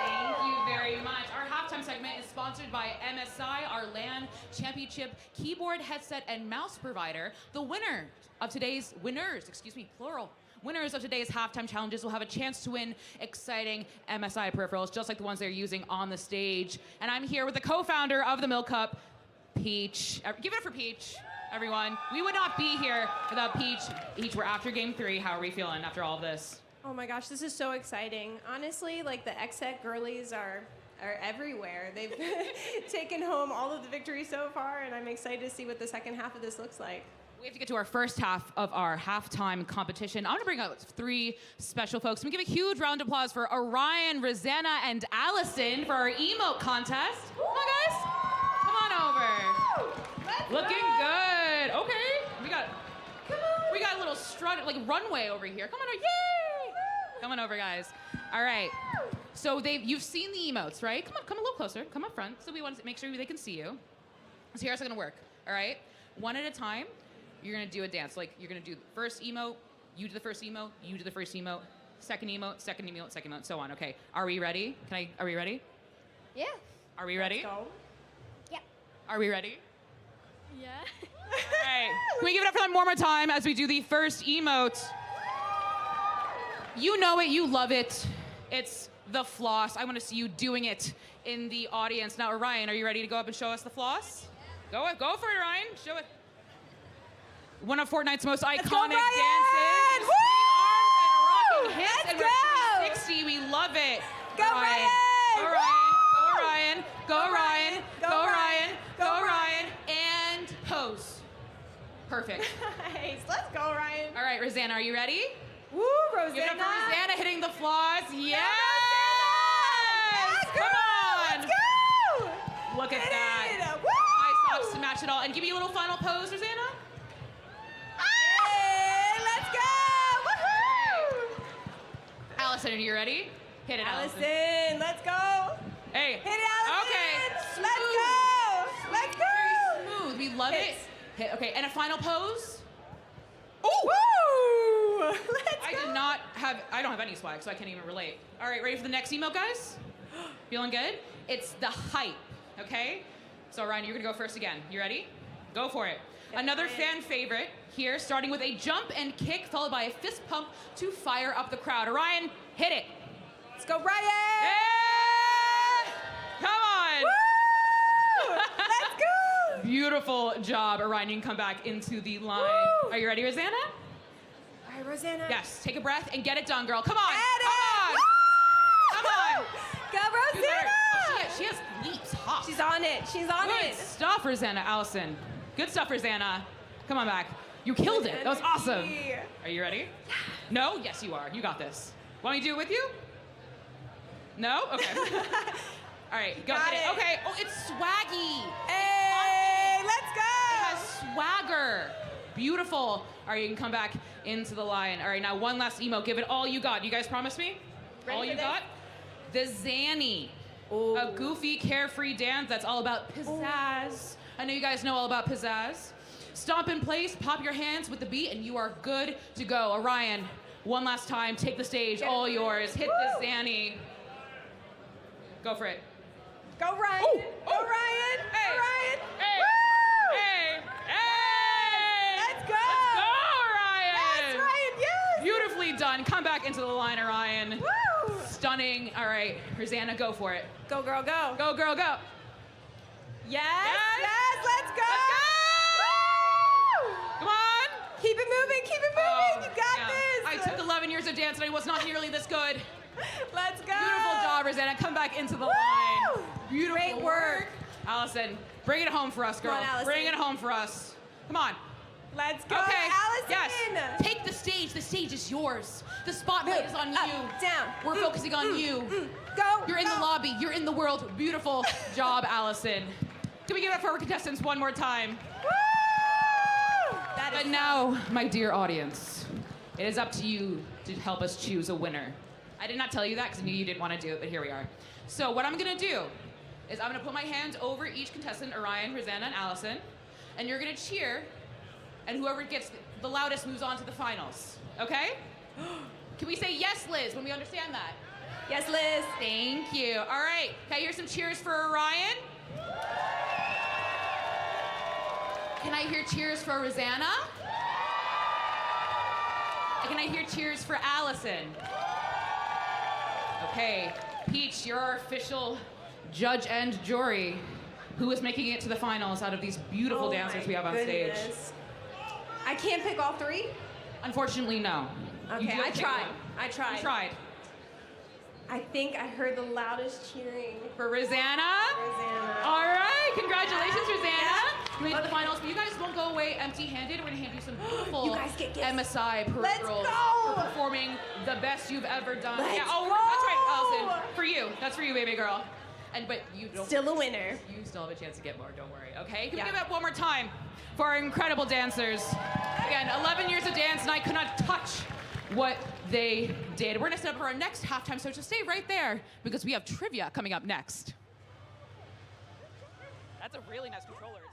Thank you very much. Our halftime segment is sponsored by MSI, our LAN Championship keyboard, headset, and mouse provider. The winners of today's halftime challenges will have a chance to win exciting MSI peripherals, just like the ones they're using on the stage. And I'm here with the co-founder of the Milk Cup, Peach. Give it up for Peach, everyone. We would not be here without Peach. Peach, we're after game 3. How are we feeling after all of this? Oh my gosh, this is so exciting. Honestly, like the XSEC girlies are everywhere. They've taken home all of the victories so far, and I'm excited to see what the second half of this looks like. We have to get to our first half of our halftime competition. I'm gonna bring out 3 special folks. We give a huge round of applause for Orion, Rosanna, and Allison for our emote contest. Come on, guys. Come on over. Looking good. Okay. We got a little strut, like runway over here. Come on over. Yay! Come on over, guys. All right. So you've seen the emotes, right? Come a little closer. Come up front. So we want to make sure they can see you. So here's how it's gonna work. All right. One at a time. You're gonna do a dance. Like you're gonna do the first emote. You do the first emote. You do the first emote. Second emote. Second emote. Second emote. So on. Okay. Are we ready? Are we ready? Yeah. Are we ready? Let's go. Yeah. Are we ready? Yeah. All right. Can we give it up for them one more time as we do the first emote? You know it. You love it. It's the floss. I want to see you doing it in the audience. Now, Orion, are you ready to go up and show us the floss? Go for it, Orion. Show it. One of Fortnite's most iconic dances. Woo! Arms and rocking hips. And we're 360. We love it. Go, Ryan! Go, Ryan. Go, Ryan. Go, Ryan. Go, Ryan. And pose. Perfect. Nice. Let's go, Ryan. All right, Rosanna, are you ready? Woo, Rosanna. Give it up for Rosanna hitting the floss. Yes! Come on! Let's go! Look at that. Woo! High socks to match it all. And give me a little final pose, Rosanna. Hey, let's go! Woohoo! Allison, are you ready? Hit it, Allison. Allison, let's go. Hey. Hit it, Allison. Okay. Let's go. Let's go. Very smooth. We love it. Hit. Okay, and a final pose. Oh! Woo! Let's go. I don't have any swag, so I can't even relate. All right, ready for the next emote, guys? Feeling good? It's the hype, okay? So, Ryan, you're gonna go first again. You ready? Go for it. Another fan favorite here, starting with a jump and kick, followed by a fist pump to fire up the crowd. Orion, hit it. Let's go, Ryan! Yeah! Come on! Woo! Let's go! Beautiful job, Orion. You can come back into the line. Woo! Are you ready, Rosanna? All right, Rosanna. Yes, take a breath and get it done, girl. Come on! Get Come on! Woo! Come on! Go, Rosanna! Oh, she has leaps, hops. She's on it. She's on Good it. stuff, Rosanna. Allison. Good stuff, Rosanna. Come on back. You killed it. That was awesome. Are you ready? No? Yes, you are. You got this. Want me to do it with you? No? Okay. All right, go Got hit it. it. Okay. Oh, it's swaggy. Hey, let's It go! has swagger. Beautiful. All right, you can come back into the line. All right, now one last emote. Give it all you got. You guys promise me? Ready all for you this? got? The Zanny. Ooh. A goofy, carefree dance that's all about pizzazz. I know you guys know all about pizzazz. Stomp in place, pop your hands with the beat, and you are good to go. Orion, one last time, take the stage, all yours. Hit the Zanny. Go for it. Go, Ryan! Ooh, Go, Ryan! Hey! Go, Ryan! Hey! Woo! Hey! Hey! Let's go! Let's go, Orion! Yes, Ryan, yes! Beautifully done. Come back into the line, Orion. Woo! Stunning. All right, Rosanna, go for it. Go, girl, go. Go, girl, go. Yes, Yes. yes, let's go! Let's go! Woo! Come on. Keep it moving, keep it moving. You got this. I took 11 years of dance and I was not nearly this good. Let's go. Beautiful job, Rosanna. Come back into the line. Beautiful Great work. Allison, bring it home for us, girl. Come on, Allison. Bring it home for us. Come on. Let's go, Okay. Allison. Yes. Take the stage. The stage is yours. The spotlight is on Up, you. down. We're focusing on you. Go. You're in go. the lobby. You're in the world. Beautiful job, Allison. Can we give it up for our contestants one more time? Woo! That But now, my dear audience, it is up to you to help us choose a winner. I did not tell you that because I knew you didn't want to do it, but here we are. So what I'm gonna do is I'm gonna put my hands over each contestant, Orion, Rosanna, and Allison, and you're gonna cheer, and whoever gets the loudest moves on to the finals, okay? Can we say yes, Liz, when we understand that? Yes, Liz. Thank you. All right, can I hear some cheers for Orion? Can I hear cheers for Rosanna? And can I hear cheers for Allison? Okay, Peach, you're our official judge and jury. Who is making it to the finals out of these beautiful dancers we have on stage? I can't pick all three? Unfortunately, no. You Okay, do I pick tried. one. I tried. You tried. I think I heard the loudest cheering. For Rosanna? Rosanna. All right, congratulations, Rosanna. You made the finals, but you guys won't go away empty-handed. We're gonna hand you some beautiful You guys get gifts. MSI peripherals Let's go! for performing the best you've ever done. Let's yeah, oh, go! that's right, Allison. For you. That's for you, baby girl. But you don't. Still a winner. You still have a chance to get more, don't worry, okay? Can Yeah. we give it up one more time for our incredible dancers? Again, 11 years of dance, and I could not touch what they did. We're gonna set up for our next halftime, so just stay right there because we have trivia coming up next. That's a really nice controller, too.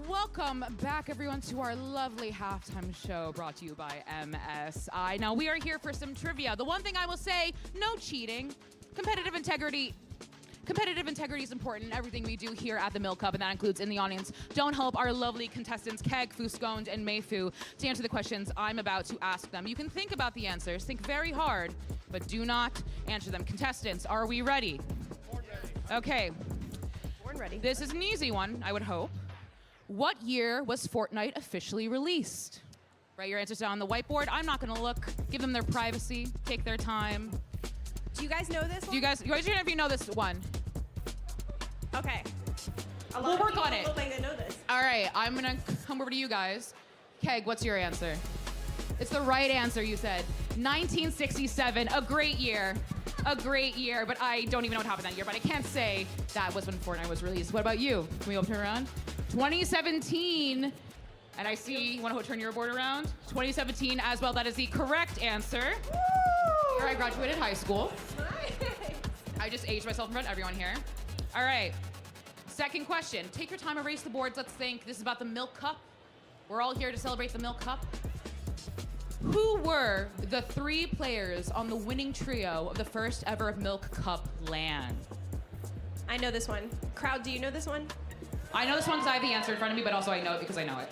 Welcome back, everyone, to our lovely halftime show brought to you by MSI. Now, we are here for some trivia. The one thing I will say, no cheating. Competitive integrity is important in everything we do here at the Milk Cup, and that includes in the audience. Don't help our lovely contestants, Keg, Fuscond, and Mayfu, to answer the questions I'm about to ask them. You can think about the answers, think very hard, but do not answer them. Contestants, are we ready? Born ready. Okay. Born ready. This is an easy one, I would hope. What year was Fortnite officially released? Write your answers down on the whiteboard. I'm not gonna look. Give them their privacy. Take their time. Do you guys know this one? Do you guys if you know this one? Okay. We'll work on it. Look like they know this. All right, I'm gonna come over to you guys. Keg, what's your answer? It's the right answer, you said. 1967, a great year. A great year, but I don't even know what happened that year, but I can't say that was when Fortnite was released. What about you? Can we open it around? 2017, and I see, you want to turn your board around? 2017 as well, that is the correct answer. Woo! Here I graduated high school. I just aged myself in front of everyone here. All right, second question. Take your time, erase the boards, let's think. This is about the Milk Cup. We're all here to celebrate the Milk Cup. Who were the 3 players on the winning trio of the first ever Milk Cup LAN? I know this one. Crowd, do you know this one? I know this one because I have the answer in front of me, but also I know it because I know it.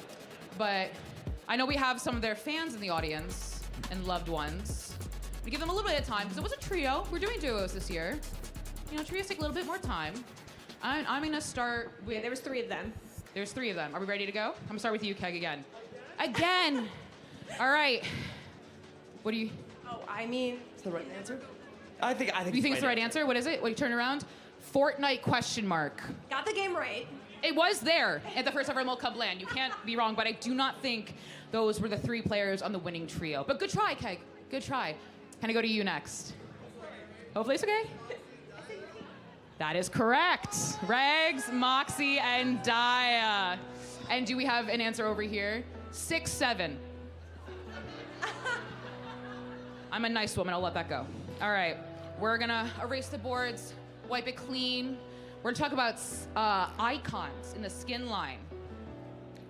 But I know we have some of their fans in the audience and loved ones. We give them a little bit of time because it was a trio. We're doing duos this year. You know, trios take a little bit more time. I'm gonna start with... Yeah, there was 3 of them. There's 3 of them. Are we ready to go? I'm gonna start with you, Keg, again. Again! All right. What do you... Oh, I mean... It's the right answer? I think You think it's the right answer? What is it? What you turn around? Fortnite question mark. Got the game right. It was there at the first ever Milk Cup LAN. You can't be wrong, but I do not think those were the 3 players on the winning trio. But good try, Keg. Good try. Can I go to you next? Hopefully it's okay. That is correct. Regs, Moxie, and Daya. And do we have an answer over here? 6-7. I'm a nice woman, I'll let that go. All right, we're gonna erase the boards, wipe it clean. We're gonna talk about icons in the skin line,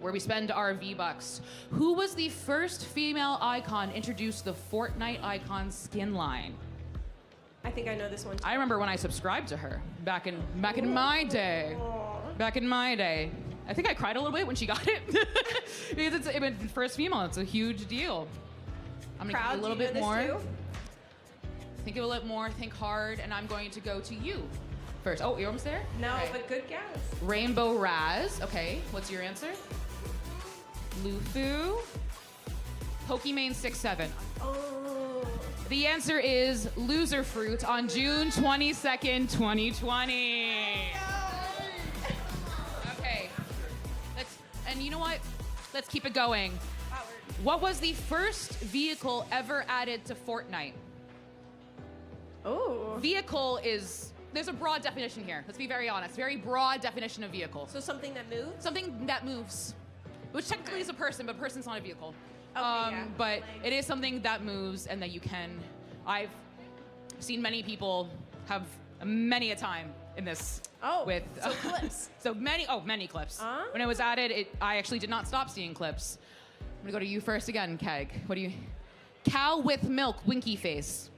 where we spend our V-Bucks. Who was the first female icon introduced to the Fortnite icon skin line? I think I know this one too. I remember when I subscribed to her back in my day. Back in my day. I think I cried a little bit when she got it. Because it's first female, it's a huge deal. I'm gonna give you a little bit more. Think of a little more, think hard, and I'm going to go to you first. Oh, you're almost there? No, Okay. but good guess. Rainbow Raz. Okay, what's your answer? Lufu. Pokimane 6-7. Oh. The answer is Loser Fruit on June 22nd, 2020. Okay. And you know what? Let's keep it going. What was the first vehicle ever added to Fortnite? Oh. Vehicle is, there's a broad definition here. Let's be very honest. Very broad definition of vehicle. So something that moves? Something that moves. Which technically is a person, but a person's not a vehicle. Yeah. But it is something that moves and that you can, I've seen many people have many a time in this. Oh, with so clips. many clips. When it was added, I actually did not stop seeing clips. I'm gonna go to you first again, Keg. What do you? Cow with milk, winky face.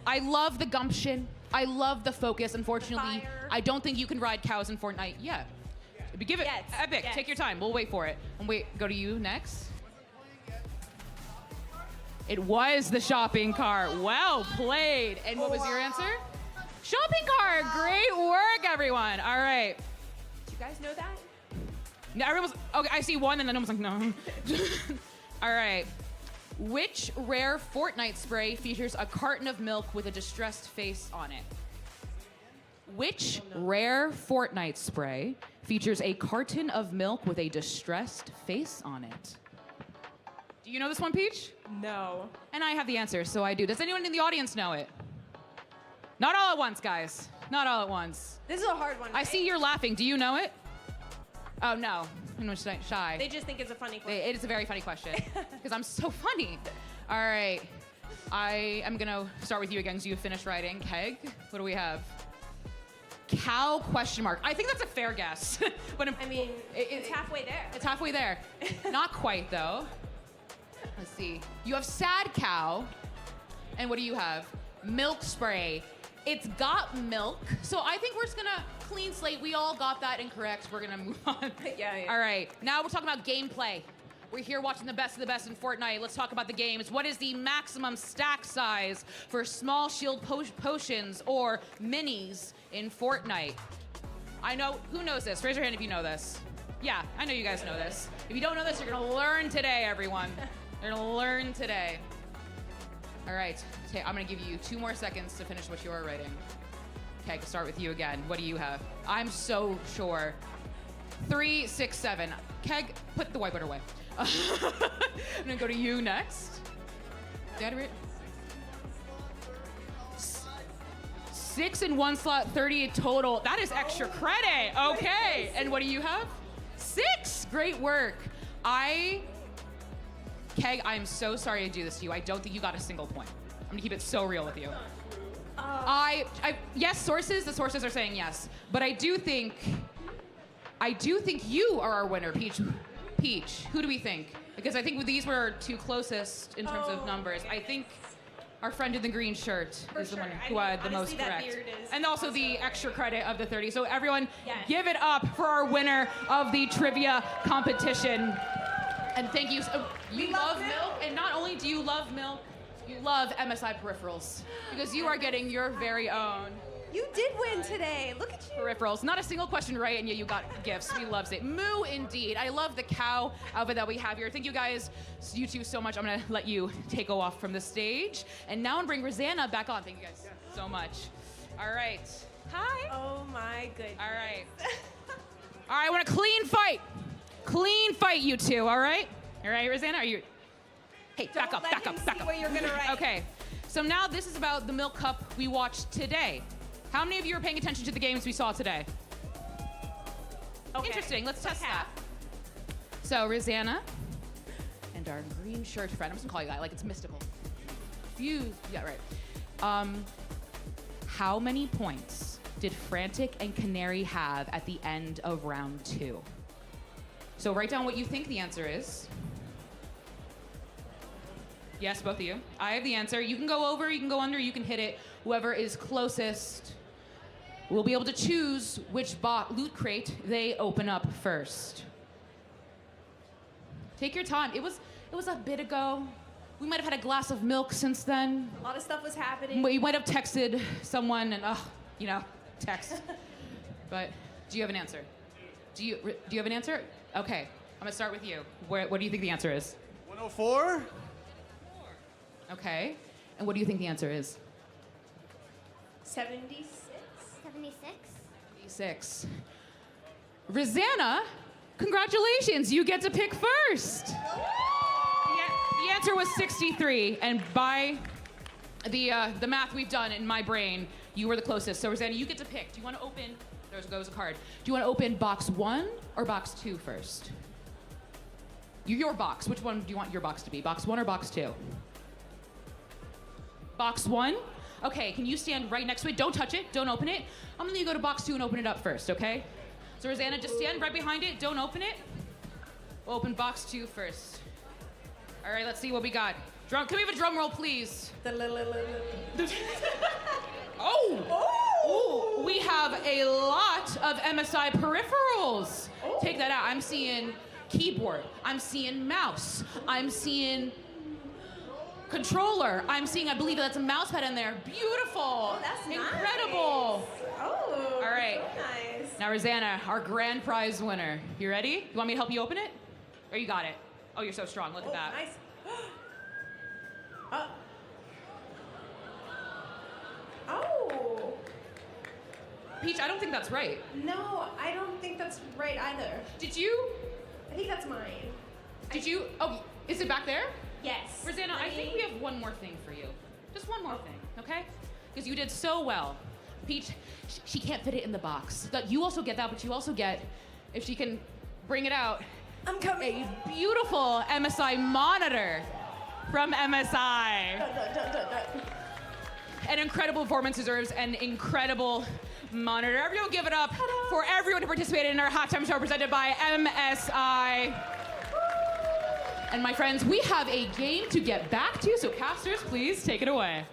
I love the gumption. I love the focus. Unfortunately, I don't think you can ride cows in Fortnite yet. Give it, Epic, take your time. We'll wait for it. And go to you next. It was the shopping cart. Well played. And what was your answer? Shopping cart. Great work, everyone. All right. Do you guys know that? Now everyone's, okay, I see one and then everyone's like, no. All right. Which rare Fortnite spray features a carton of milk with a distressed face on it? Which rare Fortnite spray features a carton of milk with a distressed face on it? Do you know this one, Peach? No. And I have the answer, so I do. Does anyone in the audience know it? Not all at once, guys. Not all at once. This is a hard one. I see you're laughing. Do you know it? Oh, no. I'm shy. They just think it's a funny question. It is a very funny question because I'm so funny. All right. I am going to start with you again because you finished writing. Keg, what do we have? Cow question mark. I think that's a fair guess. But I mean, it's halfway there. It's halfway there. Not quite, though. Let's see. You have sad cow. And what do you have? Milk spray. It's got milk. So I think we're just gonna clean slate. We all got that incorrect. We're gonna move on. Yeah. All right. Now we're talking about gameplay. We're here watching the best of the best in Fortnite. Let's talk about the games. What is the maximum stack size for small shield potions or minis in Fortnite? I know, who knows this? Raise your hand if you know this. Yeah, I know you guys know this. If you don't know this, you're gonna learn today, everyone. You're gonna learn today. All right, I'm gonna give you 2 more seconds to finish what you're writing. Okay, I can start with you again. What do you have? I'm so sure. 3, 6, 7. Keg, put the whiteboard away. I'm gonna go to you next. Dad, 6 in 1 slot, 30 total. That is extra credit. Okay, and what do you have? 6. Great work. Keg, I'm so sorry to do this to you. I don't think you got a single point. I'm gonna keep it so real with you. Yes, sources. The sources are saying yes, but I do think you are our winner, Peach. Peach, who do we think? Because I think these were 2 closest in terms of numbers. I think our friend in the green shirt is the one who had the most correct. And also the extra credit of the 30. So everyone, give it up for our winner of the trivia competition. And thank you. You love milk, and not only do you love milk, you love MSI peripherals because you are getting your very own You did win today. Look at you. Peripherals. Not a single question right, and yet you got gifts. We loves it. Moo indeed. I love the cow outfit that we have here. Thank you guys, you two, so much. I'm gonna let you take off from the stage. And now I'm bring Rosanna back on. Thank you guys so much. All right. Hi. Oh my goodness. All right. All right, I want a clean fight. Clean fight, you two, all right? All right, Rosanna, are you? Hey, back up, back up, back up. What you're gonna write. Okay, so now this is about the Milk Cup we watched today. How many of you are paying attention to the games we saw today? Okay. Interesting, let's test that. So, Rosanna and our green shirt friend, I'm just gonna call you that, like it's mystical. Yeah, right. How many points did Frantic and Canary have at the end of round 2? So write down what you think the answer is. Yes, both of you. I have the answer. You can go over, you can go under, you can hit it. Whoever is closest will be able to choose which loot crate they open up first. Take your time. It was a bit ago. We might have had a glass of milk since then. A lot of stuff was happening. You might have texted someone and, text. But do you have an answer? Do you have an answer? Okay, I'm gonna start with you. What do you think the answer is? 104. Okay, and what do you think the answer is? 76. 76. Rosanna, congratulations, you get to pick first. The answer was 63, and by the math we've done in my brain, you were the closest. So Rosanna, you get to pick. Do you want to open? There goes a card. Do you want to open box 1 or box 2 first? Your box. Which one do you want your box to be? Box 1 or box 2? Box 1? Okay, can you stand right next to it? Don't touch it. Don't open it. I'm gonna let you go to box 2 and open it up first, okay? So Rosanna, just stand right behind it. Don't open it. We'll open box 2 first. All right, let's see what we got. Can we have a drum roll, please? Oh! Ooh, we have a lot of MSI peripherals. Take that out. I'm seeing keyboard. I'm seeing mouse. I'm seeing controller. I'm seeing, I believe that's a mouse pad in there. Beautiful. Oh, that's incredible. Nice. Oh, all right. Nice. Now, Rosanna, our grand prize winner. You ready? You want me to help you open it? Or you got it? Oh, you're so strong. Look at that. Nice. Oh. Peach, I don't think that's right. No, I don't think that's right either. Did you? I think that's mine. Did you? Oh, is it back there? Yes. Rosanna, I think we have one more thing for you. Just one more thing, okay? Because you did so well. Peach, she can't fit it in the box. You also get that, but you also get, if she can bring it out, I'm coming. A beautiful MSI monitor from MSI. An incredible performance deserves an incredible monitor. Everyone give it up for everyone who participated in our halftime show presented by MSI. And my friends, we have a game to get back to, so casters, please take it away.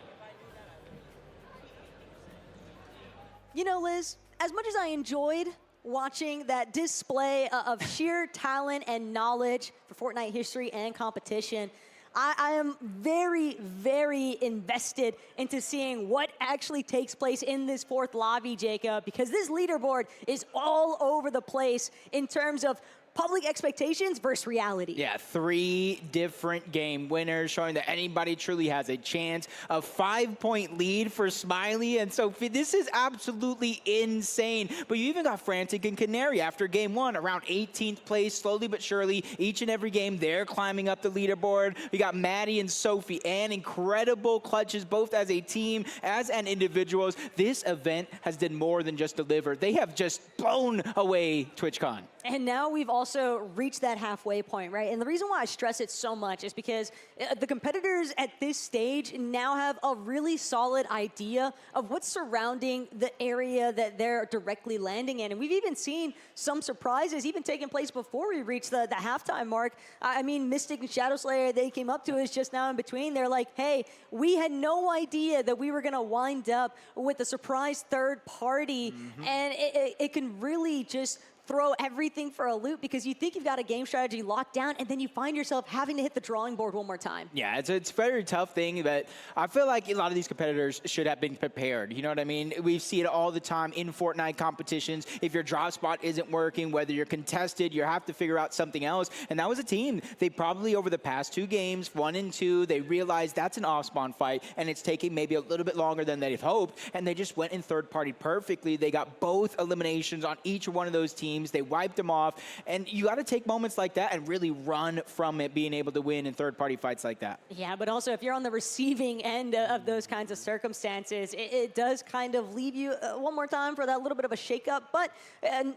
You know, Liz, as much as I enjoyed watching that display of sheer talent and knowledge for Fortnite history and competition, I am very, very invested into seeing what actually takes place in this 4th lobby, Jacob, because this leaderboard is all over the place in terms of public expectations versus reality. Yeah, 3 different game winners showing that anybody truly has a chance. A 5-point lead for Smiley and Sophie. This is absolutely insane. But you even got Frantic and Canary after game 1, around 18th place, slowly but surely. Each and every game, they're climbing up the leaderboard. We got Maddie and Sophie, and incredible clutches, both as a team, as an individuals. This event has done more than just deliver. They have just blown away TwitchCon. And now we've also reached that halfway point, right? And the reason why I stress it so much is because the competitors at this stage now have a really solid idea of what's surrounding the area that they're directly landing in. And we've even seen some surprises even taking place before we reached the halftime mark. I mean, Mystic and Shadow Slayer, they came up to us just now in between. They're like, hey, we had no idea that we were going to wind up with a surprise third party. And it can really just throw everything for a loop because you think you've got a game strategy locked down, and then you find yourself having to hit the drawing board one more time. Yeah, it's a very tough thing, but I feel like a lot of these competitors should have been prepared. You know what I mean? We see it all the time in Fortnite competitions. If your drop spot isn't working, whether you're contested, you have to figure out something else. And that was a team. They probably, over the past 2 games, 1 and 2, they realized that's an off-spawn fight, and it's taking maybe a little bit longer than they'd hoped, and they just went in third-party perfectly. They got both eliminations on each one of those teams. They wiped them off, and you got to take moments like that and really run from it, being able to win in third-party fights like that. Yeah, but also if you're on the receiving end of those kinds of circumstances, it does kind of leave you one more time for that little bit of a shakeup. But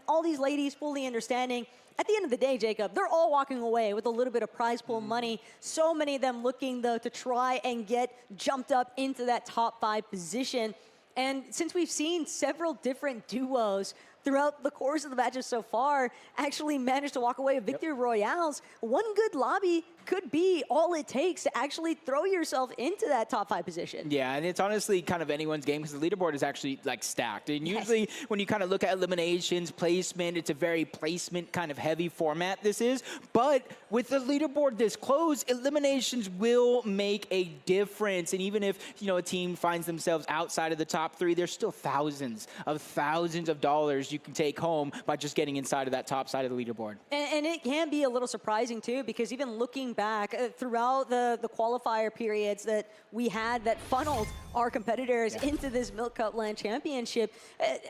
all these ladies fully understanding, at the end of the day, Jacob, they're all walking away with a little bit of prize pool money. So many of them looking, though, to try and get jumped up into that top 5 position. And since we've seen several different duos throughout the course of the matches so far actually managed to walk away with victory royales, one good lobby could be all it takes to actually throw yourself into that top 5 position. Yeah, and it's honestly kind of anyone's game because the leaderboard is actually like stacked. And usually when you kind of look at eliminations, placement, it's a very placement kind of heavy format this is. But with the leaderboard this close, eliminations will make a difference. And even if, you know, a team finds themselves outside of the top 3, there's still thousands of dollars you can take home by just getting inside of that top side of the leaderboard. And it can be a little surprising too, because even looking back throughout the qualifier periods that we had that funneled our competitors into this Milk Cup LAN Championship,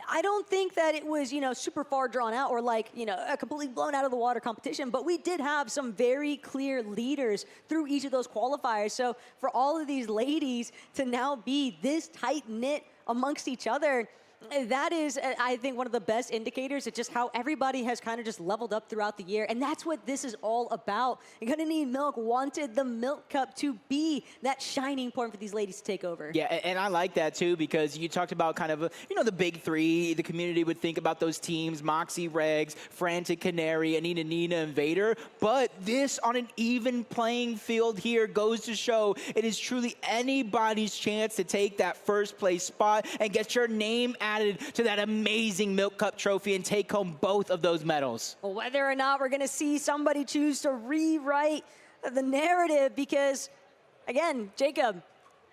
I don't think that it was, you know, super far drawn out or like, you know, a completely blown out of the water competition, but we did have some very clear leaders through each of those qualifiers. So for all of these ladies to now be this tight-knit amongst each other, that is, I think, one of the best indicators of just how everybody has kind of just leveled up throughout the year. And that's what this is all about. You're going to need Milk wanted the Milk Cup to be that shining point for these ladies to take over. Yeah, and I like that too, because you talked about kind of, you know, the big 3. The community would think about those teams, Moxie, Regs, Frantic Canary, Anita, Nina, and Vader. But this on an even playing field here goes to show it is truly anybody's chance to take that first place spot and get your name added to that amazing Milk Cup trophy and take home both of those medals. Well, whether or not we're going to see somebody choose to rewrite the narrative, because, again, Jacob,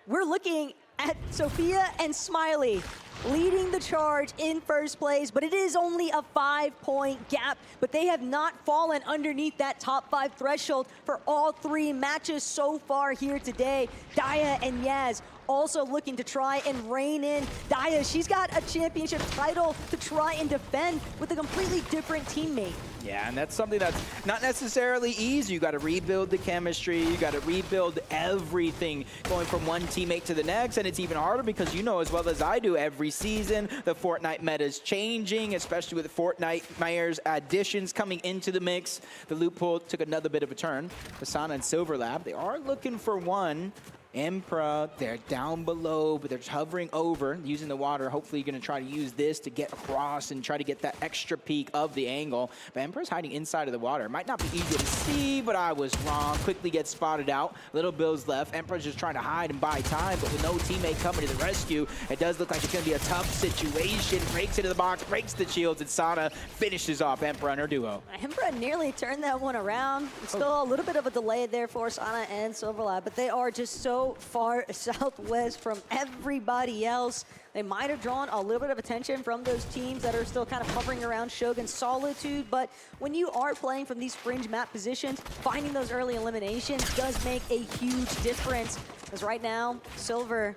we're looking at Sophia and Smiley leading the charge in first place, but it is only a 5-point gap, but they have not fallen underneath that top 5 threshold for all 3 matches so far here today. Daya and Yaz also looking to try and rein in. Daya, she's got a championship title to try and defend with a completely different teammate. Yeah, and that's something that's not necessarily easy. You got to rebuild the chemistry. You got to rebuild everything going from one teammate to the next. And it's even harder because you know as well as I do, every season the Fortnite meta is changing, especially with the Fortnite Myers additions coming into the mix. The loot pool took another bit of a turn. Asana and Silver Lab, they are looking for one. Emperor, they're down below, but they're just hovering over, using the water. Hopefully you're going to try to use this to get across and try to get that extra peek of the angle. But Emperor's hiding inside of the water. It might not be easy to see, but I was wrong. Quickly gets spotted out. Little Bill's left. Emperor's just trying to hide and buy time, but with no teammate coming to the rescue, it does look like it's going to be a tough situation. Breaks into the box, breaks the shields, and Sana finishes off Emperor and her duo. Emperor nearly turned that one around. Still a little bit of a delay there for Sana and Silverlab, but they are just so far southwest from everybody else. They might have drawn a little bit of attention from those teams that are still kind of hovering around Shogun's Solitude, but when you are playing from these fringe map positions, finding those early eliminations does make a huge difference. Because right now, Silver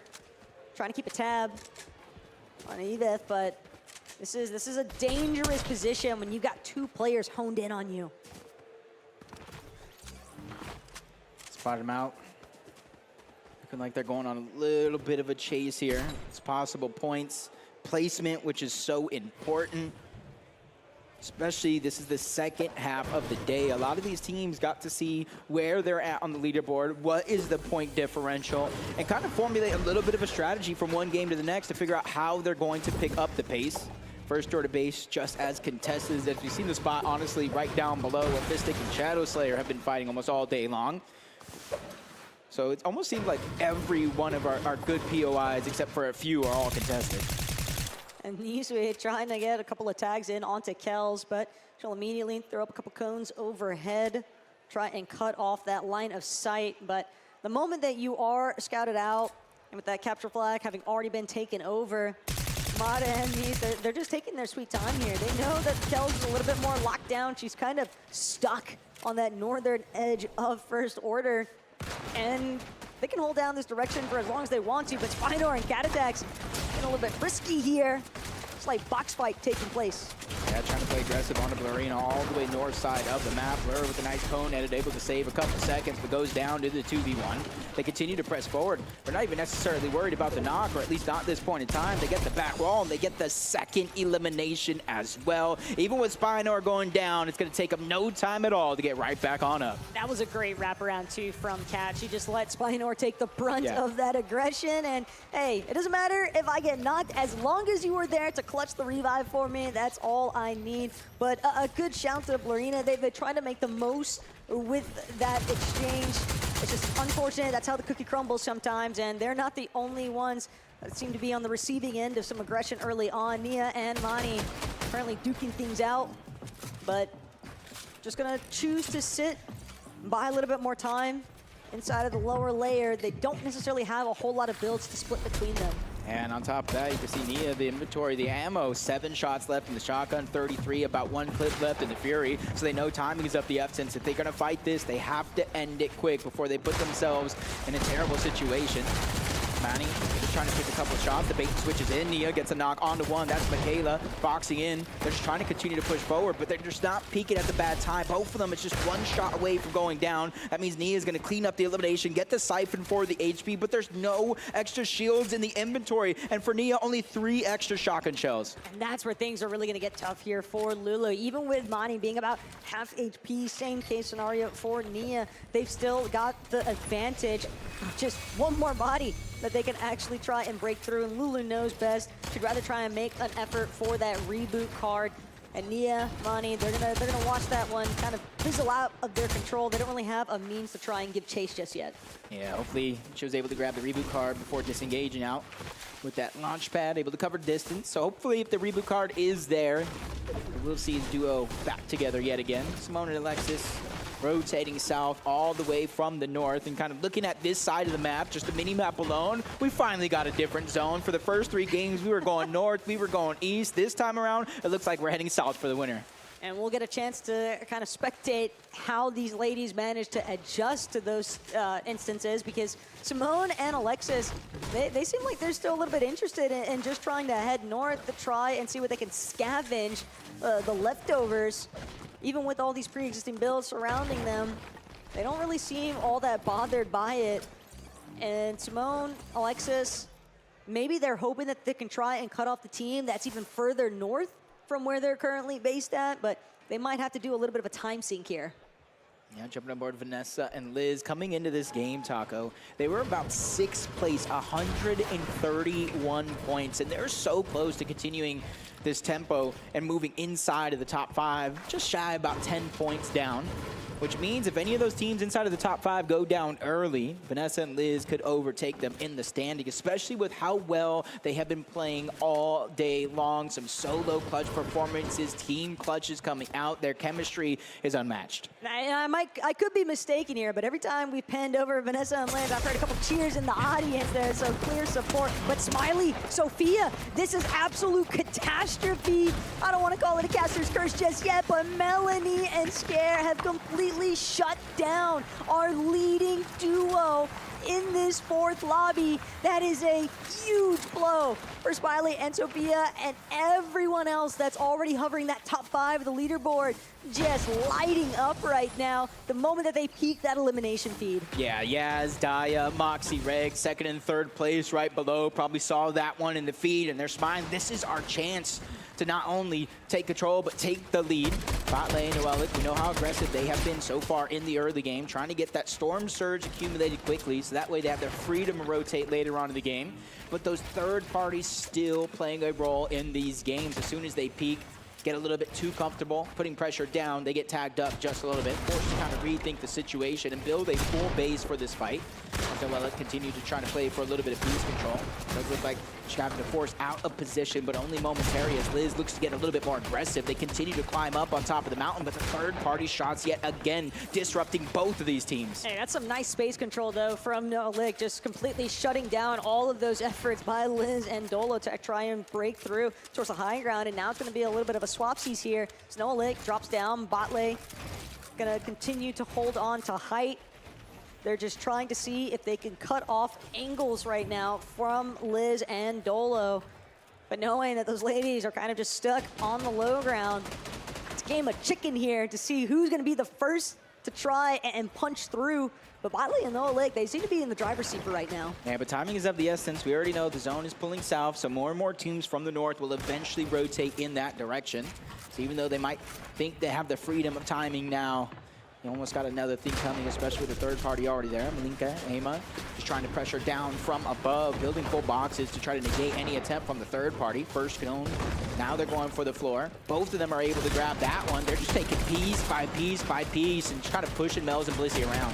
trying to keep a tab on Edith, but this is a dangerous position when you've got 2 players honed in on you. Spot him out. Looking like they're going on a little bit of a chase here. It's possible points. Placement, which is so important. Especially, this is the second half of the day. A lot of these teams got to see where they're at on the leaderboard, what is the point differential, and kind of formulate a little bit of a strategy from one game to the next to figure out how they're going to pick up the pace. First door to base, just as contested as you've seen the spot, honestly, right down below where Fistic and Shadow Slayer have been fighting almost all day long. So it almost seems like every one of our good POIs, except for a few, are all contested. And Nisui trying to get a couple of tags in onto Kells, but she'll immediately throw up a couple cones overhead, try and cut off that line of sight. But the moment that you are scouted out, and with that capture flag having already been taken over, Mata and Nis, they're just taking their sweet time here. They know that Kells is a little bit more locked down. She's kind of stuck on that northern edge of First Order. And they can hold down this direction for as long as they want to, but Spinor and Cat Attacks getting a little bit risky here. It's like box fight taking place. Yeah, trying to play aggressive on the Blurina all the way north side of the map. Blur with a nice cone edit, able to save a couple seconds, but goes down to the 2v1. They continue to press forward. They're not even necessarily worried about the knock, or at least not at this point in time. They get the back wall, and they get the second elimination as well. Even with Spinor going down, it's going to take them no time at all to get right back on up. That was a great wraparound, too, from Cat. She just let Spinor take the brunt of that aggression. And, hey, it doesn't matter if I get knocked. As long as you were there to clutch the revive for me, that's all I need. But a good shout to Blurina. They've been trying to make the most with that exchange. It's just unfortunate. That's how the cookie crumbles sometimes, and they're not the only ones that seem to be on the receiving end of some aggression early on. Nia and Mani currently duking things out, but just gonna choose to sit and buy a little bit more time inside of the lower layer. They don't necessarily have a whole lot of builds to split between them. And on top of that, you can see Nia, the inventory, the ammo, 7 shots left in the shotgun, 33, about 1 clip left in the Fury. So they know timing is of the essence. If they're going to fight this, they have to end it quick before they put themselves in a terrible situation. Manny just trying to take a couple of shots. The bait switches in. Nia gets a knock onto one. That's Michaela boxing in. They're just trying to continue to push forward, but they're just not peeking at the bad time. Both of them, it's just 1 shot away from going down. That means Nia's going to clean up the elimination, get the siphon for the HP, but there's no extra shields in the inventory. And for Nia, only 3 extra shotgun shells. And that's where things are really going to get tough here for Lulu. Even with Mani being about half HP, same case scenario for Nia, they've still got the advantage. Just 1 more body that they can actually try and break through, and Lulu knows best. She'd rather try and make an effort for that reboot card. And Nia, Mani, they're gonna watch that one kind of fizzle out of their control. They don't really have a means to try and give chase just yet. Yeah, hopefully she was able to grab the reboot card before disengaging out with that launch pad, able to cover distance. So hopefully if the reboot card is there, we'll see the duo back together yet again. Simone and Alexis rotating south all the way from the north, and kind of looking at this side of the map, just the mini map alone, we finally got a different zone. For the first 3 games, we were going north, we were going east. This time around, it looks like we're heading south for the winner. And we'll get a chance to kind of spectate how these ladies manage to adjust to those instances, because Simone and Alexis, they seem like they're still a little bit interested in just trying to head north to try and see what they can scavenge the leftovers. Even with all these pre-existing builds surrounding them, they don't really seem all that bothered by it. And Simone, Alexis, maybe they're hoping that they can try and cut off the team that's even further north from where they're currently based at, but they might have to do a little bit of a time sink here. Yeah, jumping on board Vanessa and Liz. Coming into this game, Taco, they were about 6th place, 131 points, and they're so close to continuing this tempo and moving inside of the top 5, just shy about 10 points down, which means if any of those teams inside of the top 5 go down early, Vanessa and Liz could overtake them in the standing, especially with how well they have been playing all day long. Some solo clutch performances, team clutches coming out. Their chemistry is unmatched. I could be mistaken here, but every time we've panned over Vanessa and Liz, I've heard a couple cheers in the audience there, so clear support. But Smiley, Sophia, this is absolute catastrophe. I don't want to call it a caster's curse just yet, but Melanie and Scare have completely shut down our leading duo in this 4th lobby. That is a huge blow for Smiley and Sophia and everyone else that's already hovering that top 5 of the leaderboard, just lighting up right now the moment that they peak that elimination feed. Yeah, Yaz, Daya, Moxie, Reg, 2nd and 3rd place right below. Probably saw that one in the feed, and they're smiling. This is our chance to not only take control, but take the lead. Bot lane, Noelic, we know how aggressive they have been so far in the early game, trying to get that Storm Surge accumulated quickly, so that way they have their freedom to rotate later on in the game. But those third parties still playing a role in these games. As soon as they peak, get a little bit too comfortable, putting pressure down, they get tagged up just a little bit, forced to kind of rethink the situation and build a full base for this fight. Noella continue to try to play for a little bit of piece control. Does look like she's having to force out of position, but only momentary as Liz looks to get a little bit more aggressive. They continue to climb up on top of the mountain, but the third-party shots yet again disrupting both of these teams. Hey, that's some nice space control, though, from Noah, just completely shutting down all of those efforts by Liz and Dolo to try and break through towards the high ground, and now it's going to be a little bit of a swapsies here. So Noah drops down, bot lane going to continue to hold on to height. They're just trying to see if they can cut off angles right now from Liz and Dolo. But knowing that those ladies are kind of just stuck on the low ground, it's a game of chicken here to see who's going to be the first to try and punch through. But Botley and Noah Lake, they seem to be in the driver's seat for right now. Yeah, but timing is of the essence. We already know the zone is pulling south, so more and more teams from the north will eventually rotate in that direction. So even though they might think they have the freedom of timing now, you almost got another thing coming, especially with the third party already there. Malinka, Ema, just trying to pressure down from above, building full boxes to try to negate any attempt from the third party. First cone, now they're going for the floor. Both of them are able to grab that one. They're just taking piece by piece by piece and just kind of pushing Mel's and Blissey around.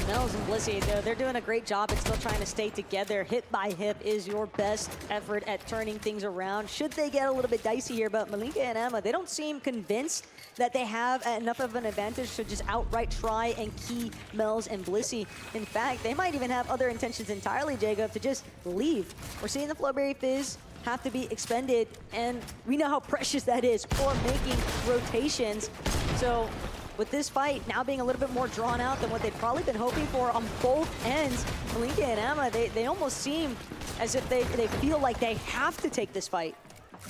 Mel's and Blissey, they're doing a great job at still trying to stay together. Hip by hip is your best effort at turning things around. Should they get a little bit dicey here, but Malinka and Emma, they don't seem convinced that they have enough of an advantage to just outright try and key Mel's and Blissey. In fact, they might even have other intentions entirely, Jacob, to just leave. We're seeing the Flowberry Fizz have to be expended, and we know how precious that is for making rotations. So with this fight now being a little bit more drawn out than what they've probably been hoping for on both ends, Malinka and Emma, they almost seem as if they feel like they have to take this fight.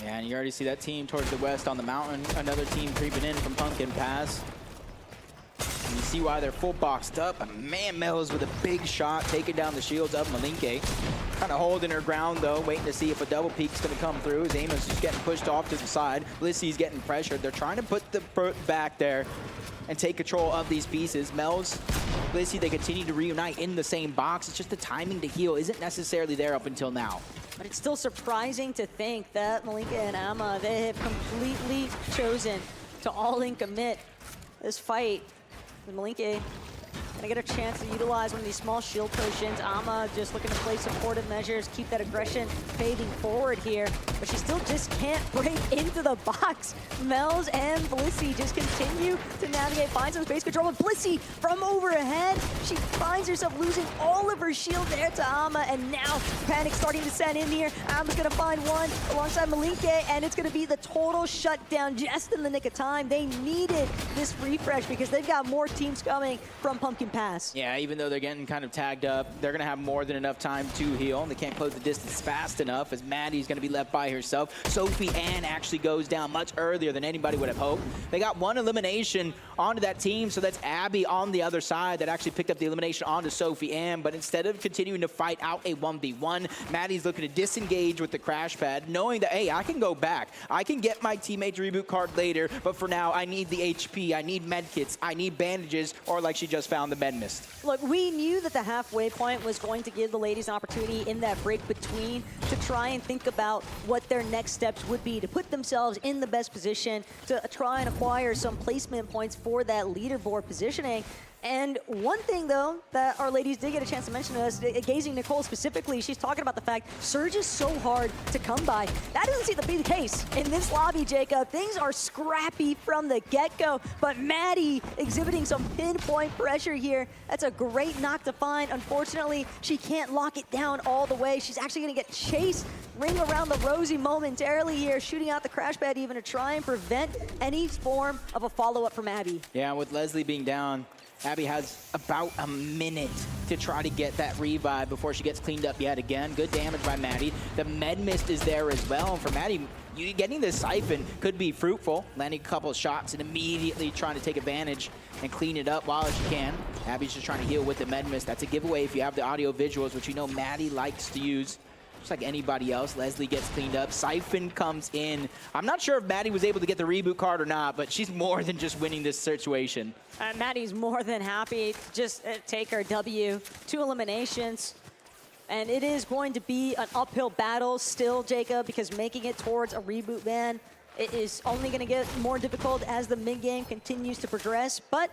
Yeah, and you already see that team towards the west on the mountain. Another team creeping in from Pumpkin Pass. And you see why they're full boxed up. Man, Mel's with a big shot, taking down the shields of Malinka. Kind of holding her ground, though, waiting to see if a double peek's going to come through. As Amos just getting pushed off to the side. Blissey's getting pressured. They're trying to put the back there and take control of these pieces. Mel's, Blissey, they continue to reunite in the same box. It's just the timing to heal isn't necessarily there up until now. But it's still surprising to think that Malinka and Amma, they have completely chosen to all-in commit this fight. And Malinka gonna get a chance to utilize one of these small shield potions. Amma just looking to play supportive measures, keep that aggression fading forward here, but she still just can't break into the box. Mel's and Blissey just continue to navigate, find some space control, but Blissey from overhead, she finds herself losing all of her shield there to Amma, and now panic starting to set in here. Amma's gonna find one alongside Malinka, and it's gonna be the total shutdown just in the nick of time. They needed this refresh because they've got more teams coming from Pumpkin Pass. Yeah, even though they're getting kind of tagged up, they're going to have more than enough time to heal. And they can't close the distance fast enough as Maddie's going to be left by herself. Sophie Ann actually goes down much earlier than anybody would have hoped. They got one elimination onto that team, so that's Abby on the other side that actually picked up the elimination onto Sophie Ann. But instead of continuing to fight out a 1v1, Maddie's looking to disengage with the crash pad, knowing that, hey, I can go back. I can get my teammate's reboot card later, but for now, I need the HP, I need medkits, I need bandages, or like she just found, the med mist. Look, we knew that the halfway point was going to give the ladies an opportunity in that break between to try and think about what their next steps would be, to put themselves in the best position, to try and acquire some placement points for that leaderboard positioning. And one thing, though, that our ladies did get a chance to mention to us, gazing Nicole specifically, she's talking about the fact Surge is so hard to come by. That doesn't seem to be the case in this lobby, Jacob. Things are scrappy from the get-go, but Maddie exhibiting some pinpoint pressure here. That's a great knock to find. Unfortunately, she can't lock it down all the way. She's actually going to get chased, ring around the rosy momentarily here, shooting out the crash pad even to try and prevent any form of a follow-up from Abby. Yeah, with Leslie being down, Abby has about a minute to try to get that revive before she gets cleaned up yet again. Good damage by Maddie. The med mist is there as well. And for Maddie, getting this siphon could be fruitful. Landing a couple of shots and immediately trying to take advantage and clean it up while she can. Abby's just trying to heal with the med mist. That's a giveaway if you have the audio visuals, which you know Maddie likes to use. Just like anybody else, Leslie gets cleaned up. Siphon comes in. I'm not sure if Maddie was able to get the reboot card or not, but she's more than just winning this situation. Maddie's more than happy to just take her W. 2 eliminations. And it is going to be an uphill battle still, Jacob, because making it towards a reboot ban, it is only going to get more difficult as the mid-game continues to progress. But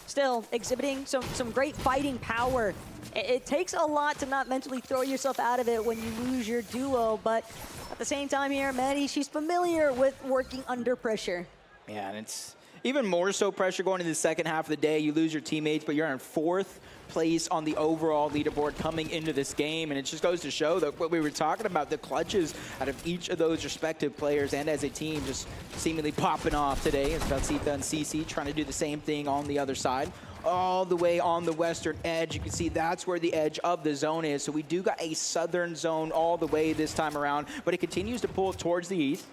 still exhibiting some great fighting power It takes a lot to not mentally throw yourself out of it when you lose your duo, but at the same time here, Maddie, she's familiar with working under pressure. Yeah, and it's even more so pressure going into the second half of the day. You lose your teammates, but you're in 4th place on the overall leaderboard coming into this game, and it just goes to show that what we were talking about, the clutches out of each of those respective players and as a team just seemingly popping off today. It's Valsita and CC trying to do the same thing on the other side. All the way on the western edge, you can see that's where the edge of the zone is. So we do got a southern zone all the way this time around, but it continues to pull towards the east.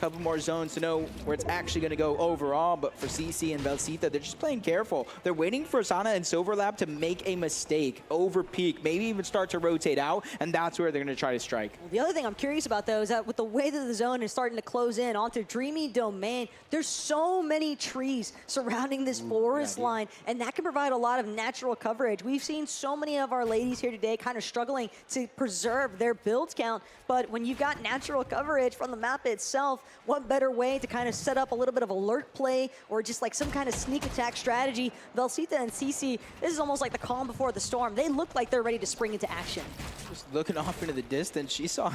Couple more zones to know where it's actually going to go overall, but for CC and Valsita, they're just playing careful. They're waiting for Sana and Silverlab to make a mistake, over peak, maybe even start to rotate out, and that's where they're going to try to strike. Well, the other thing I'm curious about, though, is that with the way that the zone is starting to close in onto Dreamy Domain, there's so many trees surrounding this forest line, and that can provide a lot of natural coverage. We've seen so many of our ladies here today kind of struggling to preserve their build count, but when you've got natural coverage from the map itself, what better way to kind of set up a little bit of alert play or just like some kind of sneak attack strategy? Valsita and CC, this is almost like the calm before the storm. They look like they're ready to spring into action. Just looking off into the distance, she saw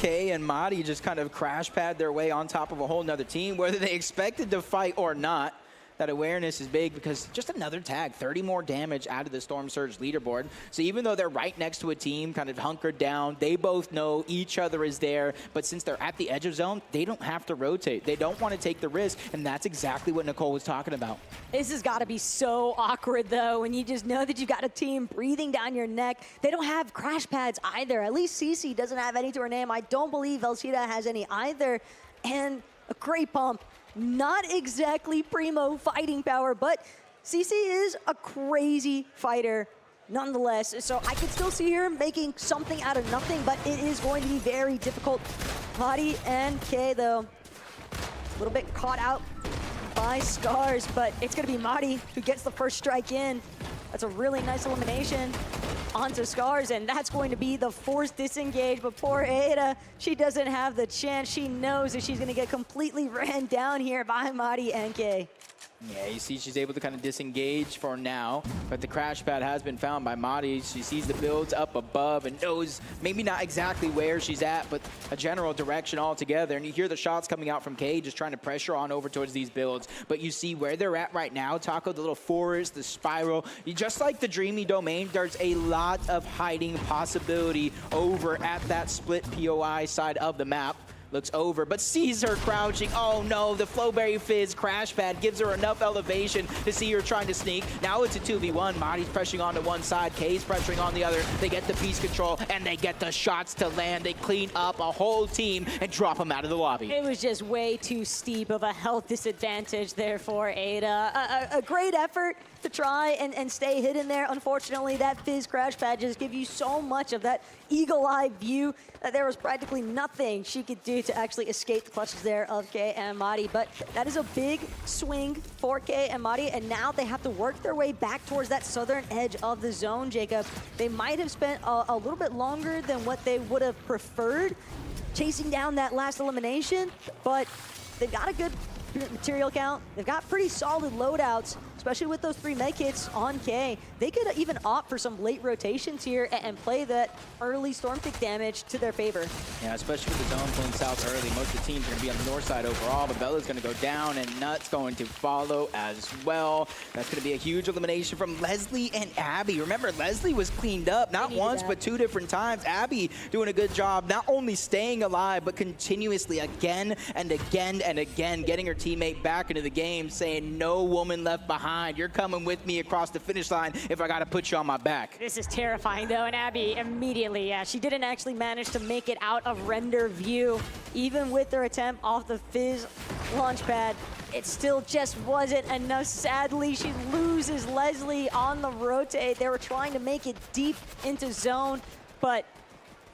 Kay and Madi just kind of crash pad their way on top of a whole nother team, whether they expected to fight or not. That awareness is big because just another tag, 30 more damage out of the Storm Surge leaderboard. So even though they're right next to a team, kind of hunkered down, they both know each other is there. But since they're at the edge of zone, they don't have to rotate. They don't want to take the risk, and that's exactly what Nicole was talking about. This has got to be so awkward, though, when you just know that you've got a team breathing down your neck. They don't have crash pads either. At least CC doesn't have any to her name. I don't believe Valsita has any either. And a great pump. Not exactly primo fighting power, but CC is a crazy fighter nonetheless. So I could still see her making something out of nothing, but it is going to be very difficult. Madi and Kay, though, a little bit caught out by Scars, but it's going to be Madi who gets the first strike in. That's a really nice elimination onto Scars, and that's going to be the forced disengage. But poor Ada, she doesn't have the chance. She knows that she's going to get completely ran down here by Madi and Kay. Yeah, you see she's able to kind of disengage for now, but the crash pad has been found by Madi. She sees the builds up above and knows maybe not exactly where she's at, but a general direction altogether. And you hear the shots coming out from Kay just trying to pressure on over towards these builds. But you see where they're at right now, Taco, the little forest, the spiral. Just like the Dreamy Domain, there's a lot of hiding possibility over at that split POI side of the map. Looks over, but sees her crouching. Oh no, the Flowberry Fizz crash pad gives her enough elevation to see her trying to sneak. Now it's a 2v1. Madi's pressuring onto one side, Kay's pressuring on the other. They get the piece control, and they get the shots to land. They clean up a whole team and drop them out of the lobby. It was just way too steep of a health disadvantage there for Ada. A great effort to try and stay hidden there. Unfortunately, that Fizz crash pad just gives you so much of that eagle-eye view that there was practically nothing she could do to actually escape the clutches there of Kay and Madi. But that is a big swing for Kay and Madi, and now they have to work their way back towards that southern edge of the zone, Jacob. They might have spent a little bit longer than what they would have preferred chasing down that last elimination, but they've got a good material count. They've got pretty solid loadouts, especially with those 3 med kits on Kay. They could even opt for some late rotations here and play that early storm kick damage to their favor. Yeah, especially with the zone pulling south early. Most of the teams are going to be on the north side overall, but Bella's going to go down, and Nut's going to follow as well. That's going to be a huge elimination from Leslie and Abby. Remember, Leslie was cleaned up not once, but 2 different times. Abby doing a good job, not only staying alive, but continuously again and again and again, getting her teammate back into the game, saying, no woman left behind. You're coming with me across the finish line if I got to put you on my back. This is terrifying, though, and Abby immediately, she didn't actually manage to make it out of render view. Even with their attempt off the Fizz launch pad, it still just wasn't enough. Sadly, she loses Leslie on the rotate. They were trying to make it deep into zone, but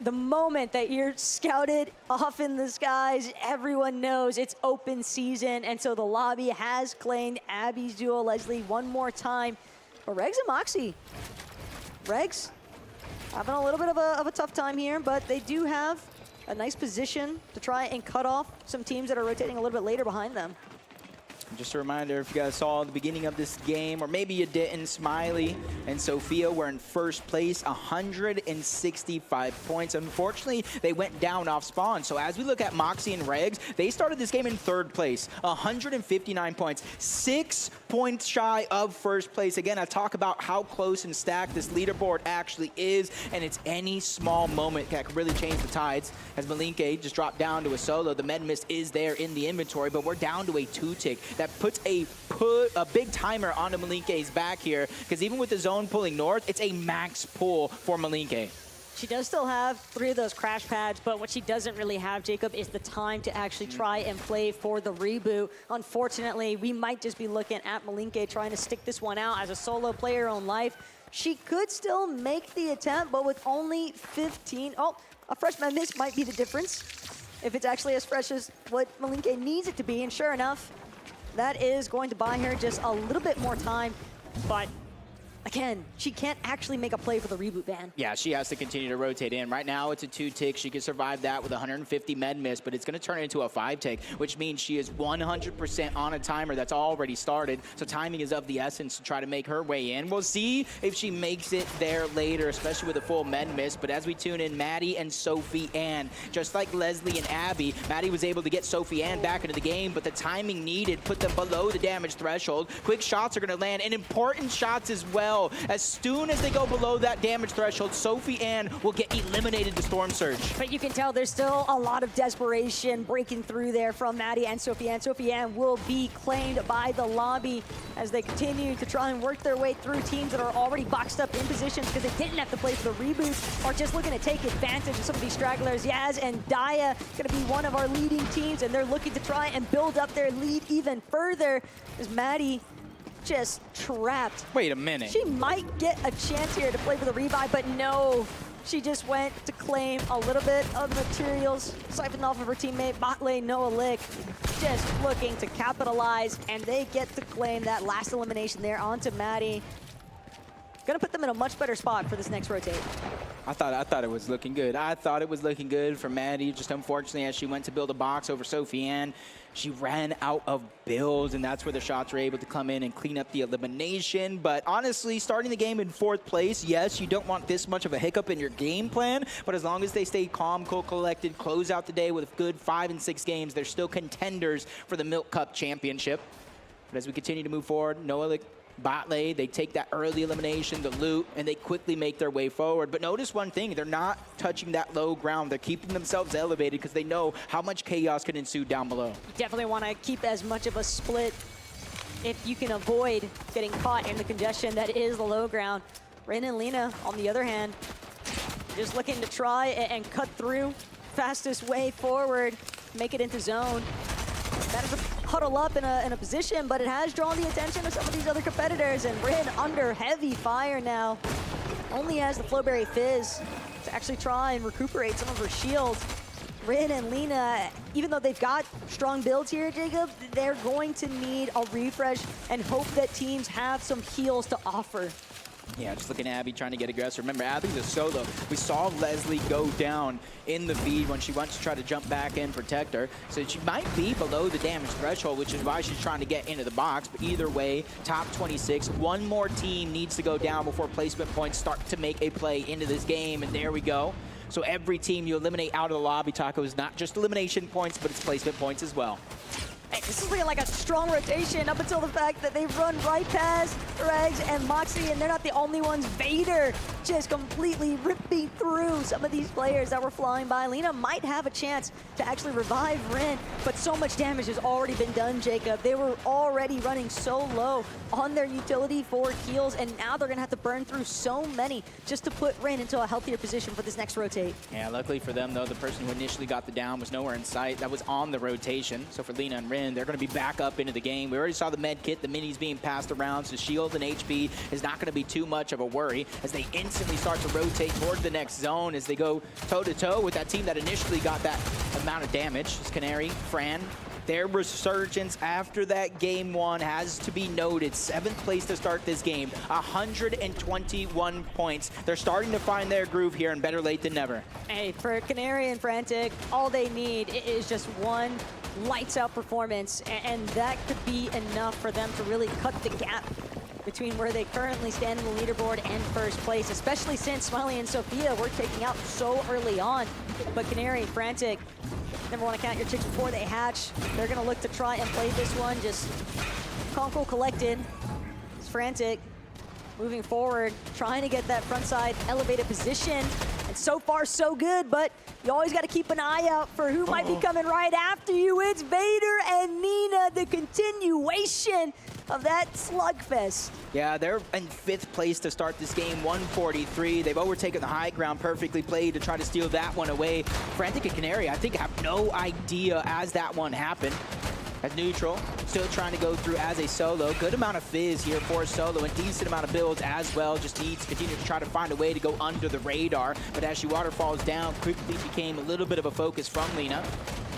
the moment that you're scouted off in the skies, everyone knows it's open season, and so the lobby has claimed Abby's duo, Leslie, one more time. But Regs and Moxie. Regs having a little bit of a tough time here, but they do have a nice position to try and cut off some teams that are rotating a little bit later behind them. Just a reminder, if you guys saw the beginning of this game, or maybe you didn't, Smiley and Sophia were in first place, 165 points. Unfortunately, they went down off spawn. So as we look at Moxie and Regs, they started this game in third place, 159 points, 6 points shy of first place. Again, I talk about how close and stacked this leaderboard actually is, and it's any small moment that could really change the tides. As Malinke just dropped down to a solo, the med mist is there in the inventory, but we're down to a 2-tick. That puts a big timer onto Malinke's back here, because even with the zone pulling north, it's a max pull for Malinke. She does still have 3 of those crash pads, but what she doesn't really have, Jacob, is the time to actually try and play for the reboot. Unfortunately, we might just be looking at Malinke trying to stick this one out as a solo player on life. She could still make the attempt, but with only 15. Oh, a fresh med mist might be the difference if it's actually as fresh as what Malinke needs it to be. And sure enough, that is going to buy her just a little bit more time, but again, she can't actually make a play for the reboot ban. Yeah, she has to continue to rotate in. Right now, it's a 2-tick. She can survive that with 150 med miss, but it's going to turn into a 5-tick, which means she is 100% on a timer that's already started. So timing is of the essence to try to make her way in. We'll see if she makes it there later, especially with a full med miss. But as we tune in, Maddie and Sophie Ann, just like Leslie and Abby, Maddie was able to get Sophie Ann back into the game, but the timing needed put them below the damage threshold. Quick shots are going to land, and important shots as well. As soon as they go below that damage threshold, Sophie Ann will get eliminated to Storm Surge. But you can tell there's still a lot of desperation breaking through there from Maddie and Sophie Ann. Sophie Ann will be claimed by the lobby as they continue to try and work their way through teams that are already boxed up in positions because they didn't have to play for the reboot, or just looking to take advantage of some of these stragglers. Yaz and Daya going to be one of our leading teams, and they're looking to try and build up their lead even further as Maddie just trapped. Wait a minute. She might get a chance here to play for the revive, but no. She just went to claim a little bit of materials, siphoned off of her teammate, bot lane, Noah Lick, just looking to capitalize, and they get to claim that last elimination there onto Maddie. Gonna put them in a much better spot for this next rotate. I thought it was looking good. I thought it was looking good for Maddie. Just unfortunately, as she went to build a box over Sophie Ann, she ran out of builds, and that's where the shots were able to come in and clean up the elimination. But honestly, starting the game in 4th place, yes, you don't want this much of a hiccup in your game plan, but as long as they stay calm, cool, collected, close out the day with a good 5 and 6 games, they're still contenders for the Milk Cup Championship. But as we continue to move forward, Noah bot lane, they take that early elimination, the loot, and they quickly make their way forward. But notice one thing, they're not touching that low ground. They're keeping themselves elevated because they know how much chaos can ensue down below. You definitely want to keep as much of a split if you can avoid getting caught in the congestion that is the low ground. Rin and Lena, on the other hand, just looking to try and cut through. Fastest way forward, make it into zone. That is a huddle up in a position, but it has drawn the attention of some of these other competitors, and Rin under heavy fire now. Only has the Flowberry Fizz to actually try and recuperate some of her shield. Rin and Lena, even though they've got strong builds here, Jacob, they're going to need a refresh and hope that teams have some heals to offer. Yeah, just looking at Abby trying to get aggressive. Remember, Abby's a solo. We saw Leslie go down in the feed when she went to try to jump back in, protect her. So she might be below the damage threshold, which is why she's trying to get into the box. But either way, top 26. One more team needs to go down before placement points start to make a play into this game. And there we go. So every team you eliminate out of the lobby, Taco, is not just elimination points, but it's placement points as well. Hey, this is looking like a strong rotation up until the fact that they've run right past Regs and Moxie, and they're not the only ones. Vader just completely ripping through some of these players that were flying by. Lena might have a chance to actually revive Rin, but so much damage has already been done, Jacob. They were already running so low on their utility for heals, and now they're going to have to burn through so many just to put Rin into a healthier position for this next rotate. Yeah, luckily for them, though, the person who initially got the down was nowhere in sight. That was on the rotation. So for Lena and Rin, they're going to be back up into the game. We already saw the med kit, the minis being passed around, so shield and HP is not going to be too much of a worry as they instantly start to rotate toward the next zone as they go toe-to-toe with that team that initially got that amount of damage. It's Canary, Fran. Their resurgence after that game one has to be noted. 7th place to start this game, 121 points. They're starting to find their groove here, and better late than never. Hey, for Canary and Frantic, all they need is just one lights out performance, and that could be enough for them to really cut the gap between where they currently stand in the leaderboard and first place, especially since Smiley and Sophia were taking out so early on. But Canary, Frantic, never want to count your chicks before they hatch. They're going to look to try and play this one just calm, cool, collected. It's Frantic moving forward, trying to get that front side elevated position. And so far, so good, but you always got to keep an eye out for who might be coming right after you. It's Vader and Nina, the continuation of that slugfest. Yeah, they're in 5th place to start this game, 143. They've overtaken the high ground, perfectly played to try to steal that one away. Frantic and Canary, I think, have no idea as that one happened. As neutral, still trying to go through as a solo. Good amount of fizz here for a solo, and decent amount of builds as well. Just needs to continue to try to find a way to go under the radar. But as she waterfalls down, quickly became a little bit of a focus from Lena.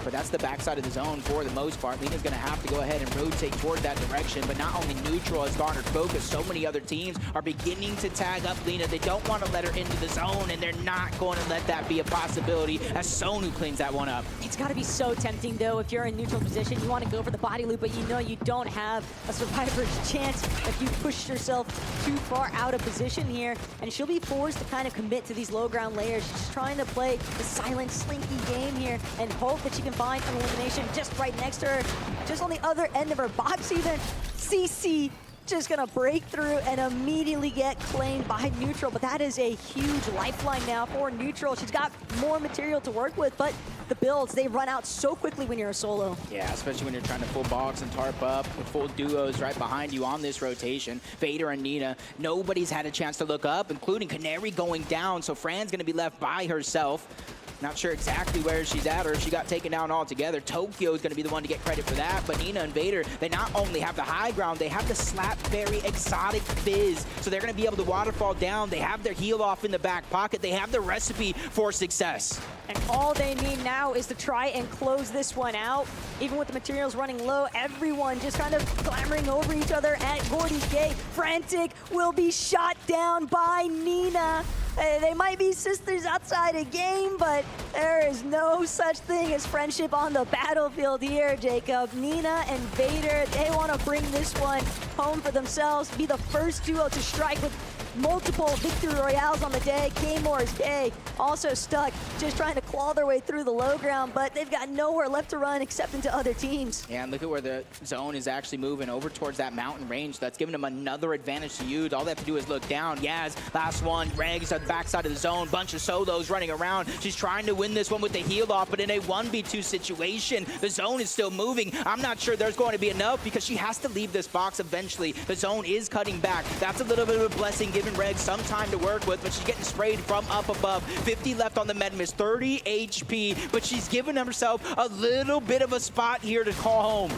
But that's the backside of the zone for the most part. Lena's going to have to go ahead and rotate toward that direction. But not only neutral has garnered focus, so many other teams are beginning to tag up Lena. They don't want to let her into the zone, and they're not going to let that be a possibility as Sonu cleans that one up. It's got to be so tempting, though, if you're in neutral position. You want to go for the body loop, but you know you don't have a survivor's chance if you push yourself too far out of position here. And she'll be forced to kind of commit to these low ground layers. She's trying to play the silent, slinky game here and hope that she can find an elimination just right next to her, just on the other end of her box even. CC just gonna break through and immediately get claimed by neutral, but that is a huge lifeline now for neutral. She's got more material to work with, but the builds, they run out so quickly when you're a solo. Yeah, especially when you're trying to full box and tarp up with full duos right behind you on this rotation. Vader and Nina, nobody's had a chance to look up, including Canary going down, so Fran's gonna be left by herself. Not sure exactly where she's at or if she got taken down altogether. Tokyo is going to be the one to get credit for that. But Nina and Vader, they not only have the high ground, they have the slap very exotic fizz. So they're going to be able to waterfall down. They have their heal off in the back pocket. They have the recipe for success. And all they need now is to try and close this one out. Even with the materials running low, everyone just kind of clambering over each other at Gordy's gate. Frantic will be shot down by Nina. They might be sisters outside a game, but there is no such thing as friendship on the battlefield here, Jacob. Nina and Vader, they want to bring this one home for themselves, be the first duo to strike with multiple victory royales on the day. K-Moore's K also stuck, just trying to claw their way through the low ground, but they've got nowhere left to run except into other teams. Yeah, and look at where the zone is actually moving over towards that mountain range. That's giving them another advantage to use. All they have to do is look down. Yaz, last one. Regs at the backside of the zone. Bunch of solos running around. She's trying to win this one with the heal off, but in a 1v2 situation, the zone is still moving. I'm not sure there's going to be enough because she has to leave this box eventually. The zone is cutting back. That's a little bit of a blessing, giving Regs some time to work with, but she's getting sprayed from up above. 50 left on the med miss, 30 HP, but she's given herself a little bit of a spot here to call home.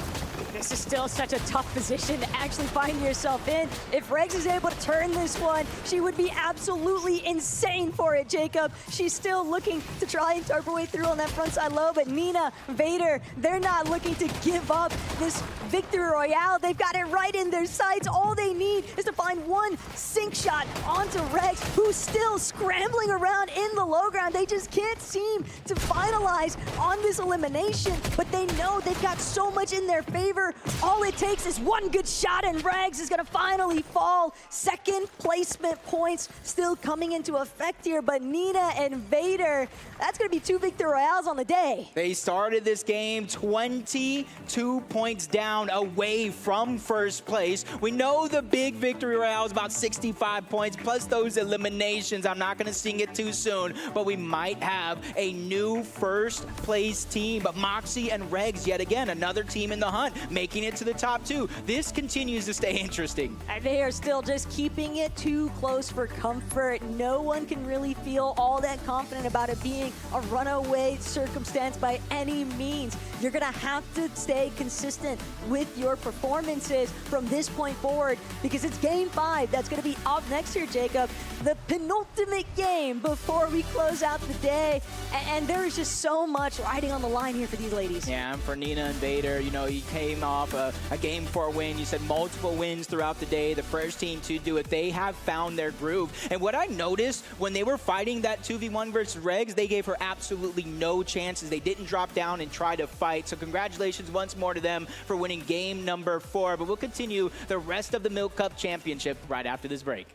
This is still such a tough position to actually find yourself in. If Regs is able to turn this one, she would be absolutely insane for it, Jacob. She's still looking to try and tarp her way through on that front side low, but Nina, Vader, they're not looking to give up this victory royale. They've got it right in their sights. All they need is to find one sink shot onto Regs, who's still scrambling around in the low ground. They just can't seem to finalize on this elimination, but they know they've got so much in their favor. All it takes is one good shot and Regs is gonna finally fall. Second placement points still coming into effect here, but Nina and Vader, that's gonna be 2 victory royales on the day. They started this game 22 points down away from first place. We know the big victory royale is about 65 points plus those eliminations. I'm not gonna sing it too soon, but we might have a new first place team. But Moxie and Regs, yet again, another team in the hunt, making it to the top 2. This continues to stay interesting. And they are still just keeping it too close for comfort. No one can really feel all that confident about it being a runaway circumstance by any means. You're gonna have to stay consistent with your performances from this point forward because it's game 5 that's gonna be up next year, Jacob. The penultimate game before we close out the day. And there is just so much riding on the line here for these ladies. Yeah, and for Nina and Vader, you know, hey, came off a Game 4 win. You said multiple wins throughout the day. The first team to do it. They have found their groove. And what I noticed when they were fighting that 2v1 versus Regs, they gave her absolutely no chances. They didn't drop down and try to fight. So congratulations once more to them for winning game number 4. But we'll continue the rest of the Milk Cup Championship right after this break.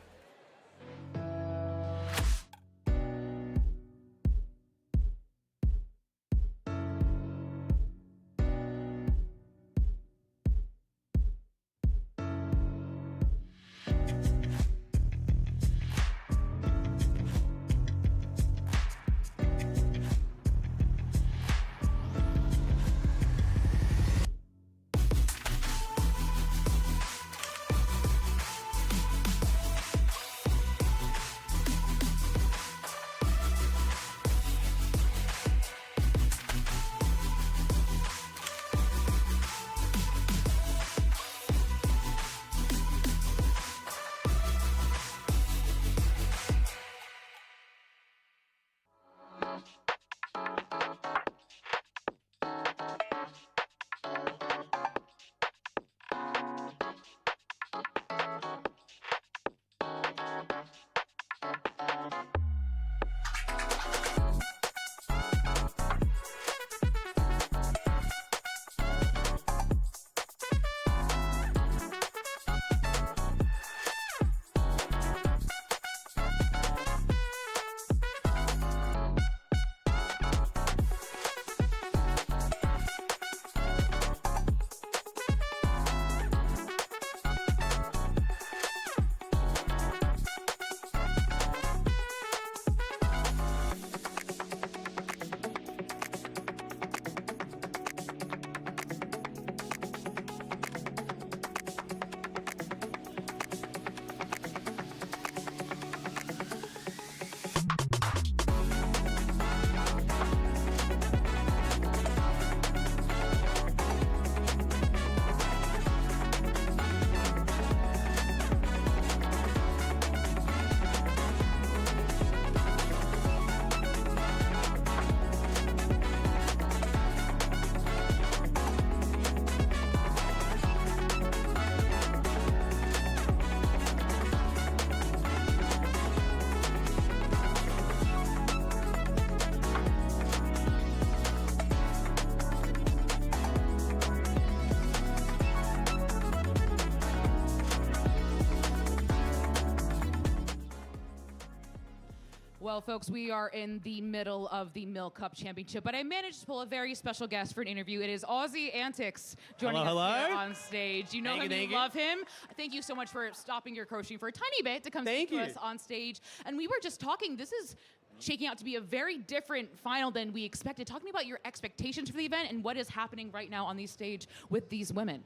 Well, folks, we are in the middle of the Milk Cup Championship, but I managed to pull a very special guest for an interview. It is Aussie Antics joining us here on stage. You know him, you love him. Thank you so much for stopping your crocheting for a tiny bit to come speak to us on stage. And we were just talking, this is shaking out to be a very different final than we expected. Talk to me about your expectations for the event and what is happening right now on the stage with these women.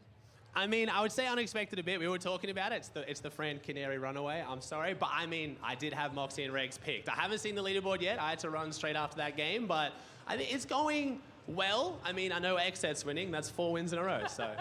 I mean, I would say unexpected a bit. We were talking about it. It's the friend Canary Runaway. I'm sorry. But I mean, I did have Moxie and Regs picked. I haven't seen the leaderboard yet. I had to run straight after that game. But I think it's going well. I mean, I know XSET's winning. That's 4 wins in a row. So.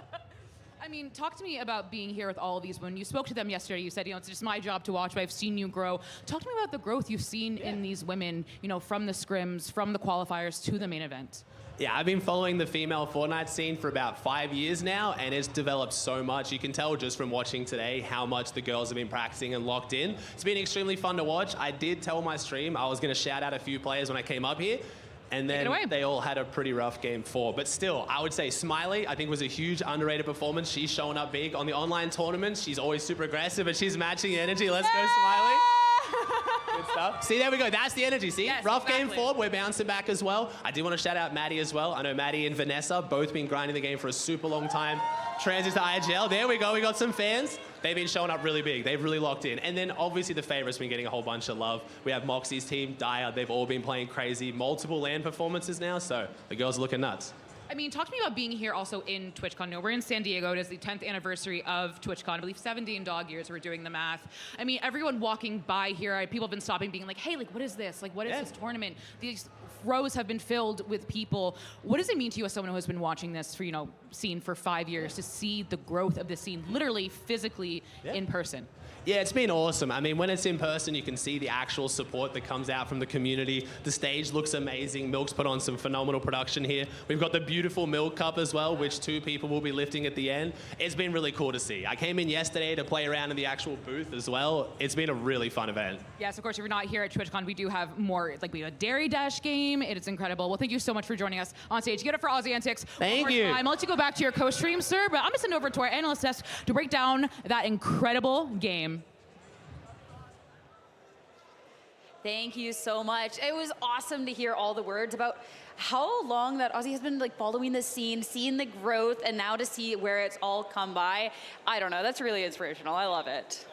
I mean, talk to me about being here with all of these women. You spoke to them yesterday. You said, you know, it's just my job to watch, but I've seen you grow. Talk to me about the growth you've seen in these women, you know, from the scrims, from the qualifiers to the main event. Yeah, I've been following the female Fortnite scene for about 5 years now, and it's developed so much. You can tell just from watching today how much the girls have been practicing and locked in. It's been extremely fun to watch. I did tell my stream I was going to shout out a few players when I came up here, and then they all had a pretty rough game 4. But still, I would say Smiley, I think, was a huge underrated performance. She's showing up big on the online tournaments. She's always super aggressive, but she's matching energy. Let's go, Smiley. Good stuff. See, there we go. That's the energy. See, yes, rough game 4. We're bouncing back as well. I do want to shout out Maddie as well. I know Maddie and Vanessa both been grinding the game for a super long time. Transit to IGL. There we go. We got some fans. They've been showing up really big. They've really locked in. And then obviously the favorites been getting a whole bunch of love. We have Moxie's team, Dyer. They've all been playing crazy. Multiple LAN performances now. So the girls are looking nuts. I mean, talk to me about being here also in TwitchCon. No, we're in San Diego. It is the 10th anniversary of TwitchCon. I believe 17 dog years. We're doing the math. I mean, everyone walking by here, people have been stopping, being like, hey, like, what is this? Like, what is this tournament? These rows have been filled with people. What does it mean to you as someone who has been watching this for, you know, scene for 5 years to see the growth of the scene, literally, physically, in person? Yeah, it's been awesome. I mean, when it's in person, you can see the actual support that comes out from the community. The stage looks amazing. Milk's put on some phenomenal production here. We've got the beautiful beautiful Milk Cup as well, which 2 people will be lifting at the end. It's been really cool to see. I came in yesterday to play around in the actual booth as well. It's been a really fun event. Yes, of course, if you're not here at TwitchCon, we do have more, like we have a Dairy Dash game. It is incredible. Well, thank you so much for joining us on stage. Get it for Aussie Antics. Thank you. I'll let you go back to your co-stream, sir, but I'm gonna send it over to our analyst desk to break down that incredible game. Thank you so much. It was awesome to hear all the words about how long that Aussie has been like following the scene, seeing the growth, and now to see where it's all come by. I don't know, that's really inspirational. I love it.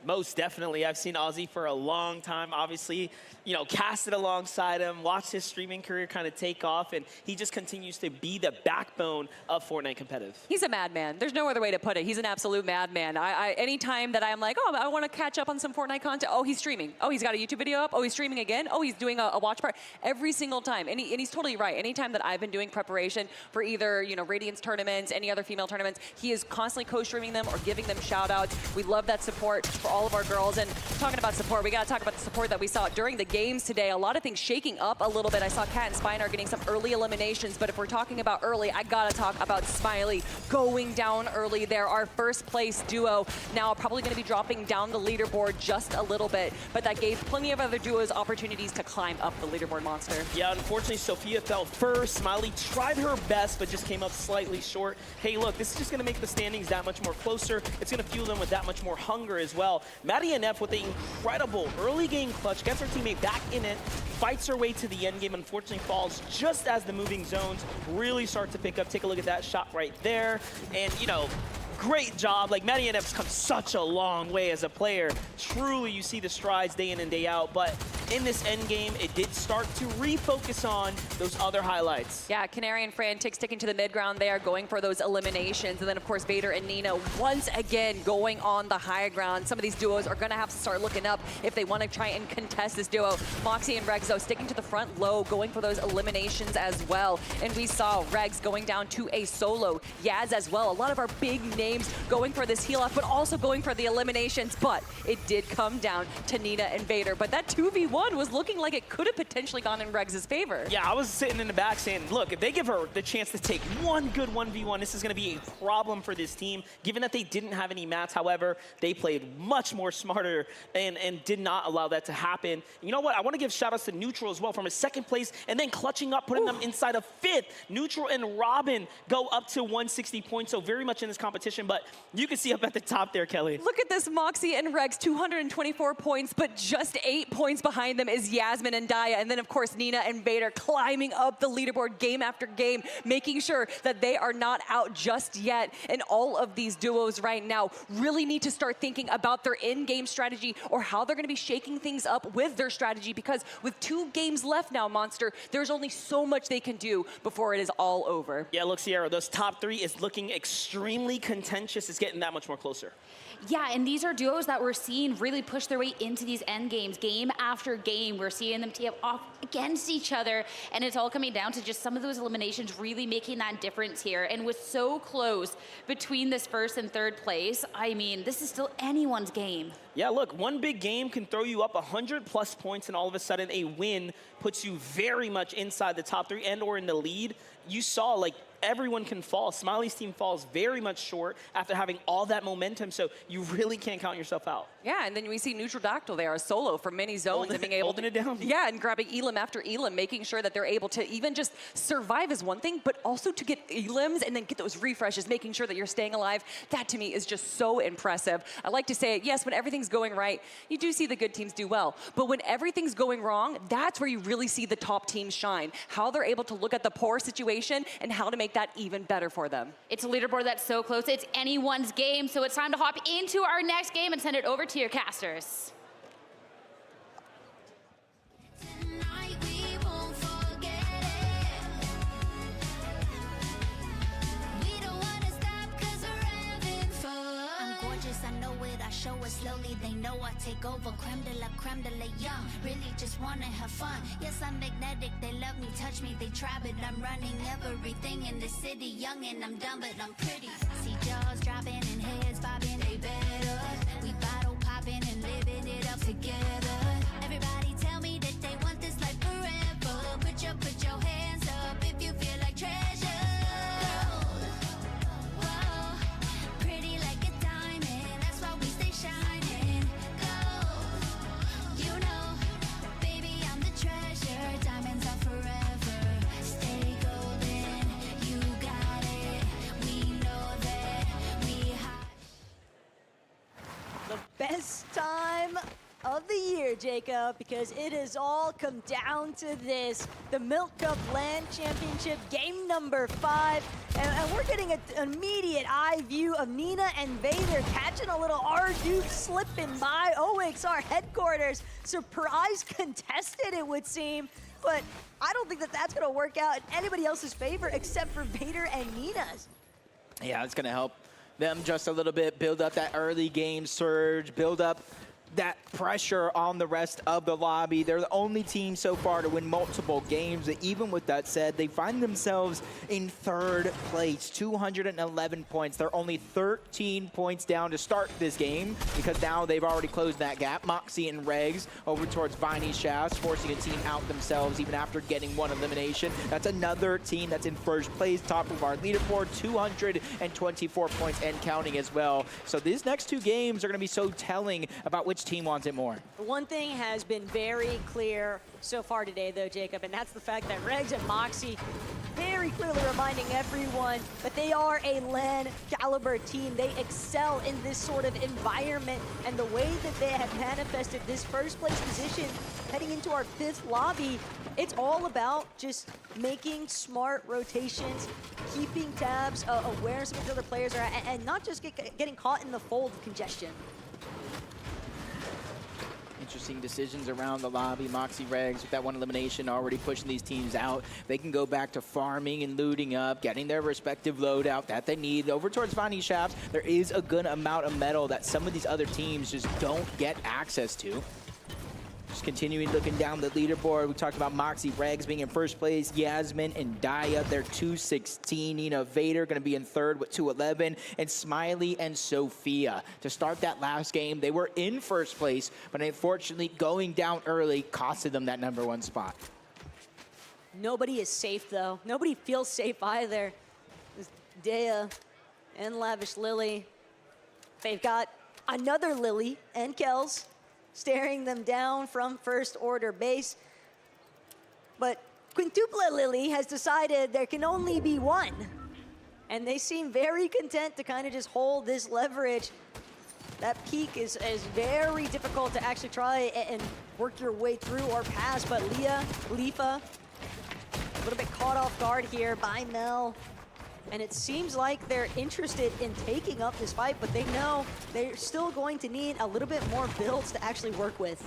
Most definitely. I've seen Aussie for a long time. Obviously, you know, casted alongside him, watched his streaming career kind of take off, and he just continues to be the backbone of Fortnite competitive. He's a madman. There's no other way to put it. He's an absolute madman. Anytime that I'm like, oh, I want to catch up on some Fortnite content, oh, he's streaming. Oh, he's got a YouTube video up. Oh, he's streaming again. Oh, he's doing a watch part. Every single time. And he's totally right. Anytime that I've been doing preparation for either, you know, Radiance tournaments, any other female tournaments, he is constantly co-streaming them or giving them shout-outs. We love that support for all of our girls. And talking about support, we got to talk about the support that we saw during the games today. A lot of things shaking up a little bit. I saw Kat and Spinar getting some early eliminations, but if we're talking about early, I got to talk about Smiley going down early there. Our first place duo now probably going to be dropping down the leaderboard just a little bit, but that gave plenty of other duos opportunities to climb up the leaderboard, Monster. Yeah, unfortunately, Sophia fell first. Smiley tried her best, but just came up slightly short. Hey, look, this is just going to make the standings that much more closer. It's going to fuel them with that much more hunger as well. Maddie and F with an incredible early game clutch, gets her teammate back in it, fights her way to the end game, unfortunately falls just as the moving zones really start to pick up. Take a look at that shot right there. And, you know, great job. Like, Maddie and F's come such a long way as a player. Truly, you see the strides day in and day out. But in this end game, it did start to refocus on those other highlights. Yeah, Canary and Frantic sticking to the mid-ground there, going for those eliminations. And then, of course, Vader and Nina once again going on the high ground. Some of these duos are going to have to start looking up if they want to try and contest this duo. Moxie and Regs, though, sticking to the front low, going for those eliminations as well. And we saw Regs going down to a solo. Yaz as well. A lot of our big names going for this heal off, but also going for the eliminations. But it did come down to Nina and Vader. But that 2v1 was looking like it could have potentially gone in Regs' favor. Yeah, I was sitting in the back saying, look, if they give her the chance to take one good 1v1, this is going to be a problem for this team, given that they didn't have any mats. However, they played much more smarter and did not allow that to happen. You know what? I want to give shout-outs to Neutral as well from a second place and then clutching up, putting them inside of 5th. Neutral and Robin go up to 160 points, so very much in this competition. But you can see up at the top there, Kelly. Look at this, Moxie and Regs, 224 points, but just 8 points behind them is Yasmin and Daya. And then, of course, Nina and Vader climbing up the leaderboard game after game, making sure that they are not out just yet. And all of these duos right now really need to start thinking about their in-game strategy or how they're going to be shaking things up with their strategy, because with 2 games left now, Monster, there's only so much they can do before it is all over. Yeah, look, Sierra, those top 3 is looking extremely contentious. It's getting that much more closer. Yeah, and these are duos that we're seeing really push their way into these end games, game after game. We're seeing them tee up off against each other, and it's all coming down to just some of those eliminations really making that difference here. And with so close between this 1st and 3rd place, I mean, this is still anyone's game. Yeah, look, one big game can throw you up 100+ points, and all of a sudden a win puts you very much inside the top 3 and or in the lead. You saw, like, everyone can fall. Smiley's team falls very much short after having all that momentum, so you really can't count yourself out. Yeah, and then we see Neutral Dactyl there, a solo from many zones and being able holding it down. Yeah, and grabbing Elim after Elim, making sure that they're able to even just survive is one thing, but also to get Elims and then get those refreshes, making sure that you're staying alive. That to me is just so impressive. I like to say, yes, when everything's going right, you do see the good teams do well. But when everything's going wrong, that's where you really see the top teams shine. How they're able to look at the poor situation and how to make that even better for them. It's a leaderboard that's so close. It's anyone's game. So it's time to hop into our next game and send it over to your casters. Show it slowly, they know I take over. Creme de la young, really just wanna have fun. Yes, I'm magnetic, they love me, touch me, they try, but I'm running everything in the city. Young and I'm dumb, but I'm pretty. See jaws dropping and heads bobbing, they better. We bottle popping and living it up together. Everybody tell me that they want this life forever. Put your hands up if you feel like treasure. best time of the year, Jacob, because it has all come down to this. The Milk Cup LAN Championship, game number 5. And we're getting an immediate eye view of Nina and Vader catching a little R-Duke slipping by OXR headquarters. Surprise contested, it would seem. But I don't think that that's going to work out in anybody else's favor except for Vader and Nina's. Yeah, it's going to help them just a little bit, build up that early game surge, build up that pressure on the rest of the lobby. They're the only team so far to win multiple games. And even with that said, they find themselves in 3rd place, 211 points. They're only 13 points down to start this game because now they've already closed that gap. Moxie and Regs over towards Viney Shafts, forcing a team out themselves even after getting 1 elimination. That's another team that's in 1st place, top of our leaderboard, 224 points and counting as well. So these next 2 games are going to be so telling about which team wants it more. One thing has been very clear so far today, though, Jacob, and that's the fact that Regs and Moxie very clearly reminding everyone that they are a LAN caliber team. They excel in this sort of environment, and the way that they have manifested this 1st place position heading into our 5th lobby, it's all about just making smart rotations, keeping tabs, awareness of what the other players are at, and not just getting caught in the fold of congestion. Interesting decisions around the lobby. Moxie Regs with that 1 elimination already pushing these teams out. They can go back to farming and looting up, getting their respective loadout that they need. Over towards Viney Shafts, there is a good amount of metal that some of these other teams just don't get access to. Just continuing looking down the leaderboard, we talked about Moxie Regs being in 1st place, Yasmin and Daya, they're 216. Nina Vader going to be in 3rd with 211, and Smiley and Sophia. To start that last game, they were in 1st place, but unfortunately going down early costed them that #1 spot. Nobody is safe, though. Nobody feels safe either. Daya and Lavish Lily. They've got another Lily and Kels staring them down from 1st order base. But Quintuple Lily has decided there can only be 1. And they seem very content to kind of just hold this leverage. That peak is very difficult to actually try and work your way through or past. But Leafa, a little bit caught off guard here by Mel. And it seems like they're interested in taking up this fight, but they know they're still going to need a little bit more builds to actually work with.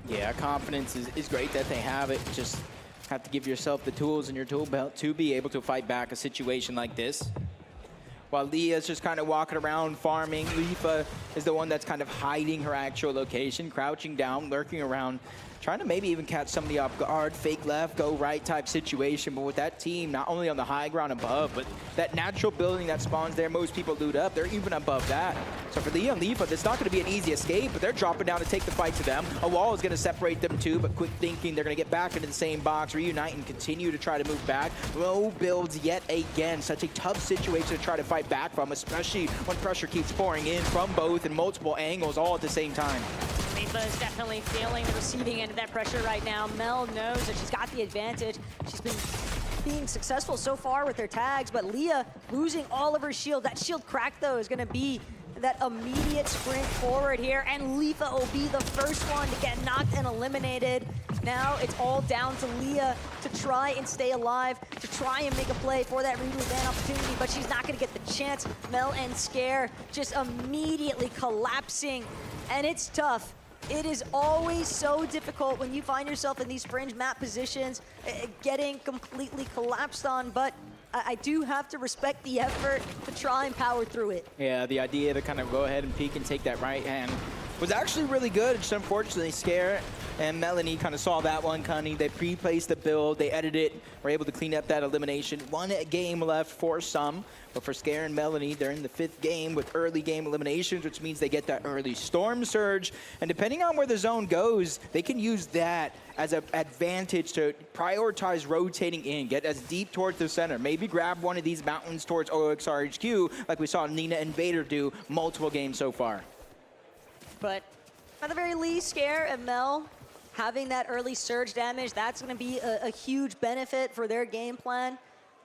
Yeah, confidence is great that they have it. Just have to give yourself the tools in your tool belt to be able to fight back a situation like this. While Leah's just kind of walking around farming, Leafa is the one that's kind of hiding her actual location, crouching down, lurking around, trying to maybe even catch somebody off guard, fake left, go right type situation. But with that team, not only on the high ground above, but that natural building that spawns there, most people loot up, they're even above that. So for Leah and Leafa, it's not going to be an easy escape, but they're dropping down to take the fight to them. A wall is going to separate them too, but quick thinking, they're going to get back into the same box, reunite, and continue to try to move back. Low builds yet again. Such a tough situation to try to fight back from, especially when pressure keeps pouring in from both and multiple angles all at the same time. Leafa is definitely feeling the receiving end of that pressure right now. Mel knows that she's got the advantage. She's been being successful so far with their tags, but Leah losing all of her shield. That shield crack, though, is going to be that immediate sprint forward here, and Leafa will be the first one to get knocked and eliminated. Now it's all down to Leah to try and stay alive, to try and make a play for that redo ban opportunity, but she's not going to get the chance. Mel and Scare just immediately collapsing, and it's tough. It is always so difficult when you find yourself in these fringe map positions, getting completely collapsed on, but I do have to respect the effort to try and power through it. Yeah, the idea to kind of go ahead and peek and take that right hand was actually really good. Just unfortunately, Scare and Melanie kind of saw that one coming. They pre-placed the build, they edited it, were able to clean up that elimination. 1 game left for some, but for Scare and Melanie, they're in the 5th game with early game eliminations, which means they get that early storm surge. And depending on where the zone goes, they can use that as an advantage to prioritize rotating in, get as deep towards the center, maybe grab one of these mountains towards OXR HQ, like we saw Nina and Vader do multiple games so far. But at the very least, Scare and Mel having that early surge damage, that's going to be a huge benefit for their game plan.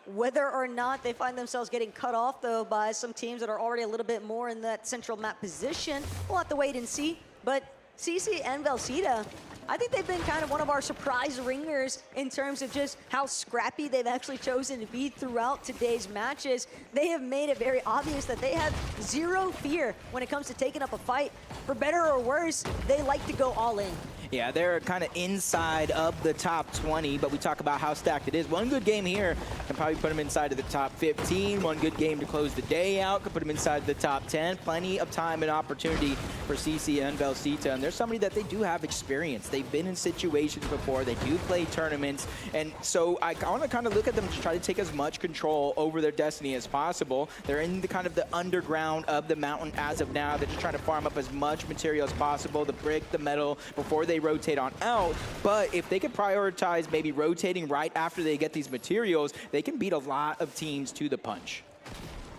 Whether or not they find themselves getting cut off, though, by some teams that are already a little bit more in that central map position, we'll have to wait and see. But CC and Velcita, I think they've been kind of one of our surprise ringers in terms of just how scrappy they've actually chosen to be throughout today's matches. They have made it very obvious that they have zero fear when it comes to taking up a fight. For better or worse, they like to go all in. Yeah, they're kind of inside of the top 20, but we talk about how stacked it is. One good game here can probably put them inside of the top 15. One good game to close the day out could put them inside the top 10. Plenty of time and opportunity for CC and Velcita, and there's somebody that they do have experience. They've been in situations before. They do play tournaments, and so I want to kind of look at them to try to take as much control over their destiny as possible. They're in the kind of the underground of the mountain as of now. They're just trying to farm up as much material as possible, the brick, the metal, before they rotate on out. But if they could prioritize maybe rotating right after they get these materials, they can beat a lot of teams to the punch.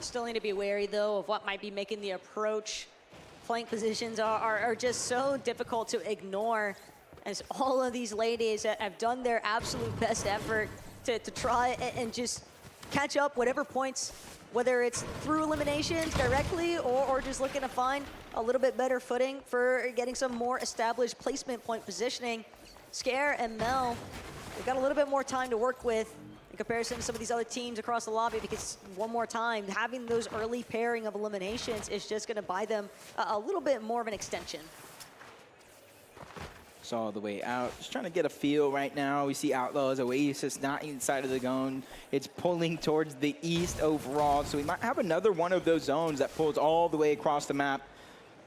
Still need to be wary, though, of what might be making the approach. Flank positions are just so difficult to ignore, as all of these ladies have done their absolute best effort to try and just catch up whatever points, whether it's through eliminations directly or just looking to find a little bit better footing for getting some more established placement point positioning. Scare and Mel, they've got a little bit more time to work with in comparison to some of these other teams across the lobby, because one more time, having those early pairing of eliminations is just going to buy them a little bit more of an extension. It's all the way out. Just trying to get a feel right now. We see Outlaws, Oasis not inside of the zone. It's pulling towards the east overall, so we might have another one of those zones that pulls all the way across the map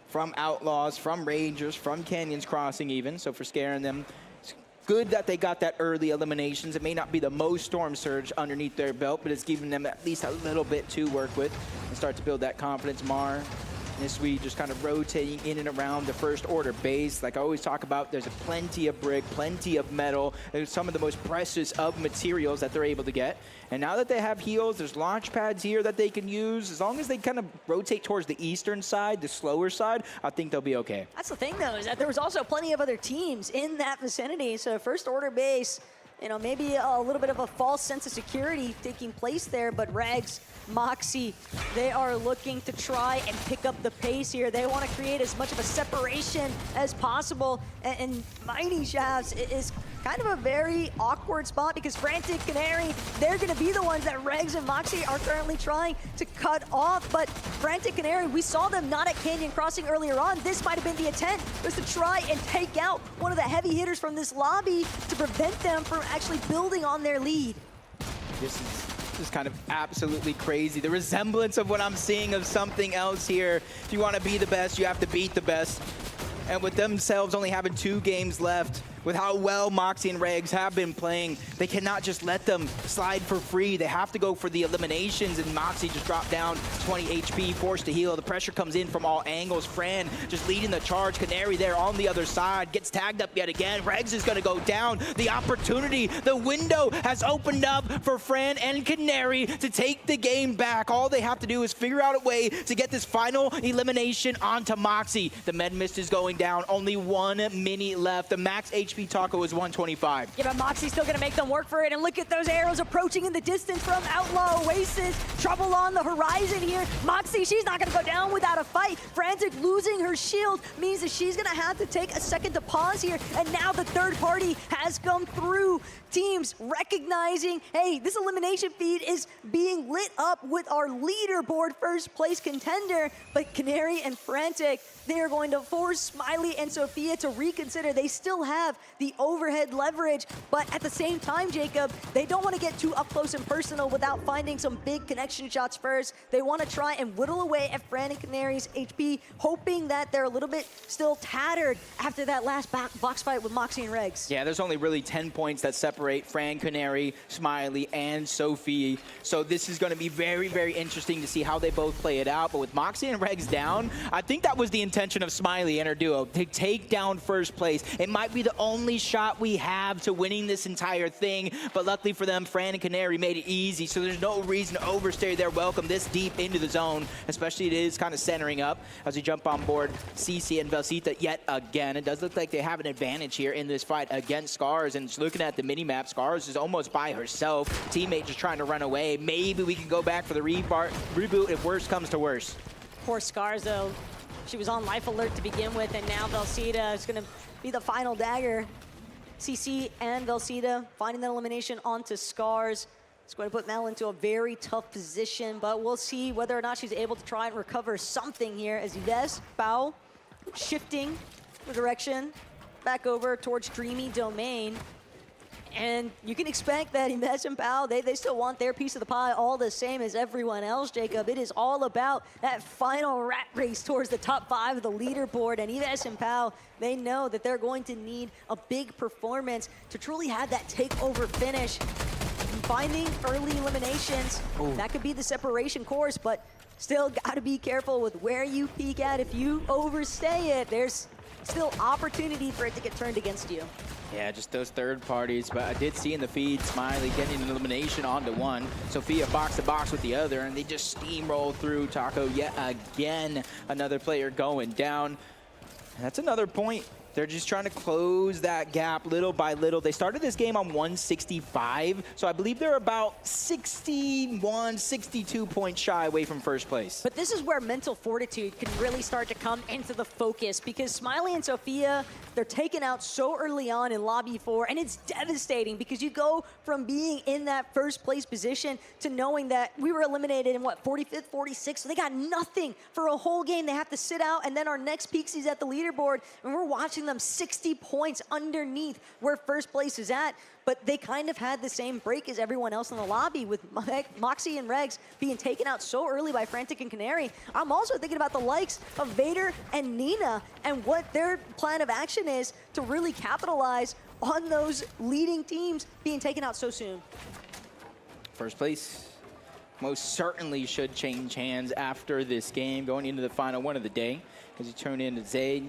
from Outlaws, from Rangers, from Canyons Crossing even. So for scaring them, it's good that they got that early eliminations. It may not be the most Storm Surge underneath their belt, but it's giving them at least a little bit to work with and start to build that confidence. Mar, this week, just kind of rotating in and around the first order base. Like I always talk about, there's plenty of brick, plenty of metal. There's some of the most precious of materials that they're able to get. And now that they have heals, there's launch pads here that they can use. As long as they kind of rotate towards the eastern side, the slower side, I think they'll be okay. That's the thing, though, is that there was also plenty of other teams in that vicinity. So first order base, you know, maybe a little bit of a false sense of security taking place there, but Regs, Moxie, they are looking to try and pick up the pace here. They want to create as much of a separation as possible, and Mighty Shafts is kind of a very awkward spot because Frantic Canary, they're going to be the ones that Regs and Moxie are currently trying to cut off. But Frantic Canary, we saw them not at Canyon Crossing earlier on. This might have been the intent, was to try and take out one of the heavy hitters from this lobby to prevent them from actually building on their lead. This is kind of absolutely crazy. The resemblance of what I'm seeing of something else here. If you want to be the best, you have to beat the best. And with themselves only having 2 games left, with how well Moxie and Regs have been playing, they cannot just let them slide for free. They have to go for the eliminations, and Moxie just dropped down 20 HP, forced to heal. The pressure comes in from all angles. Fran just leading the charge. Canary there on the other side, gets tagged up yet again. Regs is gonna go down. The opportunity, the window has opened up for Fran and Canary to take the game back. All they have to do is figure out a way to get this final elimination onto Moxie. The med mist is going down, only 1 mini left. The max HP Taco is 125. Yeah, but Moxie's still gonna make them work for it, and look at those arrows approaching in the distance from Outlaw Oasis. Trouble on the horizon here. Moxie, she's not gonna go down without a fight. Frantic losing her shield means that she's gonna have to take a second to pause here, and now the third party has come through. Teams recognizing, hey, this elimination feed is being lit up with our leaderboard first place contender, but Canary and Frantic, they are going to force Smiley and Sophia to reconsider. They still have the overhead leverage, but at the same time, Jacob, they don't want to get too up close and personal without finding some big connection shots first. They want to try and whittle away at Fran and Canary's HP, hoping that they're a little bit still tattered after that last box fight with Moxie and Regs. Yeah, there's only really 10 points that separate Fran, Canary, Smiley, and Sophie. So this is going to be very, very interesting to see how they both play it out. But with Moxie and Regs down, I think that was the intention of Smiley and her duo, to take down first place. It might be the only shot we have to winning this entire thing. But luckily for them, Fran and Canary made it easy, so there's no reason to overstay their welcome this deep into the zone, especially it is kind of centering up as we jump on board CC and Velcita yet again. It does look like they have an advantage here in this fight against Scars, and just looking at the mini-map, Scars is almost by herself. Teammate just trying to run away. Maybe we can go back for the reboot if worse comes to worse. Poor Scars, though. She was on life alert to begin with, and now Velcita is going to be the final dagger. CC and Velcita finding that elimination onto Scars. It's going to put Mel into a very tough position, but we'll see whether or not she's able to try and recover something here as Yves, Bao, shifting the direction back over towards Dreamy Domain. And you can expect that Yves and Bao, they still want their piece of the pie all the same as everyone else, Jacob. It is all about that final rat race towards the top 5 of the leaderboard. And Yves and Bao, they know that they're going to need a big performance to truly have that takeover finish. Finding early eliminations, that could be the separation course, but still got to be careful with where you peek at. If you overstay it, there's still opportunity for it to get turned against you. Yeah, just those third parties, but I did see in the feed Smiley getting an elimination onto one. Sophia box to box with the other, and they just steamroll through Taco yet again. Another player going down. That's another point. They're just trying to close that gap little by little. They started this game on 165, so I believe they're about 61, 62 points shy away from first place. But this is where mental fortitude can really start to come into the focus, because Smiley and Sophia, they're taken out so early on in Lobby 4, and it's devastating because you go from being in that first place position to knowing that we were eliminated in, what, 45th, 46th, so they got nothing for a whole game. They have to sit out, and then our next Pixies at the leaderboard, and we're watching them 60 points underneath where first place is at. But they kind of had the same break as everyone else in the lobby, with Moxie and Regs being taken out so early by Frantic and Canary. I'm also thinking about the likes of Vader and Nina and what their plan of action is to really capitalize on those leading teams being taken out so soon. First place most certainly should change hands after this game, going into the final one of the day, because you turn into Zayd,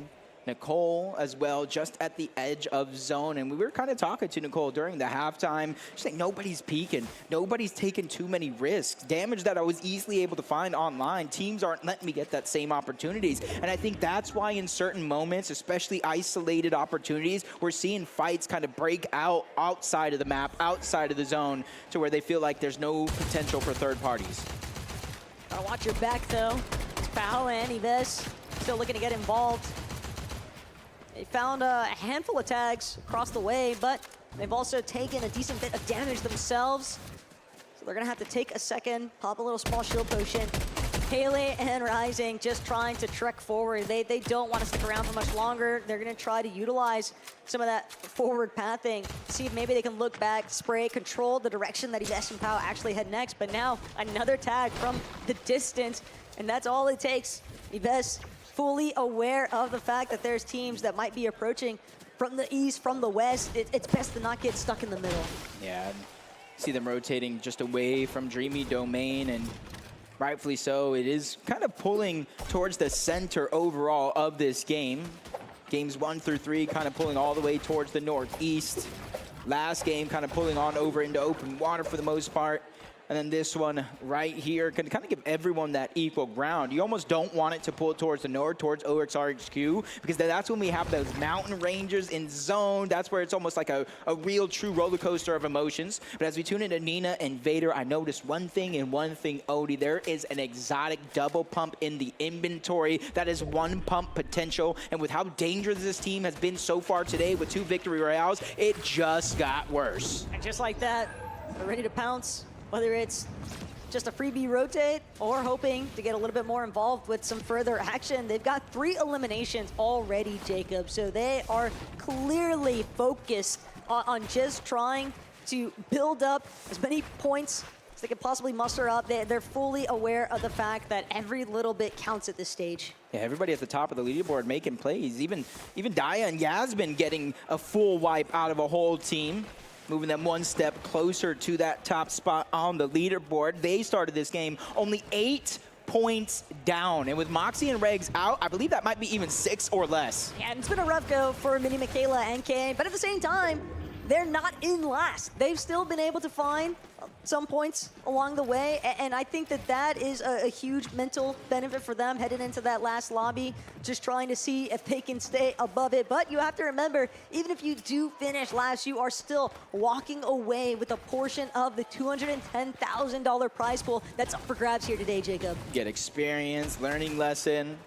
Nicole as well, just at the edge of zone. And we were kind of talking to Nicole during the halftime. She's like, nobody's peeking. Nobody's taking too many risks. Damage that I was easily able to find online. Teams aren't letting me get that same opportunities. And I think that's why in certain moments, especially isolated opportunities, we're seeing fights kind of break out outside of the map, outside of the zone, to where they feel like there's no potential for third parties. Gotta watch your back, though. It's Bao and Yves still looking to get involved. They found a handful of tags across the way, but they've also taken a decent bit of damage themselves. So they're gonna have to take a second, pop a little small shield potion. Haley and Rising just trying to trek forward. They don't want to stick around for much longer. They're gonna try to utilize some of that forward pathing, see if maybe they can look back, spray, control the direction that Yves and Pao actually head next. But now another tag from the distance, and that's all it takes. Yves fully aware of the fact that there's teams that might be approaching from the east, from the west. It's best to not get stuck in the middle. Yeah, see them rotating just away from Dreamy Domain, and rightfully so. It is kind of pulling towards the center overall of this game. Games 1 through 3 kind of pulling all the way towards the northeast. Last game kind of pulling on over into open water for the most part. And then this one right here can kind of give everyone that equal ground. You almost don't want it to pull towards the north, towards OXRHQ, because that's when we have those mountain ranges in zone. That's where it's almost like a real, true roller coaster of emotions. But as we tune into Nina and Vader, I noticed one thing and one thing, Odie. There is an exotic double pump in the inventory. That is one pump potential. And with how dangerous this team has been so far today with 2 victory royales, it just got worse. And just like that, they're ready to pounce. Whether it's just a freebie rotate or hoping to get a little bit more involved with some further action. They've got 3 eliminations already, Jacob, so they are clearly focused on just trying to build up as many points as they can possibly muster up. They're fully aware of the fact that every little bit counts at this stage. Yeah, everybody at the top of the leaderboard making plays. Even Daya and Yasmin getting a full wipe out of a whole team, moving them one step closer to that top spot on the leaderboard. They started this game only 8 points down. And with Moxie and Regs out, I believe that might be even 6 or less. Yeah, and it's been a rough go for Mini Michaela and Kane, but at the same time, they're not in last. They've still been able to find some points along the way, and I think that that is a huge mental benefit for them heading into that last lobby, just trying to see if they can stay above it. But you have to remember, even if you do finish last, you are still walking away with a portion of the $210,000 prize pool that's up for grabs here today, Jacob. Get experience, learning lesson.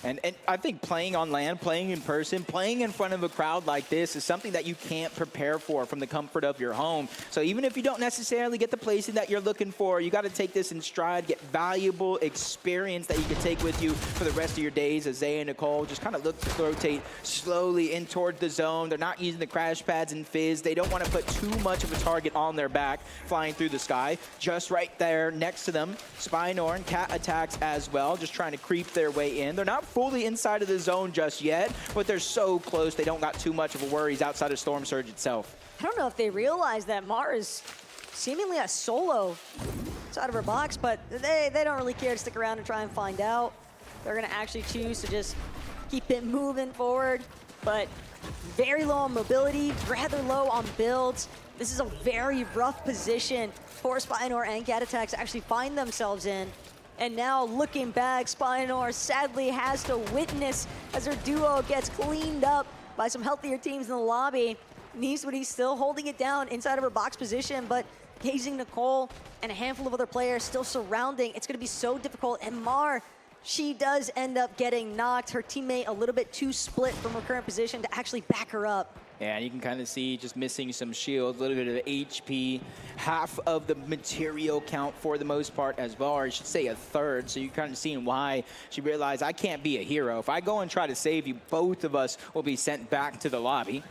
And I think playing on LAN, playing in person, playing in front of a crowd like this is something that you can't prepare for from the comfort of your home. So even if you don't necessarily get the placing that you're looking for, you got to take this in stride, get valuable experience that you can take with you for the rest of your days. As Zay and Nicole just kind of look to rotate slowly in toward the zone. They're not using the crash pads and fizz. They don't want to put too much of a target on their back flying through the sky. Just right there next to them, Spinor and Cat attacks as well, just trying to creep their way in. They're not fully inside of the zone just yet, but they're so close they don't got too much of a worries outside of Storm Surge itself. I don't know if they realize that Mar is seemingly a solo inside of her box, but they don't really care to stick around and try and find out. They're going to actually choose to just keep it moving forward, but very low on mobility, rather low on builds. This is a very rough position for Spinor and Cat Attacks to actually find themselves in. And now looking back, Spinor sadly has to witness as her duo gets cleaned up by some healthier teams in the lobby. Neeswood still holding it down inside of her box position, but Hazing Nicole and a handful of other players still surrounding. It's gonna be so difficult. And Mar, she does end up getting knocked. Her teammate a little bit too split from her current position to actually back her up. Yeah, and you can kind of see just missing some shields, a little bit of HP, half of the material count for the most part as well, or I should say a third. So you're kind of seeing why she realized, I can't be a hero. If I go and try to save you, both of us will be sent back to the lobby.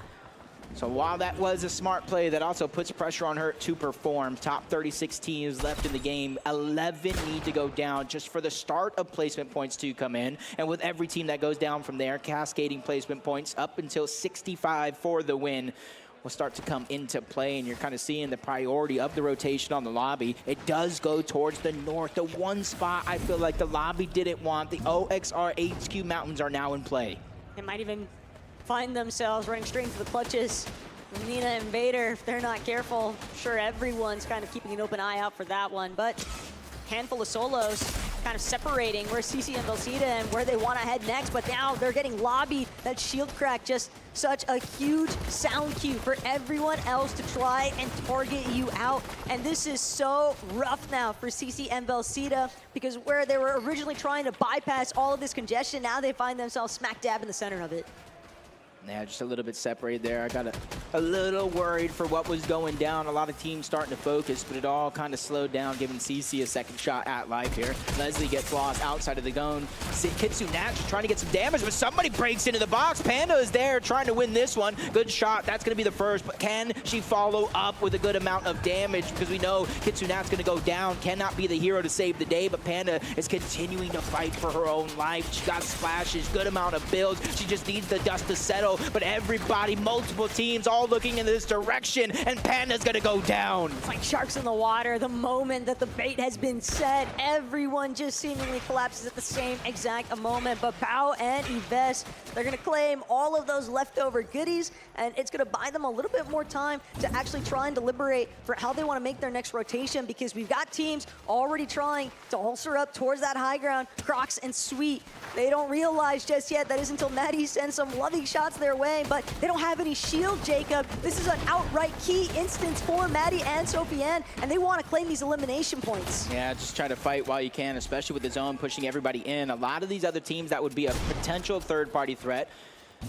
So while that was a smart play, that also puts pressure on her to perform. Top 36 teams left in the game. 11 need to go down just for the start of placement points to come in. And with every team that goes down from there, cascading placement points up until 65 for the win will start to come into play. And you're kind of seeing the priority of the rotation on the lobby. It does go towards the north. The one spot I feel like the lobby didn't want. The OXR HQ Mountains are now in play. They might even find themselves running straight into the clutches. Nina and Vader, if they're not careful, I'm sure everyone's kind of keeping an open eye out for that one, but handful of solos kind of separating where CC and Velcita and where they want to head next, but now they're getting lobbied. That shield crack, just such a huge sound cue for everyone else to try and target you out. And this is so rough now for CC and Velcita, because where they were originally trying to bypass all of this congestion, now they find themselves smack dab in the center of it. Yeah, just a little bit separated there. I got a little worried for what was going down. A lot of teams starting to focus, but it all kind of slowed down, giving CC a second shot at life here. Leslie gets lost outside of the zone. Kitsu Natch trying to get some damage, but somebody breaks into the box. Panda is there trying to win this one. Good shot. That's going to be the first, but can she follow up with a good amount of damage? Because we know Kitsu Nat's going to go down. Cannot be the hero to save the day, but Panda is continuing to fight for her own life. She got splashes, good amount of builds. She just needs the dust to settle. But everybody, multiple teams, all looking in this direction, and Panda's gonna go down. It's like sharks in the water. The moment that the bait has been set, everyone just seemingly collapses at the same exact moment. But Pao and Yves, they're gonna claim all of those leftover goodies, and it's gonna buy them a little bit more time to actually try and deliberate for how they wanna make their next rotation, because we've got teams already trying to holster up towards that high ground. Crocs and Sweet, they don't realize just yet that is until Maddie sends some lovely shots their way, but they don't have any shield, Jacob. This is an outright key instance for Maddie and Sofiane, and they want to claim these elimination points. Yeah, just try to fight while you can, especially with the zone pushing everybody in. A lot of these other teams that would be a potential third-party threat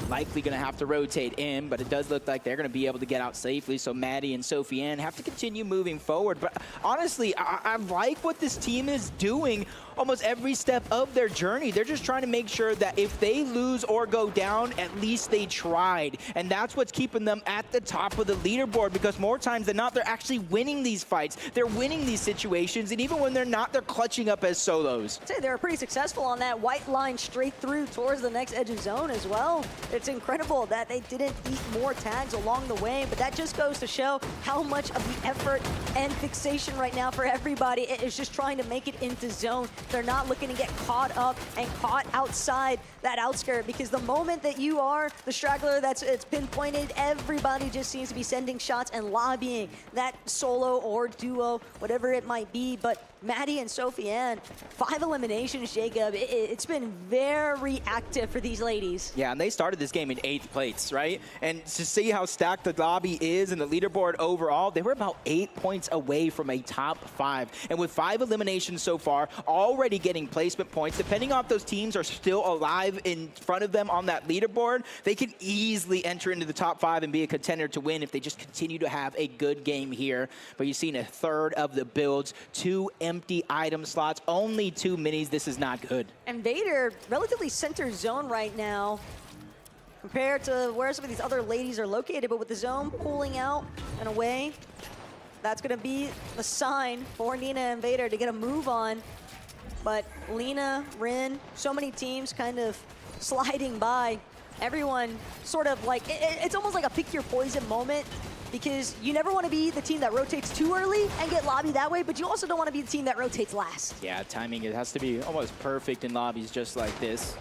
likely going to have to rotate in, but it does look like they're going to be able to get out safely, so Maddie and Sofiane have to continue moving forward. But honestly, I like what this team is doing almost every step of their journey. They're just trying to make sure that if they lose or go down, at least they tried. And that's what's keeping them at the top of the leaderboard, because more times than not, they're actually winning these fights. They're winning these situations, and even when they're not, they're clutching up as solos. I'd say they were pretty successful on that white line straight through towards the next edge of zone as well. It's incredible that they didn't eat more tags along the way, but that just goes to show how much of the effort and fixation right now for everybody is just trying to make it into zone. They're not looking to get caught up and caught outside that outskirt, because the moment that you are the straggler it's pinpointed, everybody just seems to be sending shots and lobbying that solo or duo, whatever it might be. But Maddie and Sofiane, 5 eliminations, Jacob. It's been very active for these ladies. Yeah, and they started this game in 8th place, right? And to see how stacked the lobby is and the leaderboard overall, they were about 8 points away from a top 5. And with 5 eliminations so far, already getting placement points, depending on if those teams are still alive in front of them on that leaderboard, they can easily enter into the top 5 and be a contender to win if they just continue to have a good game here. But you've seen a third of the builds, 2 empty item slots, only 2 minis. This is not good. And Vader, relatively center zone right now, compared to where some of these other ladies are located, but with the zone pulling out and away, that's gonna be the sign for Nina and Vader to get a move on. But Lena, Rin, so many teams kind of sliding by. Everyone sort of like, it's almost like a pick your poison moment, because you never want to be the team that rotates too early and get lobbied that way, but you also don't want to be the team that rotates last. Yeah, timing, it has to be almost perfect in lobbies just like this.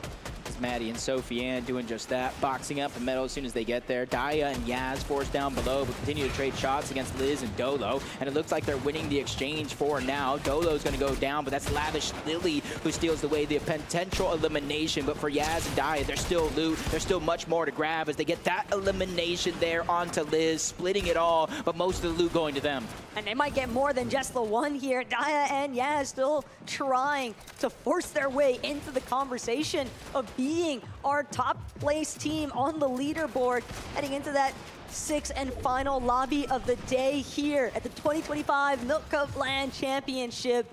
It's Maddie and Sofiane doing just that, boxing up the metal as soon as they get there. Daya and Yaz forced down below, but continue to trade shots against Liz and Dolo, and it looks like they're winning the exchange for now. Dolo's going to go down, but that's Lavish Lily who steals away the potential elimination. But for Yaz and Daya, there's still loot. There's still much more to grab as they get that elimination there onto Liz, splitting it all, but most of the loot going to them. And they might get more than just the one here. Daya and Yaz still trying to force their way into the conversation of being our top place team on the leaderboard, heading into that 6th and final lobby of the day here at the 2025 Milk Cup LAN Championship.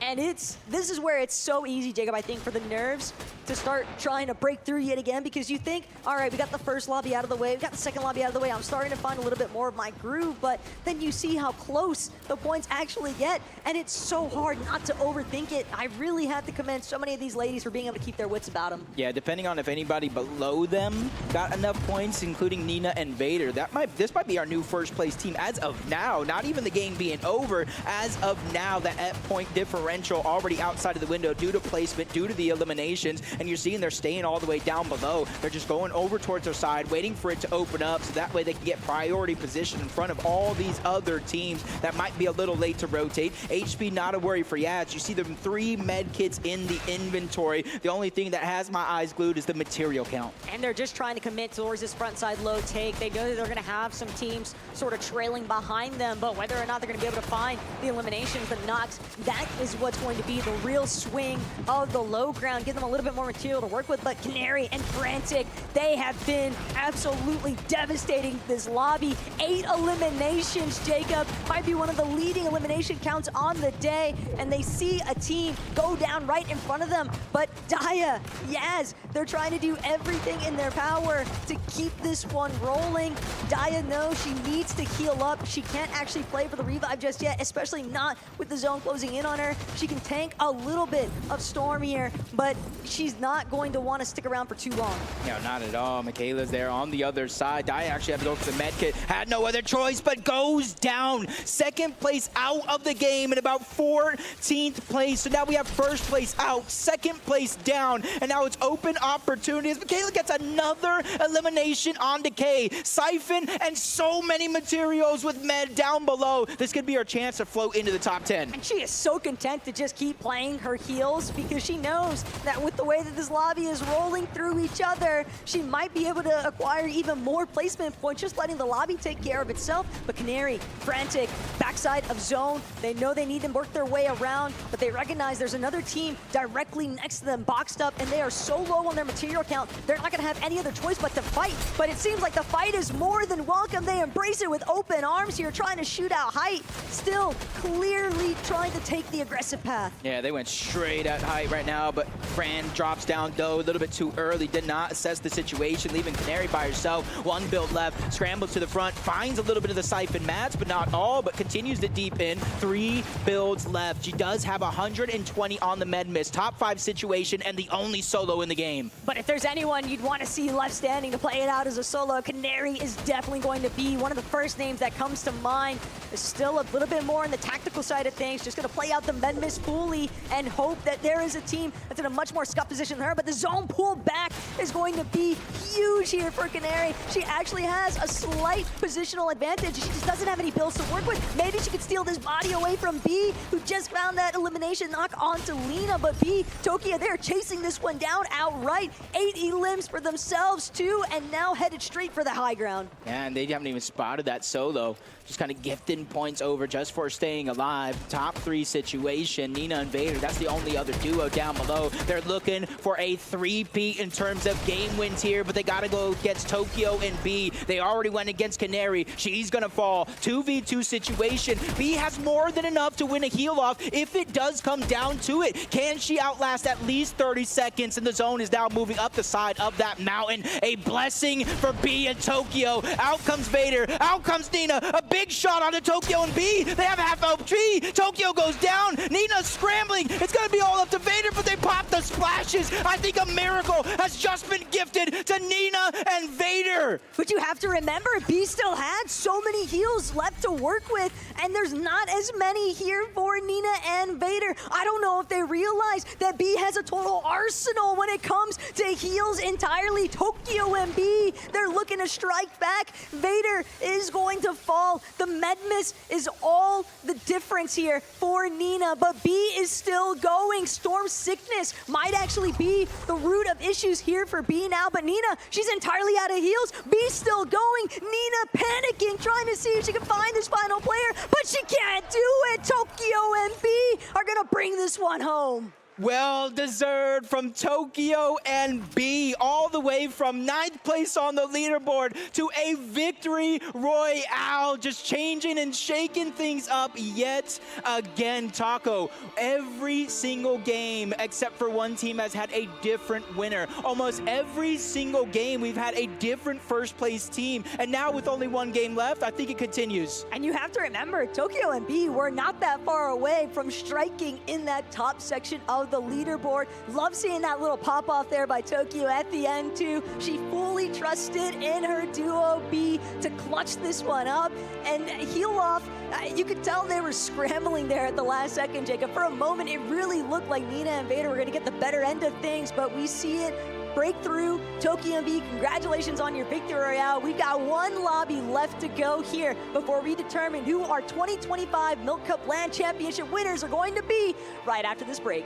And this is where it's so easy, Jacob, I think, for the nerves to start trying to break through yet again, because you think, all right, we got the first lobby out of the way, we got the second lobby out of the way, I'm starting to find a little bit more of my groove, but then you see how close the points actually get, and it's so hard not to overthink it. I really have to commend so many of these ladies for being able to keep their wits about them. Yeah, depending on if anybody below them got enough points, including Nina and Vader, this might be our new first place team as of now, not even the game being over. As of now, that point differential already outside of the window due to placement, due to the eliminations, and you're seeing they're staying all the way down below. They're just going over towards their side, waiting for it to open up, so that way they can get priority position in front of all these other teams that might be a little late to rotate. HP, not a worry for Yaz. You see them 3 med kits in the inventory. The only thing that has my eyes glued is the material count. And they're just trying to commit towards this front side low take. They know that they're going to have some teams sort of trailing behind them, but whether or not they're going to be able to find the eliminations, the knocks, that is what's going to be the real swing of the low ground, give them a little bit more material to work with. But Canary and Frantic, they have been absolutely devastating this lobby. 8 eliminations, Jacob. Might be one of the leading elimination counts on the day, and they see a team go down right in front of them. But Daya, Yaz, they're trying to do everything in their power to keep this one rolling. Daya knows she needs to heal up. She can't actually play for the revive just yet, especially not with the zone closing in on her. She can tank a little bit of Storm here, but she's not going to want to stick around for too long. No, not at all. Michaela's there on the other side. Daya actually had to go for the med kit. Had no other choice, but goes down. 2nd place out of the game and about 14th place. So now we have 1st place out, 2nd place down, and now it's open opportunities. Michaela gets another elimination on Decay. Siphon and so many materials with med down below. This could be our chance to float into the top 10. And she is so content to just keep playing her heals, because she knows that with the way that this lobby is rolling through each other, she might be able to acquire even more placement points, just letting the lobby take care of itself. But Canary, Frantic, backside of zone, they know they need to work their way around, but they recognize there's another team directly next to them, boxed up, and they are so low on their material count, they're not gonna have any other choice but to fight. But it seems like the fight is more than welcome. They embrace it with open arms here, trying to shoot out height, still clearly trying to take the aggressive path. Yeah, they went straight at height right now, but Fran drops down though a little bit too early, did not assess the situation, leaving Canary by herself. 1 build left, scrambles to the front, finds a little bit of the Siphon mats, but not all, but continues to deep in. 3 builds left. She does have 120 on the med miss. Top 5 situation and the only solo in the game. But if there's anyone you'd want to see left standing to play it out as a solo, Canary is definitely going to be one of the first names that comes to mind. Is still a little bit more on the tactical side of things, just going to play out the med Medmiss fully and hope that there is a team that's in a much more scuffed position than her, but the zone pull back is going to be huge here for Canary. She actually has a slight positional advantage. She just doesn't have any builds to work with. Maybe she could steal this body away from B, who just found that elimination knock onto Lena, but B, Tokyo, they're chasing this one down outright. 8 elims for themselves too, and now headed straight for the high ground. Yeah, and they haven't even spotted that solo. Just kind of gifting points over just for staying alive. Top 3 situation, Nina and Vader, that's the only other duo down below. They're looking for a 3-peat in terms of game wins here, but they gotta go against Tokyo and B. They already went against Canary. She's gonna fall. 2v2 situation. B has more than enough to win a heal off if it does come down to it. Can she outlast at least 30 seconds? And the zone is now moving up the side of that mountain. A blessing for B and Tokyo. Out comes Vader. Out comes Nina. A big shot onto Tokyo and B. They have a half health tree. Tokyo goes down. Nina's scrambling. It's going to be all up to Vader, but they pop the splashes. I think a miracle has just been gifted to Nina and Vader. But you have to remember, B still had so many heals left to work with, and there's not as many here for Nina and Vader. I don't know if they realize that B has a total arsenal when it comes to heals entirely. Tokyo and B, they're looking to strike back. Vader is going to fall. The Medmiss is all the difference here for Nina, but B is still going. Storm Sickness might actually be the root of issues here for B now, but Nina, she's entirely out of heals. B's still going. Nina panicking, trying to see if she can find this final player, but she can't do it. Tokyo and B are gonna bring this one home. Well deserved from Tokyo and B, all the way from 9th place on the leaderboard to a victory royale, just changing and shaking things up yet again. Taco, every single game except for one team has had a different winner. Almost every single game we've had a different first place team, and now with only one game left, I think it continues. And you have to remember, Tokyo and B were not that far away from striking in that top section of the leaderboard. Love seeing that little pop off there by Tokyo at the end too. She fully trusted in her duo B to clutch this one up and heal off. You could tell they were scrambling there at the last second, Jacob. For a moment, it really looked like Nina and Vader were going to get the better end of things, but we see it break through. Tokyo and B, congratulations on your victory royale. We've got one lobby left to go here before we determine who our 2025 Milk Cup LAN Championship winners are going to be right after this break.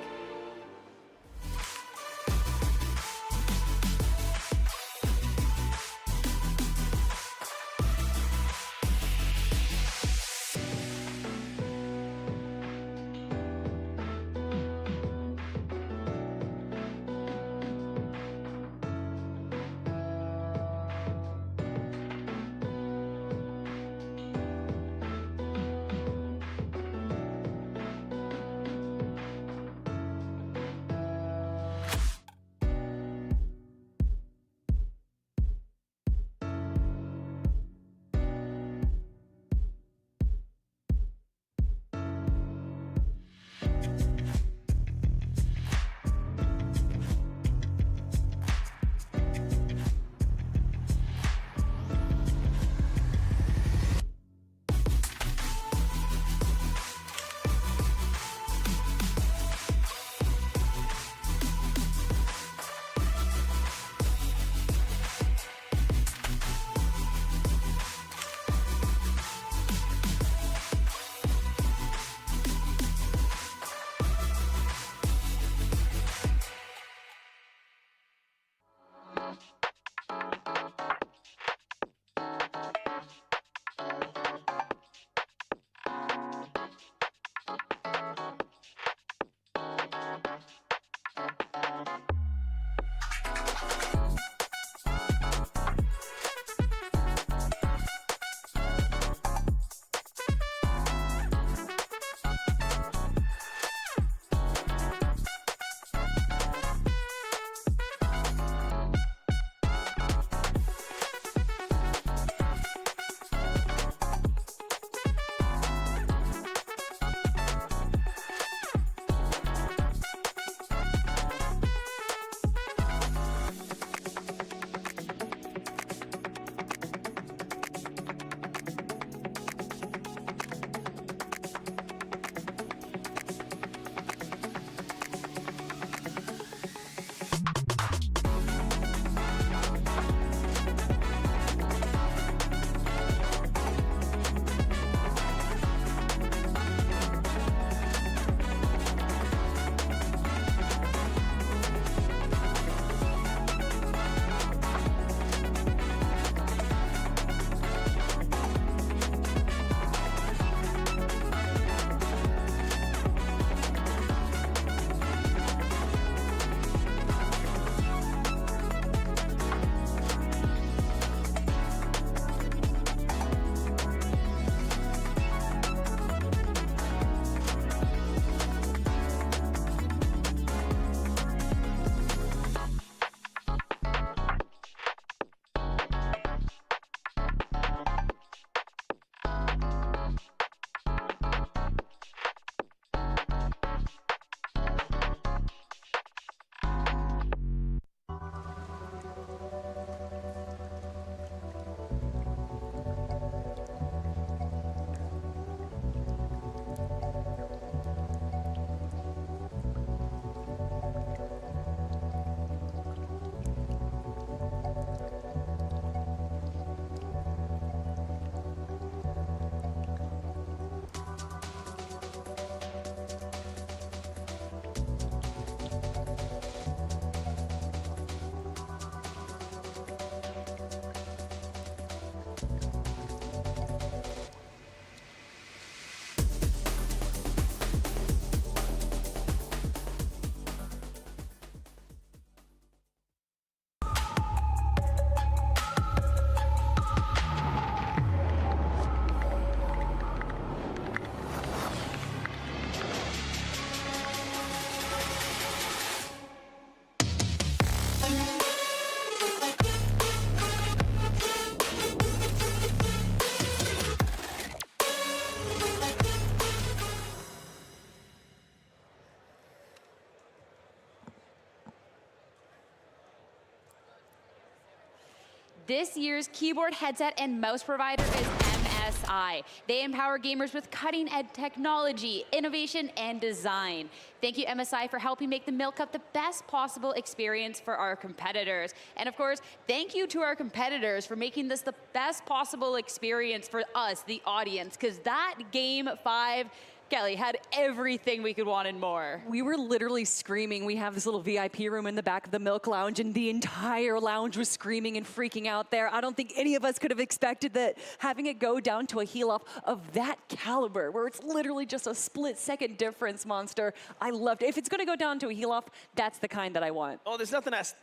This year's keyboard, headset, and mouse provider is MSI. They empower gamers with cutting-edge technology, innovation, and design. Thank you, MSI, for helping make the Milk Cup the best possible experience for our competitors. And of course, thank you to our competitors for making this the best possible experience for us, the audience, because that Game 5, Kelly, had everything we could want and more. We were literally screaming. We have this little VIP room in the back of the Milk Lounge, and the entire lounge was screaming and freaking out there. I don't think any of us could have expected that having it go down to a heel-off of that caliber, where it's literally just a split-second difference, Monster. I loved it. If it's going to go down to a heel-off, that's the kind that I want. Oh, there's nothing that's,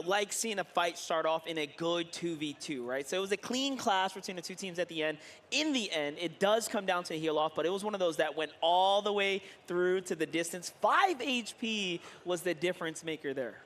like seeing a fight start off in a good 2v2, right? So it was a clean clash between the two teams at the end. In the end, it does come down to a heel-off, but it was one of those that went all the way through to the distance. 5 HP was the difference maker there.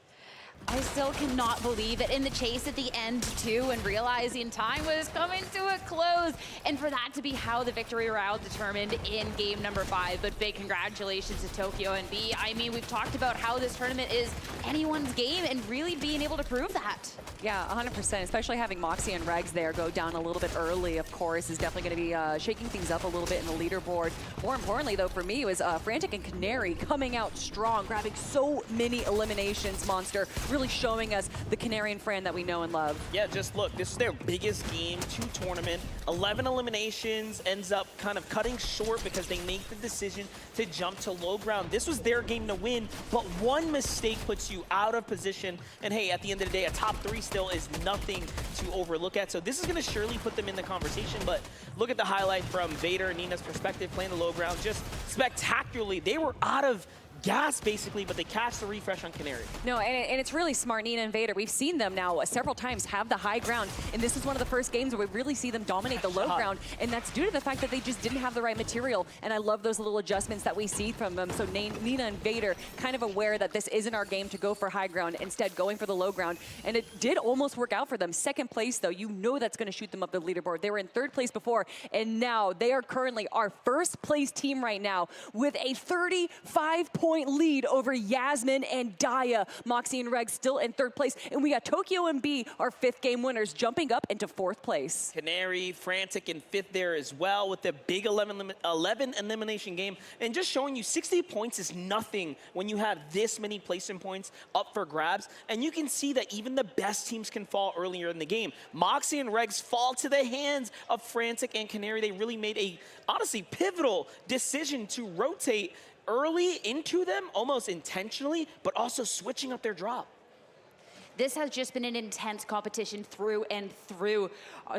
I still cannot believe that in the chase at the end, too, and realizing time was coming to a close, and for that to be how the victory round determined in game number 5. But big congratulations to Tokyo and B. I mean, we've talked about how this tournament is anyone's game, and really being able to prove that. Yeah, 100%, especially having Moxie and Regs there go down a little bit early, of course, is definitely going to be shaking things up a little bit in the leaderboard. More importantly, though, for me, was Frantic and Canary coming out strong, grabbing so many eliminations, Monster, really showing us the Canary and Fran that we know and love. Yeah, just look, this is their biggest game, 2 tournament, 11 eliminations, ends up kind of cutting short because they make the decision to jump to low ground. This was their game to win, but one mistake puts you out of position, and hey, at the end of the day, a top 3 still is nothing to overlook at. So this is going to surely put them in the conversation, but look at the highlight from Vader and Nina's perspective, playing the low ground just spectacularly. They were out of gas, basically, but they cast the refresh on Canary. No, and it's really smart, Nina and Vader. We've seen them now several times have the high ground, and this is one of the first games where we really see them dominate the low ground, and that's due to the fact that they just didn't have the right material, and I love those little adjustments that we see from them. So Nina and Vader kind of aware that this isn't our game to go for high ground, instead going for the low ground, and it did almost work out for them. Second place, though, you know that's going to shoot them up the leaderboard. They were in 3rd place before, and now they are currently our 1st place team right now with a 35-point lead over Yasmin and Daya. Moxie and Reg still in 3rd place, and we got Tokyo and B, our 5th game winners, jumping up into 4th place. Canary, Frantic in 5th there as well with the big 11 elimination game, and just showing you 60 points is nothing when you have this many placement points up for grabs, and you can see that even the best teams can fall earlier in the game. Moxie and Regs fall to the hands of Frantic and Canary. They really made a, honestly, pivotal decision to rotate early into them, almost intentionally, but also switching up their drop. This has just been an intense competition through and through.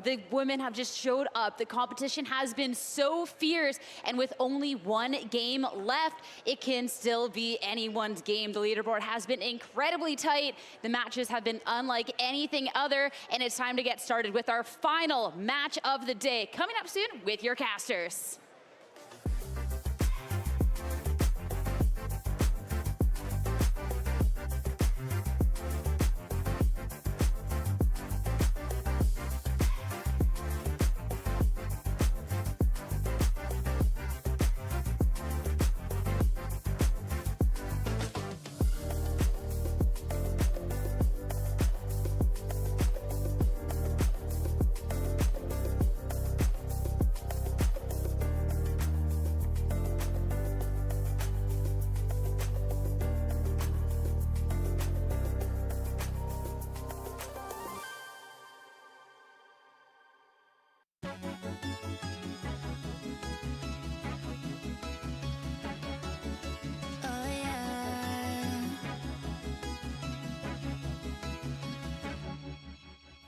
The women have just showed up. The competition has been so fierce, and with only 1 game left, it can still be anyone's game. The leaderboard has been incredibly tight. The matches have been unlike anything other, and it's time to get started with our final match of the day. Coming up soon with your casters.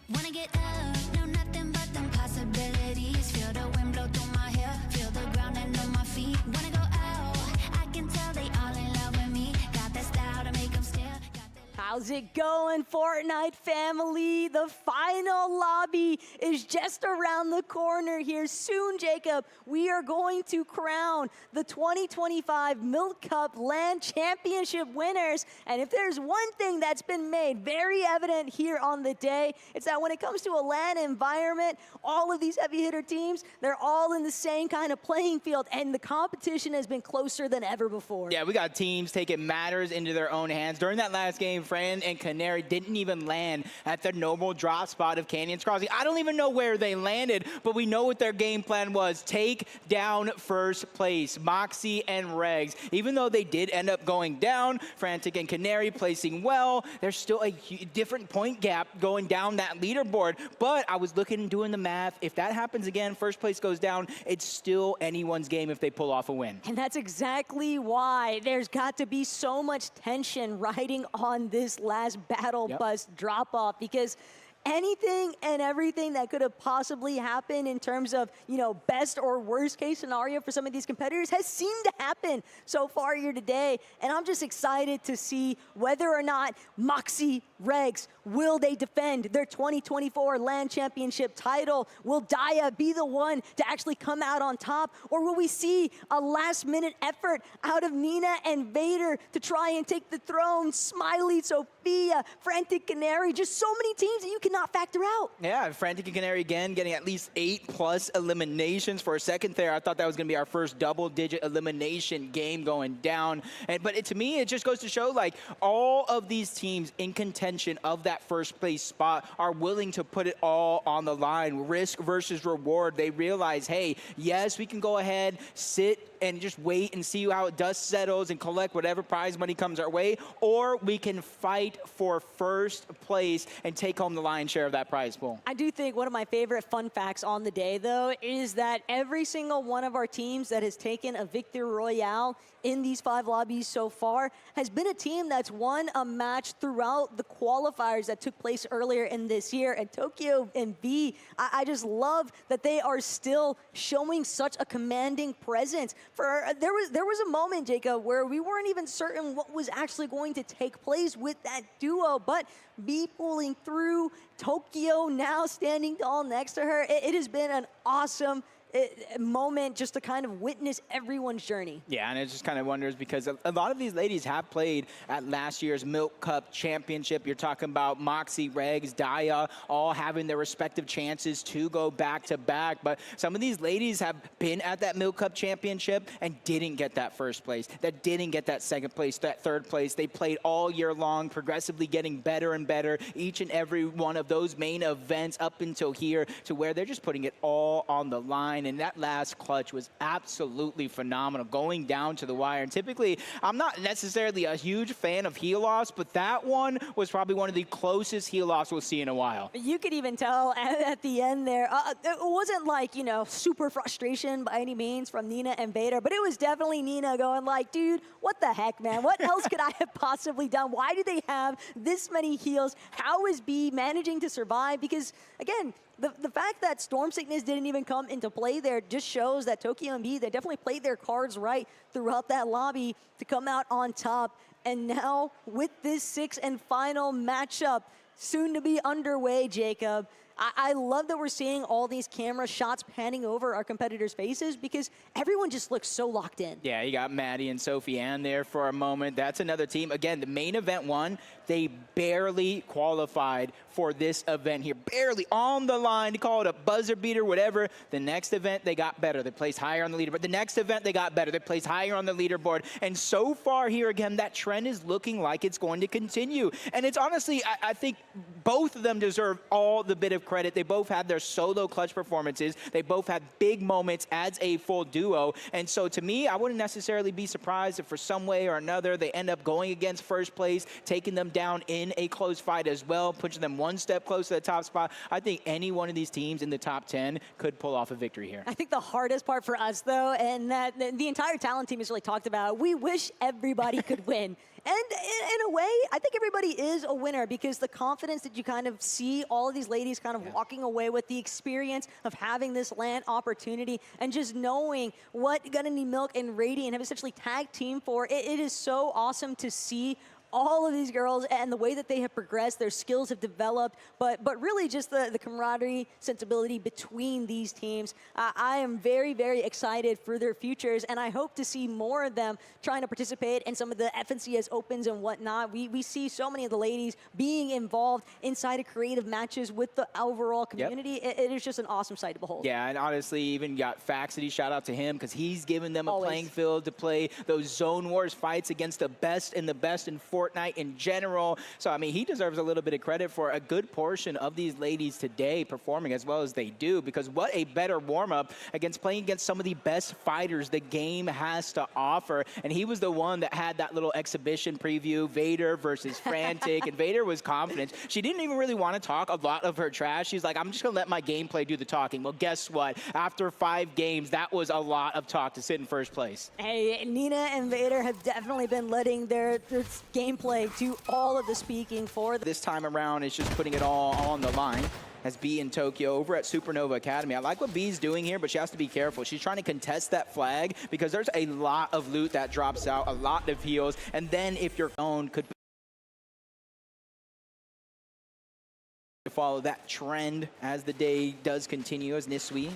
Wanna get up, know nothing but them possibilities. Feel the wind blow through my hair, feel the ground under my feet. Wanna go out, I can tell they all in love with me. Got that style to make them stare. How's it going, Fortnite family? The final lobby is just around the corner here. Soon, Jacob, we are going to crown the 2025 Milk Cup LAN Championship winners. And if there's one thing that's been made very evident here on the day, it's that when it comes to a LAN environment, all of these heavy hitter teams, they're all in the same kind of playing field, and the competition has been closer than ever before. Yeah, we got teams taking matters into their own hands. During that last game, Fran and Canary didn't even land at the normal drop spot of Canyon's Crossing. I don't even know where they landed, but we know what their game plan was. Take down first place, Moxie and Regs. Even though they did end up going down, Frantic and Canary placing well, there's still a different point gap going down that leaderboard. But I was looking and doing the math. If that happens again, first place goes down, it's still anyone's game if they pull off a win. And that's exactly why there's got to be so much tension riding on this last battle bus drop-off, because anything and everything that could have possibly happened in terms of, you know, best or worst case scenario for some of these competitors has seemed to happen so far here today. And I'm just excited to see whether or not Moxie, Regs, will they defend their 2024 LAN Championship title? Will Daya be the one to actually come out on top? Or will we see a last-minute effort out of Nina and Vader to try and take the throne? Smiley, Sophia, Frantic Canary, just so many teams that you cannot factor out. Yeah, Frantic and Canary again getting at least 8+ eliminations. For a second there, I thought that was going to be our first double-digit elimination game going down. But to me, it just goes to show, like, all of these teams in contention of that first place spot are willing to put it all on the line. Risk versus reward. They realize, hey, yes, we can go ahead, sit and just wait and see how dust settles and collect whatever prize money comes our way, or we can fight for first place and take home the lion's share of that prize pool. I do think one of my favorite fun facts on the day, though, is that every single one of our teams that has taken a Victory Royale in these 5 lobbies so far has been a team that's won a match throughout the qualifiers that took place earlier in this year. And Tokyo and B, I just love that they are still showing such a commanding presence. There was a moment, Jacob, where we weren't even certain what was actually going to take place with that duo, but B pulling through, Tokyo now standing tall next to her. It has been an awesome moment just to kind of witness everyone's journey. Yeah, and it just kind of wonders because a lot of these ladies have played at last year's Milk Cup Championship. You're talking about Moxie, Regs, Daya, all having their respective chances to go back-to-back. But some of these ladies have been at that Milk Cup Championship and didn't get that first place, that didn't get that second place, that third place. They played all year long, progressively getting better and better each and every one of those main events up until here, to where they're just putting it all on the line. And that last clutch was absolutely phenomenal, going down to the wire. And typically, I'm not necessarily a huge fan of heel loss, but that one was probably one of the closest heel loss we'll see in a while. You could even tell at the end there, it wasn't like, you know, super frustration by any means from Nina and Vader, but it was definitely Nina going like, dude, what the heck, man? What else could I have possibly done? Why do they have this many heals? How is B managing to survive? Because, again, the fact that Storm Sickness didn't even come into play there just shows that Tokyo and B, they definitely played their cards right throughout that lobby to come out on top. And now with this 6th and final matchup soon to be underway, Jacob, I love that we're seeing all these camera shots panning over our competitors' faces because everyone just looks so locked in. Yeah, you got Maddie and Sophie Ann there for a moment. That's another team. Again, the main event won. They barely qualified for this event here. Barely on the line to call it a buzzer beater, whatever. The next event, they got better. They placed higher on the leaderboard. The next event, they got better. They placed higher on the leaderboard. And so far here, again, that trend is looking like it's going to continue. And it's honestly, I think both of them deserve all the bit of credit. They both had their solo clutch performances. They both had big moments as a full duo. And so to me, I wouldn't necessarily be surprised if for some way or another they end up going against first place, taking them down in a close fight as well, pushing them one step closer to the top spot. I think any one of these teams in the top 10 could pull off a victory here. I think the hardest part for us, though, and that the entire talent team has really talked about, we wish everybody could win. And in a way, I think everybody is a winner because the confidence that you kind of see all of these ladies kind of walking away with, the experience of having this LAN opportunity and just knowing what Gonna Need Milk and Radiant have essentially tag team for, it is so awesome to see all of these girls and the way that they have progressed, their skills have developed, but really just the camaraderie, sensibility between these teams. I am very, very excited for their futures, and I hope to see more of them trying to participate in some of the FNCS Opens and whatnot. We see so many of the ladies being involved inside of creative matches with the overall community. It is just an awesome sight to behold. Yeah, and honestly, even got Faxity, shout out to him, because he's given them a playing field to play those Zone Wars fights against the best and the best in Fortnite. Fortnite in general. So, I mean, he deserves a little bit of credit for a good portion of these ladies today performing as well as they do, because what a better warm-up against playing against some of the best fighters the game has to offer. And he was the one that had that little exhibition preview, Vader versus Frantic, and Vader was confident. She didn't even really want to talk a lot of her trash. She's like, I'm just going to let my gameplay do the talking. Well, guess what? After 5 games, that was a lot of talk to sit in first place. Hey, Nina and Vader have definitely been letting their gameplay do all of the speaking for them. This time around, it's just putting it all on the line. As B in Tokyo over at Supernova Academy. I like what B's doing here, but she has to be careful. She's trying to contest that flag because there's a lot of loot that drops out, a lot of heals, and then if your own could follow that trend as the day does continue, as Nisui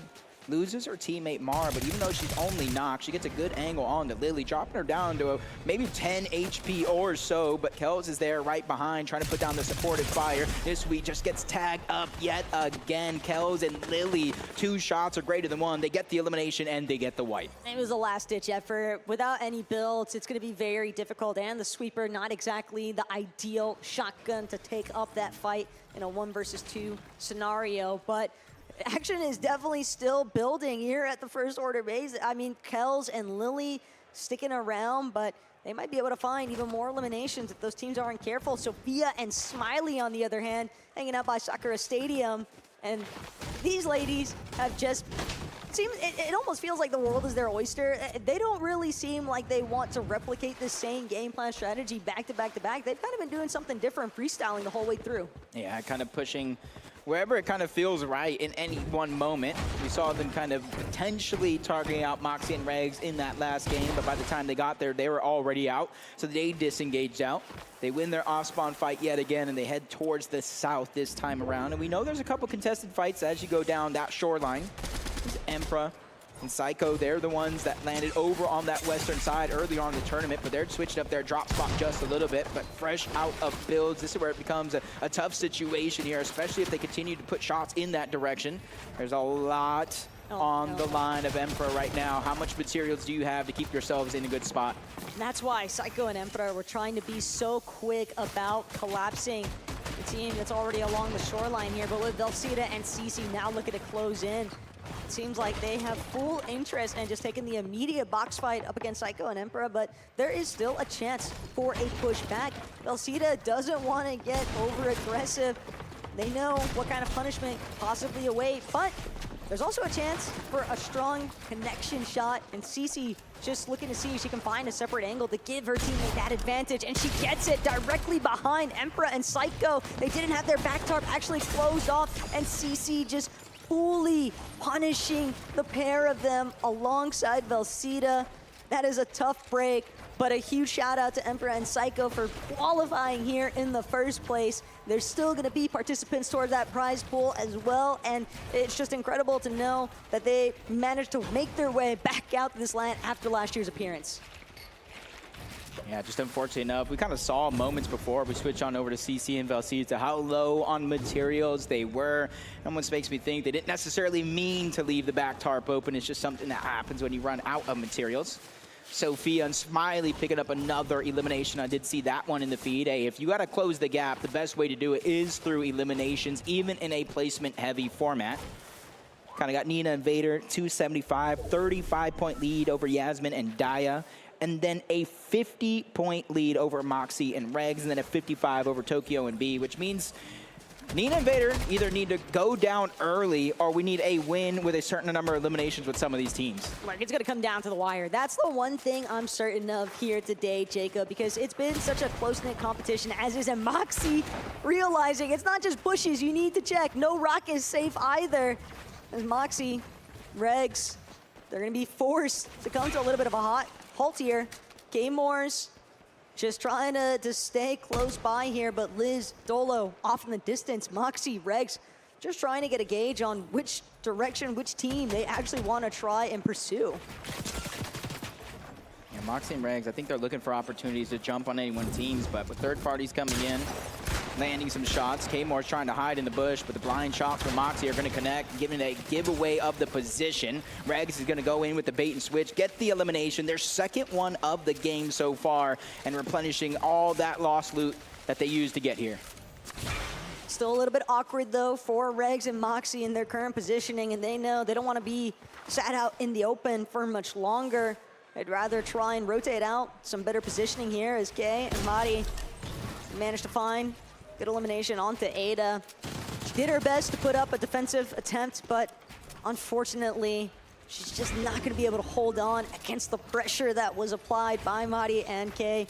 loses her teammate Mara, but even though she's only knocked, she gets a good angle on to Lily, dropping her down to maybe 10 HP or so, but Kels is there right behind, trying to put down the supportive fire. Nisui just gets tagged up yet again. Kels and Lily, 2 shots are greater than 1. They get the elimination and they get the wipe. It was a last-ditch effort. Without any builds, it's going to be very difficult, and the sweeper, not exactly the ideal shotgun to take up that fight in a 1 versus 2 scenario, but action is definitely still building here at the first order base. I mean, Kels and Lily sticking around, but they might be able to find even more eliminations if those teams aren't careful. Sophia and Smiley, on the other hand, hanging out by Sakura Stadium. And these ladies have just it almost feels like the world is their oyster. They don't really seem like they want to replicate the same game plan strategy back to back to back. They've kind of been doing something different, freestyling the whole way through. Yeah, kind of pushing wherever it kind of feels right in any one moment. We saw them kind of potentially targeting out Moxie and Regs in that last game, but by the time they got there, they were already out. So they disengaged out. They win their off-spawn fight yet again, and they head towards the south this time around. And we know there's a couple contested fights as you go down that shoreline. Emperor and Psycho, they're the ones that landed over on that western side earlier on in the tournament, but they're switching up their drop spot just a little bit. But fresh out of builds, this is where it becomes a tough situation here, especially if they continue to put shots in that direction. There's a lot on the line of Emperor right now. How much materials do you have to keep yourselves in a good spot? And that's why Psycho and Emperor were trying to be so quick about collapsing the team that's already along the shoreline here. But with Velcita and Cece now looking to close in, it seems like they have full interest in just taking the immediate box fight up against Psycho and Emperor, but there is still a chance for a push back. Velcita doesn't want to get over-aggressive. They know what kind of punishment possibly await, but there's also a chance for a strong connection shot, and Cece just looking to see if she can find a separate angle to give her teammate that advantage, and she gets it directly behind Emperor and Psycho. They didn't have their back tarp actually closed off, and Cece just fully punishing the pair of them alongside Velcita. That is a tough break, but a huge shout out to Emperor and Psycho for qualifying here in the first place. There's still gonna be participants toward that prize pool as well, and it's just incredible to know that they managed to make their way back out to this LAN after last year's appearance. Yeah, just unfortunately enough, we kind of saw moments before we switch on over to CC and Velcita how low on materials they were. It almost makes me think they didn't necessarily mean to leave the back tarp open. It's just something that happens when you run out of materials. Sophia and Smiley picking up another elimination. I did see that one in the feed. Hey, if you got to close the gap, the best way to do it is through eliminations, even in a placement-heavy format. Kind of got Nina and Vader, 275, 35-point lead over Yasmin and Daya, and then a 50-point lead over Moxie and Regs, and then a 55 over Tokyo and B, which means Nina and Vader either need to go down early or we need a win with a certain number of eliminations with some of these teams. Like, it's going to come down to the wire. That's the one thing I'm certain of here today, Jacob, because it's been such a close-knit competition, as is, and Moxie realizing it's not just bushes you need to check. No rock is safe either. As Moxie, Regs, they're going to be forced to come to a little bit of a halt here. K-Moors just trying to stay close by here, but Liz, Dolo off in the distance. Moxie, Regs just trying to get a gauge on which direction, which team they actually want to try and pursue. Yeah, Moxie and Regs, I think they're looking for opportunities to jump on anyone's teams, but with third parties coming in, landing some shots. K-More's trying to hide in the bush, but the blind shots from Moxie are going to connect, giving a giveaway of the position. Regs is going to go in with the bait and switch, get the elimination, their second one of the game so far, and replenishing all that lost loot that they used to get here. Still a little bit awkward, though, for Regs and Moxie in their current positioning, and they know they don't want to be sat out in the open for much longer. They'd rather try and rotate out some better positioning here as Kay and Mari managed to find good elimination onto Ada. She did her best to put up a defensive attempt, but unfortunately, she's just not going to be able to hold on against the pressure that was applied by Mari and Kay.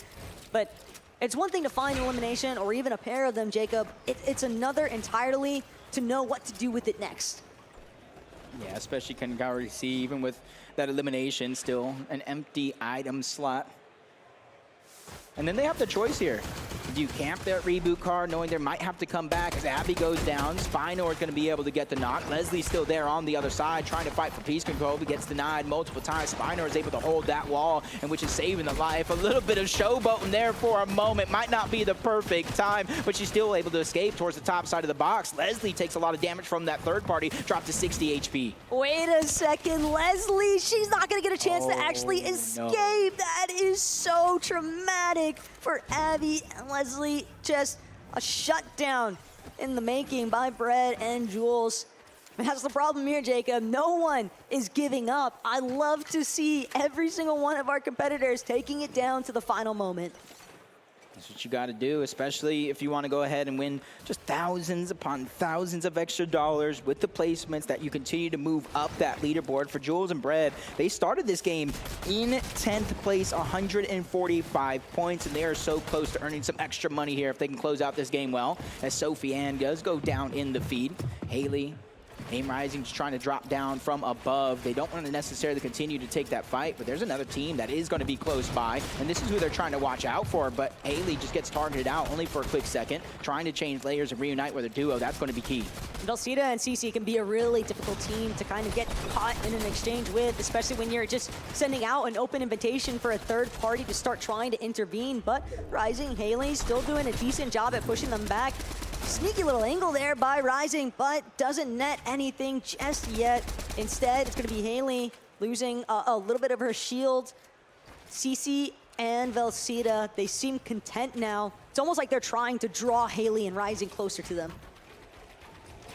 But it's one thing to find elimination or even a pair of them, Jacob. It's another entirely to know what to do with it next. Yeah, especially can already see, even with that elimination, still an empty item slot. And then they have the choice here. Do you camp that reboot card, knowing they might have to come back as Abby goes down? Spinor is going to be able to get the knock. Leslie's still there on the other side, trying to fight for piece control, but gets denied multiple times. Spinor is able to hold that wall, and which is saving the life. A little bit of showboating there for a moment. Might not be the perfect time, but she's still able to escape towards the top side of the box. Leslie takes a lot of damage from that third party, dropped to 60 HP. Wait a second, Leslie, she's not going to get a chance to actually escape. No. That is so traumatic for Abby and Leslie. Just a shutdown in the making by Brett and Jules. And that's the problem here, Jacob. No one is giving up. I love to see every single one of our competitors taking it down to the final moment. That's what you got to do, especially if you want to go ahead and win just thousands upon thousands of extra dollars with the placements that you continue to move up that leaderboard. For Jules and Brett, they started this game in 10th place, 145 points, and they are so close to earning some extra money here if they can close out this game well, as Sophie Ann does go down in the feed. Haley, Aim Rising just trying to drop down from above. They don't want to necessarily continue to take that fight, but there's another team that is going to be close by, and this is who they're trying to watch out for, but Haley just gets targeted out only for a quick second, trying to change layers and reunite with a duo. That's going to be key. Velcita and CC can be a really difficult team to kind of get caught in an exchange with, especially when you're just sending out an open invitation for a third party to start trying to intervene, but Rising, Haley still doing a decent job at pushing them back. Sneaky little angle there by Rising, but doesn't net anything just yet. Instead, it's going to be Haley losing a little bit of her shield. CC and Velcita, they seem content now. It's almost like they're trying to draw Haley and Rising closer to them.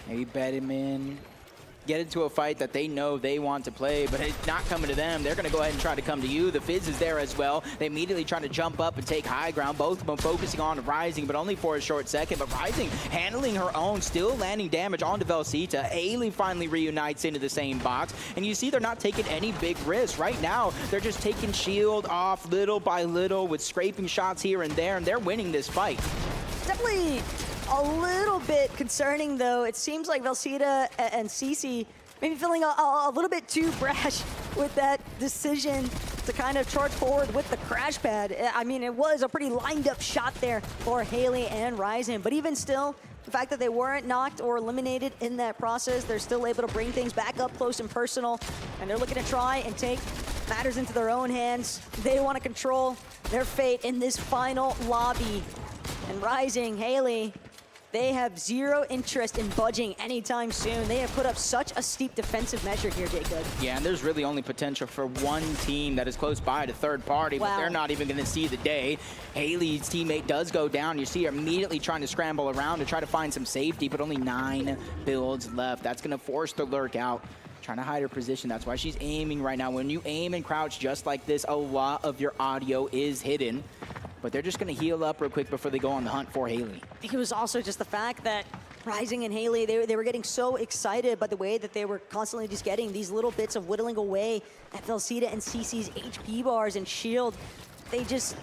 Maybe bet him in, get into a fight that they know they want to play, but it's not coming to them. They're going to go ahead and try to come to you. The Fizz is there as well. They immediately try to jump up and take high ground. Both of them focusing on Rising, but only for a short second. But Rising handling her own, still landing damage onto Velcita. Haley finally reunites into the same box, and you see they're not taking any big risks. Right now, they're just taking shield off little by little with scraping shots here and there, and they're winning this fight. Definitely a little bit concerning, though. It seems like Velcita and CC maybe feeling a little bit too brash with that decision to kind of charge forward with the crash pad. I mean, it was a pretty lined up shot there for Haley and Rising, but even still, the fact that they weren't knocked or eliminated in that process, they're still able to bring things back up close and personal, and they're looking to try and take matters into their own hands. They want to control their fate in this final lobby. And Rising, Haley, they have zero interest in budging anytime soon. They have put up such a steep defensive measure here, Jacob. Yeah, and there's really only potential for one team that is close by to third party, but they're not even going to see the day. Haley's teammate does go down. You see her immediately trying to scramble around to try to find some safety, but only 9 builds left. That's going to force the lurk out, trying to hide her position. That's why she's aiming right now. When you aim and crouch just like this, a lot of your audio is hidden. But they're just going to heal up real quick before they go on the hunt for Haley. I think it was also just the fact that Rising and Haley, they were getting so excited by the way that they were constantly just getting these little bits of whittling away at Velcita and CC's HP bars and shield. They just,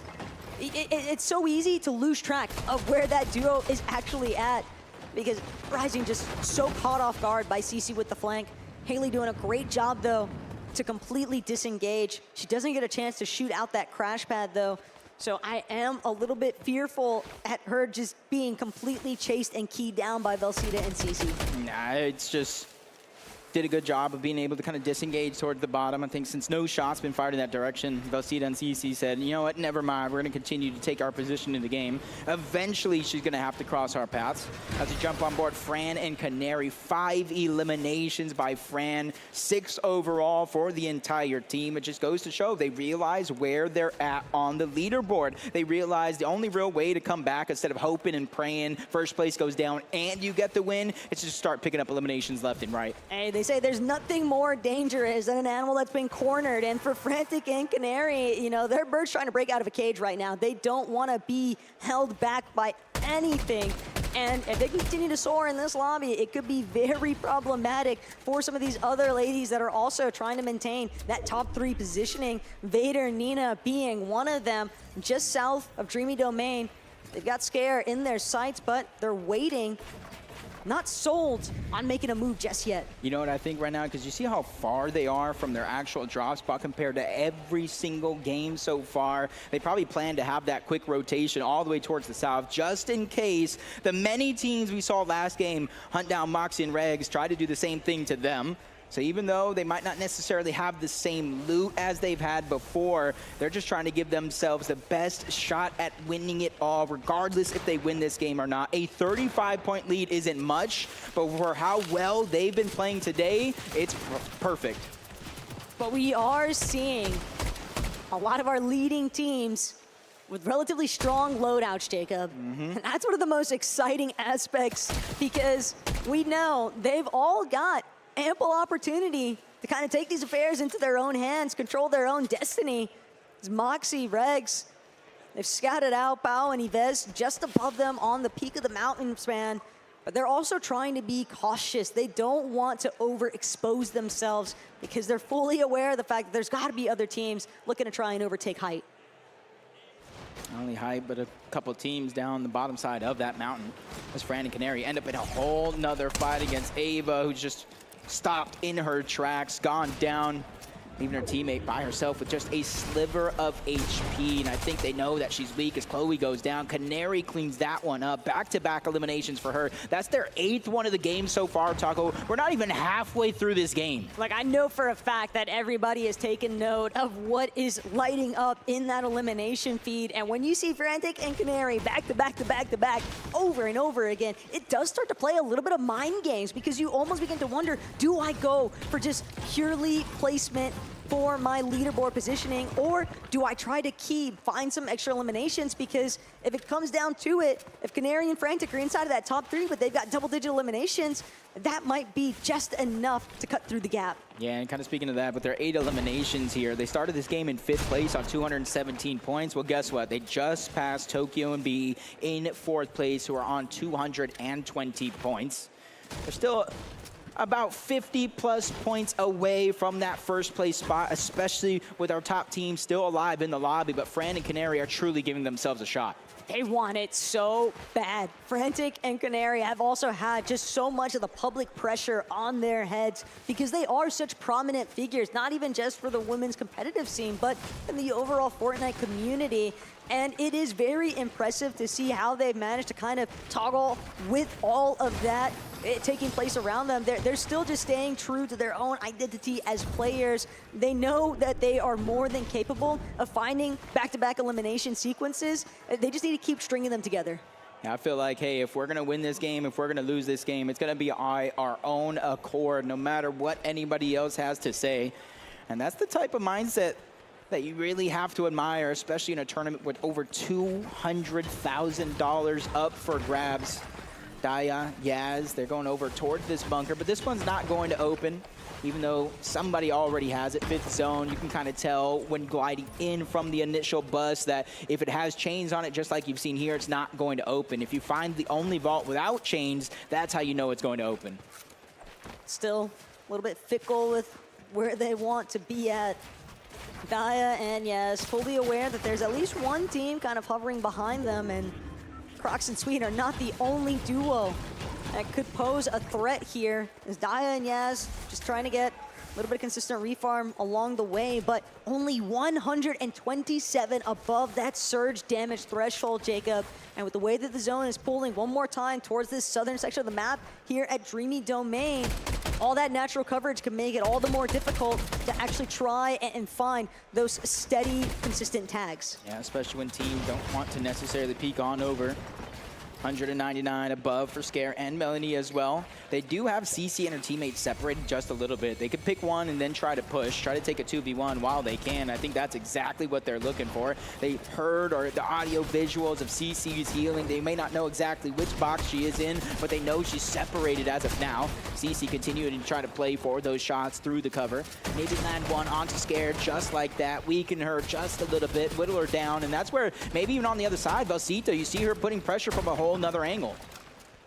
it's so easy to lose track of where that duo is actually at, because Rising just so caught off guard by CC with the flank. Haley doing a great job, though, to completely disengage. She doesn't get a chance to shoot out that crash pad, though. So I am a little bit fearful at her just being completely chased and keyed down by Velcita and CC. Nah, it's just did a good job of being able to kind of disengage towards the bottom. I think since no shots been fired in that direction, Velcita and CC said, you know what, never mind, we're going to continue to take our position in the game. Eventually, she's going to have to cross our paths. As we jump on board, Fran and Canary, 5 eliminations by Fran, 6 overall for the entire team. It just goes to show they realize where they're at on the leaderboard. They realize the only real way to come back instead of hoping and praying first place goes down and you get the win, it's just start picking up eliminations left and right. Hey, they say there's nothing more dangerous than an animal that's been cornered. And for Frantic and Canary, you know, they're birds trying to break out of a cage right now. They don't want to be held back by anything. And if they continue to soar in this lobby, it could be very problematic for some of these other ladies that are also trying to maintain that top 3 positioning. Vader, Nina being one of them, just south of Dreamy Domain. They've got Scare in their sights, but they're waiting. Not sold on making a move just yet. You know what I think right now? Because you see how far they are from their actual drop spot compared to every single game so far. They probably plan to have that quick rotation all the way towards the south, just in case the many teams we saw last game hunt down Moxie and Regs, try to do the same thing to them. So even though they might not necessarily have the same loot as they've had before, they're just trying to give themselves the best shot at winning it all, regardless if they win this game or not. A 35-point lead isn't much, but for how well they've been playing today, it's perfect. But we are seeing a lot of our leading teams with relatively strong loadouts, Jacob. And that's one of the most exciting aspects, because we know they've all got ample opportunity to kind of take these affairs into their own hands, control their own destiny. It's Moxie, Regs, they've scouted out Bao and Yves just above them on the peak of the mountain span, but they're also trying to be cautious. They don't want to overexpose themselves because they're fully aware of the fact that there's got to be other teams looking to try and overtake height. Not only height, but a couple teams down the bottom side of that mountain. As Fran and Canary end up in a whole nother fight against Ava, who's just stopped in her tracks, gone down, leaving her teammate by herself with just a sliver of HP. And I think they know that she's weak as Chloe goes down. Canary cleans that one up. Back-to-back eliminations for her. That's their 8th one of the game so far, Taco. We're not even halfway through this game. Like, I know for a fact that everybody has taken note of what is lighting up in that elimination feed. And when you see Frantic and Canary back to back to back to back over and over again, it does start to play a little bit of mind games, because you almost begin to wonder, do I go for just purely placement for my leaderboard positioning, or do I try to find some extra eliminations? Because if it comes down to it, if Canary and Frantic are inside of that top 3, but they've got double-digit eliminations, that might be just enough to cut through the gap. Yeah, and kind of speaking of that, with their 8 eliminations here, they started this game in 5th place on 217 points. Well, guess what? They just passed Tokyo and B in 4th place, who are on 220 points. They're still about 50-plus points away from that first place spot, especially with our top team still alive in the lobby. But Fran and Canary are truly giving themselves a shot. They want it so bad. Frantic and Canary have also had just so much of the public pressure on their heads, because they are such prominent figures, not even just for the women's competitive scene, but in the overall Fortnite community. And it is very impressive to see how they've managed to kind of toggle with all of that taking place around them. They're still just staying true to their own identity as players. They know that they are more than capable of finding back-to-back elimination sequences. They just need to keep stringing them together. I feel like, hey, if we're going to win this game, if we're going to lose this game, it's going to be our own accord, no matter what anybody else has to say. And that's the type of mindset that you really have to admire, especially in a tournament with over $200,000 up for grabs. Daya, Yaz, they're going over towards this bunker, but this one's not going to open, even though somebody already has it. 5th zone, you can kind of tell when gliding in from the initial bus that if it has chains on it, just like you've seen here, it's not going to open. If you find the only vault without chains, that's how you know it's going to open. Still a little bit fickle with where they want to be at. Daya and Yaz fully aware that there's at least one team kind of hovering behind them, and Crocs and Sweet are not the only duo that could pose a threat here, as Daya and Yaz just trying to get a little bit of consistent refarm along the way, but only 127 above that surge damage threshold, Jacob. And with the way that the zone is pulling one more time towards this southern section of the map here at Dreamy Domain, all that natural coverage can make it all the more difficult to actually try and find those steady, consistent tags. Yeah, especially when teams don't want to necessarily peek on over. 199 above for Scare and Melanie as well. They do have CC and her teammates separated just a little bit. They could pick one and then try to push, try to take a 2v1 while they can. I think that's exactly what they're looking for. They've heard or the audio visuals of CC's healing. They may not know exactly which box she is in, but they know she's separated as of now. CC continuing to try to play for those shots through the cover. Maybe land one onto Scare just like that, weaken her just a little bit, whittle her down, and that's where maybe even on the other side, Velcita, you see her putting pressure from a whole another angle.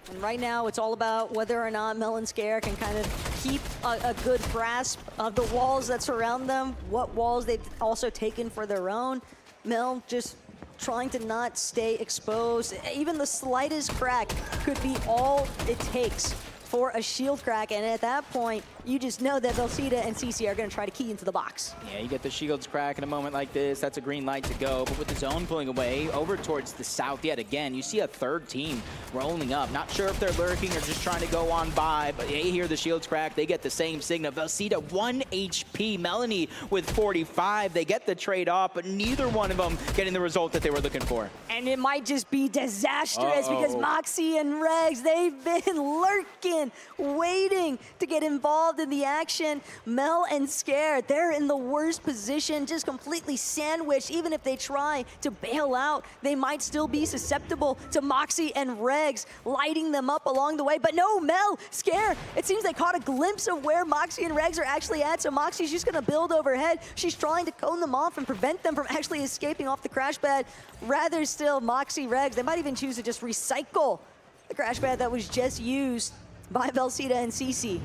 And right now, it's all about whether or not Mel and Scare can kind of keep a good grasp of the walls that surround them, what walls they've also taken for their own. Mel just trying to not stay exposed. Even the slightest crack could be all it takes for a shield crack, and at that point, you just know that Velcita and CC are going to try to key into the box. Yeah, you get the shields crack in a moment like this, that's a green light to go, but with the zone pulling away over towards the south yet again, you see a third team rolling up. Not sure if they're lurking or just trying to go on by, but they hear the shields crack, they get the same signal. Velcita 1 HP, Melanie with 45, they get the trade off, but neither one of them getting the result that they were looking for. And it might just be disastrous because Moxie and Regs, they've been lurking, waiting to get involved in the action. Mel and Scare, they're in the worst position, just completely sandwiched. Even if they try to bail out, they might still be susceptible to Moxie and Regs lighting them up along the way. But no, Mel, Scare, it seems they caught a glimpse of where Moxie and Regs are actually at. So Moxie's just gonna build overhead. She's trying to cone them off and prevent them from actually escaping off the crash pad. Rather still, Moxie, Regs, they might even choose to just recycle the crash pad that was just used by Velcita and CC.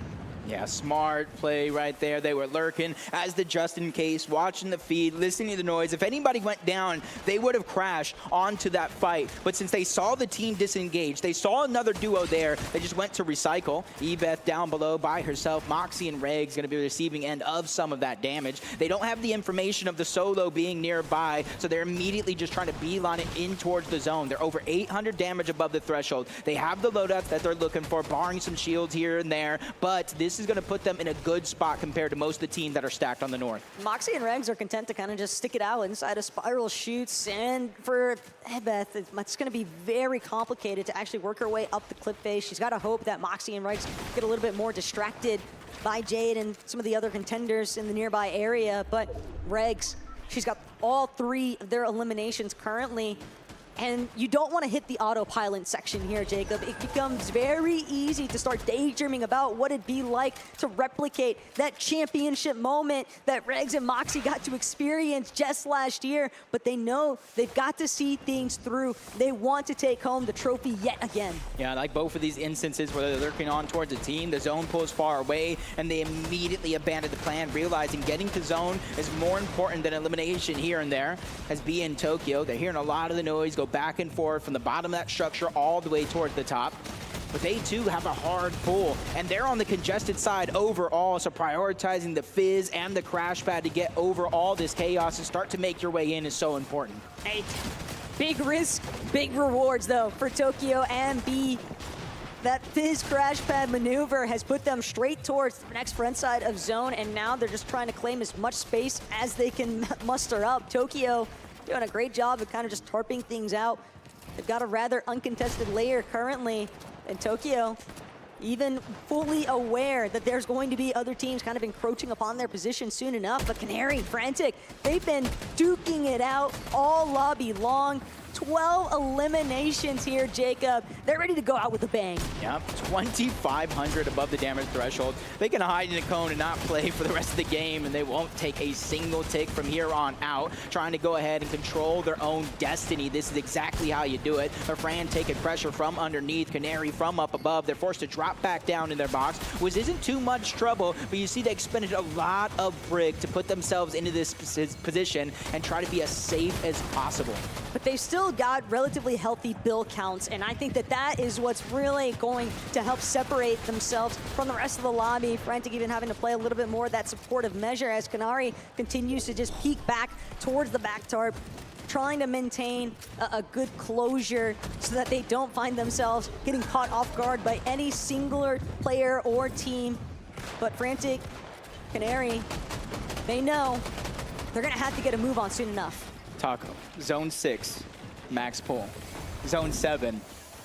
Yeah, smart play right there. They were lurking as the just in case, watching the feed, listening to the noise. If anybody went down, they would have crashed onto that fight. But since they saw the team disengage, they saw another duo there, they just went to recycle. Ebeth down below by herself. Moxie and Reg's going to be the receiving end of some of that damage. They don't have the information of the solo being nearby, so they're immediately just trying to beeline it in towards the zone. They're over 800 damage above the threshold. They have the loadouts that they're looking for, barring some shields here and there, but this is going to put them in a good spot compared to most of the teams that are stacked on the north. Moxie and Regs are content to kind of just stick it out inside of spiral shoots, and for Ebeth, it's going to be very complicated to actually work her way up the cliff face. She's got to hope that Moxie and Regs get a little bit more distracted by Jade and some of the other contenders in the nearby area, but Regs, she's got all three of their eliminations currently. And you don't want to hit the autopilot section here, Jacob. It becomes very easy to start daydreaming about what it'd be like to replicate that championship moment that Regs and Moxie got to experience just last year. But they know they've got to see things through. They want to take home the trophy yet again. Yeah, like both of these instances where they're lurking on towards the team, the zone pulls far away, and they immediately abandon the plan, realizing getting to zone is more important than elimination here and there. As B in Tokyo, they're hearing a lot of the noise go back and forth from the bottom of that structure all the way towards the top. But they too have a hard pull, and they're on the congested side overall, so prioritizing the fizz and the crash pad to get over all this chaos and start to make your way in is so important. Hey, big risk, big rewards though for Tokyo and B. That fizz crash pad maneuver has put them straight towards the next front side of zone, and now they're just trying to claim as much space as they can muster up. Tokyo doing a great job of kind of just tarping things out. They've got a rather uncontested layer currently, and Tokyo even fully aware that there's going to be other teams kind of encroaching upon their position soon enough. But Canary, Frantic, they've been duking it out all lobby long. 12 eliminations here, Jacob. They're ready to go out with a bang. Yep, 2,500 above the damage threshold. They can hide in a cone and not play for the rest of the game, and they won't take a single tick from here on out, trying to go ahead and control their own destiny. This is exactly how you do it. Fran taking pressure from underneath, Canary from up above. They're forced to drop back down in their box, which isn't too much trouble, but you see they expended a lot of brick to put themselves into this position and try to be as safe as possible. But they've still got relatively healthy bill counts, and I think that that is what's really going to help separate themselves from the rest of the lobby. Frantic even having to play a little bit more of that supportive measure as Canary continues to just peek back towards the back tarp, trying to maintain a good closure so that they don't find themselves getting caught off guard by any singular player or team But Frantic, Canary, they know they're gonna have to get a move on soon enough. Taco, zone 6, max pull. Zone 7,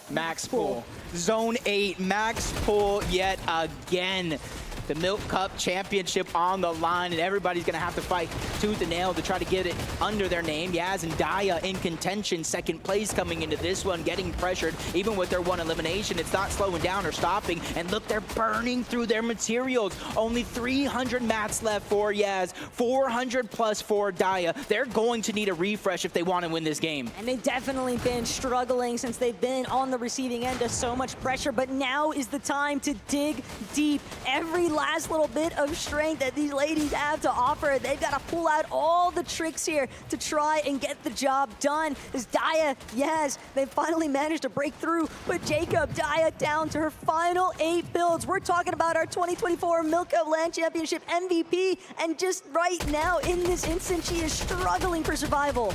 max pull. Zone 8, max pull yet again. The Milk Cup Championship on the line, and everybody's going to have to fight tooth and nail to try to get it under their name. Yaz and Daya in contention, second place coming into this one, getting pressured. Even with their one elimination, it's not slowing down or stopping. And look, they're burning through their materials. Only 300 mats left for Yaz, 400 plus for Daya. They're going to need a refresh if they want to win this game. And they've definitely been struggling since they've been on the receiving end of so much pressure, but now is the time to dig deep. Every last little bit of strength that these ladies have to offer. They've got to pull out all the tricks here to try and get the job done. As Daya, yes, they finally managed to break through, but Jacob, Daya down to her final 8 builds. We're talking about our 2024 Milk Cup LAN Championship MVP, and just right now, in this instant, she is struggling for survival.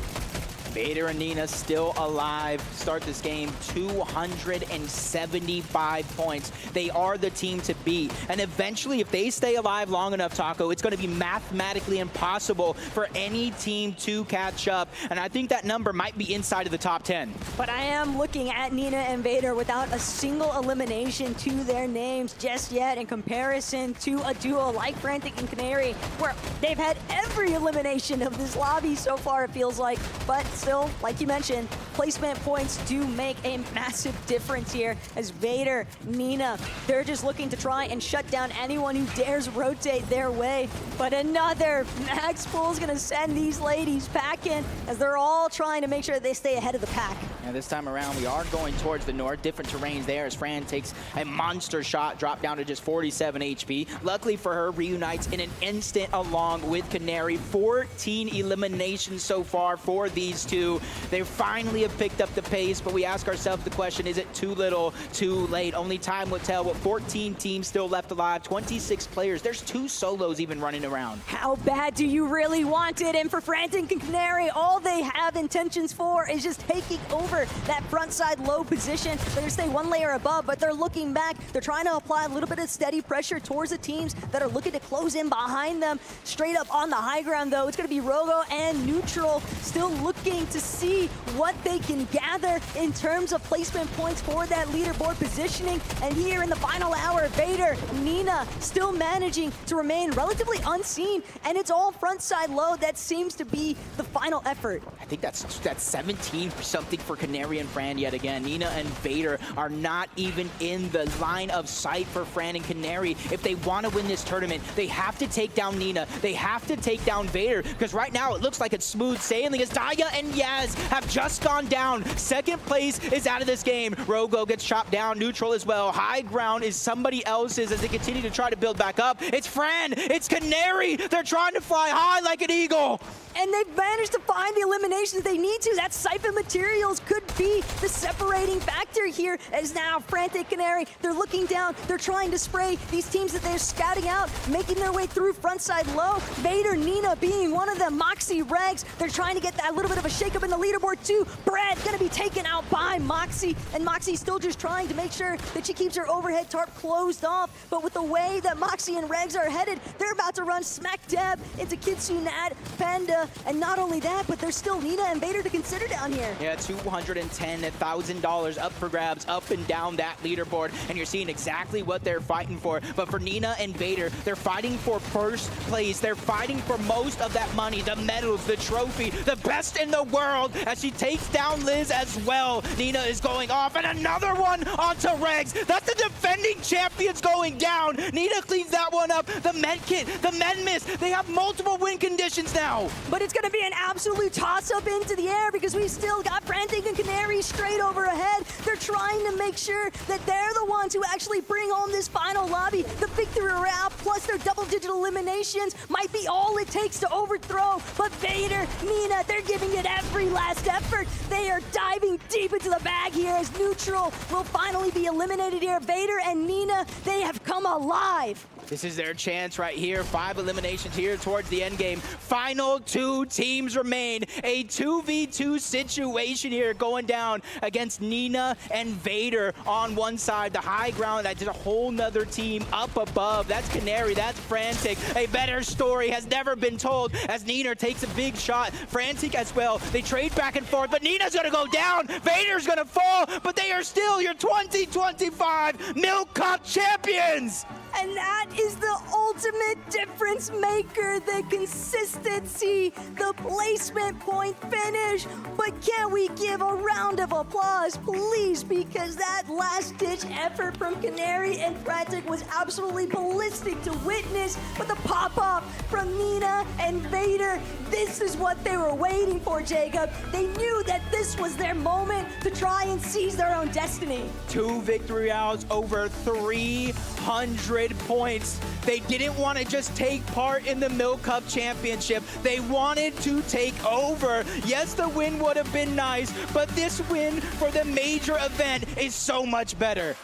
Vader and Nina still alive. Start this game 275 points. They are the team to beat. And eventually, if they stay alive long enough, Taco, it's going to be mathematically impossible for any team to catch up. And I think that number might be inside of the top 10. But I am looking at Nina and Vader without a single elimination to their names just yet in comparison to a duo like Frantic and Canary, where they've had every elimination of this lobby so far, it feels like. But still, like you mentioned, placement points do make a massive difference here as Vader, Nina, they're just looking to try and shut down anyone who dares rotate their way. But another max pull is going to send these ladies packing as they're all trying to make sure they stay ahead of the pack. And this time around, we are going towards the north. Different terrains there as Fran takes a monster shot, drop down to just 47 HP. Luckily for her, reunites in an instant along with Canary. 14 eliminations so far for these two. They finally have picked up the pace, but we ask ourselves the question, is it too little, too late? Only time will tell. With 14 teams still left alive, 26 players. There's 2 solos even running around. How bad do you really want it? And for Frantic and Canary, all they have intentions for is just taking over that front side low position. They're gonna stay 1 layer above, but they're looking back. They're trying to apply a little bit of steady pressure towards the teams that are looking to close in behind them. Straight up on the high ground, though, it's gonna be Rogo and Neutral still looking to see what they can gather in terms of placement points for that leaderboard positioning. And here in the final hour, Vader, Nina still managing to remain relatively unseen, and it's all front side low. That seems to be the final effort. I think that's 17 or something for Canary and Fran yet again. Nina and Vader are not even in the line of sight for Fran and Canary. If they want to win this tournament, they have to take down Nina. They have to take down Vader, because right now it looks like it's smooth sailing as Daya and Yaz have just gone down. Second place is out of this game. Rogo gets chopped down, Neutral as well. High ground is somebody else's as they continue to try to build back up. It's Fran, it's Canary. They're trying to fly high like an eagle. And they've managed to find the eliminations they need to. That Siphon Materials could be the separating factor here, as now Frantic Canary, they're looking down, they're trying to spray these teams that they're scouting out, making their way through front side low. Vader, Nina being one of them, Moxie, Regs, they're trying to get that little bit of a shakeup in the leaderboard too. Brad gonna be taken out by Moxie, and Moxie's still just trying to make sure that she keeps her overhead tarp closed off. But with the way that Moxie and Regs are headed, they're about to run smack dab into Kitsunat, Panda, and not only that, but there's still Nina and Vader to consider down here. Yeah, $210,000 up for grabs, up and down that leaderboard, and you're seeing exactly what they're fighting for. But for Nina and Vader, they're fighting for first place. They're fighting for most of that money, the medals, the trophy, the best in the world, as she takes down Liz as well. Nina is going off, and another one onto Regs. That's the defending champions going down. Nina cleans that one up. The med kit, the med miss, they have multiple win conditions now. But it's gonna be an absolute toss-up into the air, because we've still got Frantic and Canary straight over ahead. They're trying to make sure that they're the ones who actually bring home this final lobby. The victory route plus their double-digit eliminations might be all it takes to overthrow. But Vader, Nina, they're giving it every last effort. They are diving deep into the bag here as Neutral will finally be eliminated here. Vader and Nina, they have come alive. This is their chance right here. 5 eliminations here towards the end game. Final 2 teams remain. A 2v2 situation here going down against Nina and Vader on one side. The high ground, that's a whole nother team up above. That's Canary, that's Frantic. A better story has never been told as Nina takes a big shot. Frantic as well. They trade back and forth, but Nina's gonna go down. Vader's gonna fall, but they are still your 2025 Milk Cup champions. And that is the ultimate difference maker, the consistency, the placement point finish. But can we give a round of applause, please? Because that last-ditch effort from Canary and Frantic was absolutely ballistic to witness. But the pop-up from Nina and Vader, this is what they were waiting for, Jacob. They knew that this was their moment to try and seize their own destiny. 2 victory rounds, over 300 points. They didn't want to just take part in the Milk Cup Championship. They wanted to take over. Yes, the win would have been nice, but this win for the major event is so much better.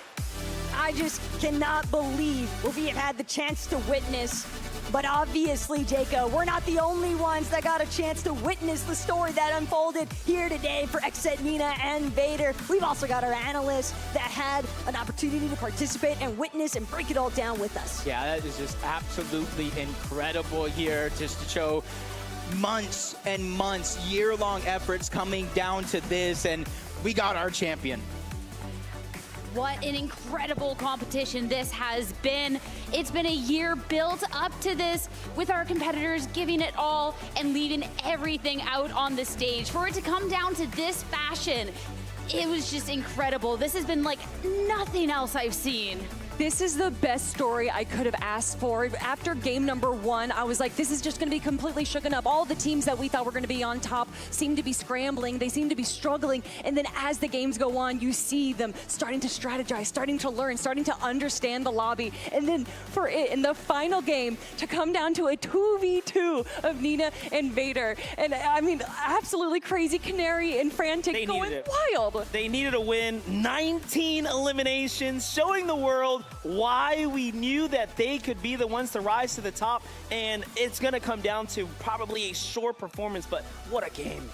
I just cannot believe what we have had the chance to witness. But obviously, Jacob, we're not the only ones that got a chance to witness the story that unfolded here today for Xset, Nina, and Vader. We've also got our analysts that had an opportunity to participate and witness and break it all down with us. Yeah, that is just absolutely incredible here, just to show months and months, year-long efforts coming down to this, and we got our champion. What an incredible competition this has been. It's been a year built up to this with our competitors giving it all and leaving everything out on the stage. For it to come down to this fashion, it was just incredible. This has been like nothing else I've seen. This is the best story I could have asked for. After game number 1, I was like, this is just going to be completely shooken up. All the teams that we thought were going to be on top seem to be scrambling. They seem to be struggling. And then as the games go on, you see them starting to strategize, starting to learn, starting to understand the lobby. And then for it, in the final game, to come down to a 2v2 of Nina and Vader. And I mean, absolutely crazy. Canary and Frantic going wild. They needed a win. 19 eliminations, showing the world why we knew that they could be the ones to rise to the top, and it's gonna come down to probably a short performance, but what a game.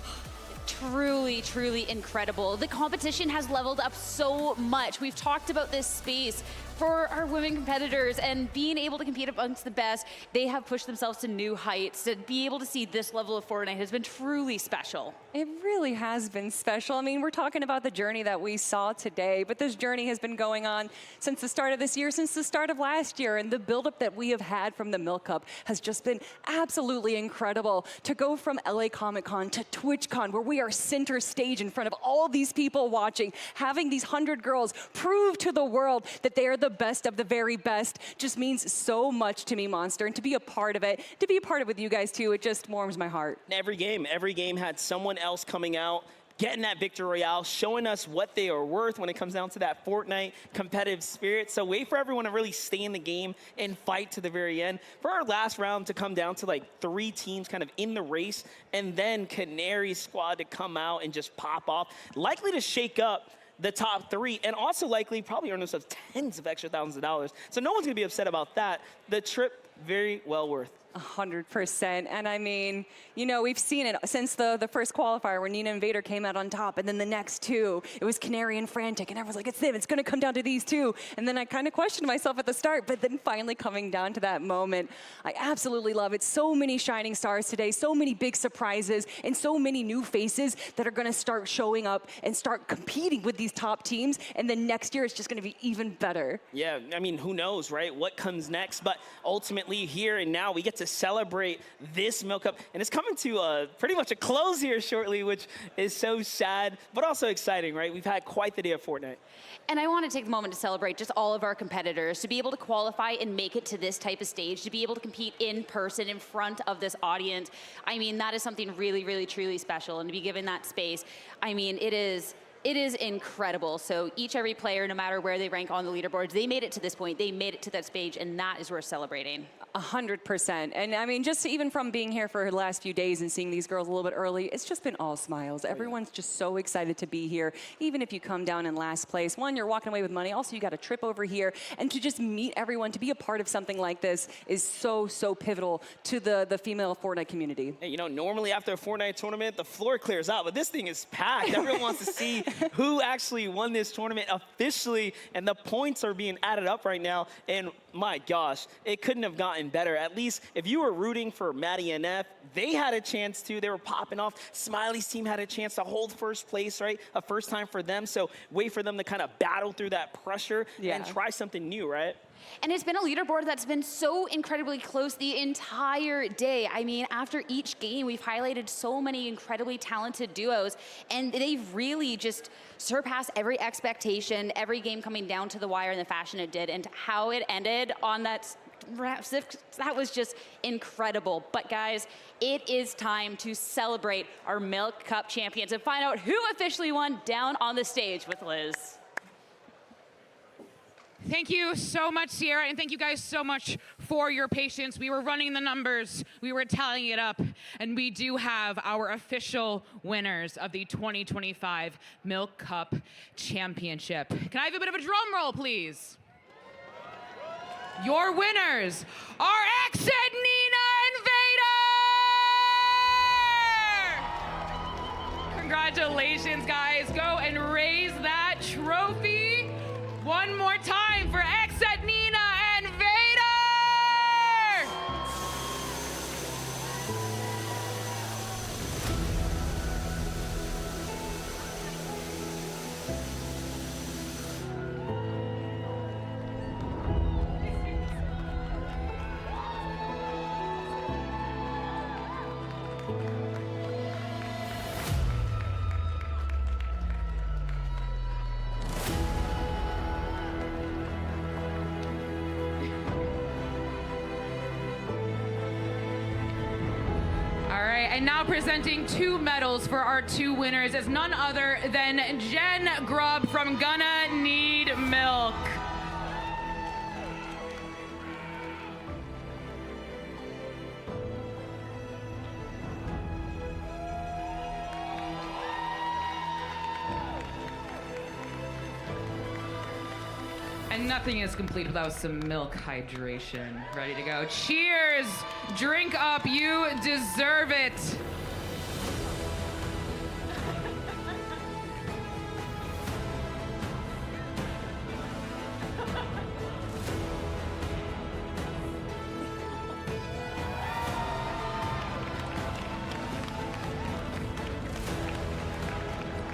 Truly, truly incredible. The competition has leveled up so much. We've talked about this space for our women competitors and being able to compete amongst the best. They have pushed themselves to new heights. To be able to see this level of Fortnite has been truly special. It really has been special. I mean, we're talking about the journey that we saw today, but this journey has been going on since the start of this year, since the start of last year, and the buildup that we have had from the Milk Cup has just been absolutely incredible. To go from LA Comic-Con to TwitchCon, where we are center stage in front of all these people watching, having these 100 girls prove to the world that they are the best of the very best, just means so much to me, Monster, and to be a part of it, to be a part of it with you guys too, it just warms my heart. Every game had someone else coming out, getting that victory royale, showing us what they are worth when it comes down to that Fortnite competitive spirit. So wait for everyone to really stay in the game and fight to the very end. For our last round to come down to like 3 teams kind of in the race, and then Canary's squad to come out and just pop off, likely to shake up the top 3, and also likely probably earn themselves tens of extra thousands of dollars. So no one's gonna be upset about that. The trip, very well worth. 100%. And I mean, you know, we've seen it since the first qualifier where Nina and Vader came out on top, and then the next 2, it was Canary and Frantic, and everyone's like, it's them, it's gonna come down to these 2. And then I kind of questioned myself at the start, but then finally coming down to that moment, I absolutely love it. So many shining stars today, so many big surprises, and so many new faces that are gonna start showing up and start competing with these top teams, and then next year it's just gonna be even better. Yeah, I mean, who knows, right? What comes next? But ultimately, here and now, we get to celebrate this Milk Cup, and it's coming to pretty much a close here shortly, which is so sad, but also exciting, right? We've had quite the day of Fortnite. And I want to take the moment to celebrate just all of our competitors, to be able to qualify and make it to this type of stage, to be able to compete in person in front of this audience. I mean, that is something really, really, truly special, and to be given that space, I mean, it is It is incredible. So every player, no matter where they rank on the leaderboards, they made it to this point. They made it to that stage, and that is worth celebrating. 100%. And I mean, just even from being here for the last few days and seeing these girls a little bit early, it's just been all smiles. Everyone's just so excited to be here. Even if you come down in last place, one, you're walking away with money. Also, you got a trip over here. And to just meet everyone, to be a part of something like this is so, so pivotal to the female Fortnite community. Hey, you know, normally after a Fortnite tournament, the floor clears out, but this thing is packed. Everyone wants to see who actually won this tournament officially, and the points are being added up right now. And my gosh, it couldn't have gotten better. At least if you were rooting for Maddie and F, they had a chance to. They were popping off. Smiley's team had a chance to hold first place, right? A first time for them. So wait for them to kind of battle through that pressure and try something new, right? And it's been a leaderboard that's been so incredibly close the entire day. I mean, after each game, we've highlighted so many incredibly talented duos, and they've really just surpassed every expectation, every game coming down to the wire in the fashion it did, and how it ended on that was just incredible. But guys, it is time to celebrate our Milk Cup champions and find out who officially won down on the stage with Liz. Thank you so much, Sierra, and thank you guys so much for your patience. We were running the numbers, we were tallying it up, and we do have our official winners of the 2025 Milk Cup Championship. Can I have a bit of a drum roll, please? Your winners are Exit, Nina, and Vader! Congratulations, guys. Go and raise that trophy. One more time for Exit, Nina, and Vader! And now presenting 2 medals for our 2 winners is none other than Jen Grubb from Gonna Need Milk. And nothing is complete without some milk hydration. Ready to go. Cheers! Drink up, you deserve it.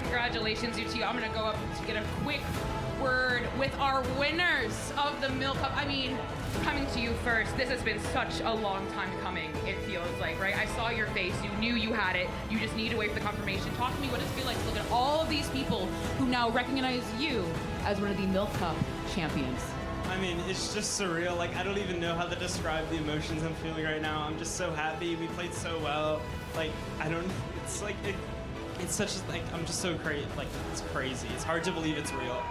Congratulations, you two. I'm gonna go up to get a quick word with our winners of the Milk Cup. I mean, coming to you first, this has been such a long time coming, it feels like, right? I saw your face, you knew you had it, you just need to wait for the confirmation. Talk to me, what does it feel like to look at all of these people who now recognize you as one of the Milk Cup champions? I mean, it's just surreal. Like, I don't even know how to describe the emotions I'm feeling right now. I'm just so happy. We played so well. Like, I don't, it's like, it's such a, like, I'm just so crazy. Like, it's crazy. It's hard to believe it's real.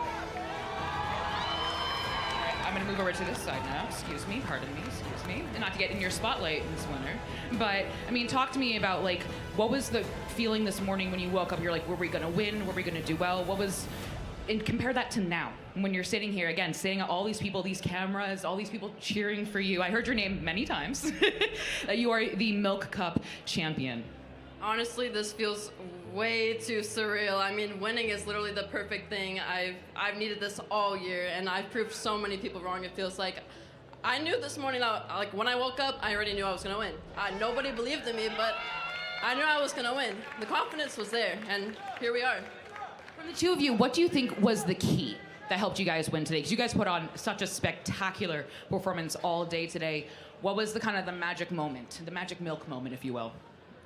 I'm gonna move over to this side now. Excuse me, pardon me, excuse me. And not to get in your spotlight, Miss Winner. But, I mean, talk to me about, like, what was the feeling this morning when you woke up? You're like, were we gonna win? Were we gonna do well? What was, and compare that to now, when you're sitting here, again, sitting at all these people, these cameras, all these people cheering for you. I heard your name many times. That you are the Milk Cup champion. Honestly, this feels way too surreal. I mean, winning is literally the perfect thing. I've needed this all year, and I've proved so many people wrong. It feels like I knew this morning, like when I woke up, I already knew I was gonna win. Nobody believed in me, but I knew I was gonna win. The confidence was there, and here we are. From the two of you, what do you think was the key that helped you guys win today? Because you guys put on such a spectacular performance all day today. What was the kind of the magic moment, the magic milk moment, if you will?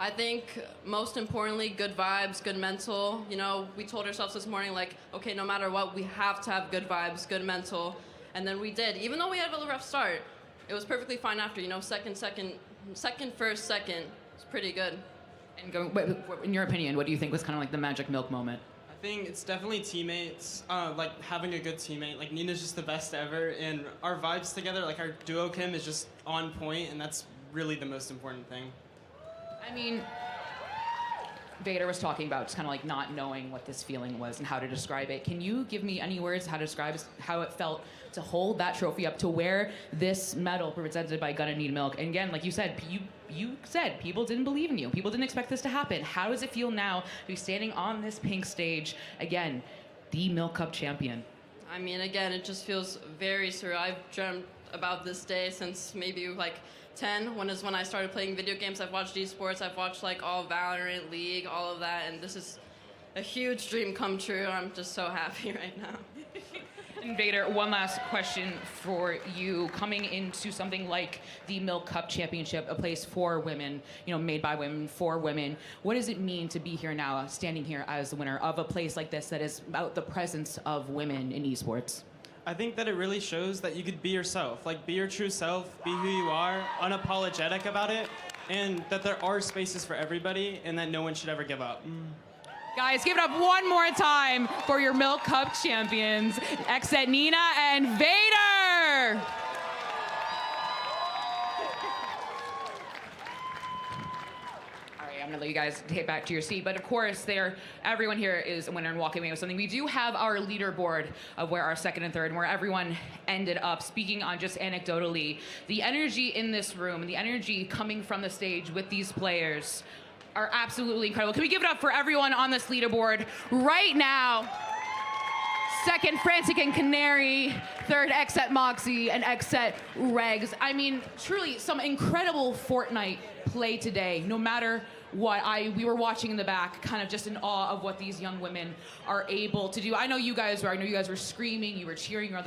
I think most importantly, good vibes, good mental. You know, we told ourselves this morning, like, okay, no matter what, we have to have good vibes, good mental. And then we did. Even though we had a rough start, it was perfectly fine after. You know, second, first, second. It's pretty good. And in your opinion, what do you think was kind of like the magic milk moment? I think it's definitely teammates, like having a good teammate. Like Nina's just the best ever, and our vibes together, like our duo chem is just on point, and that's really the most important thing. I mean, Vader was talking about just kind of like not knowing what this feeling was and how to describe it. Can you give me any words how to describe how it felt to hold that trophy up, to wear this medal presented by Gun and Need Milk? And again, like you said, you said people didn't believe in you. People didn't expect this to happen. How does it feel now to be standing on this pink stage, again, the Milk Cup champion? I mean, again, it just feels very surreal. I've dreamt about this day since maybe like 10, when I started playing video games. I've watched esports, I've watched like all Valorant, League, all of that, and this is a huge dream come true. I'm just so happy right now. And Vader, one last question for you. Coming into something like the Milk Cup Championship, a place for women, you know, made by women, for women, what does it mean to be here now, standing here as the winner of a place like this that is about the presence of women in esports? I think that it really shows that you could be yourself, like be your true self, be who you are, unapologetic about it, and that there are spaces for everybody, and that no one should ever give up. Guys, give it up one more time for your Milk Cup champions, Xset Nina and Vader! All right, I'm gonna let you guys get back to your seat, but of course, everyone here is a winner and walking away with something. We do have our leaderboard of where our second and third, and where everyone ended up. Speaking on just anecdotally, the energy in this room, and the energy coming from the stage with these players are absolutely incredible. Can we give it up for everyone on this leaderboard right now? Second, Frantic and Canary. Third, Xset Moxie and Xset Regs. I mean, truly some incredible Fortnite play today, no matter what. We were watching in the back, kind of just in awe of what these young women are able to do. I know you guys were screaming, you were cheering at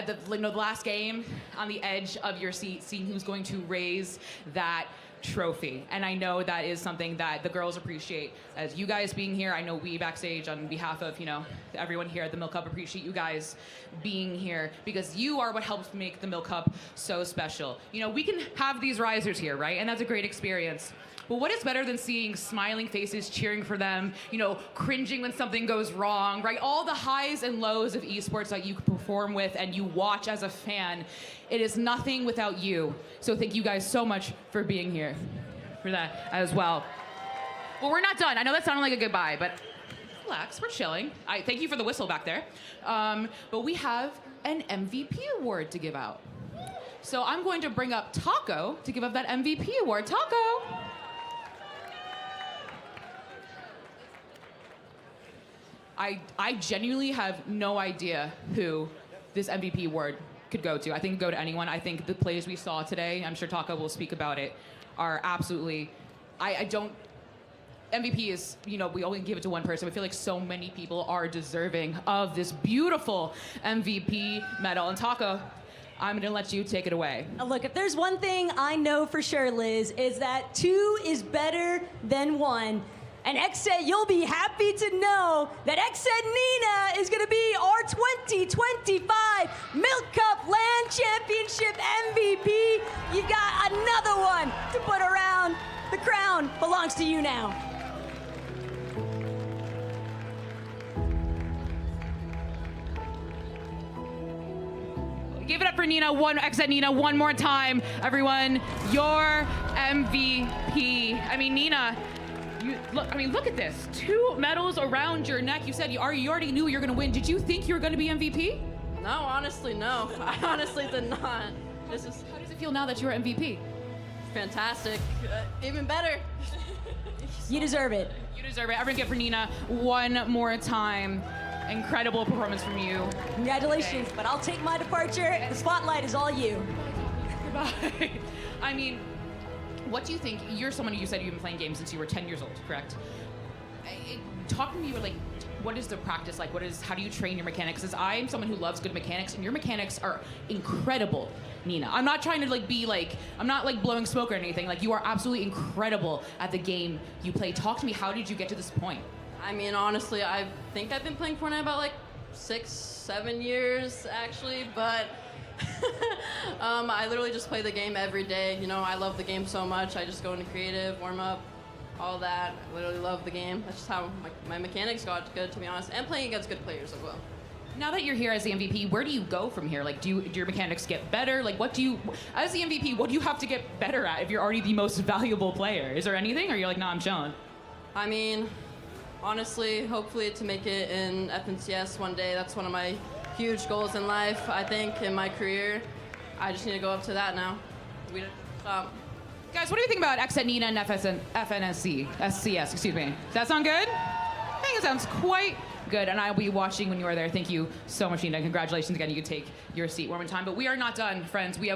the last game, on the edge of your seat, seeing who's going to raise that trophy. And I know that is something that the girls appreciate. As you guys being here, I know we backstage on behalf of, you know, everyone here at the Milk Cup appreciate you guys being here, because you are what helps make the Milk Cup so special. You know, we can have these risers here, right? And that's a great experience. But what is better than seeing smiling faces cheering for them, you know, cringing when something goes wrong, right? All the highs and lows of esports that you perform with and you watch as a fan, it is nothing without you. So thank you guys so much for being here for that as well. Well, we're not done. I know that sounded like a goodbye, but relax, we're chilling. Thank you for the whistle back there. But we have an MVP award to give out. So I'm going to bring up Taco to give up that MVP award. Taco! I genuinely have no idea who this MVP award could go to. I think it could go to anyone. I think the plays we saw today, I'm sure Taco will speak about it, are absolutely, MVP is, you know, we only give it to one person. I feel like so many people are deserving of this beautiful MVP medal. And Taco, I'm gonna let you take it away. Look, if there's one thing I know for sure, Liz, is that 2 is better than 1. And Xset, you'll be happy to know that Xset Nina is gonna be our 2025 Milk Cup LAN Championship MVP. You got another one to put around. The crown belongs to you now. Give it up for Nina, Xset Nina, one more time. Everyone, your MVP. I mean, Nina, look at this. 2 medals around your neck. You said you already knew you were gonna win. Did you think you were gonna be MVP? No, honestly, no. I honestly did not. How does it feel now that you're MVP? Fantastic. Even better. You deserve it. You deserve it. Everyone give for Nina one more time. Incredible performance from you. Congratulations, but I'll take my departure. The spotlight is all you. Goodbye. I mean, what do you think? You're someone who, you said you've been playing games since you were 10 years old, correct? Talk to me about, like, what is the practice like? How do you train your mechanics? Because I'm someone who loves good mechanics, and your mechanics are incredible, Nina. I'm not trying to I'm not like blowing smoke or anything. Like, you are absolutely incredible at the game you play. Talk to me, how did you get to this point? I mean, honestly, I think I've been playing Fortnite about like 6-7 years, actually, but I literally just play the game every day. You know, I love the game so much. I just go into creative, warm up, all that. I literally love the game. That's just how my mechanics got good, to be honest, and playing against good players as well. Now that you're here as the MVP, where do you go from here? Like, do your mechanics get better? Like, as the MVP, what do you have to get better at if you're already the most valuable player? Is there anything, or you're like, nah, I'm chilling? I mean, honestly, hopefully to make it in FNCS one day. That's one of my huge goals in life, I think, in my career. I just need to go up to that now. We don't stop. Guys, what do you think about Xset Nina and SCS, excuse me? Does that sound good? I think it sounds quite good, and I'll be watching when you are there. Thank you so much, Nina. Congratulations again. You can take your seat one more time. But we are not done, friends. We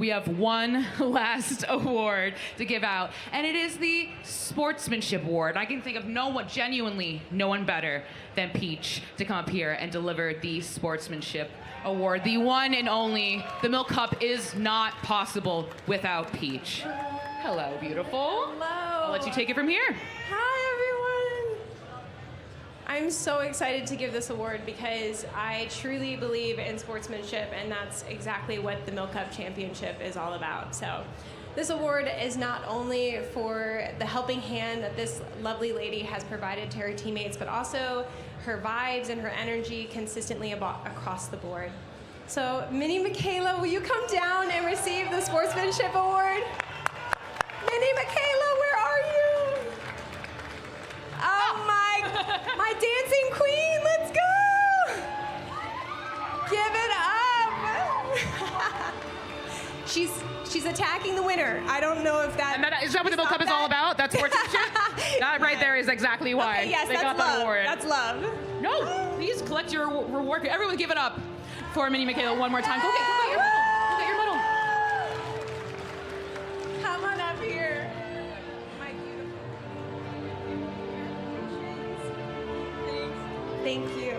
have one last award to give out, and it is the Sportsmanship Award. I can think of genuinely no one better than Peach to come up here and deliver the Sportsmanship Award. The one and only. The Milk Cup is not possible without Peach. Hello, beautiful. Hello. I'll let you take it from here. Hi, everyone. I'm so excited to give this award because I truly believe in sportsmanship, and that's exactly what the Milk Cup Championship is all about. So this award is not only for the helping hand that this lovely lady has provided to her teammates, but also her vibes and her energy consistently across the board. So Mini Michaela, will you come down and receive the Sportsmanship Award? Mini Michaela, where are you? Oh my dancing queen, let's go! Give it up! She's attacking the winner. I don't know if that... Is that what the Milk Cup is all about? That's sportsmanship? That right there is exactly why Okay, yes, they that's got that love. award. That's love. No, please collect your reward. Everyone give it up for Mini Michaela one more time. Go get your medal. Go get your medal. Come on up here. My beautiful. Thank you.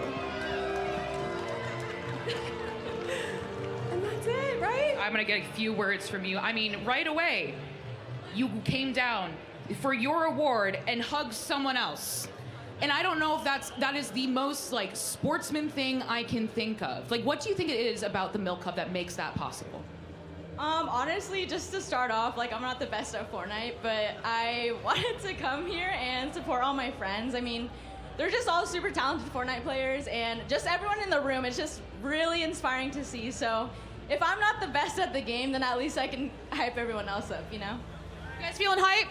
And that's it, right? I'm gonna get a few words from you. I mean, right away, you came down for your award and hugged someone else. And I don't know if that is the most like sportsman thing I can think of. Like, what do you think it is about the Milk Cup that makes that possible? Honestly, just to start off, like, I'm not the best at Fortnite, but I wanted to come here and support all my friends. I mean, they're just all super talented Fortnite players, and just everyone in the room, it's just really inspiring to see. So if I'm not the best at the game, then at least I can hype everyone else up, you know? You guys feeling hype?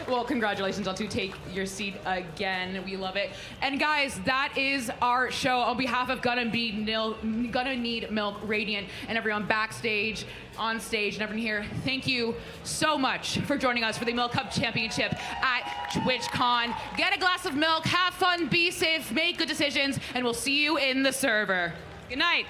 Well, congratulations on to take your seat again. We love it. And guys, that is our show. On behalf of Gonna Need Milk, Radiant, and everyone backstage, on stage, and everyone here, thank you so much for joining us for the Milk Cup Championship at TwitchCon. Get a glass of milk, have fun, be safe, make good decisions, and we'll see you in the server. Good night.